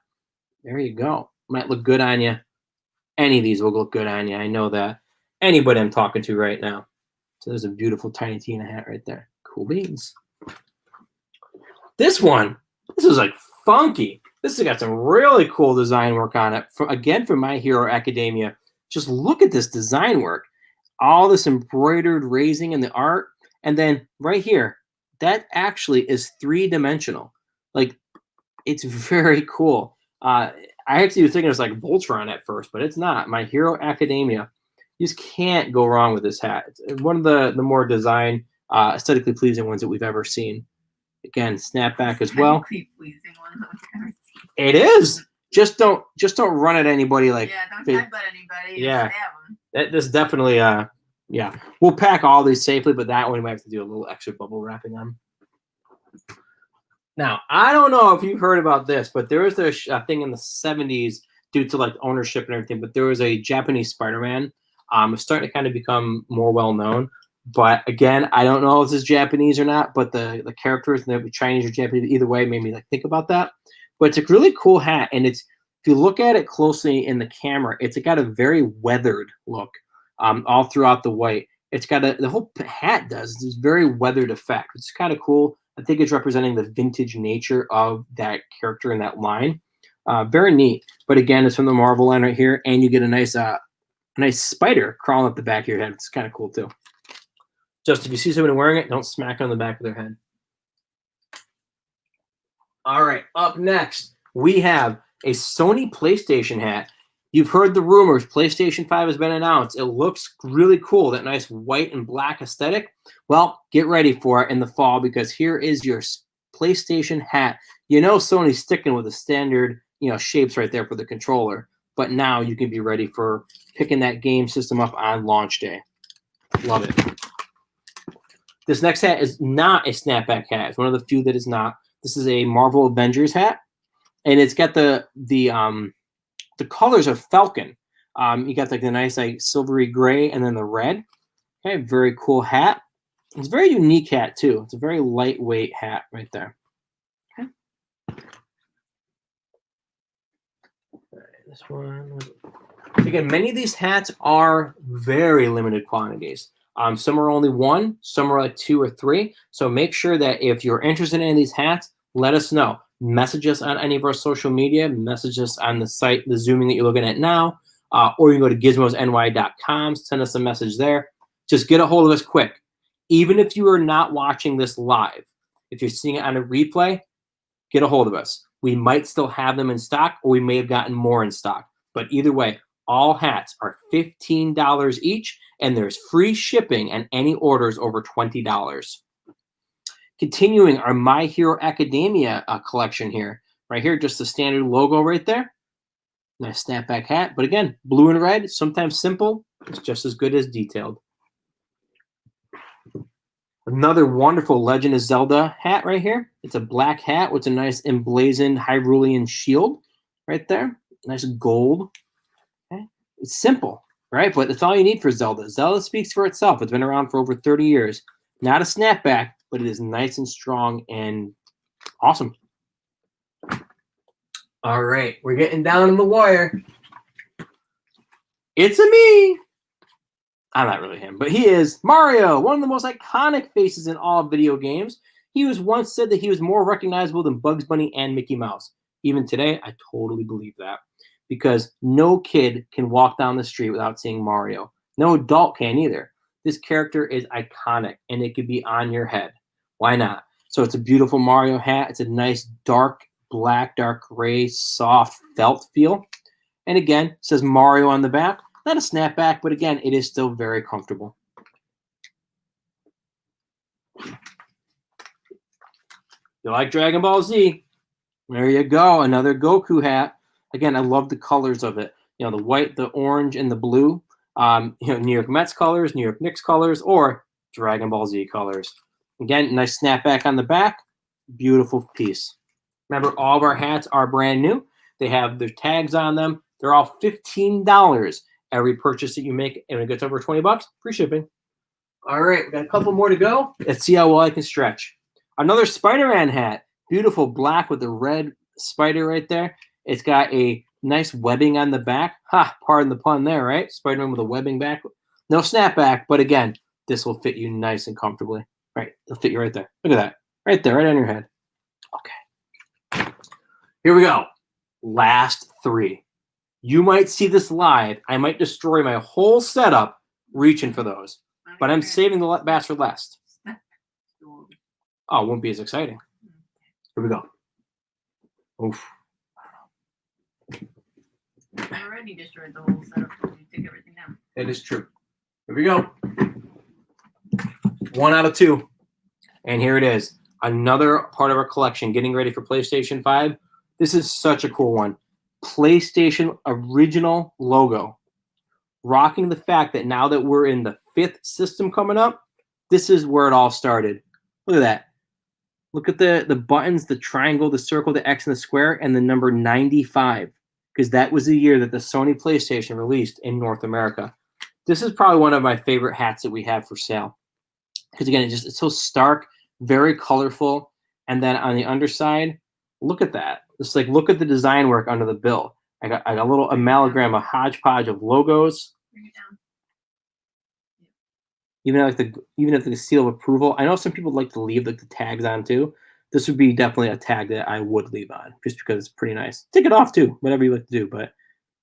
there you go. Might look good on you. Any of these will look good on you. I know that. Anybody I'm talking to right now. So there's a beautiful Tiny Tina hat right there. Cool beans. This one, this is like funky. This has got some really cool design work on it. Again, from My Hero Academia. Just look at this design work. All this embroidered raising in the art. And then right here, that actually is three-dimensional. Like, it's very cool. I actually was thinking it was like Voltron at first, but it's not. My Hero Academia. You just can't go wrong with this hat. It's one of the more design, aesthetically pleasing ones that we've ever seen. Again, snapback as well. Pleasing one that we've ever seen. It is. Just don't run at anybody like. Yeah, don't headbutt anybody. Yeah. Stab them. This definitely. Yeah. We'll pack all these safely, but that one we might have to do a little extra bubble wrapping on. Now, I don't know if you've heard about this, but there was a thing in the 70s due to like ownership and everything, but there was a Japanese Spider-Man. It's starting to kind of become more well-known. But again, I don't know if this is Japanese or not, but the characters, and they're Chinese or Japanese, either way, made me like think about that. But it's a really cool hat, and it's if you look at it closely in the camera, it's got a very weathered look all throughout the white. It's got the whole hat does this very weathered effect, which is kind of cool. I think it's representing the vintage nature of that character in that line. Very neat. But again, it's from the Marvel line right here, and you get a nice spider crawling up the back of your head. It's kind of cool too. Just if you see somebody wearing it, don't smack it on the back of their head. All right, up next, we have a Sony PlayStation hat. You've heard the rumors. PlayStation 5 has been announced. It looks really cool, that nice white and black aesthetic. Well, get ready for it in the fall because here is your PlayStation hat. You know Sony's sticking with the standard, shapes right there for the controller. But now you can be ready for picking that game system up on launch day. Love it. This next hat is not a snapback hat. It's one of the few that is not. This is a Marvel Avengers hat, and it's got the colors of Falcon. You got like the nice like silvery gray and then the red. Okay, very cool hat. It's a very unique hat too. It's a very lightweight hat right there. Okay. All right, this one. Again, many of these hats are very limited quantities. Some are only one, some are like 2 or 3. So make sure that if you're interested in any of these hats, let us know. Message us on any of our social media, message us on the site, the Zooming that you're looking at now, or you can go to gizmosny.com, send us a message there. Just get a hold of us quick. Even if you are not watching this live, if you're seeing it on a replay, get a hold of us. We might still have them in stock, or we may have gotten more in stock. But either way, all hats are $15 each, and there's free shipping and any orders over $20. Continuing our My Hero Academia collection here. Right here, just the standard logo right there. Nice snapback hat. But again, blue and red, sometimes simple. It's just as good as detailed. Another wonderful Legend of Zelda hat right here. It's a black hat with a nice emblazoned Hyrulean shield right there. Nice gold. Okay. It's simple, right? But that's all you need for Zelda. Zelda speaks for itself. It's been around for over 30 years. Not a snapback, but it is nice and strong and awesome. All right, we're getting down to the wire. It's a me. I'm not really him, but he is Mario, one of the most iconic faces in all video games. He was once said that he was more recognizable than Bugs Bunny and Mickey Mouse. Even today, I totally believe that because no kid can walk down the street without seeing Mario. No adult can either. This character is iconic, and it could be on your head. Why not? So it's a beautiful Mario hat. It's a nice dark black, dark gray, soft felt feel. And again, it says Mario on the back. Not a snapback, but again, it is still very comfortable. You like Dragon Ball Z? There you go, another Goku hat. Again, I love the colors of it. You know, the white, the orange, and the blue. You know, New York Mets colors, New York Knicks colors, or Dragon Ball Z colors. Again, nice snapback on the back. Beautiful piece. Remember, all of our hats are brand new. They have their tags on them. They're all $15. Every purchase that you make, and it gets over 20 bucks, free shipping. All right, we got a couple more to go. Let's see how well I can stretch. Another Spider-Man hat. Beautiful black with the red spider right there. It's got a nice webbing on the back. Ha, pardon the pun there, right? Spider-Man with a webbing back. No snapback, but again, this will fit you nice and comfortably. Right, it'll fit you right there. Look at that. Right there, right on your head. Okay. Here we go. Last three. You might see this live. I might destroy my whole setup reaching for those. But I'm saving the best for last. Oh, it won't be as exciting. Here we go. Oof. I already destroyed the whole setup when you took everything down. That is true. Here we go. 1 out of 2. And here it is. Another part of our collection, getting ready for PlayStation 5. This is such a cool one. PlayStation original logo. Rocking the fact that now that we're in the 5th system coming up, this is where it all started. Look at that. Look at the buttons, the triangle, the circle, the X, and the square, and the number 95. Because that was the year that the Sony PlayStation released in North America. This is probably one of my favorite hats that we have for sale. Because again, it's so stark, very colorful. And then on the underside, look at that. Just like look at the design work under the bill. I got a little amalgam, a hodgepodge of logos. Bring it down. Even if the seal of approval. I know some people like to leave like the tags on too. This would be definitely a tag that I would leave on just because it's pretty nice. Take it off too, whatever you like to do, but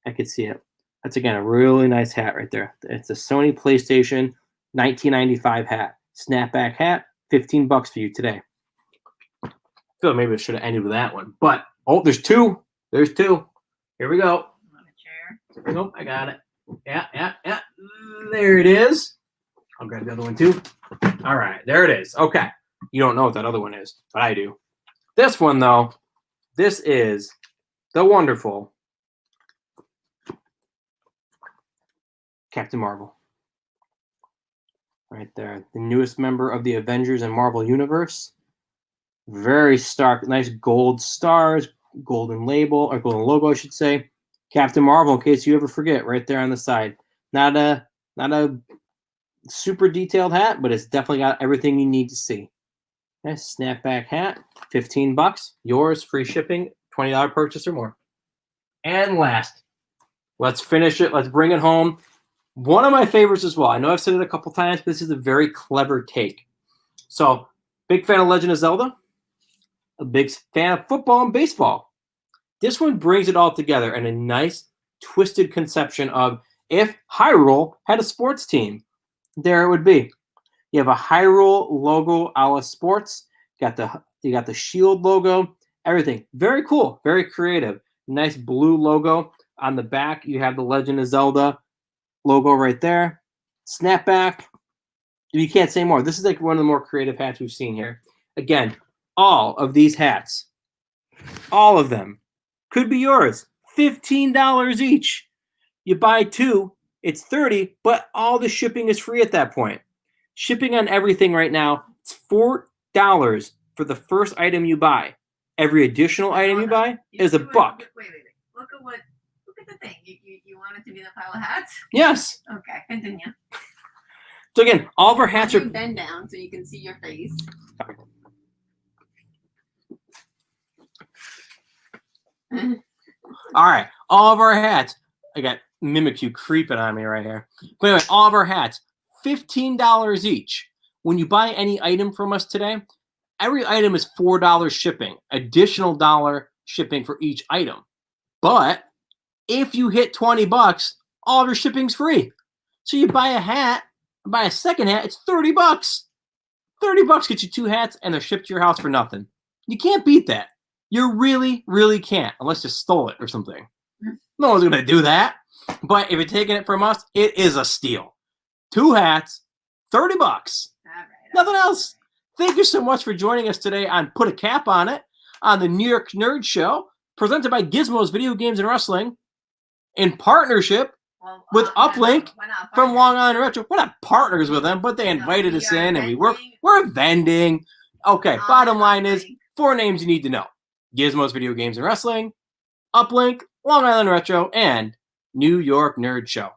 I could see it. That's again a really nice hat right there. It's a Sony PlayStation 1995 hat. Snapback hat, $15 for you today. I feel like maybe I should have ended with that one. But oh, there's 2. There's 2. Here we go. On a chair. Nope, I got it. Yeah. There it is. I'll grab the other one too. All right, there it is. Okay. You don't know what that other one is, but I do. This one, though, this is the wonderful Captain Marvel. Right there. The newest member of the Avengers and Marvel Universe. Very stark, nice gold stars, golden label, or golden logo, I should say. Captain Marvel, in case you ever forget, right there on the side. Not a super detailed hat, but it's definitely got everything you need to see. Nice snapback hat, $15. Yours, free shipping, $20 purchase or more. And last, let's finish it. Let's bring it home. One of my favorites as well. I know I've said it a couple times, but this is a very clever take. So, big fan of Legend of Zelda. A big fan of football and baseball. This one brings it all together in a nice, twisted conception of if Hyrule had a sports team. There it would be. You have a Hyrule logo a la sports. You got the shield logo. Everything. Very cool. Very creative. Nice blue logo. On the back, you have the Legend of Zelda logo right there. Snapback. You can't say more. This is like one of the more creative hats we've seen here. Again, all of these hats, all of them, could be yours. $15 each. You buy 2, it's $30, but all the shipping is free at that point. Shipping on everything right now, it's $4 for the first item you buy. Every additional item you buy is $1. Wait. Look at the thing. You want it to be the pile of hats? Yes. Okay, continue. So again, all of our hats are... Bend down so you can see your face. All right, all of our hats. I got Mimikyu creeping on me right here. But anyway, all of our hats, $15 each. When you buy any item from us today, every item is $4 shipping, additional dollar shipping for each item. But if you hit $20, all of your shipping's free. So you buy a hat, buy a second hat, it's $30. $30 gets you 2 hats, and they're shipped to your house for nothing. You can't beat that. You really, really can't, unless you stole it or something. No one's gonna do that. But if you're taking it from us, it is a steal. 2 hats, $30. All right. Nothing else. Thank you so much for joining us today on Put a Cap on It on the New York Nerd Show, presented by Gizmo's Video Games and Wrestling, in partnership with UPLINK from Long Island Retro. We're not partners with them, but they invited us in, and we're vending. Okay, bottom line is 4 names you need to know: Gizmo's Video Games and Wrestling, UPLINK, Long Island Retro, and New York Nerd Show.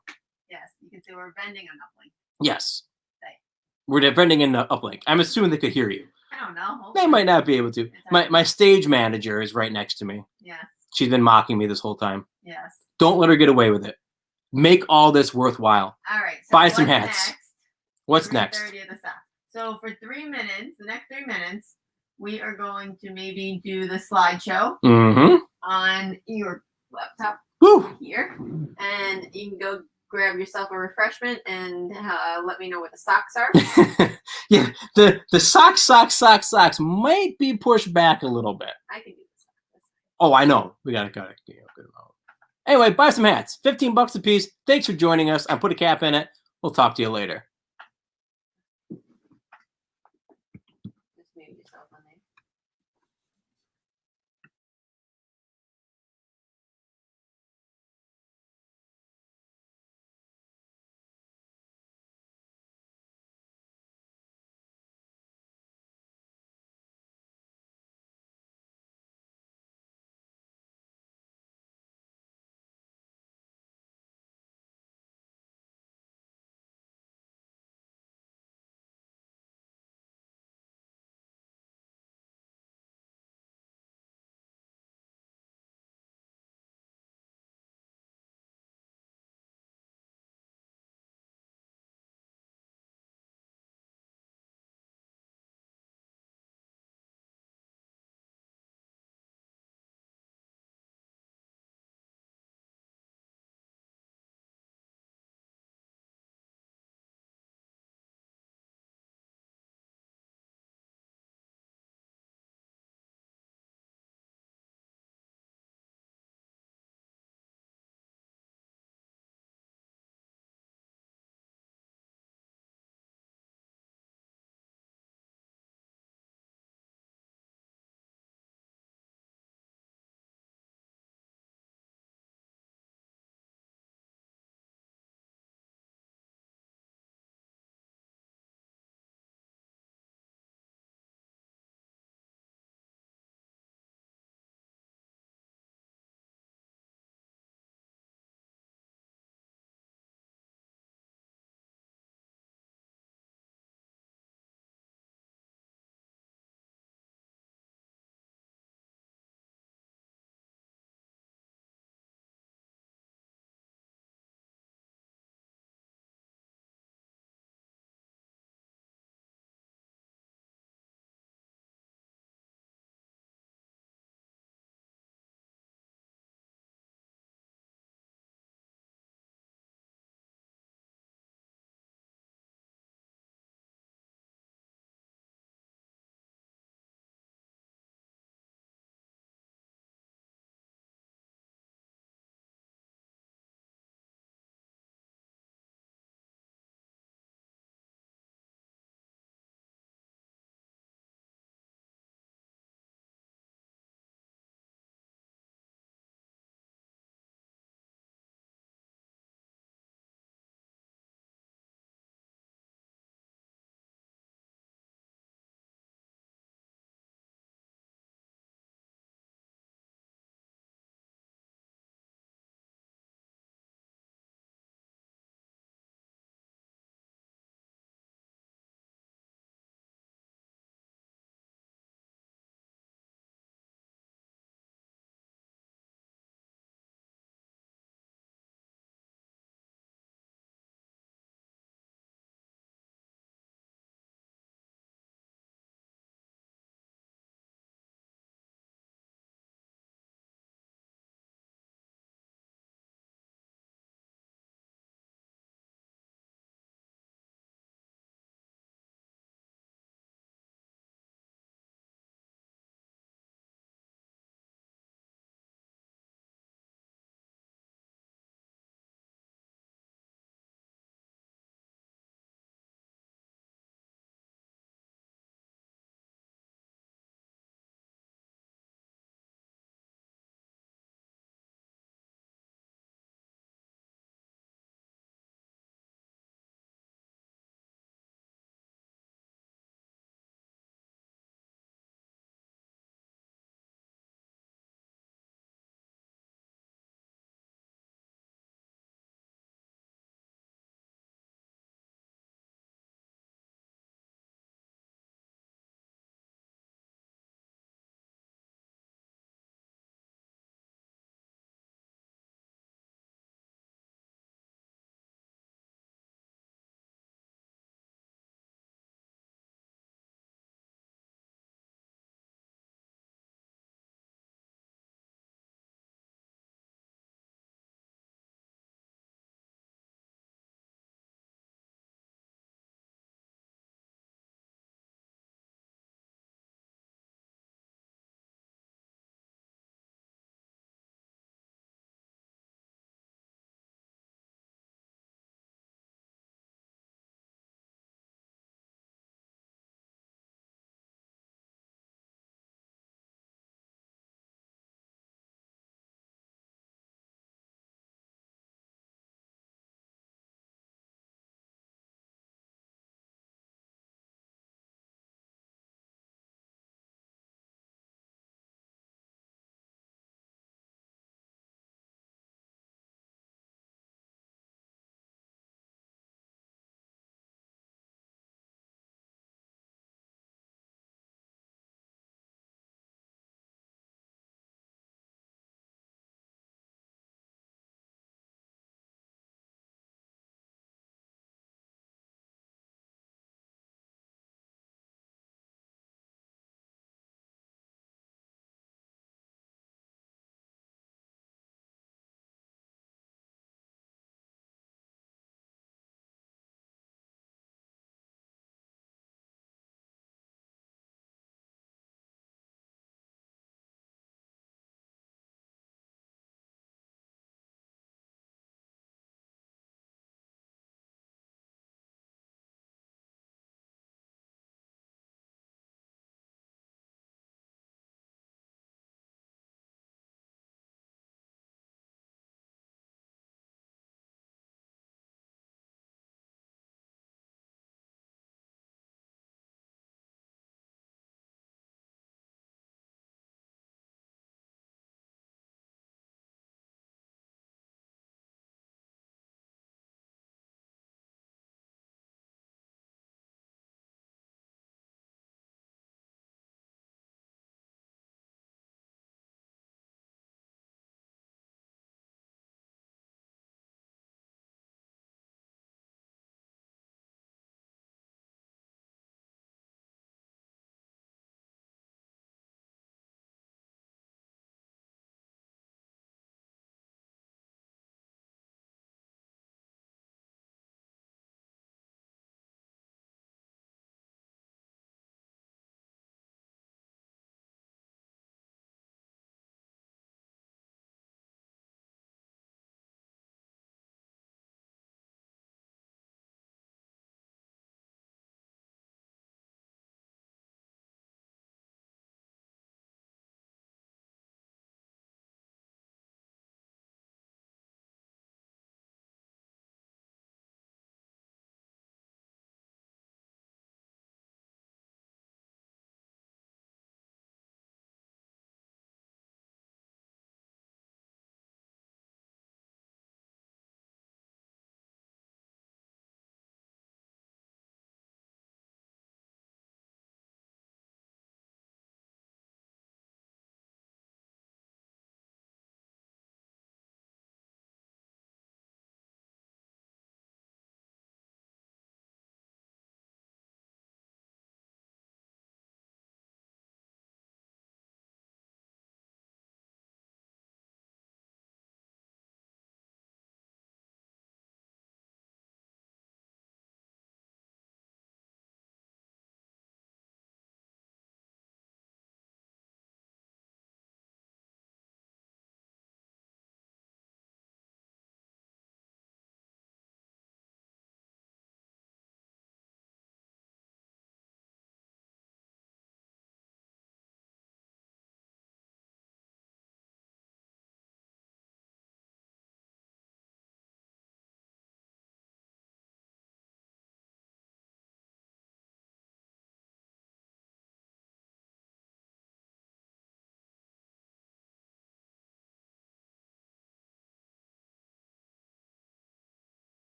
Yes, you can say we're vending on UPLINK. Yes. Right. We're vending in UPLINK. I'm assuming they could hear you. I don't know. They might not be able to. My stage manager is right next to me. Yes. She's been mocking me this whole time. Yes. Don't let her get away with it. Make all this worthwhile. All right. So buy some hats. What's next? 3:30 of the South. So for 3 minutes, the next 3 minutes, we are going to maybe do the slideshow on your laptop here, and you can go grab yourself a refreshment and let me know what the socks are. Yeah, the socks might be pushed back a little bit. I can do this. Oh, I know. We gotta good amount. Anyway, buy some hats. $15 a piece. Thanks for joining us. I put a cap in it. We'll talk to you later.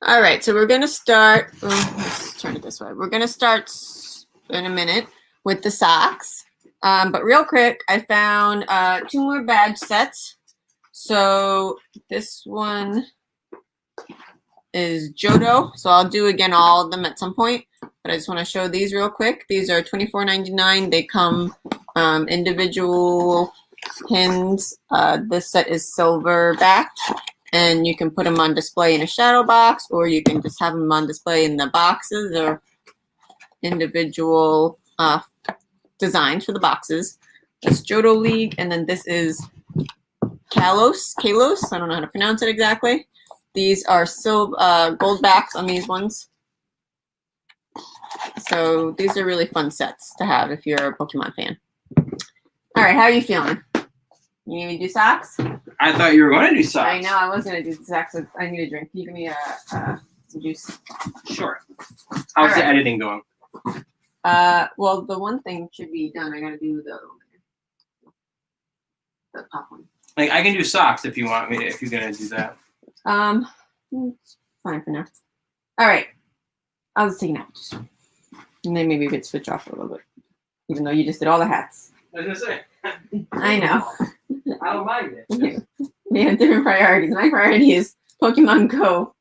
All right, so we're gonna start. Let's turn it this way. We're gonna start in a minute with the socks. But real quick, I found 2 more badge sets. So this one is Jodo. So I'll do again all of them at some point. But I just want to show these real quick. These are $24.99. They come individual pins. This set is silver backed. And you can put them on display in a shadow box, or you can just have them on display in the boxes or individual designs for the boxes. That's Jodo League, and then this is Kalos. I don't know how to pronounce it exactly. These are gold backs on these ones. So these are really fun sets to have if you're a Pokemon fan. All right, how are you feeling? You need me to do socks? I thought you were going to do socks. I know, I was going to do socks. I need a drink. Can you give me some juice? Sure. How's the editing going? Well, the one thing should be done. I got to do the other one. The pop one. Like, I can do socks if you want me, if you're going to do that. It's fine for now. All right. I'll just take it out. And then maybe we could switch off for a little bit. Even though you just did all the hats. I was going to say. I know. I don't mind it. We have different priorities. My priority is Pokemon Go.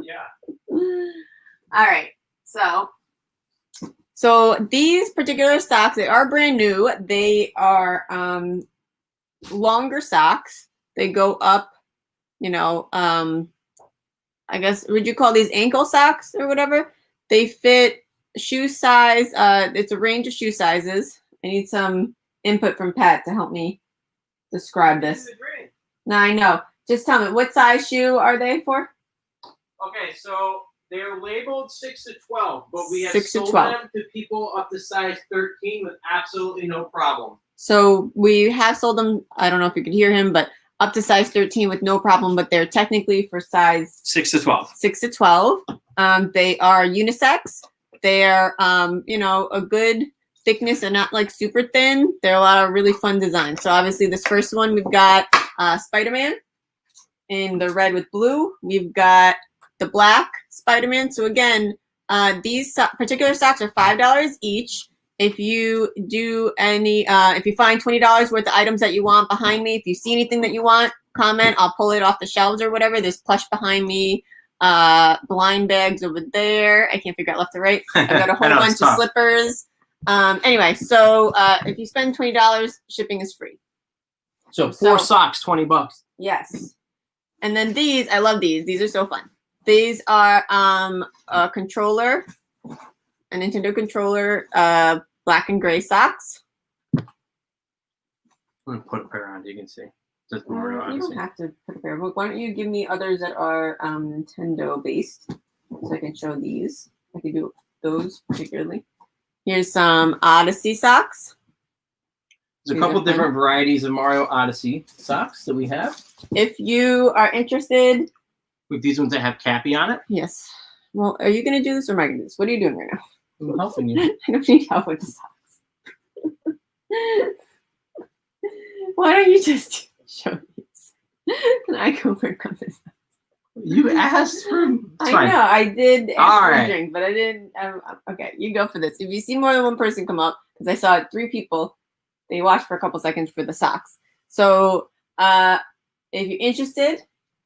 Yeah. All right. So these particular socks, they are brand new. They are longer socks. They go up, I guess, would you call these ankle socks or whatever? They fit shoe size. It's a range of shoe sizes. I need some input from Pat to help me describe this. No, I know. Just tell me, what size shoe are they for? Okay, so they're labeled 6 to 12, but we have 6 to sold 12. them to people up to size 13 with absolutely no problem. So we have sold them, I don't know if you could hear him, but up to size 13 with no problem, but they're technically for size 6 to 12. 6 to 12. They are unisex. They're, a good thickness and not like super thin. They're a lot of really fun designs. So obviously this first one, we've got Spider-Man in the red with blue. We've got the black Spider-Man. So again, these particular socks are $5 each. If you do if you find $20 worth of items that you want behind me, if you see anything that you want, comment. I'll pull it off the shelves or whatever. There's plush behind me, blind bags over there. I can't figure out left or right. I got a whole bunch of slippers. Anyway, so if you spend $20, shipping is free. So 4 socks, $20. Yes. And then these, I love these. These are so fun. These are a controller, a Nintendo controller, black and gray socks. I'm going to put a pair on so you can see. Just You don't have to put a pair. But why don't you give me others that are Nintendo based so I can show these. I can do those particularly. Here's some Odyssey socks. There's a couple different varieties of Mario Odyssey socks that we have. If you are interested. With these ones that have Cappy on it. Yes. Well, are you going to do this or am I going to do this? What are you doing right now? I'm helping you. I don't need help with the socks. Why don't you just show these? And I go work on this. You asked for. I know. I did ask for right. a drink, but I didn't. Okay, you go for this. If you see more than one person come up, because I saw 3 people, they watched for a couple seconds for the socks. So if you're interested,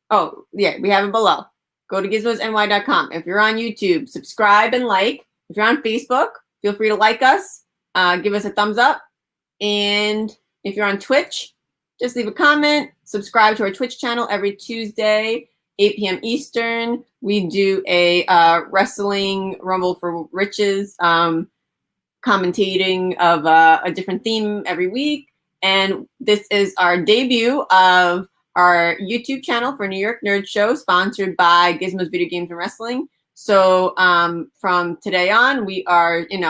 oh, yeah, we have it below. Go to gizmosny.com. If you're on YouTube, subscribe and like. If you're on Facebook, feel free to like us. Give us a thumbs up. And if you're on Twitch, just leave a comment. Subscribe to our Twitch channel every Tuesday, 8 p.m. Eastern. We do a wrestling Rumble for Riches commentating of a different theme every week. And this is our debut of our YouTube channel for New York Nerd Show, sponsored by Gizmos Video Games and Wrestling. So from today on, we are, going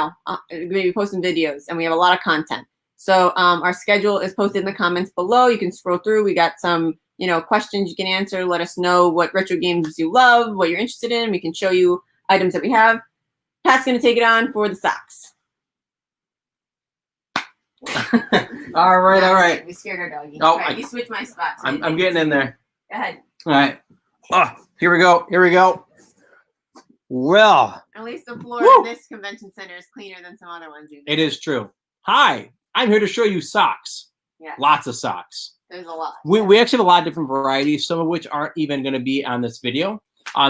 to be posting videos, and we have a lot of content. So our schedule is posted in the comments below. You can scroll through. We got some, questions you can answer. Let us know what retro games you love, what you're interested in. We can show you items that we have. Pat's going to take it on for the socks. All right. We scared our doggy. Oh, All right, you switch my spots. I'm getting in there. Go ahead. All right. Oh, here we go. Well, At least the floor Woo! in this convention center is cleaner than some other ones. it is true. Hi, I'm here to show you socks. Yeah. Lots of socks. There's a lot. We actually have a lot of different varieties, some of which aren't even going to be on this video.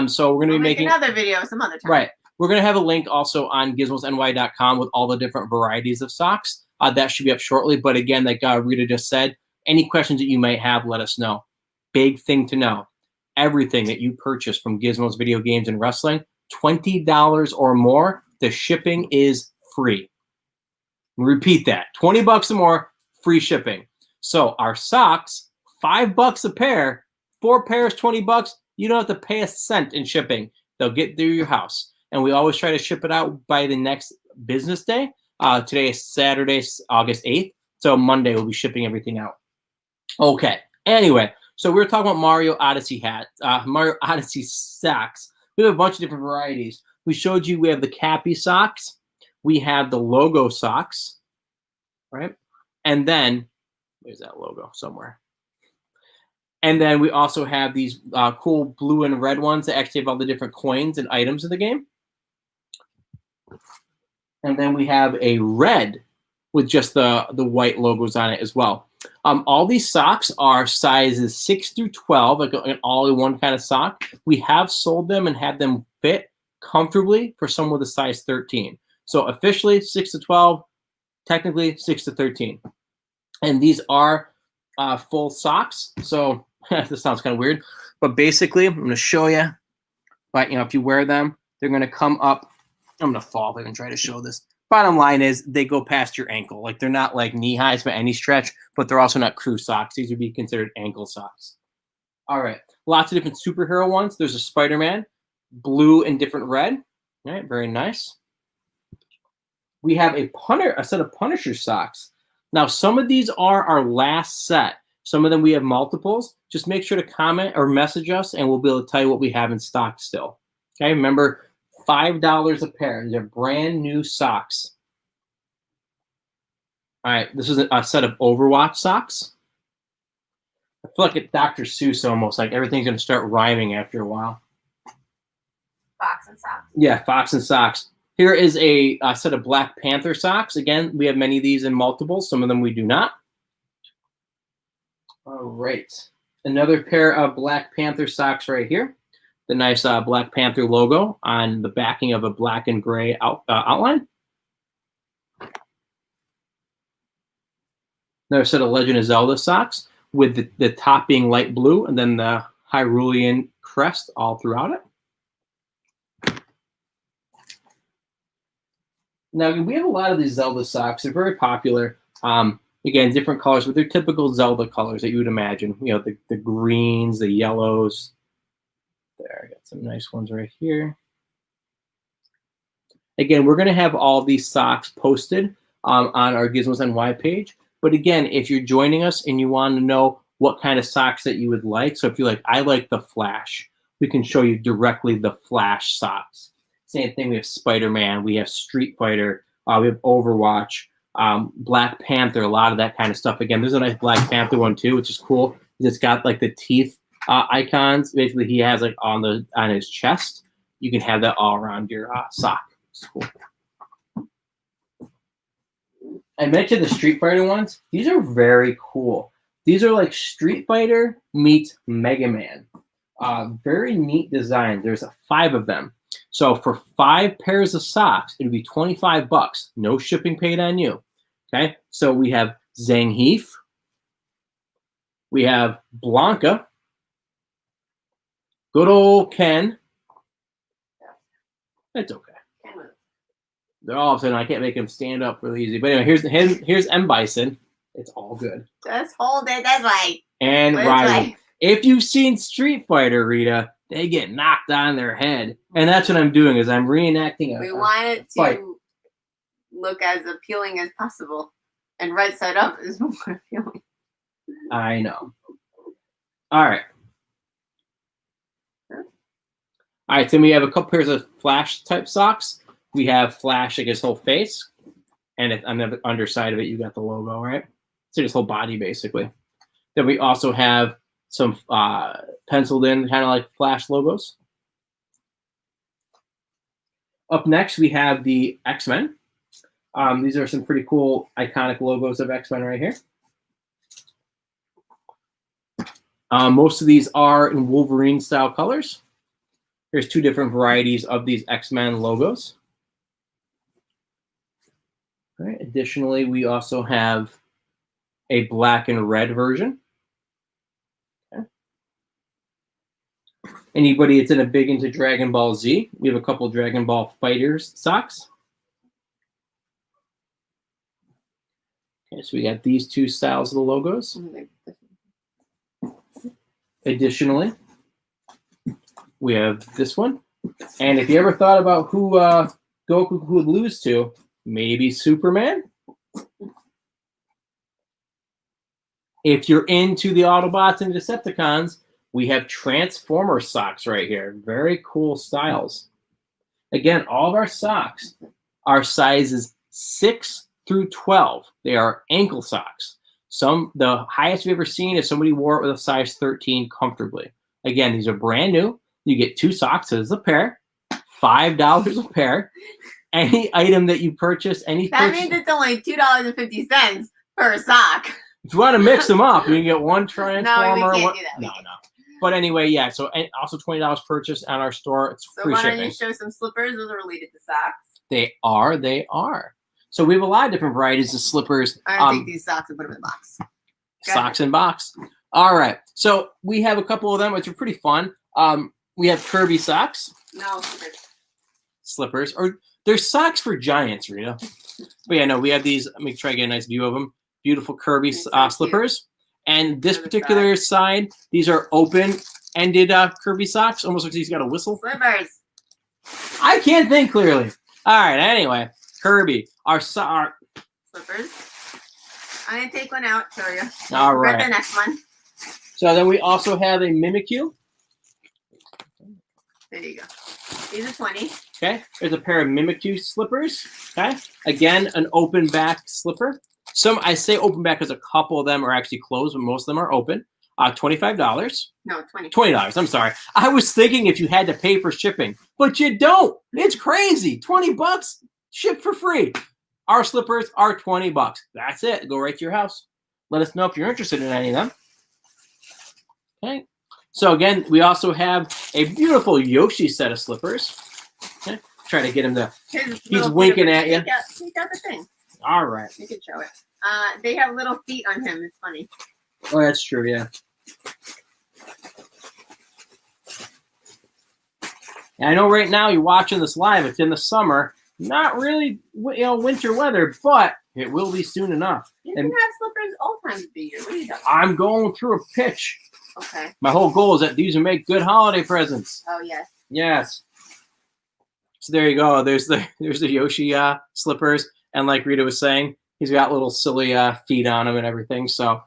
So we're going to We'll be make making another video some other time. Right. We're going to have a link also on gizmosny.com with all the different varieties of socks. That should be up shortly. But again, like Rita just said, any questions that you might have, let us know. Big thing to know. Everything that you purchase from Gizmos Video Games and Wrestling, $20 or more, the shipping is free. Repeat that. $20 or more, free shipping. So our socks, $5 a pair, 4 pairs, $20. You don't have to pay a cent in shipping. They'll get through your house. And we always try to ship it out by the next business day. Today is Saturday, August 8th. So Monday we'll be shipping everything out. Okay. Anyway, so we were talking about Mario Odyssey Mario Odyssey socks. We have a bunch of different varieties. We showed you we have the Cappy socks. We have the logo socks, right? And then, there's that logo somewhere. And then we also have these cool blue and red ones that actually have all the different coins and items in the game. And then we have a red with just the white logos on it as well. All these socks are sizes 6 through 12, like an all-in-one kind of sock. We have sold them and had them fit comfortably for someone with a size 13. So officially 6 to 12, technically 6 to 13. And these are full socks. So this sounds kind of weird, but basically I'm going to show you. But if you wear them, they're going to come up. I'm going to fall if I can try to show this. Bottom line is they go past your ankle. Like they're not like knee highs by any stretch, but they're also not crew socks. These would be considered ankle socks. All right. Lots of different superhero ones. There's a Spider-Man, blue and different red. All right. Very nice. We have a set of Punisher socks. Now, some of these are our last set. Some of them we have multiples. Just make sure to comment or message us, and we'll be able to tell you what we have in stock still. Okay, remember, $5 a pair. These are brand new socks. All right, this is a set of Overwatch socks. I feel like it's Dr. Seuss almost, like everything's going to start rhyming after a while. Fox and socks. Yeah, Fox and socks. Here is a set of Black Panther socks. Again, we have many of these in multiples. Some of them we do not. All right. Another pair of Black Panther socks right here. The nice Black Panther logo on the backing of a black and gray outline. Another set of Legend of Zelda socks with the top being light blue and then the Hyrulean crest all throughout it. Now, we have a lot of these Zelda socks. They're very popular. Again, different colors, but they're typical Zelda colors that you would imagine. The greens, the yellows. There, I got some nice ones right here. Again, we're going to have all these socks posted on our Gizmos NY page. But again, if you're joining us and you want to know what kind of socks that you would like, so if you're like, I like the Flash, we can show you directly the Flash socks. Same thing, we have Spider-Man, we have Street Fighter, we have Overwatch, Black Panther, a lot of that kind of stuff. Again, there's a nice Black Panther one too, which is cool. It's got like the teeth icons. Basically, he has like on his chest. You can have that all around your sock. It's cool. I mentioned the Street Fighter ones. These are very cool. These are like Street Fighter meets Mega Man. Very neat design. There's 5 of them. So for 5 pairs of socks, it would be $25. No shipping paid on you. Okay. So we have Zangief. We have Blanca. Good old Ken. It's okay. They're all of a sudden I can't make him stand up really easy. But anyway, here's M. Bison. It's all good. Just hold it. That's right. And That's Riley. right. If you've seen Street Fighter, Rita, they get knocked on their head. And that's what I'm doing is I'm reenacting We a want it fight. to look as appealing as possible. And right side up is more appealing. I know. All right. All right, then we have a couple pairs of Flash type socks. We have Flash, like his whole face. And on the underside of it, you got the logo, right? So his whole body, basically. Then we also have some penciled in, kind of like Flash logos. Up next, we have the X-Men. These are some pretty cool, iconic logos of X-Men right here. Most of these are in Wolverine-style colors. There's 2 different varieties of these X-Men logos. All right. Additionally, we also have a black and red version. Okay. Anybody that's big into Dragon Ball Z, we have a couple Dragon Ball Fighters socks. Okay, so we got these 2 styles of the logos. Additionally, we have this one. And if you ever thought about who Goku would lose to, maybe Superman. If you're into the Autobots and Decepticons, we have Transformer socks right here. Very cool styles. Again, all of our socks are sizes 6 through 12. They are ankle socks. The highest we've ever seen is somebody wore it with a size 13 comfortably. Again, these are brand new. You get 2 socks as a pair, $5 a pair. Any item that you purchase, means it's only $2.50 per sock. If you want to mix them up, you can get 1 Transformer. No, we can't do that. No. But anyway, yeah. So and also $20 purchase on our store. It's free shipping. So why don't you show some slippers? Those are related to socks. They are. So we have a lot of different varieties of slippers. I'm going to take these socks and put them in the box. Socks in box. All right. So we have a couple of them, which are pretty fun. We have Kirby socks. No, Slippers. Or they're socks for giants, Rita. But yeah, no, we have these. Let me try to get a nice view of them. Beautiful Kirby slippers. And this particular side, these are open-ended Kirby socks. Almost like he's got a whistle. Slippers. I can't think clearly. All right. Anyway, Kirby. Our slippers. I'm going to take one out, show you. All right. Grab the next one. So then we also have a Mimikyu. There you go. These are 20. Okay. There's a pair of Mimikyu slippers. Okay. Again, an open back slipper. I say open back because a couple of them are actually closed, but most of them are open. $25. No, 20. $20. I'm sorry. I was thinking if you had to pay for shipping, but you don't. It's crazy. $20 shipped for free. Our slippers are $20. That's it. Go right to your house. Let us know if you're interested in any of them. Okay. So again, we also have a beautiful Yoshi set of slippers. Okay. Try to get him to. He's winking at you. Take out the thing. All right. You can show it. They have little feet on him. It's funny. Oh, that's true. Yeah. And I know right now you're watching this live. It's in the summer. Not really, winter weather, but it will be soon enough. You can have slippers all times of the year. What are you doing? I'm going through a pitch. Okay. My whole goal is that these will make good holiday presents. Oh, yes. Yes. So there you go. There's the Yoshi slippers, and like Rita was saying, he's got little silly feet on them and everything. So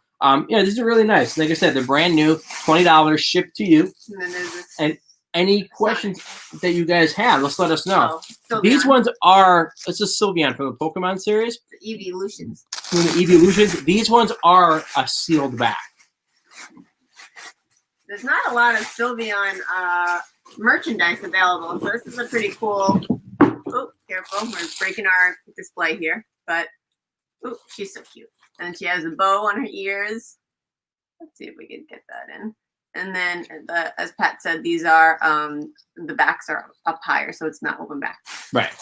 these are really nice. Like I said, they're brand new, $20 shipped to you. And then there's this. And any questions that you guys have, let's let us know. Oh, these ones are, this is Sylveon from the Pokemon series. The Evolutions. From the Evolutions. These ones are a sealed back. There's not a lot of Sylveon merchandise available, so this is a pretty cool. Oh, careful! We're breaking our display here, but oh, she's so cute, and she has a bow on her ears. Let's see if we can get that in. And then, as Pat said, these are the backs are up higher, so it's not open back. Right.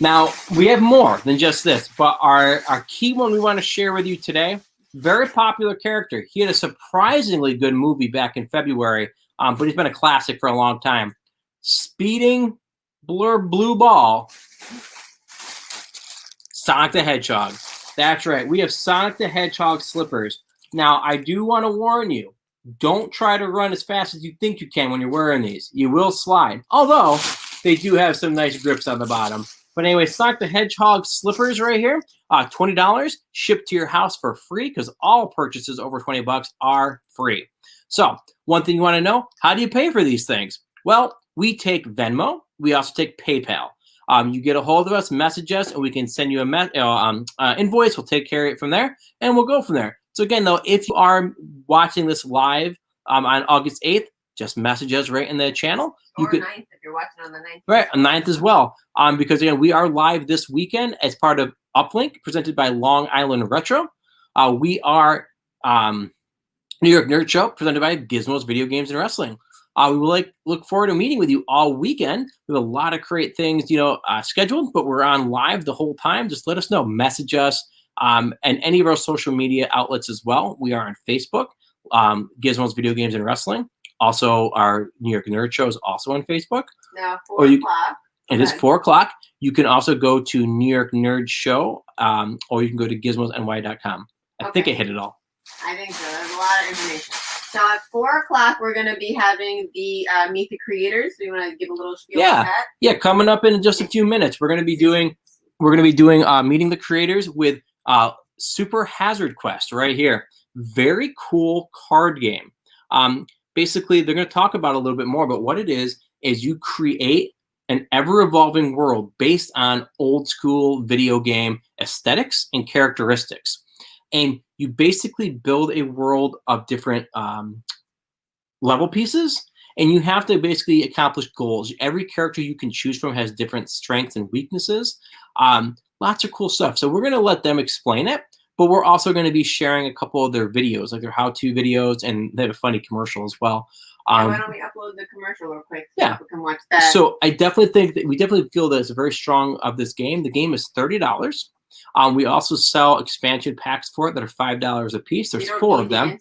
Now we have more than just this, but our key one we want to share with you today. Very popular character. He had a surprisingly good movie back in February, but he's been a classic for a long time. Speeding blue ball, Sonic the Hedgehog. That's right. We have Sonic the Hedgehog slippers. Now, I do want to warn you, don't try to run as fast as you think you can when you're wearing these. You will slide, although they do have some nice grips on the bottom. But anyway, Sonic the Hedgehog slippers right here, $20 shipped to your house for free because all purchases over $20 are free. So one thing you want to know, how do you pay for these things? Well, we take Venmo. We also take PayPal. You get a hold of us, message us, and we can send you a invoice. We'll take care of it from there, and we'll go from there. So again, though, if you are watching this live on August 8th, just message us right in the channel. Or 9th if you're watching on the 9th. Right, on 9th as well. Because again, we are live this weekend as part of UPLINK, presented by Long Island Retro. We are New York Nerd Show, presented by Gizmos Video Games and Wrestling. We will look forward to meeting with you all weekend. We have a lot of great things, scheduled, but we're on live the whole time. Just let us know, message us, and any of our social media outlets as well. We are on Facebook, Gizmos Video Games and Wrestling. Also, our New York Nerd Show is also on Facebook. Now 4 o'clock. It is 4 o'clock. You can also go to New York Nerd Show, or you can go to gizmosny.com. I think I hit it all. I think so. There's a lot of information. So at 4 o'clock, we're going to be having the Meet the Creators. So you want to give a little spiel on that? Yeah, coming up in just a few minutes, we're going to be doing Meeting the Creators with Super Hazard Quest right here. Very cool card game. Basically, they're going to talk about a little bit more, but what it is you create an ever-evolving world based on old school video game aesthetics and characteristics. And you basically build a world of different level pieces, and you have to basically accomplish goals. Every character you can choose from has different strengths and weaknesses. Lots of cool stuff. So we're going to let them explain it, but we're also going to be sharing a couple of their videos, like their how-to videos, and they have a funny commercial as well. Why don't we upload the commercial real quick so people can watch that? So I definitely think that we definitely feel that it's very strong of this game. The game is $30. We also sell expansion packs for it that are $5 a piece. There's 4 of them.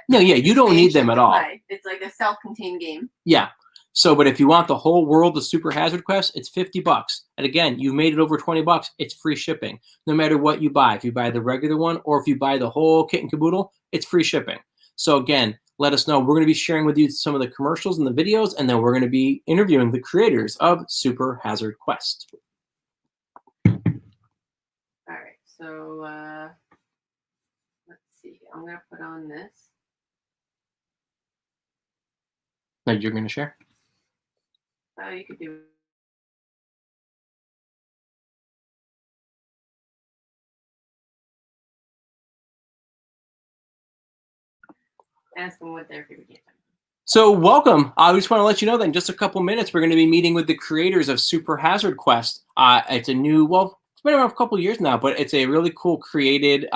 No, yeah, you don't need them at all. It's like a self-contained game. Yeah. So, but if you want the whole world of Super Hazard Quest, it's $50. And again, you've made it over $20. It's free shipping, no matter what you buy. If you buy the regular one or if you buy the whole kit and caboodle, it's free shipping. So again, let us know. We're going to be sharing with you some of the commercials and the videos, and then we're going to be interviewing the creators of Super Hazard Quest. So, let's see. I'm going to put on this. Now you're going to share? Oh, you could do. Ask them what their favorite game is. So welcome. I just want to let you know that in just a couple minutes, we're going to be meeting with the creators of Super Hazard Quest. It's a new, it's been around for a couple of years now, but it's a really cool created,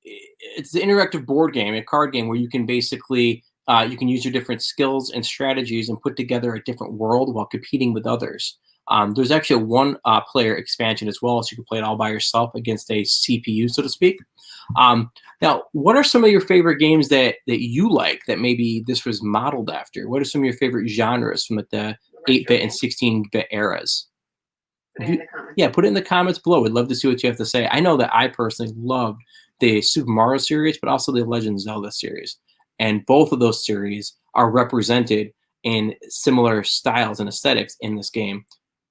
it's an interactive board game, a card game where you can basically, you can use your different skills and strategies and put together a different world while competing with others. There's actually a one-player expansion as well, so you can play it all by yourself against a CPU, so to speak. Now, what are some of your favorite games that you like that maybe this was modeled after? What are some of your favorite genres from the 8-bit and 16-bit eras? Put it in the comments. Yeah, put it in the comments below. We'd love to see what you have to say. I know that I personally loved the Super Mario series, but also the Legend of Zelda series. And both of those series are represented in similar styles and aesthetics in this game.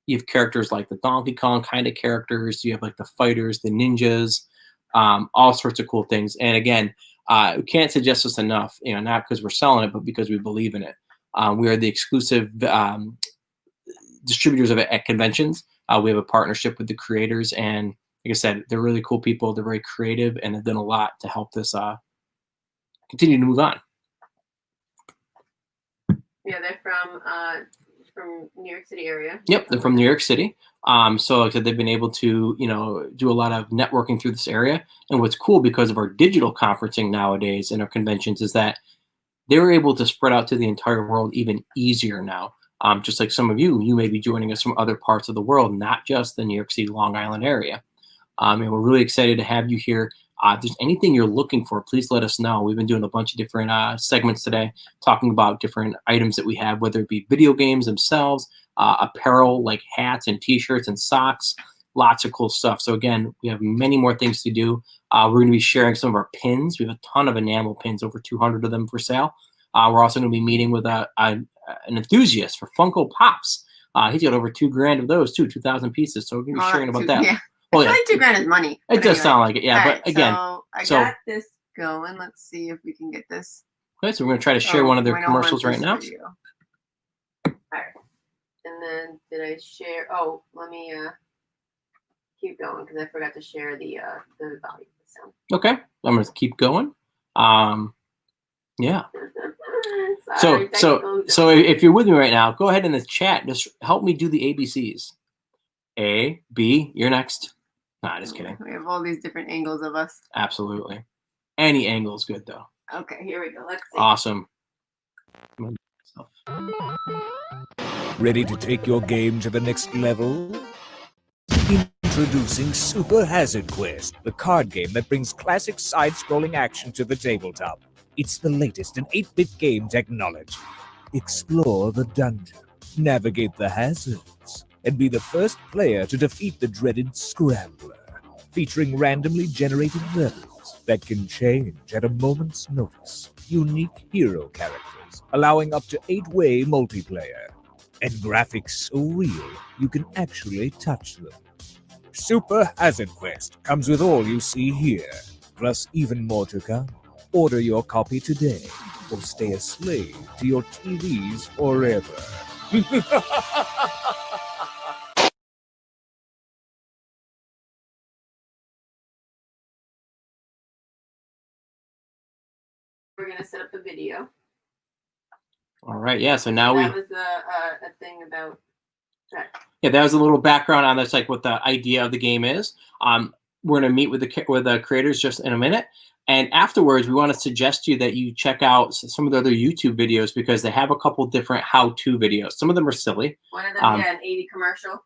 You have characters like the Donkey Kong kind of characters. You have like the fighters, the ninjas, all sorts of cool things. And again, we can't suggest this enough, not because we're selling it, but because we believe in it. We are the exclusive distributors of it at conventions. We have a partnership with the creators, and like I said, they're really cool people. They're very creative, and have done a lot to help this continue to move on. Yeah, they're from New York City area. Yep, they're from New York City. So like I said, they've been able to, do a lot of networking through this area. And what's cool because of our digital conferencing nowadays and our conventions is that they were able to spread out to the entire world even easier now. Just like some of you may be joining us from other parts of the world, not just the New York City, Long Island area. And we're really excited to have you here. If there's anything you're looking for, please let us know. We've been doing a bunch of different segments today, talking about different items that we have, whether it be video games themselves, apparel like hats and T-shirts and socks, lots of cool stuff. So again, we have many more things to do. We're going to be sharing some of our pins. We have a ton of enamel pins, over 200 of them for sale. We're also going to be meeting with an enthusiast for Funko Pops. He's got over $2,000 of those too, 2,000 pieces. So we're going to be sharing about that. Yeah. Well, I feel like $2,000 is money. It does sound like it, yeah. Right, but again, so I got this going. Let's see if we can get this. Okay, so we're going to try to share one of their commercials right now. All right. And then did I share? Oh, let me keep going because I forgot to share the volume of the sound. Okay, I'm going to keep going. Yeah. Sorry, So if you're with me right now, go ahead in the chat. Just help me do the ABCs. A, B, you're next. Nah, just kidding. We have all these different angles of us. Absolutely. Any angle is good, though. Okay, here we go. Let's see. Awesome. Ready to take your game to the next level? Introducing Super Hazard Quest, the card game that brings classic side-scrolling action to the tabletop. It's the latest in 8-bit game technology. Explore the dungeon, navigate the hazards, and be the first player to defeat the dreaded Scrambler, featuring randomly generated levels that can change at a moment's notice. Unique hero characters, allowing up to 8-way multiplayer. And graphics so real, you can actually touch them. Super Hazard Quest comes with all you see here, plus even more to come. Order your copy today, or stay a slave to your TVs forever. We're gonna set up the video. All right. Yeah. So now That was a thing about that. Yeah, that was a little background on this, like what the idea of the game is. We're going to meet with the creators just in a minute, and afterwards, we want to suggest to you that you check out some of the other YouTube videos because they have a couple different how-to videos. Some of them are silly. One of them, an 80 commercial.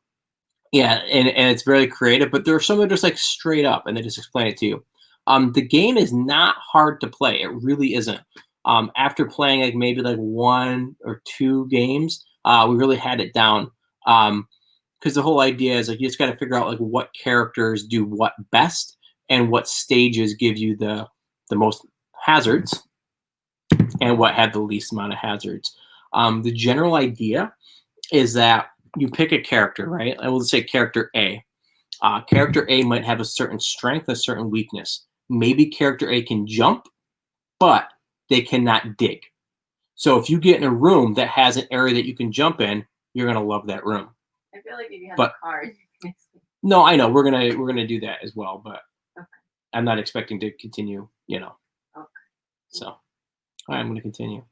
Yeah, and it's very creative, but there are some that are just like straight up, and they just explain it to you. The game is not hard to play. It really isn't. After playing like maybe like 1 or 2 games, we really had it down. Because the whole idea is like you just got to figure out like what characters do what best and what stages give you the most hazards and what have the least amount of hazards. The general idea is that you pick a character, right? I will say character A. Character A might have a certain strength, a certain weakness. Maybe character A can jump, but they cannot dig. So if you get in a room that has an area that you can jump in, you're gonna love that room. I feel like if you have a card. No, I know we're gonna do that as well, but okay. I'm not expecting to continue. Okay. So, all right, I'm gonna continue.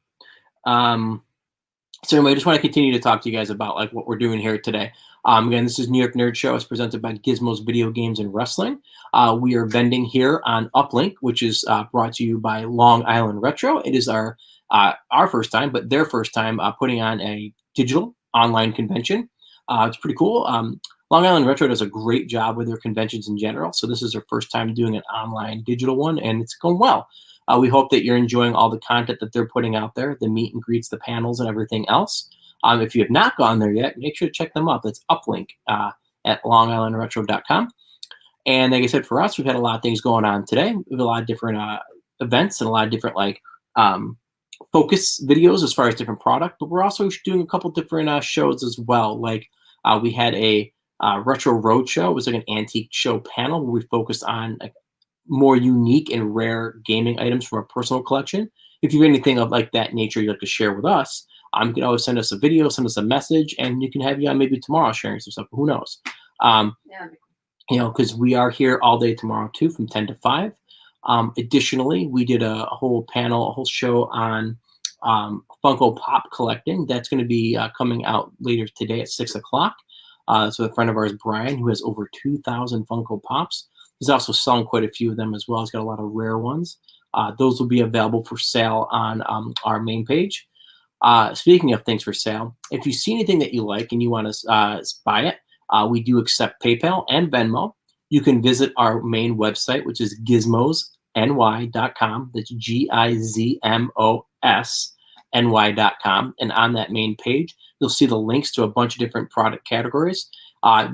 So anyway, I just want to continue to talk to you guys about like what we're doing here today. Again, this is New York Nerd Show. It's presented by Gizmos Video Games and Wrestling. We are vending here on UPLINK, which is brought to you by Long Island Retro. It is our first time, but their first time putting on a digital online convention. It's pretty cool. Long Island Retro does a great job with their conventions in general. So this is their first time doing an online digital one, and it's going well. We hope that you're enjoying all the content that they're putting out there, the meet and greets, the panels, and everything else. If you have not gone there yet, make sure to check them out. That's UPLINK at longislandretro.com. And like I said, for us, we've had a lot of things going on today. We have a lot of different events and a lot of different like focus videos as far as different product, but we're also doing a couple different shows as well. Like we had a retro roadshow. It was like an antique show panel where we focused on like more unique and rare gaming items from our personal collection. If you have anything of like that nature you'd like to share with us, you can always send us a video, send us a message, and you can have you on maybe tomorrow sharing some stuff. Who knows? Because we are here all day tomorrow too, from 10 to 5. Additionally, we did a whole panel, a whole show on Funko Pop collecting. That's going to be coming out later today at 6 o'clock. So a friend of ours, Brian, who has over 2,000 Funko Pops. He's also selling quite a few of them as well. He's got a lot of rare ones. Those will be available for sale on our main page. Speaking of things for sale, if you see anything that you like and you want to buy it, we do accept PayPal and Venmo. You can visit our main website, which is gizmosny.com. That's GIZMOSNY.com. And on that main page, you'll see the links to a bunch of different product categories.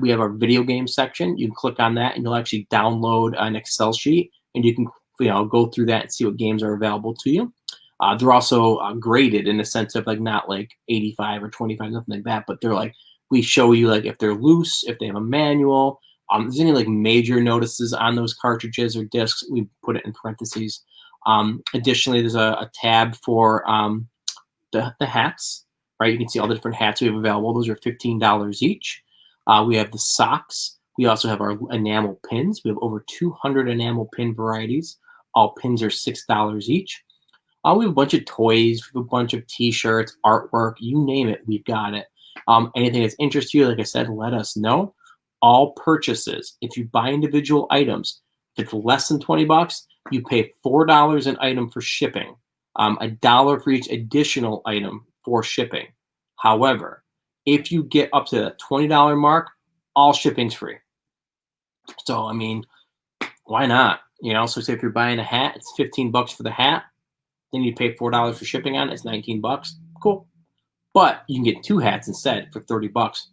We have our video game section. You can click on that and you'll actually download an Excel sheet and you can go through that and see what games are available to you. They're also graded in the sense of like not like 85 or 25, nothing like that, but they're like, we show you like if they're loose, if they have a manual, if there's any like major notices on those cartridges or discs, we put it in parentheses. Additionally, there's a tab for the hats, right? You can see all the different hats we have available. Those are $15 each. We have the socks. We also have our enamel pins. We have over 200 enamel pin varieties. All pins are $6 each. We have a bunch of toys, we have a bunch of T-shirts, artwork, you name it, we've got it. Anything that's interests you, like I said, let us know. All purchases, if you buy individual items, if it's less than 20 bucks, you pay $4 an item for shipping, $1 for each additional item for shipping. However, if you get up to the $20 mark, all shipping's free. So, I mean, why not? You know, so say if you're buying a hat, it's 15 bucks for the hat. Then you pay $4 for shipping on it. It's 19 bucks. Cool. But you can get 2 hats instead for 30 bucks.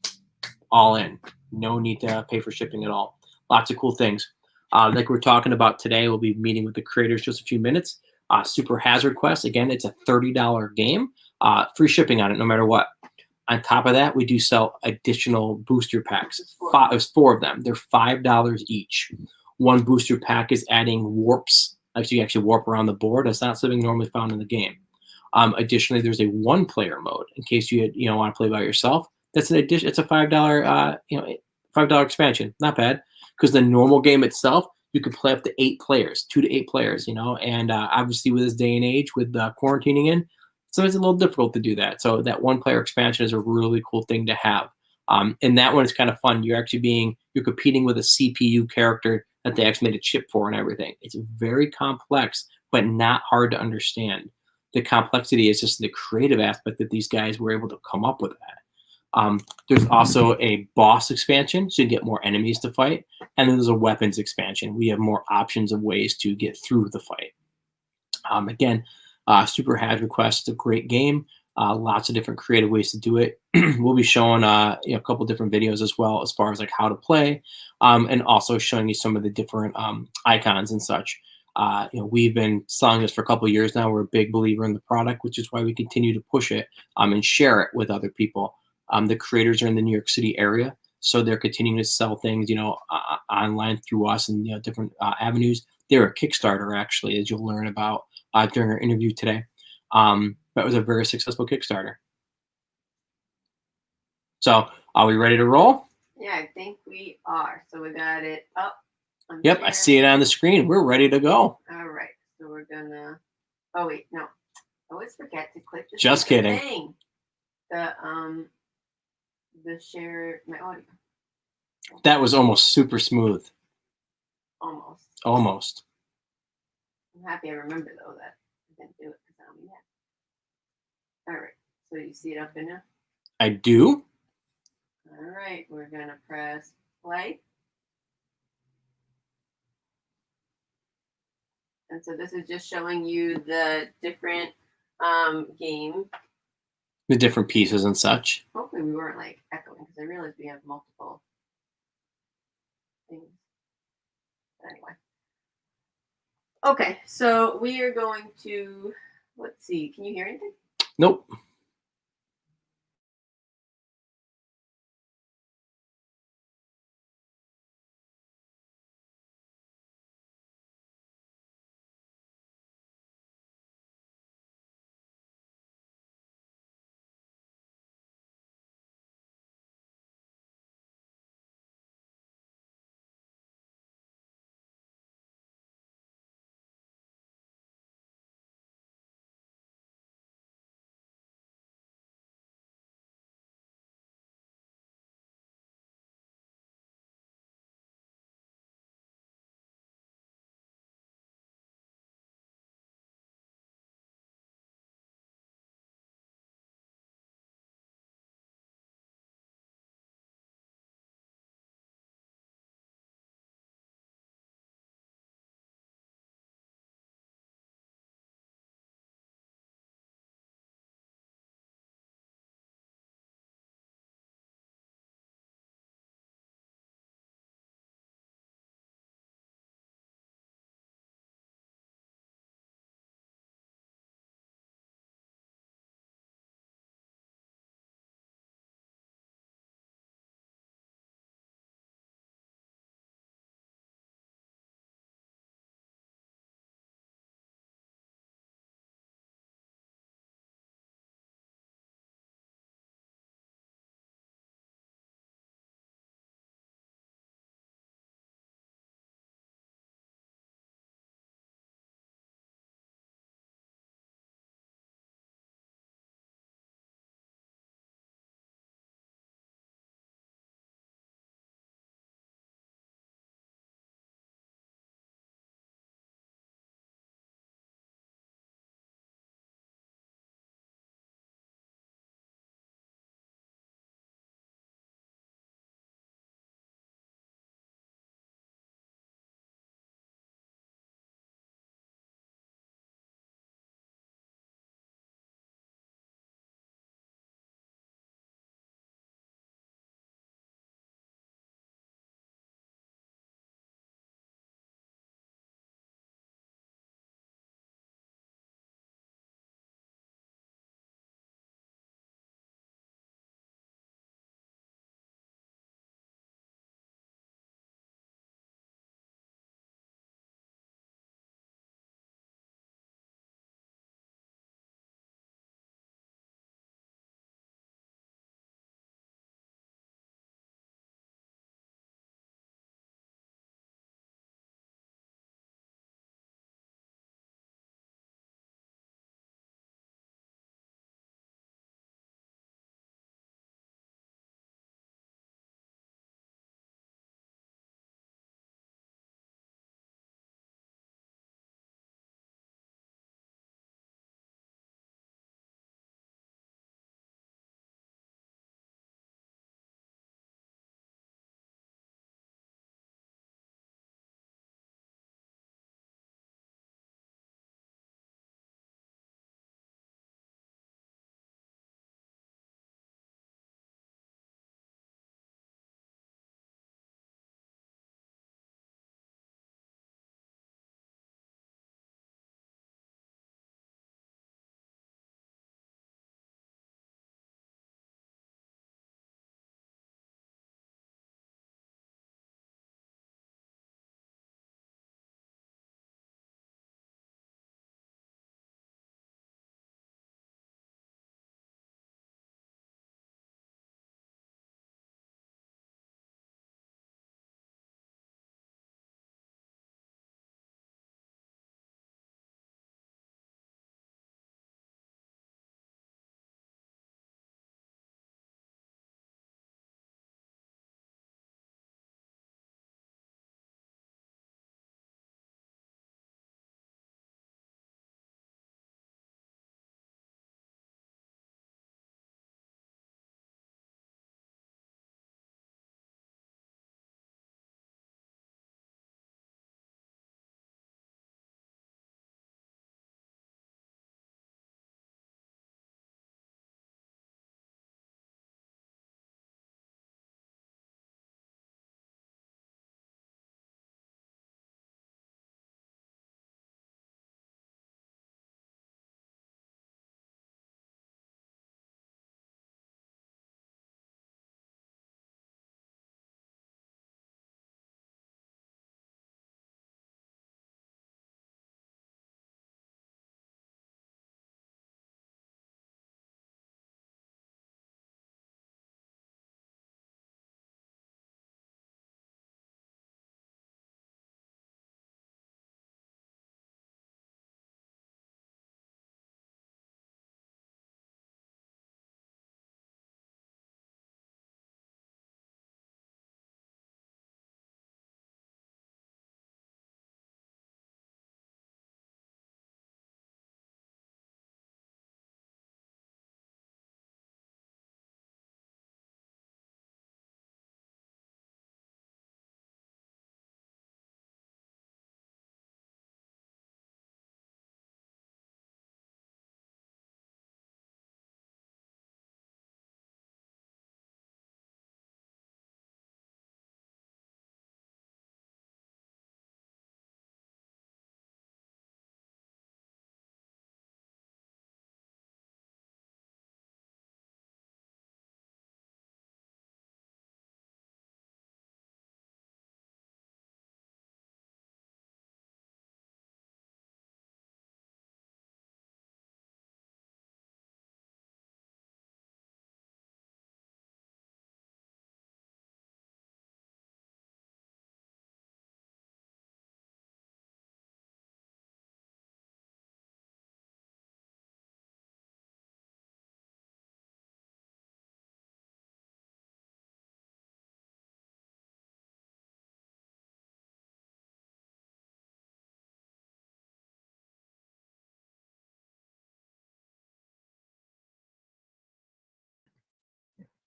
All in. No need to pay for shipping at all. Lots of cool things. Like we're talking about today, we'll be meeting with the creators just a few minutes. Super Hazard Quest. Again, it's a $30 game. Free shipping on it no matter what. On top of that, we do sell additional booster packs. There's 4 of them. They're $5 each. One booster pack is adding warps. So you actually warp around the board. That's not something normally found in the game. Additionally, there's a 1-player mode in case you want to play by yourself. That's an addition. It's a $5 $5 expansion. Not bad, because the normal game itself you could play up to 8 players, 2 to 8 players. And obviously with this day and age with quarantining in, so it's a little difficult to do that. So that 1-player expansion is a really cool thing to have. And that one is kind of fun. You're competing with a CPU character that they actually made a chip for and everything. It's very complex, but not hard to understand. The complexity is just the creative aspect that these guys were able to come up with that. There's also a boss expansion, so you get more enemies to fight. And then there's a weapons expansion. We have more options of ways to get through the fight. Again, Super Hazard Quest is a great game. Lots of different creative ways to do it. We'll be showing a couple different videos as well as far as like how to play, and also showing you some of the different icons and such. We've been selling this for a couple of years now. We're a big believer in the product, which is why we continue to push it and share it with other people. The creators are in the New York City area, so they're continuing to sell things, online through us and different avenues. They're a Kickstarter, actually, as you'll learn about during our interview today. That was a very successful Kickstarter. So, are we ready to roll? Yeah, I think we are. So we got it up. Yep, I see it on the screen. We're ready to go. All right. So we're gonna. Oh wait, no. I always forget to click. Just kidding. Thing. The share my audio. That was almost super smooth. Almost. Almost. I'm happy I remember though that I didn't do it because I don't yet. All right. So you see it up in there? I do. All right. We're gonna press play. And so this is just showing you the different game. The different pieces and such. Hopefully we weren't like echoing because I realized we have multiple things. But anyway. Okay, so we are going to, let's see, can you hear anything? Nope.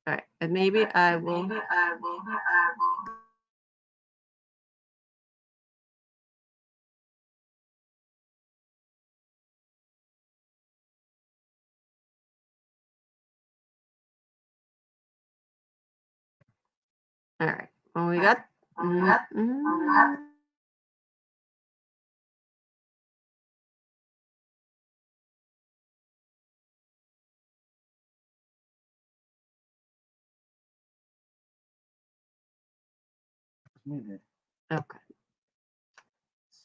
All right, and maybe I will. All right. Well, we got. Okay.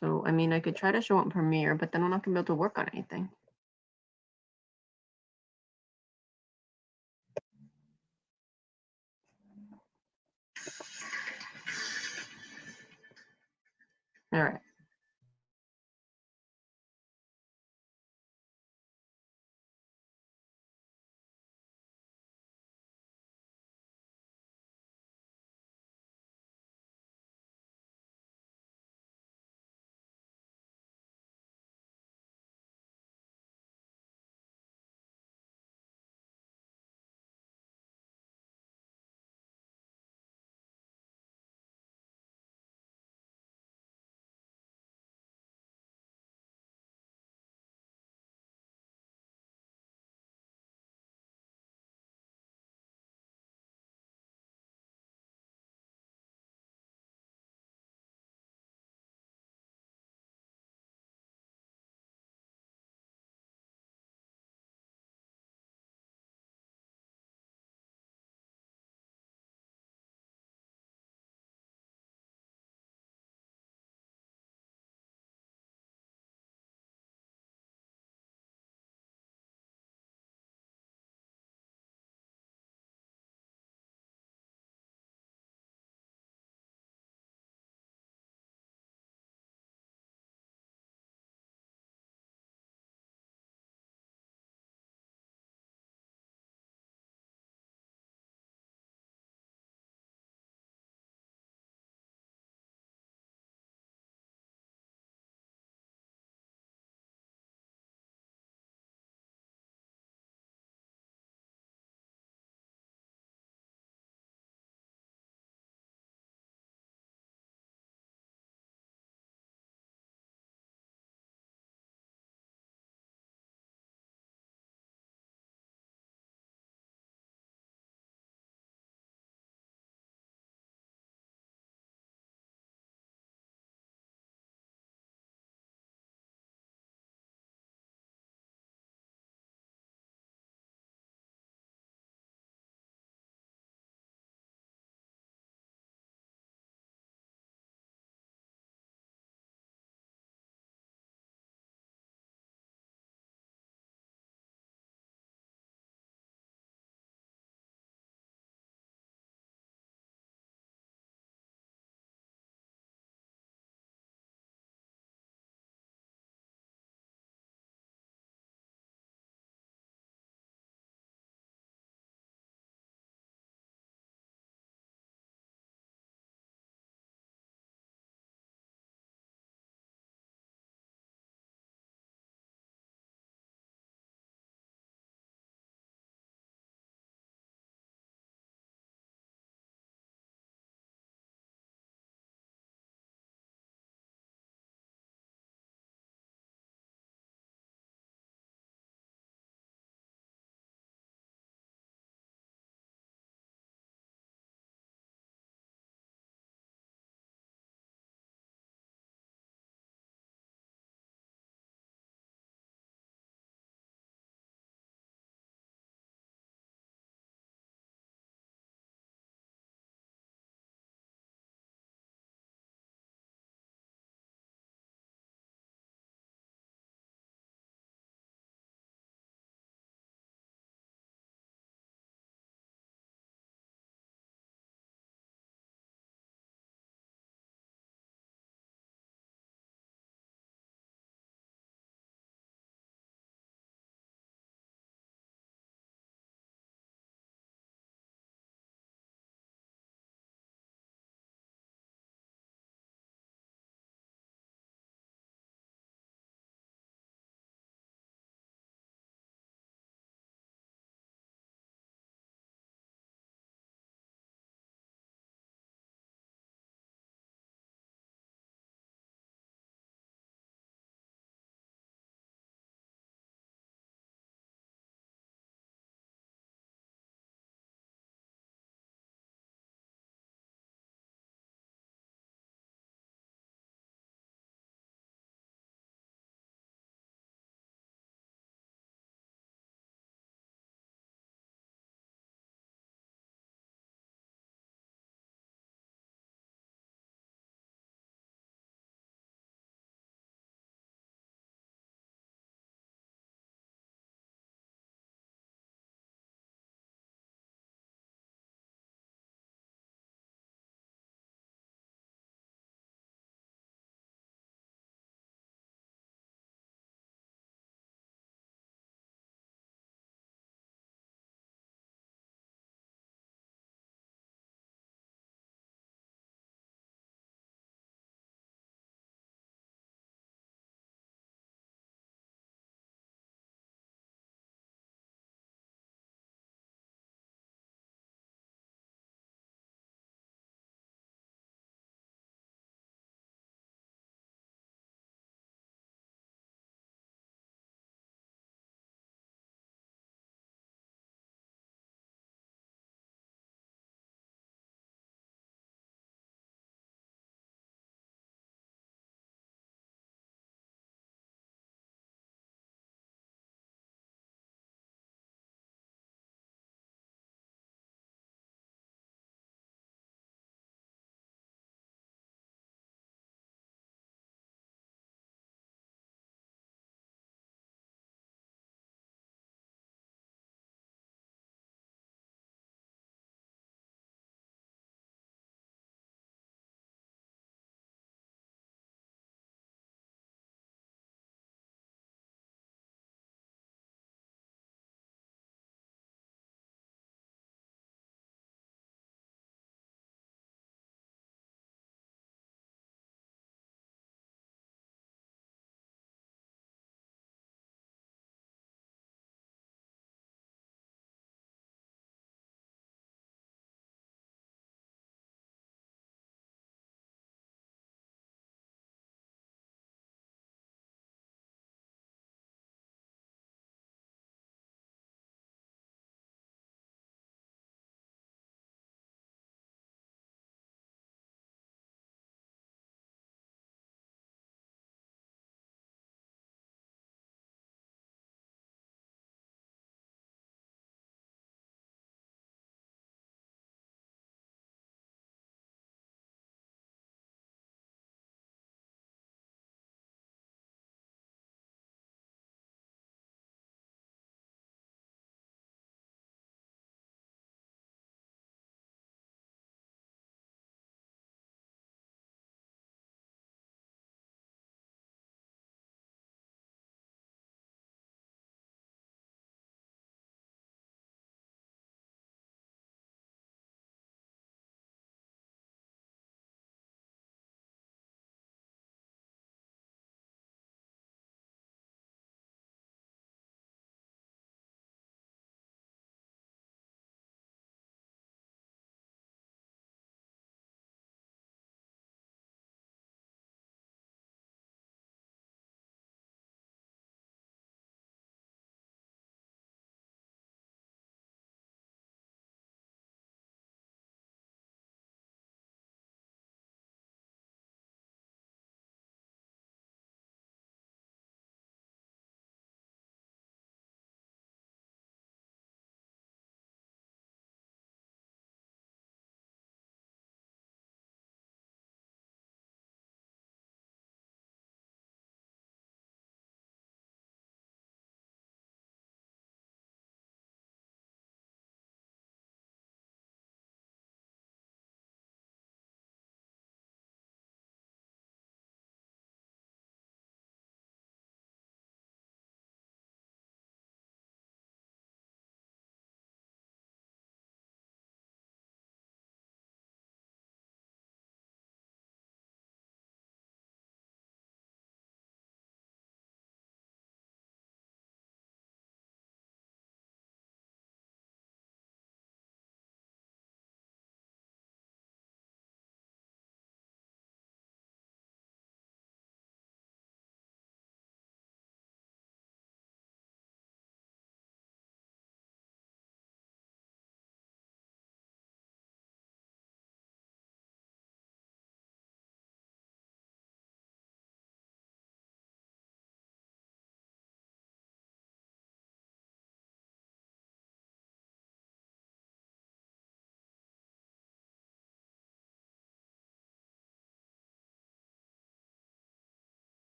So, I mean, I could try to show it in Premiere, but then I'm not gonna be able to work on anything. All right.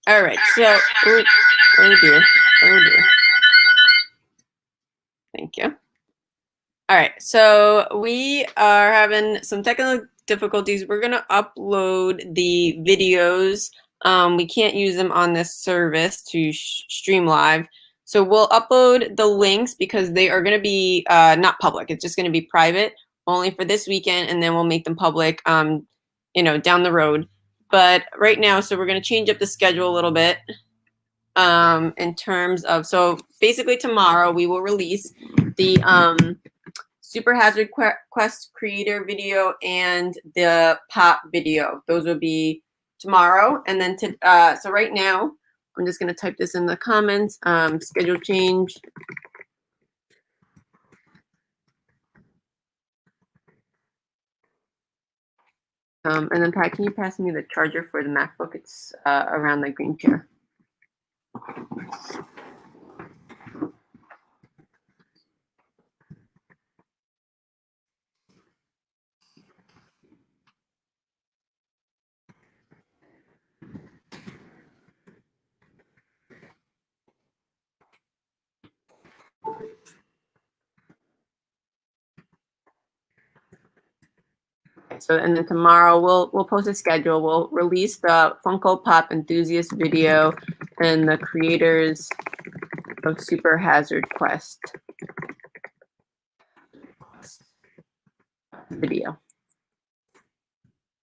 All right, so, oh dear. Thank you. All right, so we are having some technical difficulties. We're gonna upload the videos. We can't use them on this service to stream live. So we'll upload the links because they are gonna be not public. It's just gonna be private, only for this weekend, and then we'll make them public, down the road. But right now, so we're gonna change up the schedule a little bit. In terms of, so basically tomorrow we will release the Super Hazard Quest creator video and the pop video. Those will be tomorrow. And then so right now, I'm just gonna type this in the comments, schedule change. And then Pat, can you pass me the charger for the MacBook? It's around the green chair. So, and then tomorrow we'll post a schedule. We'll release the Funko Pop enthusiast video and the creators of Super Hazard Quest video.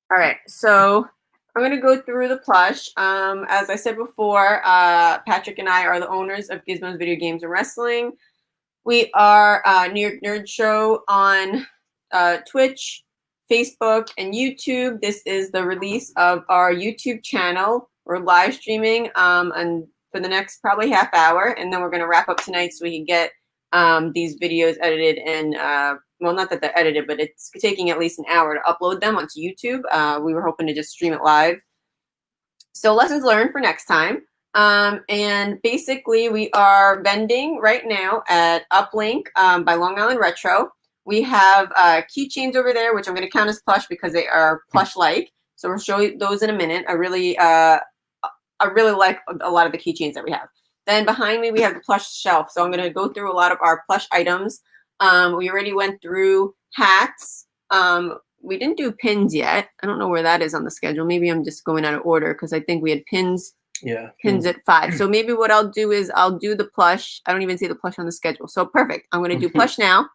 All right, so I'm gonna go through the plush. As I said before, Patrick and I are the owners of Gizmo's Video Games and Wrestling. We are New York Nerd Show on Twitch, Facebook, and YouTube. This is the release of our YouTube channel. We're live streaming and for the next probably half hour, and then we're going to wrap up tonight so we can get these videos edited and, well, not that they're edited, but it's taking at least an hour to upload them onto YouTube. We were hoping to just stream it live. So lessons learned for next time. And basically, we are vending right now at UPLINK by Long Island Retro. We have keychains over there, which I'm going to count as plush because they are plush-like. So we'll show you those in a minute. I really like a lot of the keychains that we have. Then behind me, we have the plush shelf. So I'm going to go through a lot of our plush items. We already went through hats. We didn't do pins yet. I don't know where that is on the schedule. Maybe I'm just going out of order because I think we had pins. Yeah. Pins at 5. So maybe what I'll do is I'll do the plush. I don't even see the plush on the schedule. So perfect. I'm going to do plush now.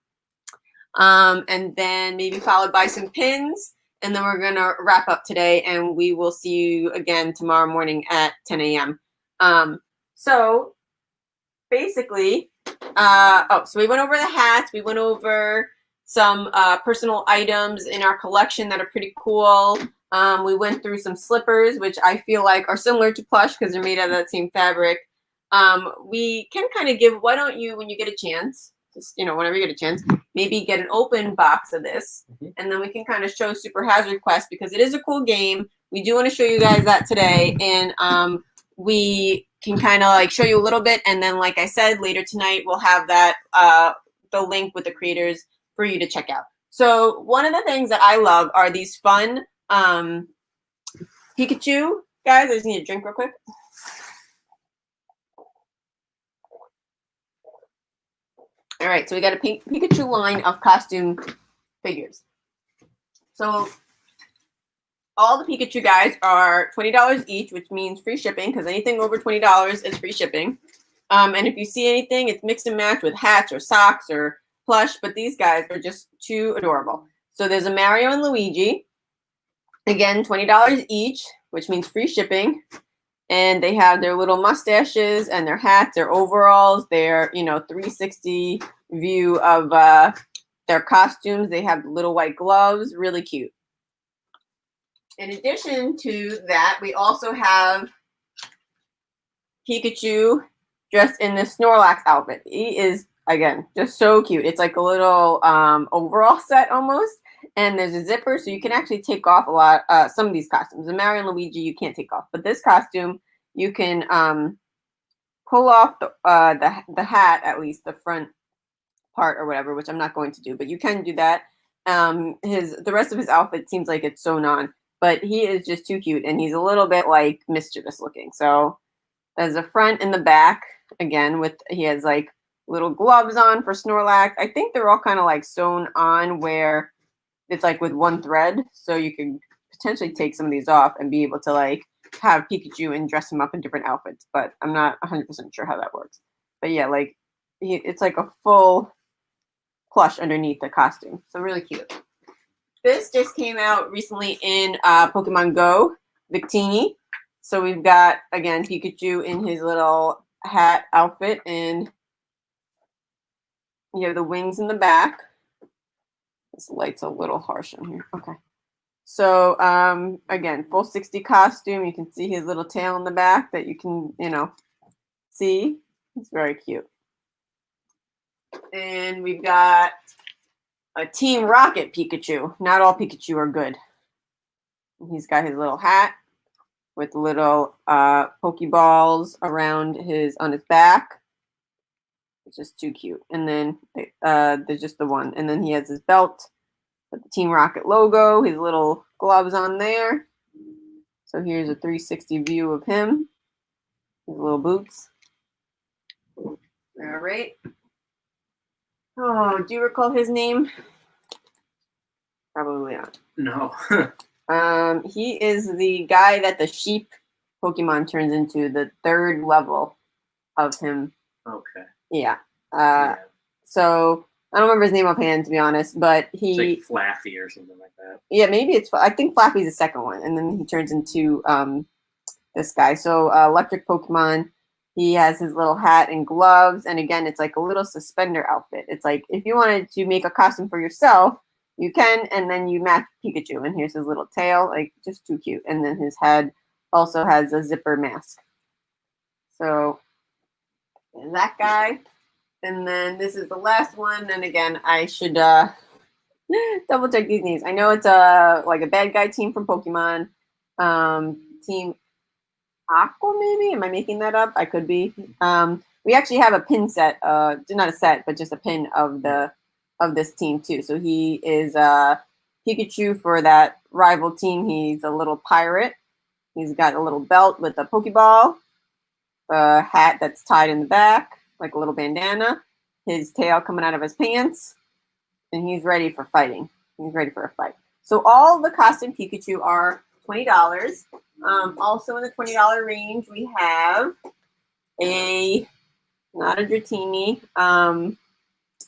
And then maybe followed by some pins. And then we're going to wrap up today. And we will see you again tomorrow morning at 10 a.m. So basically, so we went over the hats. We went over some personal items in our collection that are pretty cool. We went through some slippers, which I feel like are similar to plush because they're made out of that same fabric. We can kind of give, why don't you, when you get a chance, just, whenever you get a chance, maybe get an open box of this. And then we can kind of show Super Hazard Quest because it is a cool game. We do want to show you guys that today. And we can kind of like show you a little bit. And then, like I said, later tonight, we'll have that, the link with the creators for you to check out. So one of the things that I love are these fun Pikachu guys. I just need a drink real quick. All right, so we got a Pikachu line of costume figures. So all the Pikachu guys are $20 each, which means free shipping because anything over $20 is free shipping. And if you see anything, it's mixed and matched with hats or socks or plush, but these guys are just too adorable. So there's a Mario and Luigi. Again, $20 each, which means free shipping. And they have their little mustaches and their hats, their overalls, their 360 view of their costumes. They have little white gloves, really cute. In addition to that, we also have Pikachu dressed in this Snorlax outfit. He is, again, just so cute. It's like a little overall set almost. And there's a zipper, so you can actually take off a lot. Some of these costumes, the Mario and Luigi, you can't take off, but this costume you can pull off the hat, at least the front part or whatever, which I'm not going to do, but you can do that. The rest of his outfit seems like it's sewn on. but he is just too cute, and he's a little bit like mischievous looking. So there's a front and the back again he has like little gloves on for Snorlax. I think they're all kind of like sewn on where it's like with one thread, so you can potentially take some of these off and be able to like have Pikachu and dress him up in different outfits, but I'm not 100% sure how that works. But yeah, like it's like a full plush underneath the costume, so really cute. This just came out recently in Pokemon Go, Victini. So we've got, again, Pikachu in his little hat outfit, and you have the wings in the back. This light's a little harsh in here. Okay. So, again, full 60 costume. You can see his little tail in the back that you can, see. It's very cute. And we've got a Team Rocket Pikachu. Not all Pikachu are good. He's got his little hat with little Pokeballs around on his back. It's just too cute. And then there's just the one. And then he has his belt with the Team Rocket logo, his little gloves on there. So here's a 360 view of him, his little boots. All right. Oh, do you recall his name? Probably not. No. He is the guy that the sheep Pokemon turns into, the 3rd level of him. Okay. Yeah. Yeah. So I don't remember his name offhand, to be honest, but It's he. like Flaffy or something like that. Yeah, maybe I think Flappy's the second one, and then he turns into this guy. So electric Pokemon. He has his little hat and gloves, and again, it's like a little suspender outfit. It's like if you wanted to make a costume for yourself, you can, and then you match Pikachu. And here's his little tail, like just too cute. And then his head also has a zipper mask. So there's that guy. And then this is the last one. And again, I should double check these names. I know it's like a bad guy team from Pokemon. Team Aqua, maybe? Am I making that up? I could be. We actually have a pin set, not a set, but just a pin of this team too. So he is Pikachu for that rival team. He's a little pirate. He's got a little belt with a Pokeball, a hat that's tied in the back, like a little bandana, his tail coming out of his pants, and he's ready for fighting. He's ready for a fight. So all the costume Pikachu are $20. Also in the $20 range, we have not a Dratini. I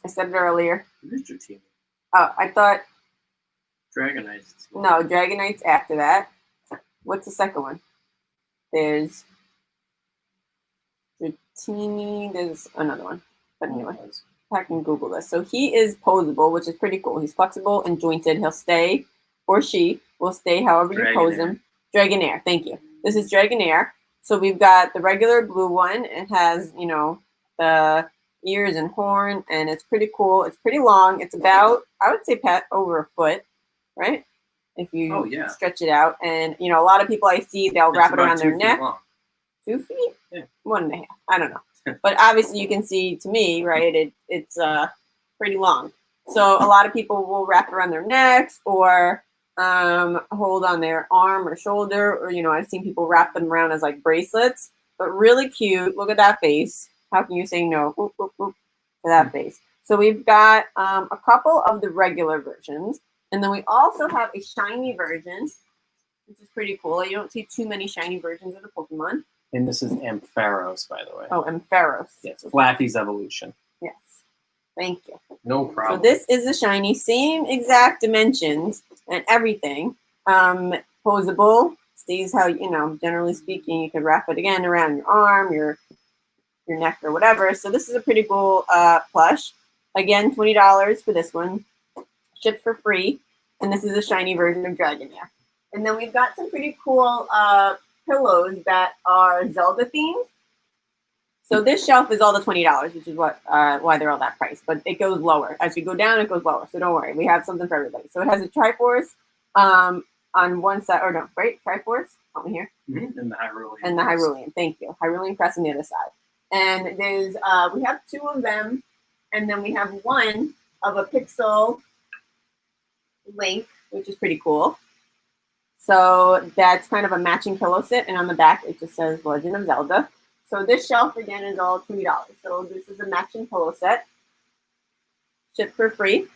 said it earlier. Mr. Team. Oh, I thought. Dragonite. No, Dragonite's after that. What's the second one? There's Dratini. There's another one. But anyway, I can Google this. So he is posable, which is pretty cool. He's flexible and jointed. He'll stay, or she will stay however you pose him. Dragonair, thank you. This is Dragonair. So we've got the regular blue one. It has, the ears and horn, and it's pretty cool. It's pretty long. It's about, I would say, Pat, over a foot, right? If you stretch it out. And, a lot of people I see, they'll wrap it around their neck. Long. 2 feet? Yeah. 1.5. I don't know. But obviously you can see, to me, right, it's pretty long. So a lot of people will wrap it around their necks or hold on their arm or shoulder, or I've seen people wrap them around as like bracelets, but really cute. Look at that face. How can you say no? Whoop, whoop, whoop, to that face? So we've got a couple of the regular versions, and then we also have a shiny version, which is pretty cool. You don't see too many shiny versions of the Pokemon. And this is Ampharos, by the way. Oh, Ampharos. Yes, Flaffy's evolution. Yes. Thank you. No problem. So this is the shiny, same exact dimensions and everything. Posable, stays how, generally speaking, you could wrap it again around your arm, your neck or whatever. So this is a pretty cool plush. Again, $20 for this one. Shipped for free. And this is a shiny version of Dragonair. And then we've got some pretty cool pillows that are Zelda themed. So this shelf is all the $20, which is why they're all that price. But it goes lower. As you go down, it goes lower. So don't worry. We have something for everybody. So it has a Triforce on one side. Or no, right? Triforce. Help me here. Mm-hmm. And the Hyrulean. And the Hyrulean. Thank you. Hyrulean Crest on the other side. And there's we have 2 of them. And then we have one of a Pixel Link, which is pretty cool. So that's kind of a matching pillow sit, and on the back it just says Legend of Zelda. So this shelf again is all $20. So this is a matching pillow set, shipped for free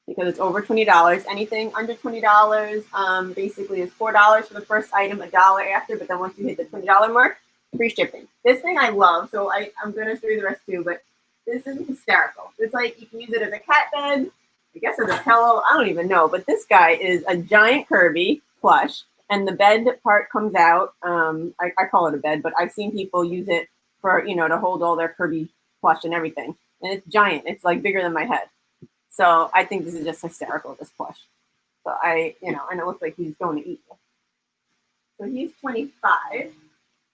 because it's over $20. Anything under $20 basically is $4 for the first item, $1 after. But then once you hit the $20 mark, free shipping. This thing I love, so I'm gonna show you the rest too. But this is hysterical. It's like you can use it as a cat bed. I guess as a pillow, I don't even know. But this guy is a giant Kirby plush, and the bed part comes out. I call it a bed, but I've seen people use it for, to hold all their Kirby plush and everything. And it's giant. It's like bigger than my head. So I think this is just hysterical, this plush. So and it looks like he's going to eat. So he's 25.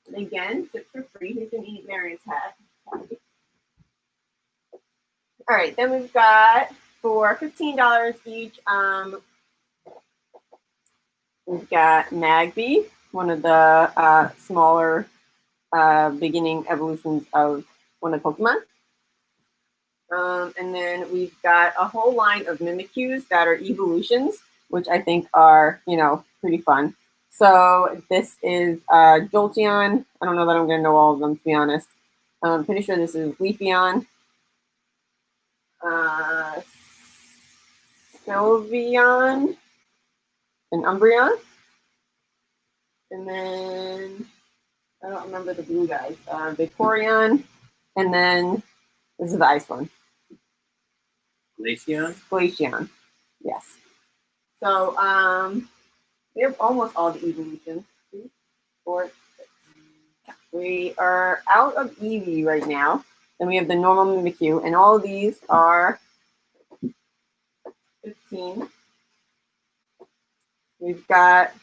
And again, shipped for free. He's going to eat Marion's hat. All right, then we've got for $15 each. We've got Magby, one of the smaller beginning evolutions of one of the Pokemon. And then we've got a whole line of Mimikyus that are evolutions, which I think are, pretty fun. So this is Jolteon. I don't know that I'm going to know all of them, to be honest. I'm pretty sure this is Leafeon. Sylveon and Umbreon. And then I don't remember the blue guys. Vaporeon. And then this is the ice one. Glaceon. Yes. So we have almost all the evolutions. 2, 4, 6. We are out of Eevee right now. Then we have the normal Mimikyu, and all of these are 15. We've got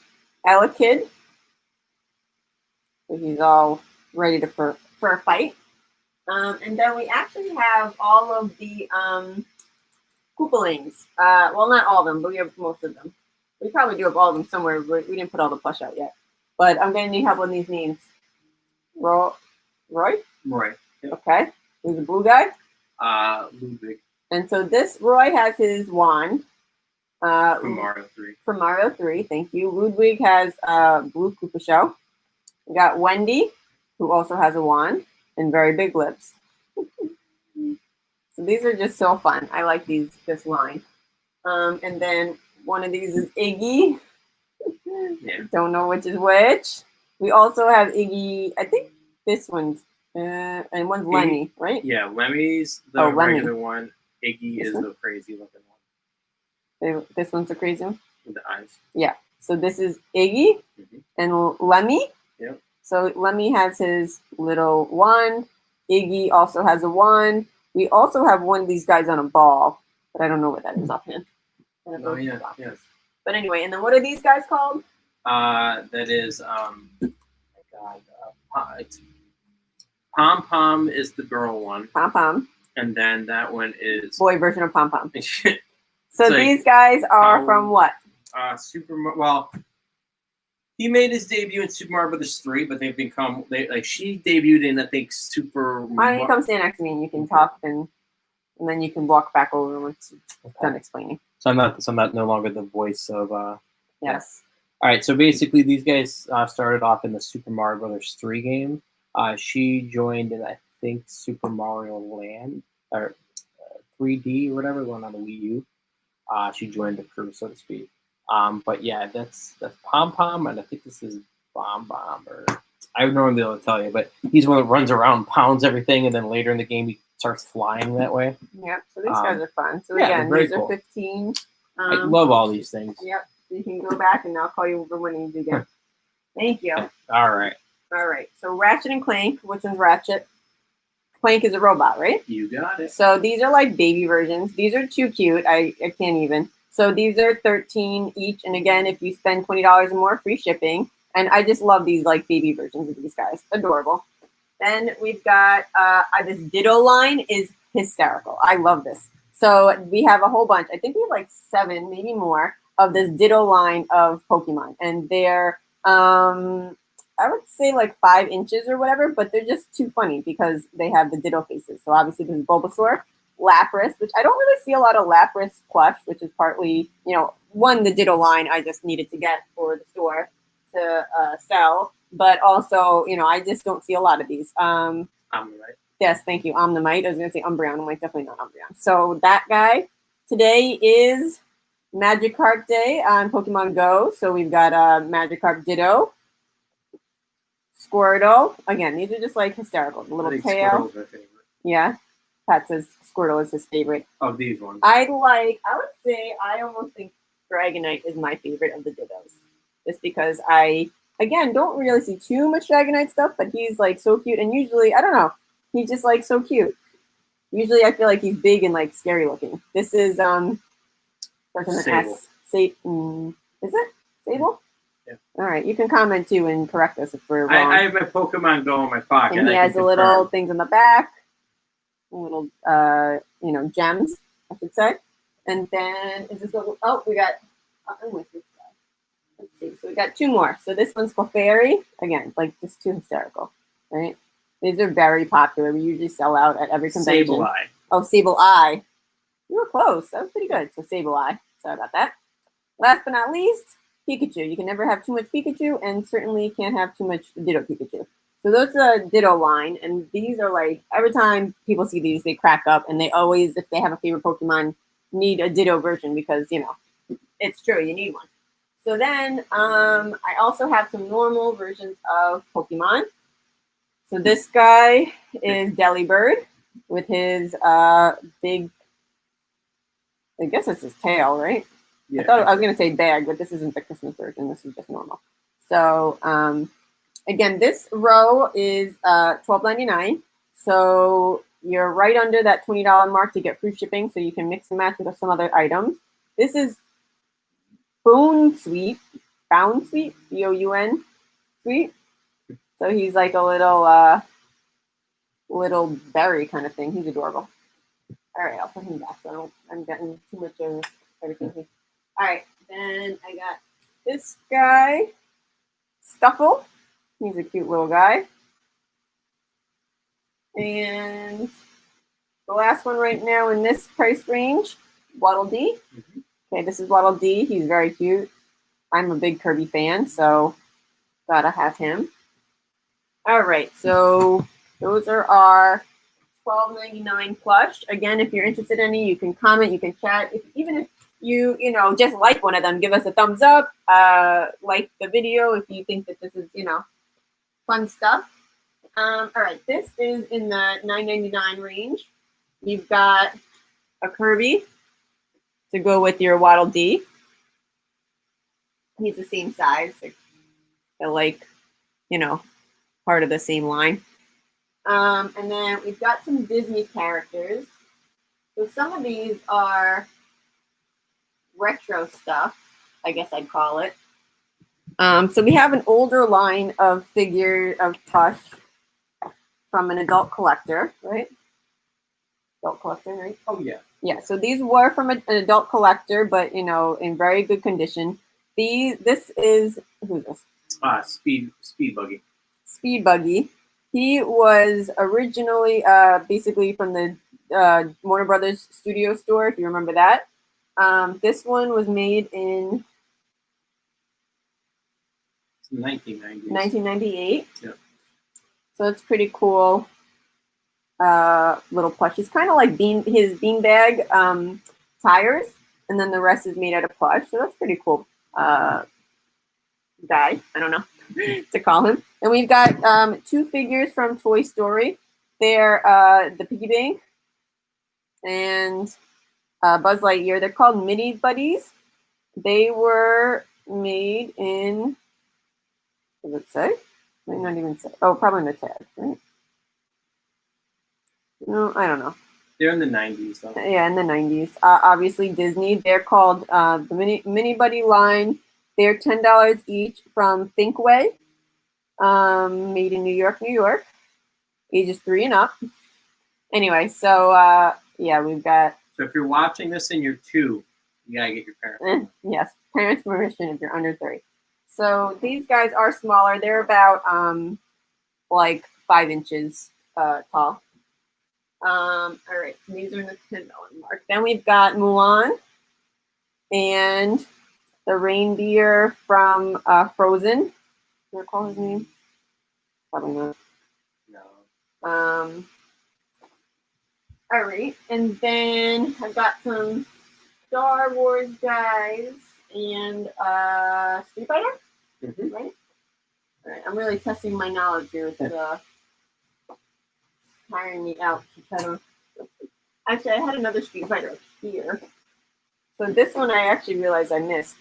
Elekid. So he's all ready for a fight. And then we actually have all of the UPLINKs. Well, not all of them, but we have most of them. We probably do have all of them somewhere. We didn't put all the plush out yet. But I'm going to need help with these names. Roy? Roy. Yep. Okay. Who's the blue guy? Ludwig. And so this Roy has his wand. From Mario 3. From Mario 3, thank you. Ludwig has blue Koopa Show. We got Wendy, who also has a wand and very big lips. So these are just so fun. I like this line. And then one of these is Iggy. Yeah. Don't know which is which. We also have Iggy. I think this one's and one's Lemmy, right? Yeah, Lemmy's the regular one. Iggy is the crazy looking one. This one's the crazy one? With the eyes. Yeah. So this is Iggy and Lemmy. Yep. So Lemmy has his little wand. Iggy also has a wand. We also have one of these guys on a ball, but I don't know what that is offhand. Oh, yeah. Yes. But anyway, and then what are these guys called? That is, it's Pom Pom is the girl one. Pom Pom. And then that one is boy version of Pom Pom. So these guys are from what? Well, he made his debut in Super Mario Brothers 3, but she debuted in, I think, Why don't you come stand next to me and you can talk and then you can walk back over once you're done explaining. So I'm not no longer the voice of yes. All right, so basically these guys started off in the Super Mario Brothers 3 game. She joined in, I think, Super Mario Land or 3D or whatever, the one on the Wii U. She joined the crew, so to speak. But yeah, that's Pom Pom, and I think this is Bomb Bomb, or I would normally be able to tell you, but he's one that runs around, pounds everything, and then later in the game he starts flying that way. Yep. So these guys are fun. So yeah, again, very these cool. are 15. I love all these things. Yep. So you can go back, and I'll call you over when you do again. Thank you. All right. All right. So Ratchet and Clank. Which one's Ratchet? Clank is a robot, right? You got it. So these are like baby versions. These are too cute. I can't even. So these are 13 each. And again, if you spend $20 or more, free shipping. And I just love these like baby versions of these guys. Adorable. Then we've got this Ditto line is hysterical. I love this. So we have a whole bunch. I think we have like 7, maybe more, of this Ditto line of Pokemon. And they're, I would say like 5 inches or whatever, but they're just too funny because they have the Ditto faces. So obviously this is Bulbasaur. Lapras, which I don't really see a lot of Lapras plush, which is partly, one, the Ditto line I just needed to get for the store to sell, but also, I just don't see a lot of these. Omnite. Yes, thank you. Omnimite. I was going to say Umbreon. I'm like, definitely not Umbreon. So that guy. Today is Magikarp Day on Pokemon Go. So we've got Magikarp Ditto, Squirtle. Again, these are just like hysterical. The little I think tail. Squirtle's my favorite. Yeah. Pat says Squirtle is his favorite. Of these ones. I would say I almost think Dragonite is my favorite of the Dittos. Just because I, again, don't really see too much Dragonite stuff, but he's like so cute. And usually, I don't know, he's just like so cute. Usually I feel like he's big and like scary looking. This is, starts with an Sable. S. Is it? Sable? Yeah. All right. You can comment too and correct us if we're wrong. I have my Pokemon Go in my pocket. And he has the little things on the back, little gems, I should say. And then is this little? Oh, we got. I'm with this guy. Let's see. So we got two more. So this one's Clefairy. Again, like just too hysterical, right? These are very popular. We usually sell out at every convention. Sableye. Oh, Sableye. You were close. That was pretty good. So Sableye. Sorry about that. Last but not least, Pikachu. You can never have too much Pikachu, and certainly can't have too much Ditto Pikachu. So those are the Ditto line, and these are like, every time people see these, they crack up, and they always, if they have a favorite Pokemon, need a Ditto version because, it's true, you need one. So then I also have some normal versions of Pokemon. So this guy is Delibird with his big, I guess it's his tail, right? Yeah. I thought I was going to say bag, but this isn't the Christmas version. This is just normal. So again, this row is $12.99. So you're right under that $20 mark to get free shipping, so you can mix and match with some other items. This is Boun Sweet, B-O-U-N Sweet. So he's like a little berry kind of thing. He's adorable. All right, I'll put him back so I'm getting too much of everything here. All right, then I got this guy, Stuffle. He's a cute little guy. And the last one right now in this price range, Waddle Dee. Mm-hmm. Okay, this is Waddle Dee. He's very cute. I'm a big Kirby fan, so gotta have him. All right, so those are our $12.99 plush. Again, if you're interested in any, you can comment, you can chat. Even if you just like one of them, give us a thumbs up. Like the video if you think that this is fun stuff. All right, this is in the $9.99 range. You've got a Kirby to go with your Waddle Dee. He's the same size. They're like, part of the same line. And then we've got some Disney characters. So some of these are retro stuff, I guess I'd call it. So we have an older line of figure of plush from an adult collector, right? Adult collector, right? Oh, yeah. Yeah, so these were from an adult collector, but, in very good condition. This is, who's this? Speed Buggy. Speed Buggy. He was originally basically from the Warner Brothers Studio store, if you remember that. This one was made in 1990s. 1998. Yeah. So it's pretty cool. Little plush. It's kind of like his beanbag tires, and then the rest is made out of plush. So that's pretty cool. Guy, I don't know to call him. And we've got two figures from Toy Story. They're the Piggy Bank and Buzz Lightyear. They're called Mini Buddies. They were made in, does it say? Might not even say. Oh, probably in the tag, right? No, I don't know. They're in the 90s, though. Yeah, in the 90s. Obviously, Disney. They're called the Mini Buddy line. They're $10 each from Thinkway. Made in New York, New York. Ages 3 and up. Anyway, so yeah, we've got. So if you're watching this and you're 2, you gotta get your parents. Yes, parents' permission if you're under 3. So these guys are smaller. They're about like 5 inches tall. All right, so these are in the $10 mark. Then we've got Mulan and the reindeer from Frozen. Do you recall his name? Probably not. No. All right, and then I've got some Star Wars guys and Street Fighter. Mm-hmm. Right. All right, I'm really testing my knowledge here. It's tiring me out to try to. Actually, I had another Street Fighter up here. So this one I actually realized I missed.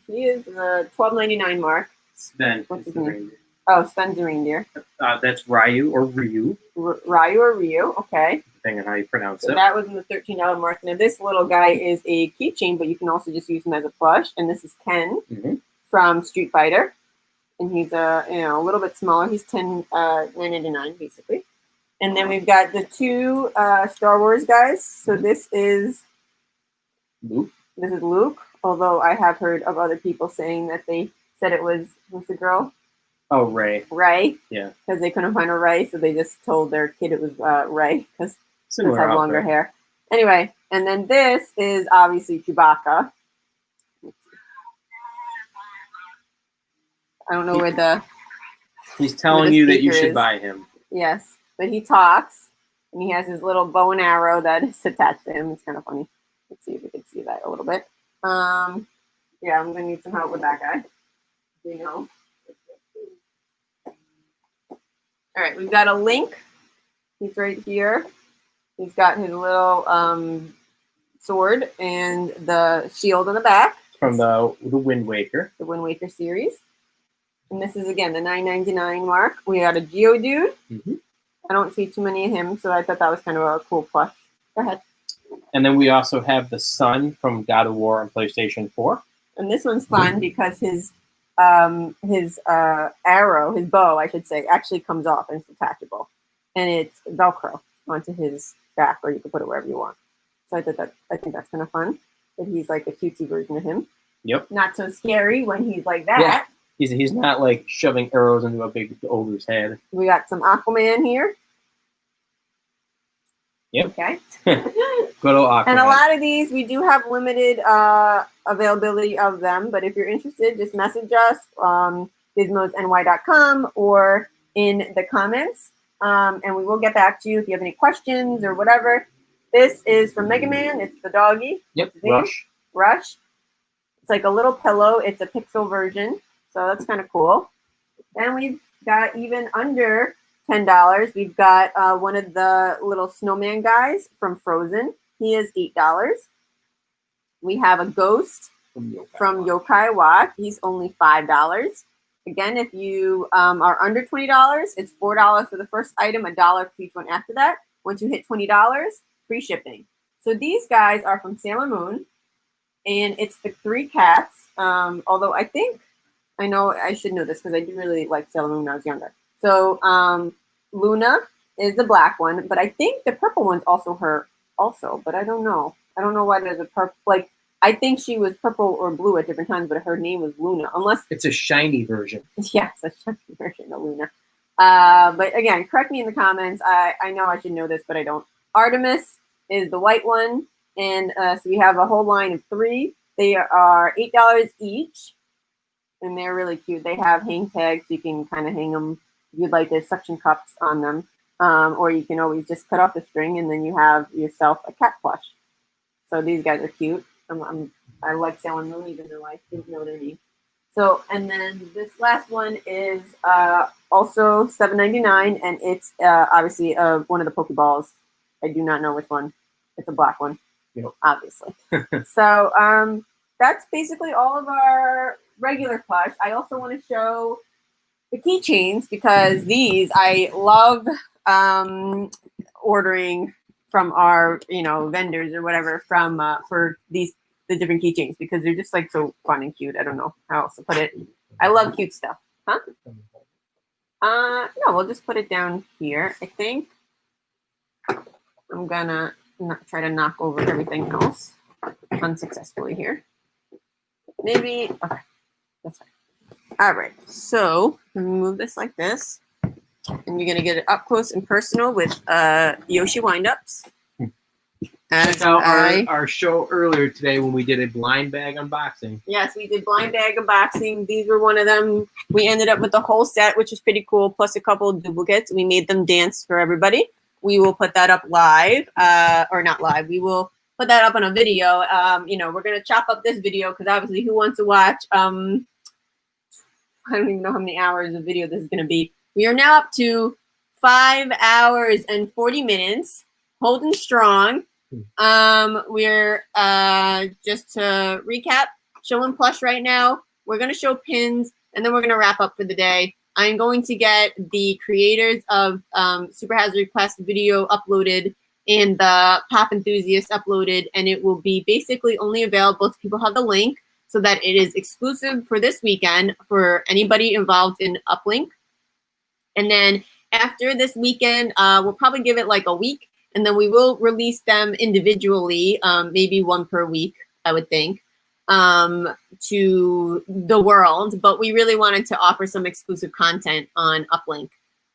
He is the $12.99 mark. Sven. What's is his the name? reindeer. Oh, Sven's a reindeer. That's Ryu or Ryu, Ryu or Ryu, okay. depending on how you pronounce So it. that was in the $13 mark. Now this little guy is a keychain, but you can also just use him as a plush. And this is Ken Mhm. from Street Fighter. And he's a little bit smaller. He's $9.99 basically. And then we've got the two Star Wars guys. So this is Luke. Luke, although I have heard of other people saying that they said it was, who's the girl? Oh, Ray. Ray. Yeah. Because they couldn't find a Ray, so they just told their kid it was Ray because Similar have longer outfit. hair. Anyway, and then this is obviously Chewbacca. I don't know where the He's telling the you that you speaker should is. buy him. yes, but he talks and he has his little bow and arrow that is attached to him. It's kind of funny. Let's see if we can see that a little bit. Yeah, I'm gonna need some help with that guy. You know. All right, we've got a Link. He's right here. He's got his little sword and the shield on the back. From the Wind Waker. The Wind Waker series. And this is, again, the $9.99 mark. We got a Geodude. Mm-hmm. I don't see too many of him, so I thought that was kind of a cool plush. Go ahead. And then we also have the Sun from God of War on PlayStation 4. And this one's fun because his arrow, his bow, I should say, actually comes off and it's detachable. And it's Velcro onto his back, or you can put it wherever you want. So I think that's kind of fun. That he's like a cutesy version of him. Yep. Not so scary when he's like that. Yeah. He's not like shoving arrows into a big ogre's head. We got some Aquaman here. Yep. Okay. Good old Aquaman. And a lot of these, we do have limited availability of them. But if you're interested, just message us, gizmosny.com, or in the comments. And we will get back to you if you have any questions or whatever. This is from Mega Man. It's the doggy. Yep. Rush. It's like a little pillow. It's a pixel version. So that's kind of cool. Then we've got even under $10. We've got one of the little snowman guys from Frozen. He is $8. We have a ghost from Yokai Watch. He's only $5. Again, if you are under $20, it's $4 for the first item, $1 for each one after that. Once you hit $20, free shipping. So these guys are from Sailor Moon, and it's the 3 cats. Although I know I should know this because I do really like Sailor Moon when I was younger. So Luna is the black one, but I think the purple one's also her also, but I don't know. I don't know why there's a purple, like, I think she was purple or blue at different times, but her name was Luna, unless it's a shiny version. yes, a shiny version of Luna. But again, correct me in the comments. I know I should know this, but I don't. Artemis is the white one, and so we have a whole line of 3. They are $8 each, and they're really cute. They have hang tags, so you can kind of hang them. You'd like there's suction cups on them, or you can always just cut off the string, and then you have yourself a cat plush. So these guys are cute. I like Sailor Moon, even though I didn't know their name. So, and then this last one is also $7.99, and it's obviously one of the Pokeballs. I do not know which one. It's a black one, obviously. So that's basically all of our regular plush. I also want to show the keychains because these I love ordering from our vendors or whatever from for the different keychains because they're just like so fun and cute. I don't know how else to put it. I love cute stuff. Huh? No, we'll just put it down here. I think I'm gonna try to knock over everything else unsuccessfully here. Maybe okay, that's fine. All right, so let me move this like this. And you're gonna get it up close and personal with Yoshi windups. Check out our show earlier today when we did a blind bag unboxing. Yes, we did blind bag unboxing. These were one of them. We ended up with the whole set, which was pretty cool, plus a couple of duplicates. We made them dance for everybody. We will put that up live, or not live. We will put that up on a video. We're gonna chop up this video because obviously, who wants to watch? I don't even know how many hours of video this is gonna be. We are now up to 5 hours and 40 minutes, holding strong. We're just to recap, showing plush right now. We're gonna show pins, and then we're gonna wrap up for the day. I'm going to get the creators of Super Hazard Quest video uploaded and the Pop Enthusiast uploaded, and it will be basically only available to people who have the link, so that it is exclusive for this weekend for anybody involved in UPLINK. And then after this weekend, we'll probably give it like a week, and then we will release them individually, maybe one per week, I would think, to the world. But we really wanted to offer some exclusive content on UPLINK.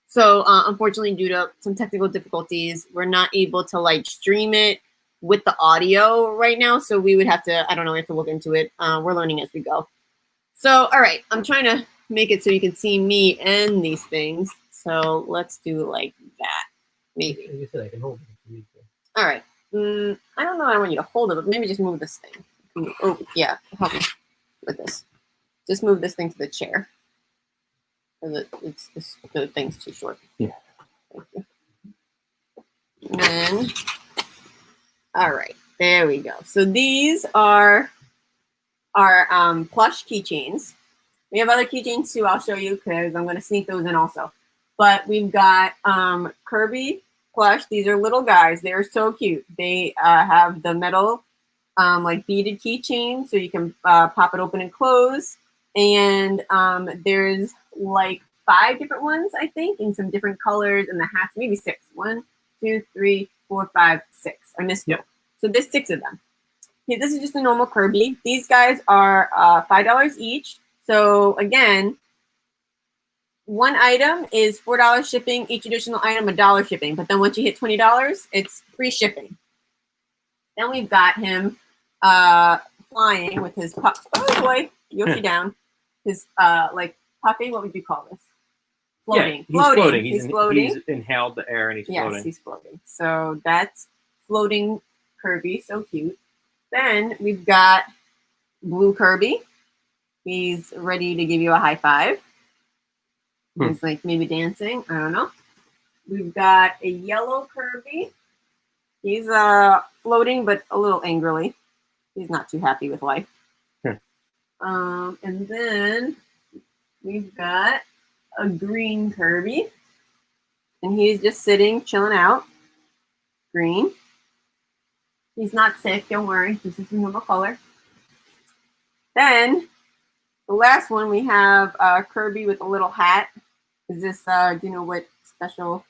So unfortunately, due to some technical difficulties, we're not able to like stream it with the audio right now. So we would have to, I don't know, we have to look into it. We're learning as we go. So, all right, I'm trying to make it so you can see me and these things. So let's do like that, maybe. Like you said, I can hold it. All right. I don't know. I want you to hold it, but maybe just move this thing. Oh, yeah. Help me with this. Just move this thing to the chair. The thing's too short. Yeah. Thank you. And then, all right. There we go. So these are our plush keychains. We have other keychains too. I'll show you because I'm going to sneak those in also. But we've got Kirby plush. These are little guys. They're so cute. They have the metal like beaded keychain, so you can pop it open and close. And there's like 5 different ones, I think, in some different colors, and the hats, maybe 6. 1, 2, 3, 4, 5, 6. I missed it. So there's 6 of them. Okay, this is just a normal Kirby. These guys are $5 each. So again, one item is $4 shipping. Each additional item $1 shipping. But then once you hit $20, it's free shipping. Then we've got him flying with his puff. Oh boy, Yoshi down. His like puffing. What would you call this? Floating. Yeah, he's floating. He's floating. He's inhaled the air and he's floating. Yes, he's floating. So that's floating Kirby. So cute. Then we've got blue Kirby. He's ready to give you a high five. He's like maybe dancing. I don't know. We've got a yellow Kirby. He's floating, but a little angrily. He's not too happy with life. And then we've got a green Kirby. And he's just sitting, chilling out. Green. He's not sick, don't worry. This is a normal color. Then the last one, we have Kirby with a little hat. Is this, do you know what special?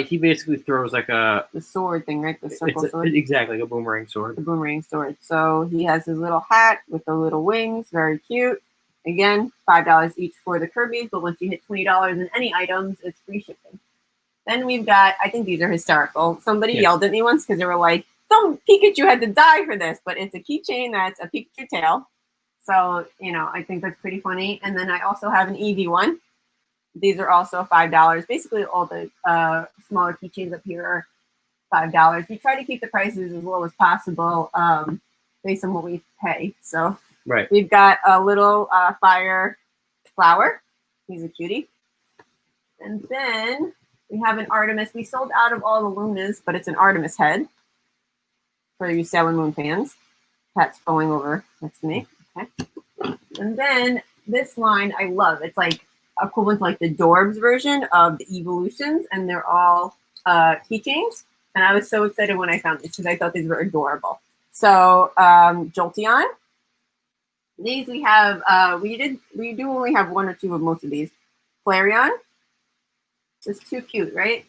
He basically throws like the sword thing, right? The circle sword. Exactly, like a boomerang sword. The boomerang sword. So he has his little hat with the little wings. Very cute. Again, $5 each for the Kirby's, but once you hit $20 in any items, it's free shipping. Then we've got, I think these are hysterical. Somebody yelled at me once because they were like, some Pikachu had to die for this, but it's a keychain that's a Pikachu tail. So, I think that's pretty funny. And then I also have an Eevee one. These are also $5. Basically, all the smaller keychains up here are $5. We try to keep the prices as low as possible based on what we pay. So we've got a little fire flower. He's a cutie. And then we have an Artemis. We sold out of all the Lunas, but it's an Artemis head for you Sailor Moon fans. Cat's going over next to me. Okay. And then this line I love. It's like equivalent to like the Dorbs version of the Evolutions, and they're all keychains. And I was so excited when I found this because I thought these were adorable. So Jolteon. These we have. We do only have 1 or 2 of most of these. Flareon. Just too cute, right?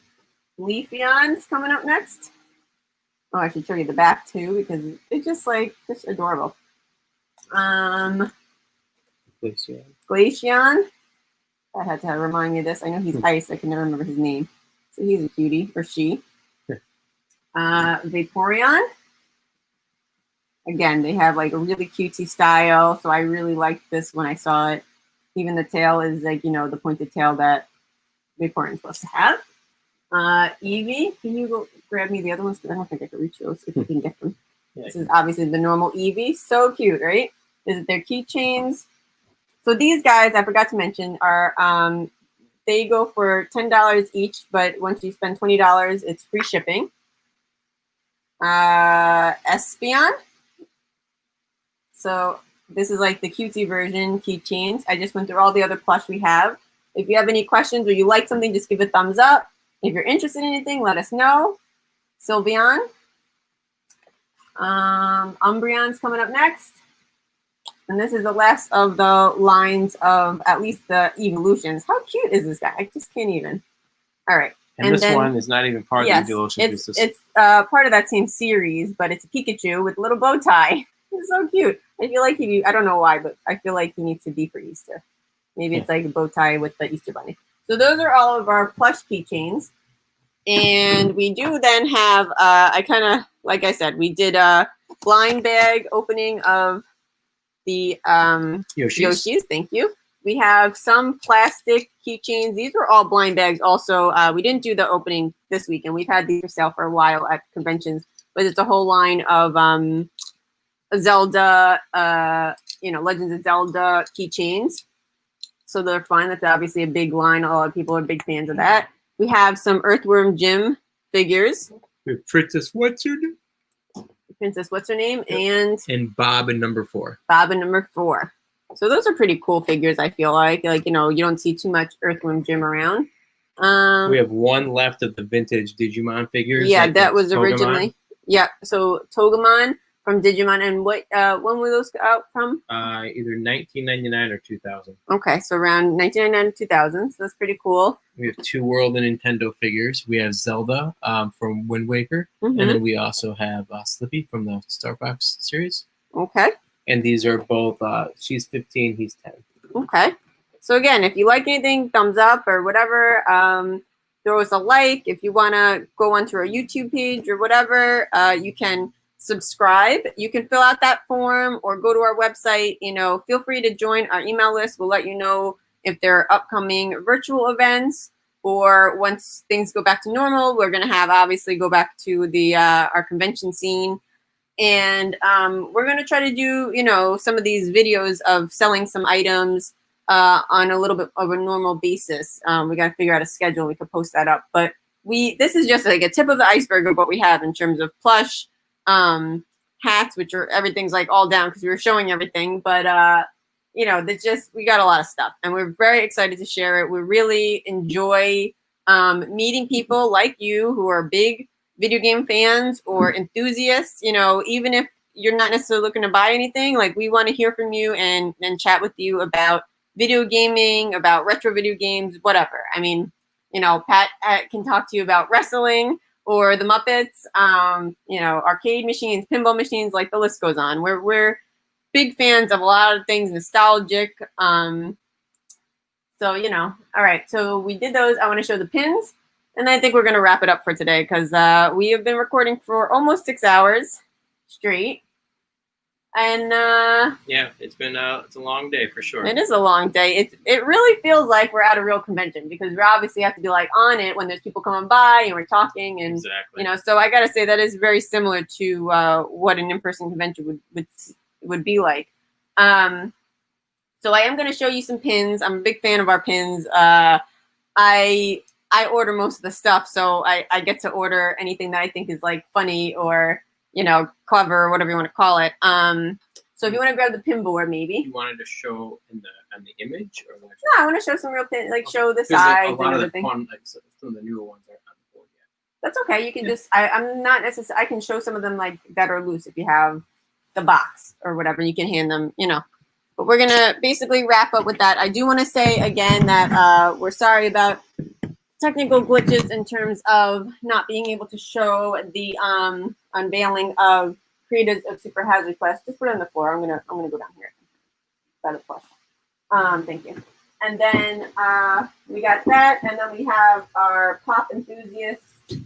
Leafeon's coming up next. Oh, I should show you the back too because it's just adorable. Glaceon. I had to remind me of this. I know he's Ice. I can never remember his name. So he's a cutie, or she. Vaporeon. Again, they have like a really cutesy style. So I really liked this when I saw it. Even the tail is like, you know, the pointed tail that Vaporeon's supposed to have. Eevee, can you go grab me the other ones? Because I don't think I can reach those if you can get them. Yeah. This is obviously the normal Eevee. So cute, right? This is their keychains. So these guys, I forgot to mention, are they go for $10 each, but once you spend $20, it's free shipping. Espeon. So this is like the cutesy version keychains. I just went through all the other plush we have. If you have any questions or you like something, just give a thumbs up. If you're interested in anything, let us know. Sylveon. Umbreon's coming up next. And this is the last of the lines of at least the evolutions. How cute is this guy? I just can't even. All right. And this then, one is not even part of the evolution. It's part of that same series, but it's a Pikachu with a little bow tie. It's so cute. I feel like I don't know why, but I feel like he needs to be for Easter. Maybe it's like a bow tie with the Easter bunny. So those are all of our plush keychains. And we do then have, I kind of, like I said, we did a blind bag opening of the Yoshis. Thank you. We have some plastic keychains. These were all blind bags also. We didn't do the opening this weekend. We've had these for sale for a while at conventions, but it's a whole line of Zelda, Legends of Zelda keychains. So they're fun. That's obviously a big line. A lot of people are big fans of that. We have some Earthworm Jim figures. Princess, what's her name? Princess, what's her name? And Bob and number 4. Bob and number 4. So those are pretty cool figures, I feel like. Like, you don't see too much Earthworm Jim around. We have one left of the vintage Digimon figures. Yeah, that was originally. Yeah, so Togemon from Digimon. And when were those out from? Either 1999 or 2000. Okay, so around 1999 to 2000. So that's pretty cool. We have 2 World and Nintendo figures. We have Zelda from Wind Waker. Mm-hmm. And then we also have Slippy from the Star Fox series. Okay. And these are both, she's 15, he's 10. Okay. So again, if you like anything, thumbs up or whatever. Throw us a like. If you want to go onto our YouTube page or whatever, you can subscribe. You can fill out that form or go to our website. Feel free to join our email list. We'll let you know if there are upcoming virtual events, or once things go back to normal, we're going to obviously go back to the our convention scene. And we're going to try to do, some of these videos of selling some items on a little bit of a normal basis. We got to figure out a schedule. We could post that up. But this is just like a tip of the iceberg of what we have in terms of plush hats, which are everything's like all down because we were showing everything. But, we got a lot of stuff. And we're very excited to share it. We really enjoy meeting people like you who are big video game fans or enthusiasts. Even if you're not necessarily looking to buy anything, like, we want to hear from you and chat with you about video gaming, about retro video games, whatever. I mean, Pat can talk to you about wrestling or the Muppets, arcade machines, pinball machines, like the list goes on. We're big fans of a lot of things nostalgic. All right. So we did those. I want to show the pins. And I think we're going to wrap it up for today because we have been recording for almost 6 hours straight. And yeah, it's a long day for sure. It is a long day. It really feels like we're at a real convention because we obviously have to be like on it when there's people coming by and we're talking and exactly. So I got to say that is very similar to what an in-person convention would be like. So I am going to show you some pins. I'm a big fan of our pins. I order most of the stuff, so I get to order anything that I think is like funny or clever or whatever you want to call it. So if you want to grab the pin board, maybe. You wanted to show on the image, or no? I want to show some real pins, like show the size and everything. A lot of the fun, like some of the newer ones aren't on the board yet. That's okay. You can just. I'm not necessarily. I can show some of them like that are loose if you have the box or whatever. You can hand them. But we're gonna basically wrap up with that. I do want to say again that we're sorry about technical glitches in terms of not being able to show the unveiling of Creators of Super Hazard Quest. Just put it on the floor. I'm gonna go down here. By the plush. Thank you. And then we got that, and then we have our pop enthusiasts.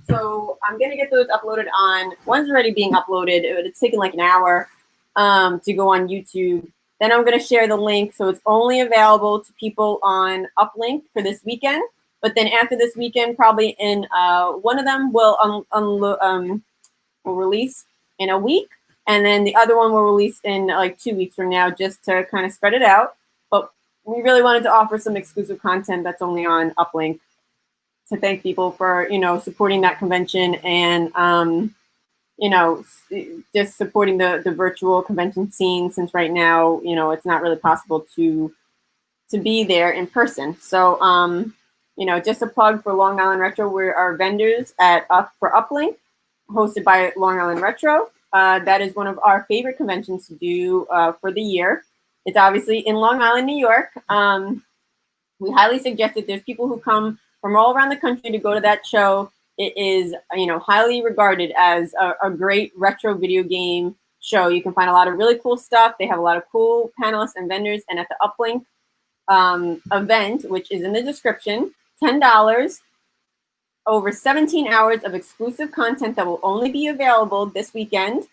So I'm gonna get those uploaded on. One's already being uploaded. It's taken like an hour to go on YouTube. Then I'm gonna share the link, so it's only available to people on UPLINK for this weekend. But then after this weekend, probably in one of them will release in a week, and then the other one will release in like 2 weeks from now, just to kind of spread it out. But we really wanted to offer some exclusive content that's only on UPLINK to thank people for, supporting that convention and, just supporting the virtual convention scene, since right now, it's not really possible to be there in person. So, just a plug for Long Island Retro. We are vendors for UPLINK, hosted by Long Island Retro. That is one of our favorite conventions to do for the year. It's obviously in Long Island, New York. We highly suggest it. There's people who come from all around the country to go to that show. It is, highly regarded as a great retro video game show. You can find a lot of really cool stuff. They have a lot of cool panelists and vendors. And at the UPLINK event, which is in the description, $10, over 17 hours of exclusive content that will only be available this weekend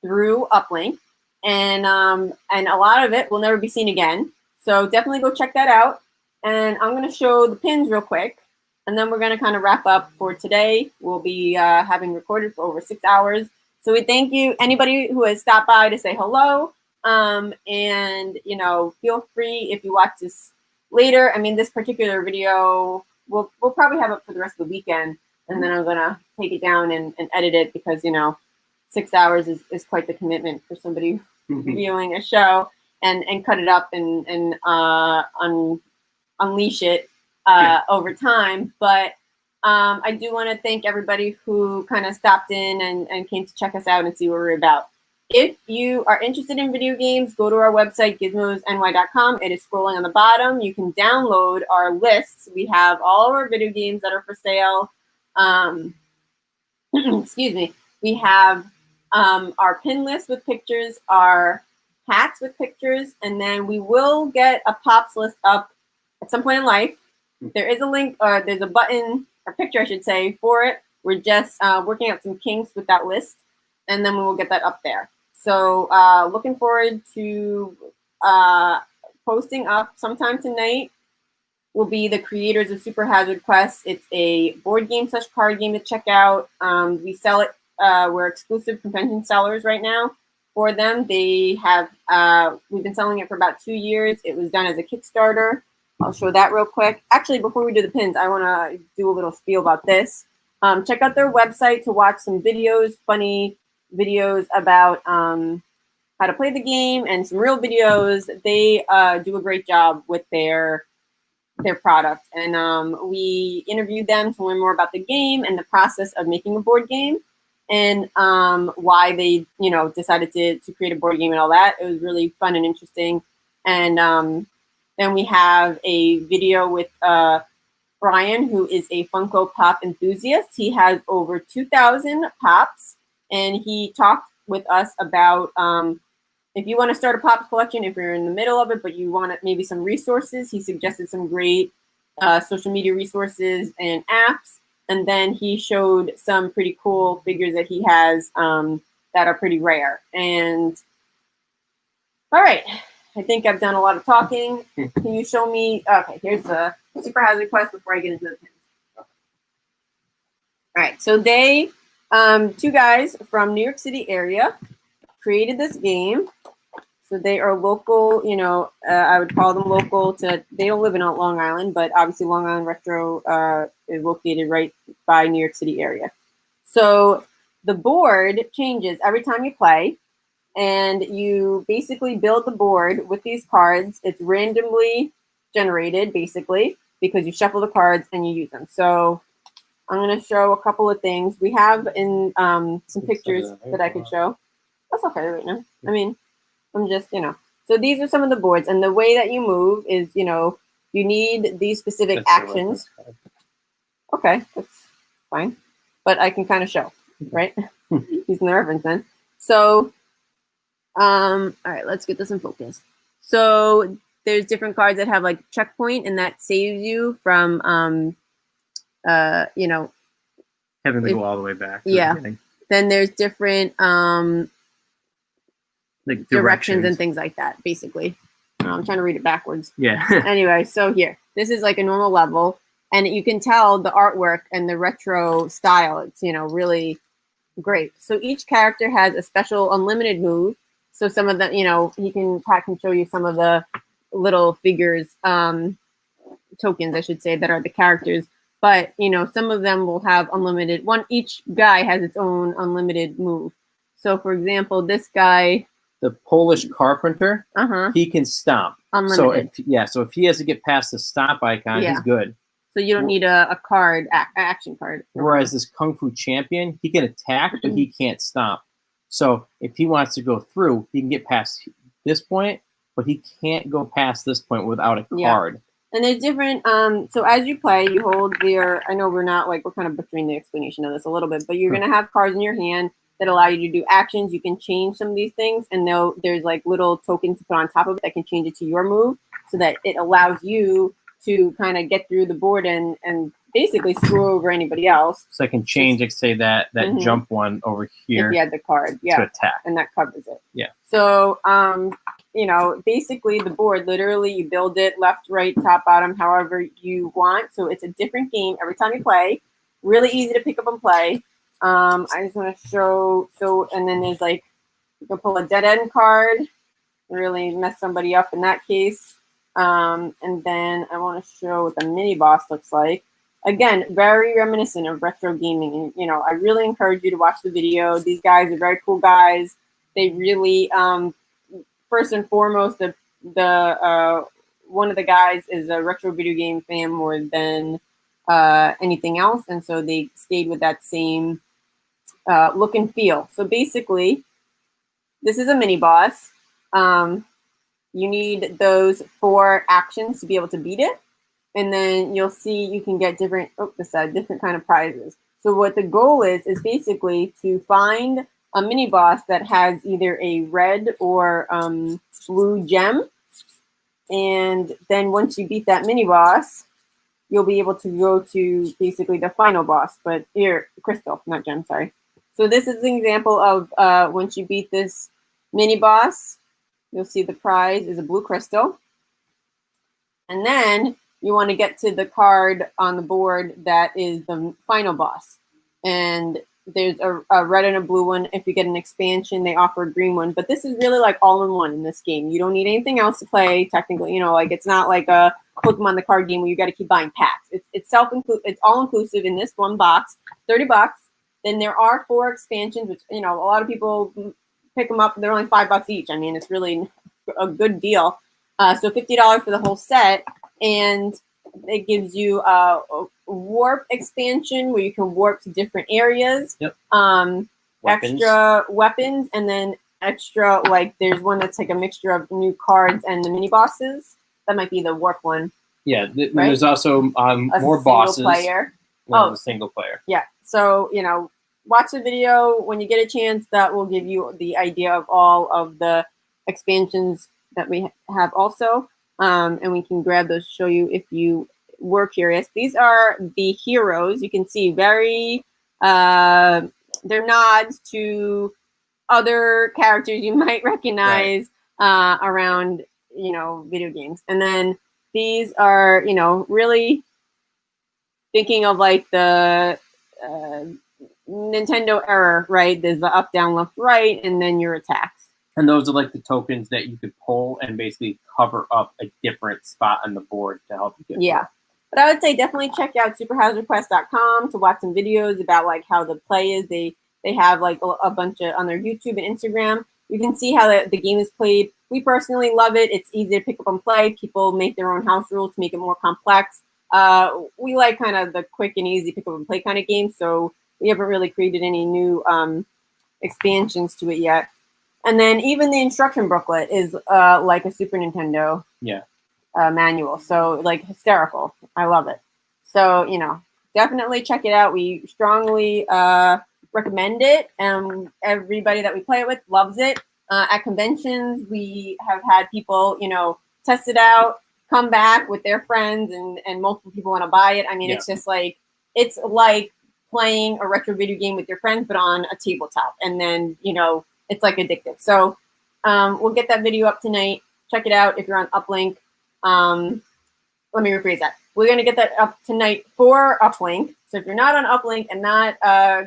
through UPLINK. And a lot of it will never be seen again. So definitely go check that out. And I'm going to show the pins real quick, and then we're going to kind of wrap up for today. We'll be having recorded for over 6 hours. So we thank you, anybody who has stopped by to say hello. And, feel free if you watch this later. I mean, this particular video, we'll probably have it for the rest of the weekend. And then I'm going to take it down and edit it because, 6 hours is quite the commitment for somebody viewing a show, and cut it up and unleash it over time. But I do want to thank everybody who kind of stopped in and came to check us out and see what we're about. If you are interested in video games, go to our website, gizmosny.com. It is scrolling on the bottom. You can download our lists. We have all of our video games that are for sale. Excuse me. We have our pin list with pictures, our hats with pictures, and then we will get a Pops list up at some point in life. There is a link, or there's a button, or picture I should say, for it. We're just working out some kinks with that list, and then we will get that up there. So looking forward to posting up sometime tonight. Will be the creators of Super Hazard Quest. It's a board game / card game to check out. We sell it. We're exclusive convention sellers right now for them. They have, we've been selling it for about 2 years. It was done as a Kickstarter. I'll show that real quick. Actually, before we do the pins, I want to do a little spiel about this. Check out their website to watch some videos, funny videos about how to play the game, and some real videos. They do a great job with their product. And we interviewed them to learn more about the game and the process of making a board game, and why they, decided to create a board game and all that. It was really fun and interesting. And then we have a video with Brian, who is a Funko Pop enthusiast. He has over 2,000 Pops, and he talked with us about if you want to start a Pops collection, if you're in the middle of it, but you want maybe some resources. He suggested some great social media resources and apps. And then he showed some pretty cool figures that he has that are pretty rare. And all right, I think I've done a lot of talking. Can you show me? Okay, here's the Super Hazard Quest before I get into the pins. All right, so they, two guys from New York City area, created this game. So they are local, I would call them local to, they don't live in Long Island, but obviously Long Island Retro is located right by New York City area. So the board changes every time you play, and you basically build the board with these cards. It's randomly generated, basically, because you shuffle the cards and you use them. So I'm going to show a couple of things. We have in some pictures that I could show. That's okay right now. I mean, I'm just, So these are some of the boards. And the way that you move is, you need these specific actions. Okay, that's fine. But I can kind of show, right? Using the reference then. So, all right, let's get this in focus. So there's different cards that have like checkpoint, and that saves you from you know, Having to if- go all the way back. yeah. Then there's different Like directions and things like that, basically. I'm trying to read it backwards. Yeah. Anyway, so here, this is like a normal level, and you can tell the artwork and the retro style. It's, you know, really great. So each character has a special unlimited move. So some of the, you know, Pat can show you some of the little figures, tokens, I should say, that are the characters. But, you know, some of them will have unlimited each guy has its own unlimited move. So for example, this guy, The Polish carpenter, uh-huh, he can stomp. unlimited. So if he has to get past the stomp icon, Yeah. he's good. So you don't need a card, action card. Whereas this Kung Fu champion, he can attack, but he can't stomp. So if he wants to go through, he can get past this point, but he can't go past this point without a Yeah. card. And there's different, so as you play, you hold I know we're kind of butchering the explanation of this a little bit, but you're going to have cards in your hand that allow you to do actions. You can change some of these things, and there's like little tokens to put on top of it that can change it to your move, so that it allows you to kind of get through the board and basically screw over anybody else. So I can change, like, say that Mhm. jump one over here If you had the card, yeah, to attack. and that covers it. Yeah. So, you know, basically the board, literally you build it left, right, top, bottom, however you want. So it's a different game every time you play. Really easy to pick up and play. I just want to show, and then there's like, you can pull a dead end card, really mess somebody up in that case. And then I want to show what the mini boss looks like. Again, very reminiscent of retro gaming. And, you know, I really encourage you to watch the video. These guys are very cool guys. They really, first and foremost, the one of the guys is a retro video game fan more than anything else, and so they stayed with that same look and feel. So basically, this is a mini boss. You need those 4 actions to be able to beat it, and then you'll see you can get different kind of prizes. So what the goal is basically to find a mini boss that has either a red or blue gem, and then once you beat that mini boss, you'll be able to go to basically the final boss. But here, crystal, not gem, sorry. So this is an example of once you beat this mini boss, you'll see the prize is a blue crystal. And then you want to get to the card on the board that is the final boss. And there's a red and a blue one. If you get an expansion, they offer a green one. But this is really like all in one in this game. You don't need anything else to play, technically. You know, like it's not like a Pokemon the card game where you got to keep buying packs. It's all inclusive in this one box, $30. Then there are 4 expansions, which, you know, a lot of people pick them up. They're only $5 each. I mean, it's really a good deal. So $50 for the whole set, and it gives you a warp expansion where you can warp to different areas. Yep. Weapons. Extra weapons, and then extra, like there's one that's like a mixture of new cards and the mini bosses. That might be the warp one. Yeah, right? There's also more bosses. Player. A single player. Yeah. So, you know, watch the video when you get a chance. That will give you the idea of all of the expansions that we have also. And we can grab those to show you if you were curious. These are the heroes. You can see very, they're nods to other characters you might recognize around, you know, video games. And then these are, you know, really thinking of like the Nintendo era, right? There's the up, down, left, right, and then your attacks. And those are like the tokens that you could pull and basically cover up a different spot on the board to help you get Yeah. But I would say definitely check out superhouserequest.com to watch some videos about like how the play is. They have like a bunch of on their YouTube and Instagram. You can see how the game is played. We personally love it. It's easy to pick up and play. People make their own house rules to make it more complex. We like kind of the quick and easy pick up and play kind of game. So we haven't really created any new expansions to it yet. And then even the instruction booklet is like a Super Nintendo manual. So like hysterical. I love it. So, you know, definitely check it out. We strongly recommend it. Everybody that we play it with loves it. At conventions, we have had people, you know, test it out, come back with their friends, and multiple people want to buy it. I mean, it's just like playing a retro video game with your friends, but on a tabletop, and then it's like addictive. So we'll get that video up tonight. Check it out if you're on UPLINK. Let me rephrase that. We're going to get that up tonight for UPLINK. So if you're not on UPLINK and not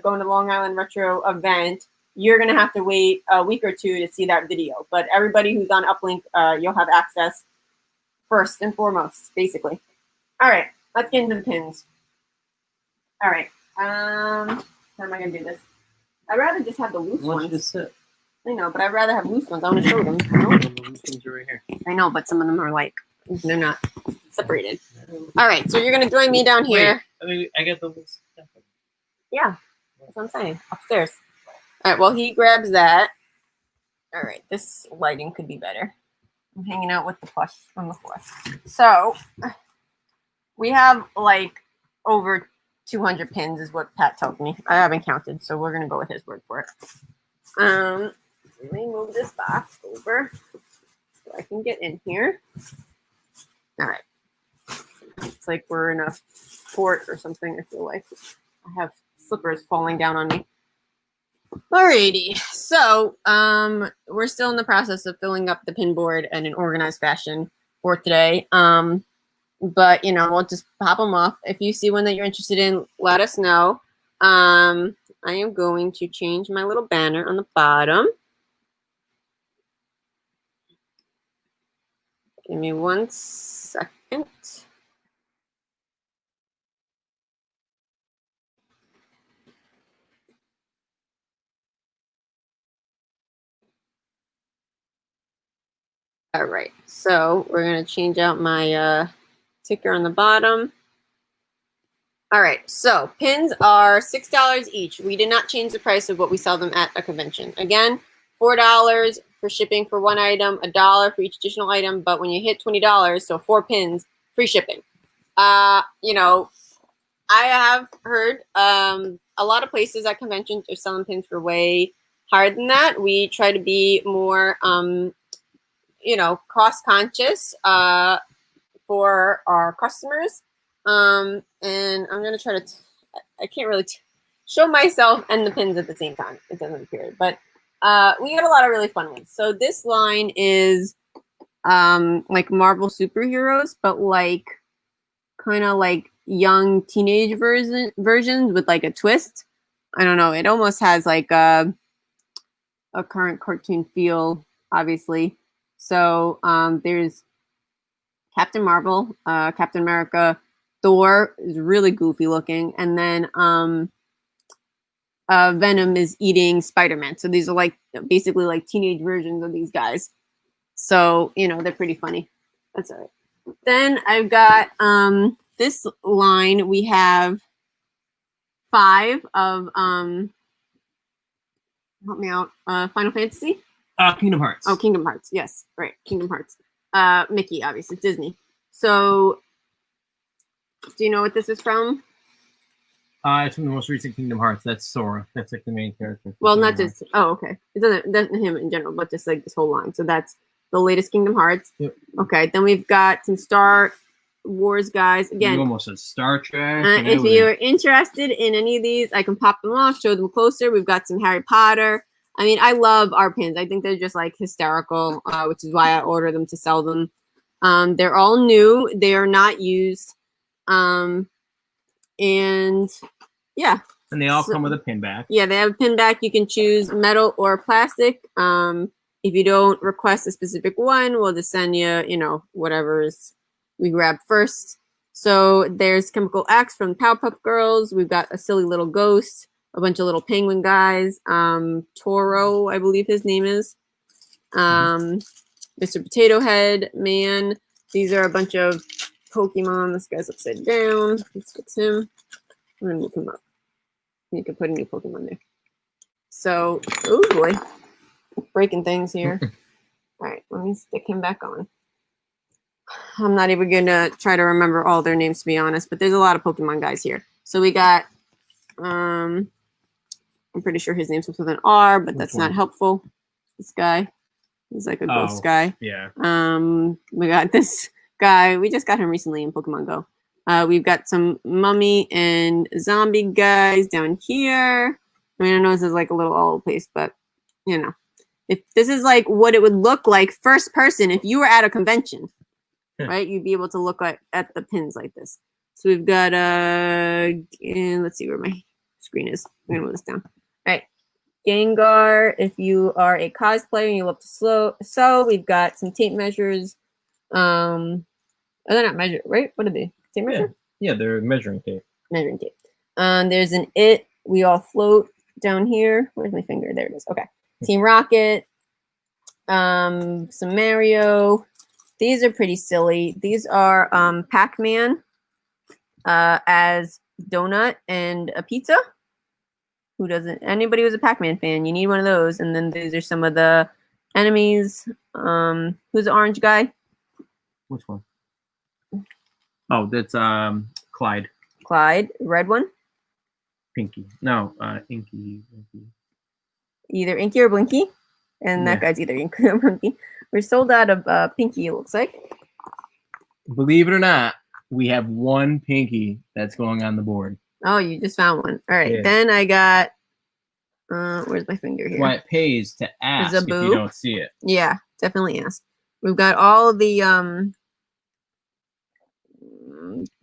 going to the Long Island Retro event, you're going to have to wait a week or two to see that video. But everybody who's on UPLINK, you'll have access first and foremost, basically. All right, let's get into the pins. All right. How am I going to do this? I'd rather just have the loose ones. Just sit. I know, but I'd rather have loose ones. I want to show them. The loose ones are right here. I know, but some of them are like, they're not separated. All right, so you're going to join me down here. Wait, I got the loose. Yeah, that's what I'm saying. Upstairs. All right, well, he grabs that. All right, this lighting could be better. I'm hanging out with the plush from before. So we have like over 200 pins is what Pat told me. I haven't counted, so we're going to go with his word for it. Let me move this box over so I can get in here. All right. It's like we're in a fort or something, I feel like. I have slippers falling down on me. Alrighty. So, we're still in the process of filling up the pin board in an organized fashion for today. But, we'll just pop them off. If you see one that you're interested in, let us know. I am going to change my little banner on the bottom. Give me 1 second. All right, so we're going to change out my ticker on the bottom. All right, so pins are $6 each. We did not change the price of what we sell them at a convention. Again, $4 for shipping for one item, $1 for each additional item. But when you hit $20, so 4 pins, free shipping. I have heard a lot of places at conventions are selling pins for way higher than that. We try to be more, cost conscious for our customers. And I'm going to try to, I can't really show myself and the pins at the same time. It doesn't appear, but we got a lot of really fun ones. So this line is like Marvel superheroes, but like kind of like young teenage versions with like a twist. I don't know. It almost has like a current cartoon feel, obviously. So there's Captain Marvel, Captain America, Thor is really goofy looking, and then Venom is eating Spider-Man. So these are like basically like teenage versions of these guys. So they're pretty funny. That's all right. Then I've got this line. We have 5 of help me out. Final Fantasy. Kingdom Hearts. Oh, Kingdom Hearts. Yes, right. Kingdom Hearts. Mickey, obviously, it's Disney. So, do you know what this is from? It's from the most recent Kingdom Hearts. That's Sora. That's like the main character. Well, not just. Oh, okay. It doesn't him in general, but just like this whole line. So that's the latest Kingdom Hearts. Yep. Okay. Then we've got some Star Wars guys. Again, You almost said Star Trek. if you're interested in any of these, I can pop them off, show them closer. We've got some Harry Potter. I mean, I love our pins. I think they're just like hysterical, which is why I order them to sell them. They're all new. They are not used. And yeah. And they all come with a pin back. Yeah, they have a pin back. You can choose metal or plastic. If you don't request a specific one, we'll just send you, whatever's we grab first. So there's Chemical X from Powerpuff Girls. We've got a silly little ghost, a bunch of little penguin guys. Toro, I believe his name is. Mr. Potato Head Man. These are a bunch of Pokemon. This guy's upside down. Let's fix him. I'm gonna move him up. You can put a new Pokemon there. So, oh boy, breaking things here. All right, let me stick him back on. I'm not even gonna try to remember all their names, to be honest, but there's a lot of Pokemon guys here. So we got, I'm pretty sure his name starts with an R, but that's not helpful. This guy, He's like a ghost Oh. guy. Yeah. We got this guy. We just got him recently in Pokemon Go. We've got some mummy and zombie guys down here. I mean, I know this is like a little all over the place, but you know, if this is like what it would look like first person if you were at a convention, right? You'd be able to look at the pins like this. So we've got and let's see where my screen is. I'm gonna move this down. All right. Gengar, if you are a cosplayer and you love to sew, we've got some tape measures. Oh, they're not measured, right? What are they? Tape measure? Yeah, they're measuring tape. Measuring tape. There's an It. We all float down here. Where's my finger? There it is. Okay. Team Rocket. Some Mario. These are pretty silly. These are Pac-Man as Donut and a pizza. Who doesn't? Anybody who's a Pac-Man fan, you need one of those. And then these are some of the enemies. Who's the orange guy? Which one? Oh, that's Clyde. Clyde. Red one? Pinky. No, Inky. Either Inky or Blinky. And that guy's either Inky or Blinky. We're sold out of Pinky, it looks like. Believe it or not, we have one Pinky that's going on the board. Oh, you just found one. All right. Yeah. Then I got where's my finger here? Why it pays to ask if Zaboo. you don't see it. Yeah, definitely ask. We've got all of the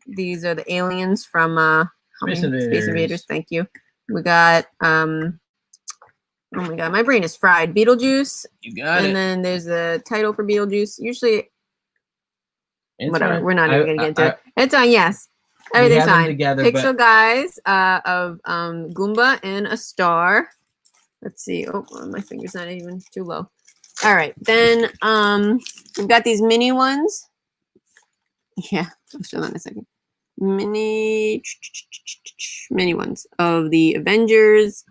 these are the aliens from Space Invaders. Thank you. We got oh my god, my brain is fried. Beetlejuice. You got and it. then there's a title for Beetlejuice. Usually It's whatever. fine. We're not even gonna get into it. It's on, yes. We Everything's have them fine. together, Pixel but guys of Goomba and a star. Let's see. Oh, my finger's not even too low. All right. Then we've got these mini ones. Yeah, I'll show that in a second. Mini ones of the Avengers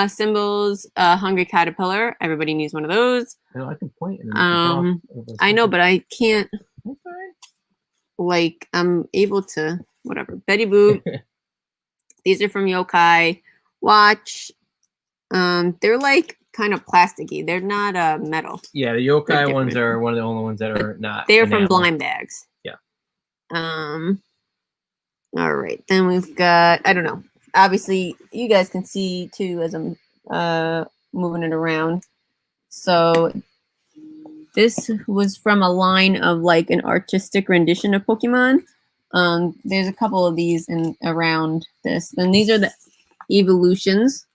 symbols. Hungry Caterpillar. Everybody needs one of those. I can point. I know, but I can't. That's all right. Like, I'm able to, whatever. Betty Boop. These are from Yokai. Watch. They're like kind of plasticky. They're not metal. Yeah, the yokai They're ones different. are one of the only ones that are not. They're from enamel. blind bags. Yeah. All right. Then we've got, I don't know. Obviously, you guys can see too as I'm moving it around. So this was from a line of like an artistic rendition of Pokemon. There's a couple of these in around this. Then these are the evolutions.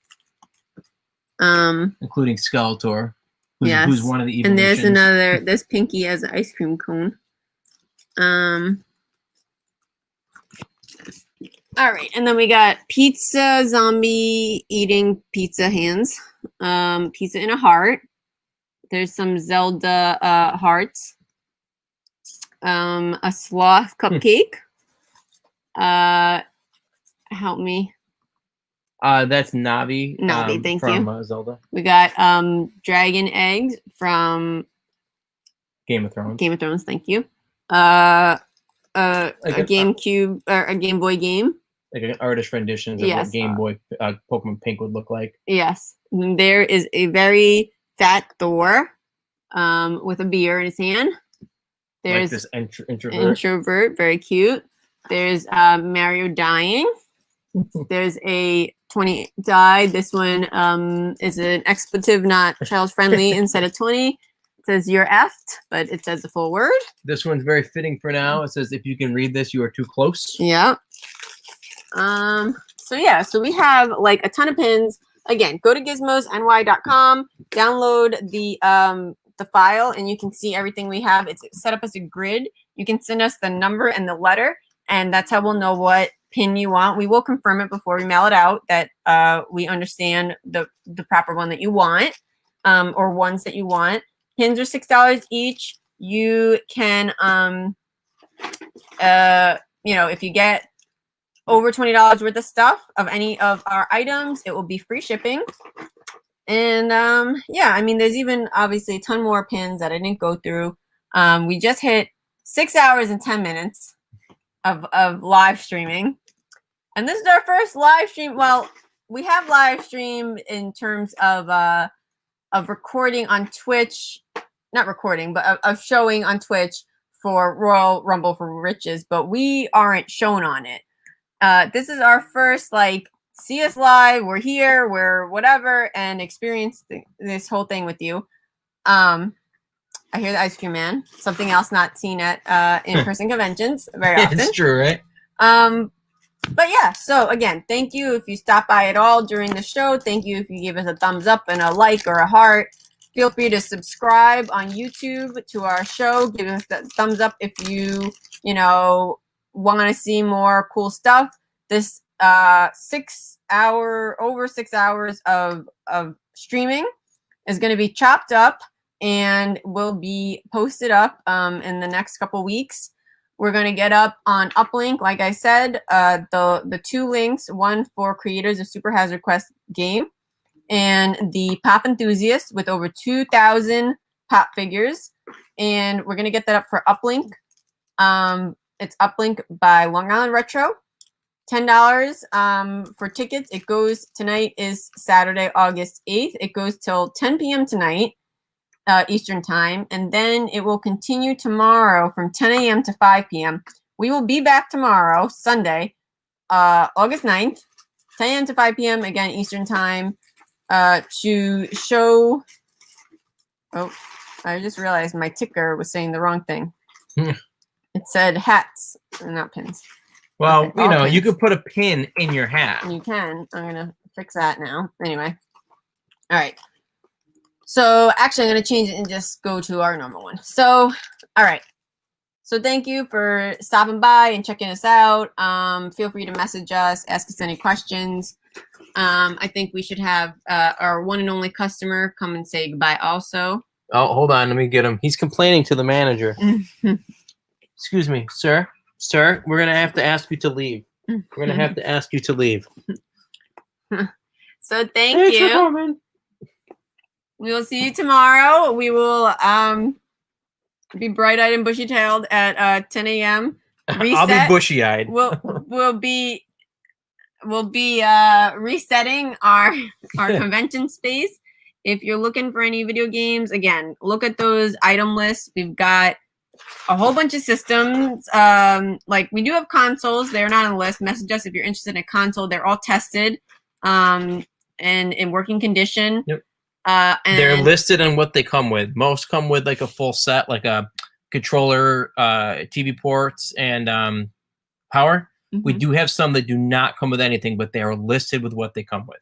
Including Skeletor, who's one of the evolutions. And there's another. There's Pinky as an ice cream cone. All right, and then we got pizza zombie eating pizza hands. Pizza in a heart. There's some Zelda hearts. A sloth cupcake. Help me. That's Navi. Navi, thank from, you. Zelda. We got dragon eggs from Game of Thrones. Game of Thrones, thank you. A Like GameCube or a Game Boy game. Like an artist rendition of Yes. what Game Boy Pokemon Pink would look like. Yes. And there is a very fat Thor with a beer in his hand. There's like this introvert. very cute. There's Mario dying. There's a 20 died. This one is an expletive, not child friendly. Instead of 20, it says you're effed, but it says the full word. This one's very fitting for now. It says if you can read this, you are too close. Yeah. So we have like a ton of pins. Again, go to gizmosny.com, download the file, and you can see everything we have. It's set up as a grid. You can send us the number and the letter, and that's how we'll know what pin you want. We will confirm it before we mail it out that we understand the proper one that you want, or ones that you want. Pins are $6 each. You can if you get over $20 worth of stuff of any of our items, it will be free shipping. And there's even obviously a ton more pins that I didn't go through. We just hit 6 hours and 10 minutes of live streaming. And this is our first live stream. Well, we have live stream in terms of recording on Twitch not recording, but of showing on Twitch for Royal Rumble for Riches, but we aren't shown on it. This is our first, like, see us live, we're here, we're whatever, and experience this whole thing with you. I hear the ice cream man, something else not seen at in-person conventions very often. It's true, right? But yeah, so again, thank you if you stop by at all during the show. Thank you if you give us a thumbs up and a like or a heart. Feel free to subscribe on YouTube to our show. Give us that thumbs up if you want to see more cool stuff. This over 6 hours of streaming is going to be chopped up and will be posted up in the next couple weeks. We're going to get up on UPLINK, like I said, the 2 links, one for creators of Super Hazard Quest game and the Pop Enthusiast with over 2,000 pop figures. And we're going to get that up for UPLINK. It's UPLINK by Long Island Retro. $10 for tickets. It goes, tonight is Saturday, August 8th. It goes till 10 p.m. tonight. Eastern time, and then it will continue tomorrow from 10 a.m. to 5 p.m. We will be back tomorrow, Sunday, August 9th, 10 a.m. to 5 p.m. again Eastern time to show. Oh, I just realized my ticker was saying the wrong thing. It said hats, not pins. Well, Okay, all you pins. could put a pin in your hat. You can. I'm gonna fix that now. Anyway, all right. So actually, I'm going to change it and just go to our normal one. So, all right. So thank you for stopping by and checking us out. Feel free to message us, ask us any questions. I think we should have our one and only customer come and say goodbye also. Oh, hold on. Let me get him. He's complaining to the manager. Excuse me, sir. Sir, we're going to have to ask you to leave. We're going to have to ask you to leave. So thank you. For coming. We will see you tomorrow. We will be bright-eyed and bushy-tailed at 10 a.m. I'll be bushy-eyed. We'll be resetting our convention space. If you're looking for any video games, again, look at those item lists. We've got a whole bunch of systems. Like we do have consoles. They're not on the list. Message us if you're interested in a console. They're all tested and in working condition. Yep. And they're listed on what they come with. Most come with like a full set, like a controller, TV ports, and power. Mm-hmm. We do have some that do not come with anything, but they are listed with what they come with.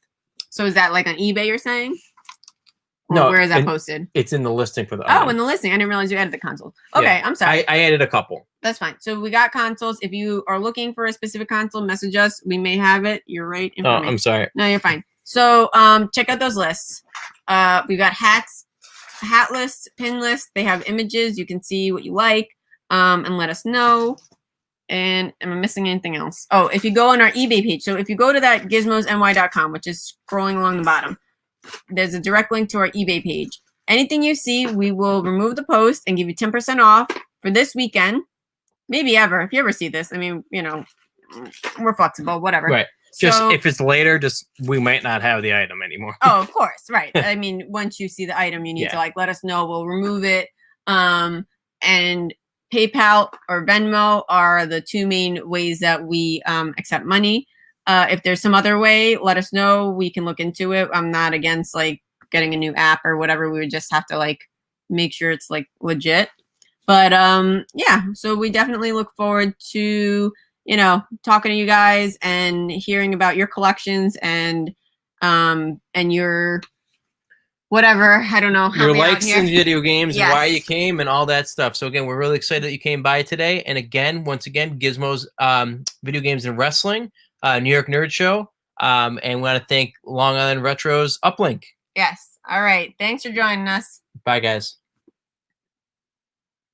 So is that like on eBay you're saying? Or No, where is that posted? It's in the listing for the Oh, in the listing. I didn't realize you added the consoles. Okay, yeah. I'm sorry. I added a couple. That's fine. So we got consoles. If you are looking for a specific console, message us. We may have it. You're right. Oh, I'm sorry. No, you're fine. So check out those lists. We've got hats, hat lists, pin lists. They have images. You can see what you like and let us know. And am I missing anything else? Oh, if you go on our eBay page. So if you go to that gizmosny.com, which is scrolling along the bottom, there's a direct link to our eBay page. Anything you see, we will remove the post and give you 10% off for this weekend. Maybe ever. If you ever see this, I mean, we're flexible, whatever. Right. Just so, if it's later, we might not have the item anymore. Oh, of course, right. I mean, once you see the item, you need to let us know. We'll remove it. And PayPal or Venmo are the 2 main ways that we accept money. If there's some other way, let us know. We can look into it. I'm not against getting a new app or whatever. We would just have to make sure it's legit. But yeah, so we definitely look forward to talking to you guys and hearing about your collections and your whatever. I don't know. Your likes in video games yes. and why you came and all that stuff. So again, we're really excited that you came by today. And again, once again, Gizmo's Video Games and Wrestling, New York Nerd Show. And we want to thank Long Island Retro's UPLINK. Yes. All right. Thanks for joining us. Bye, guys.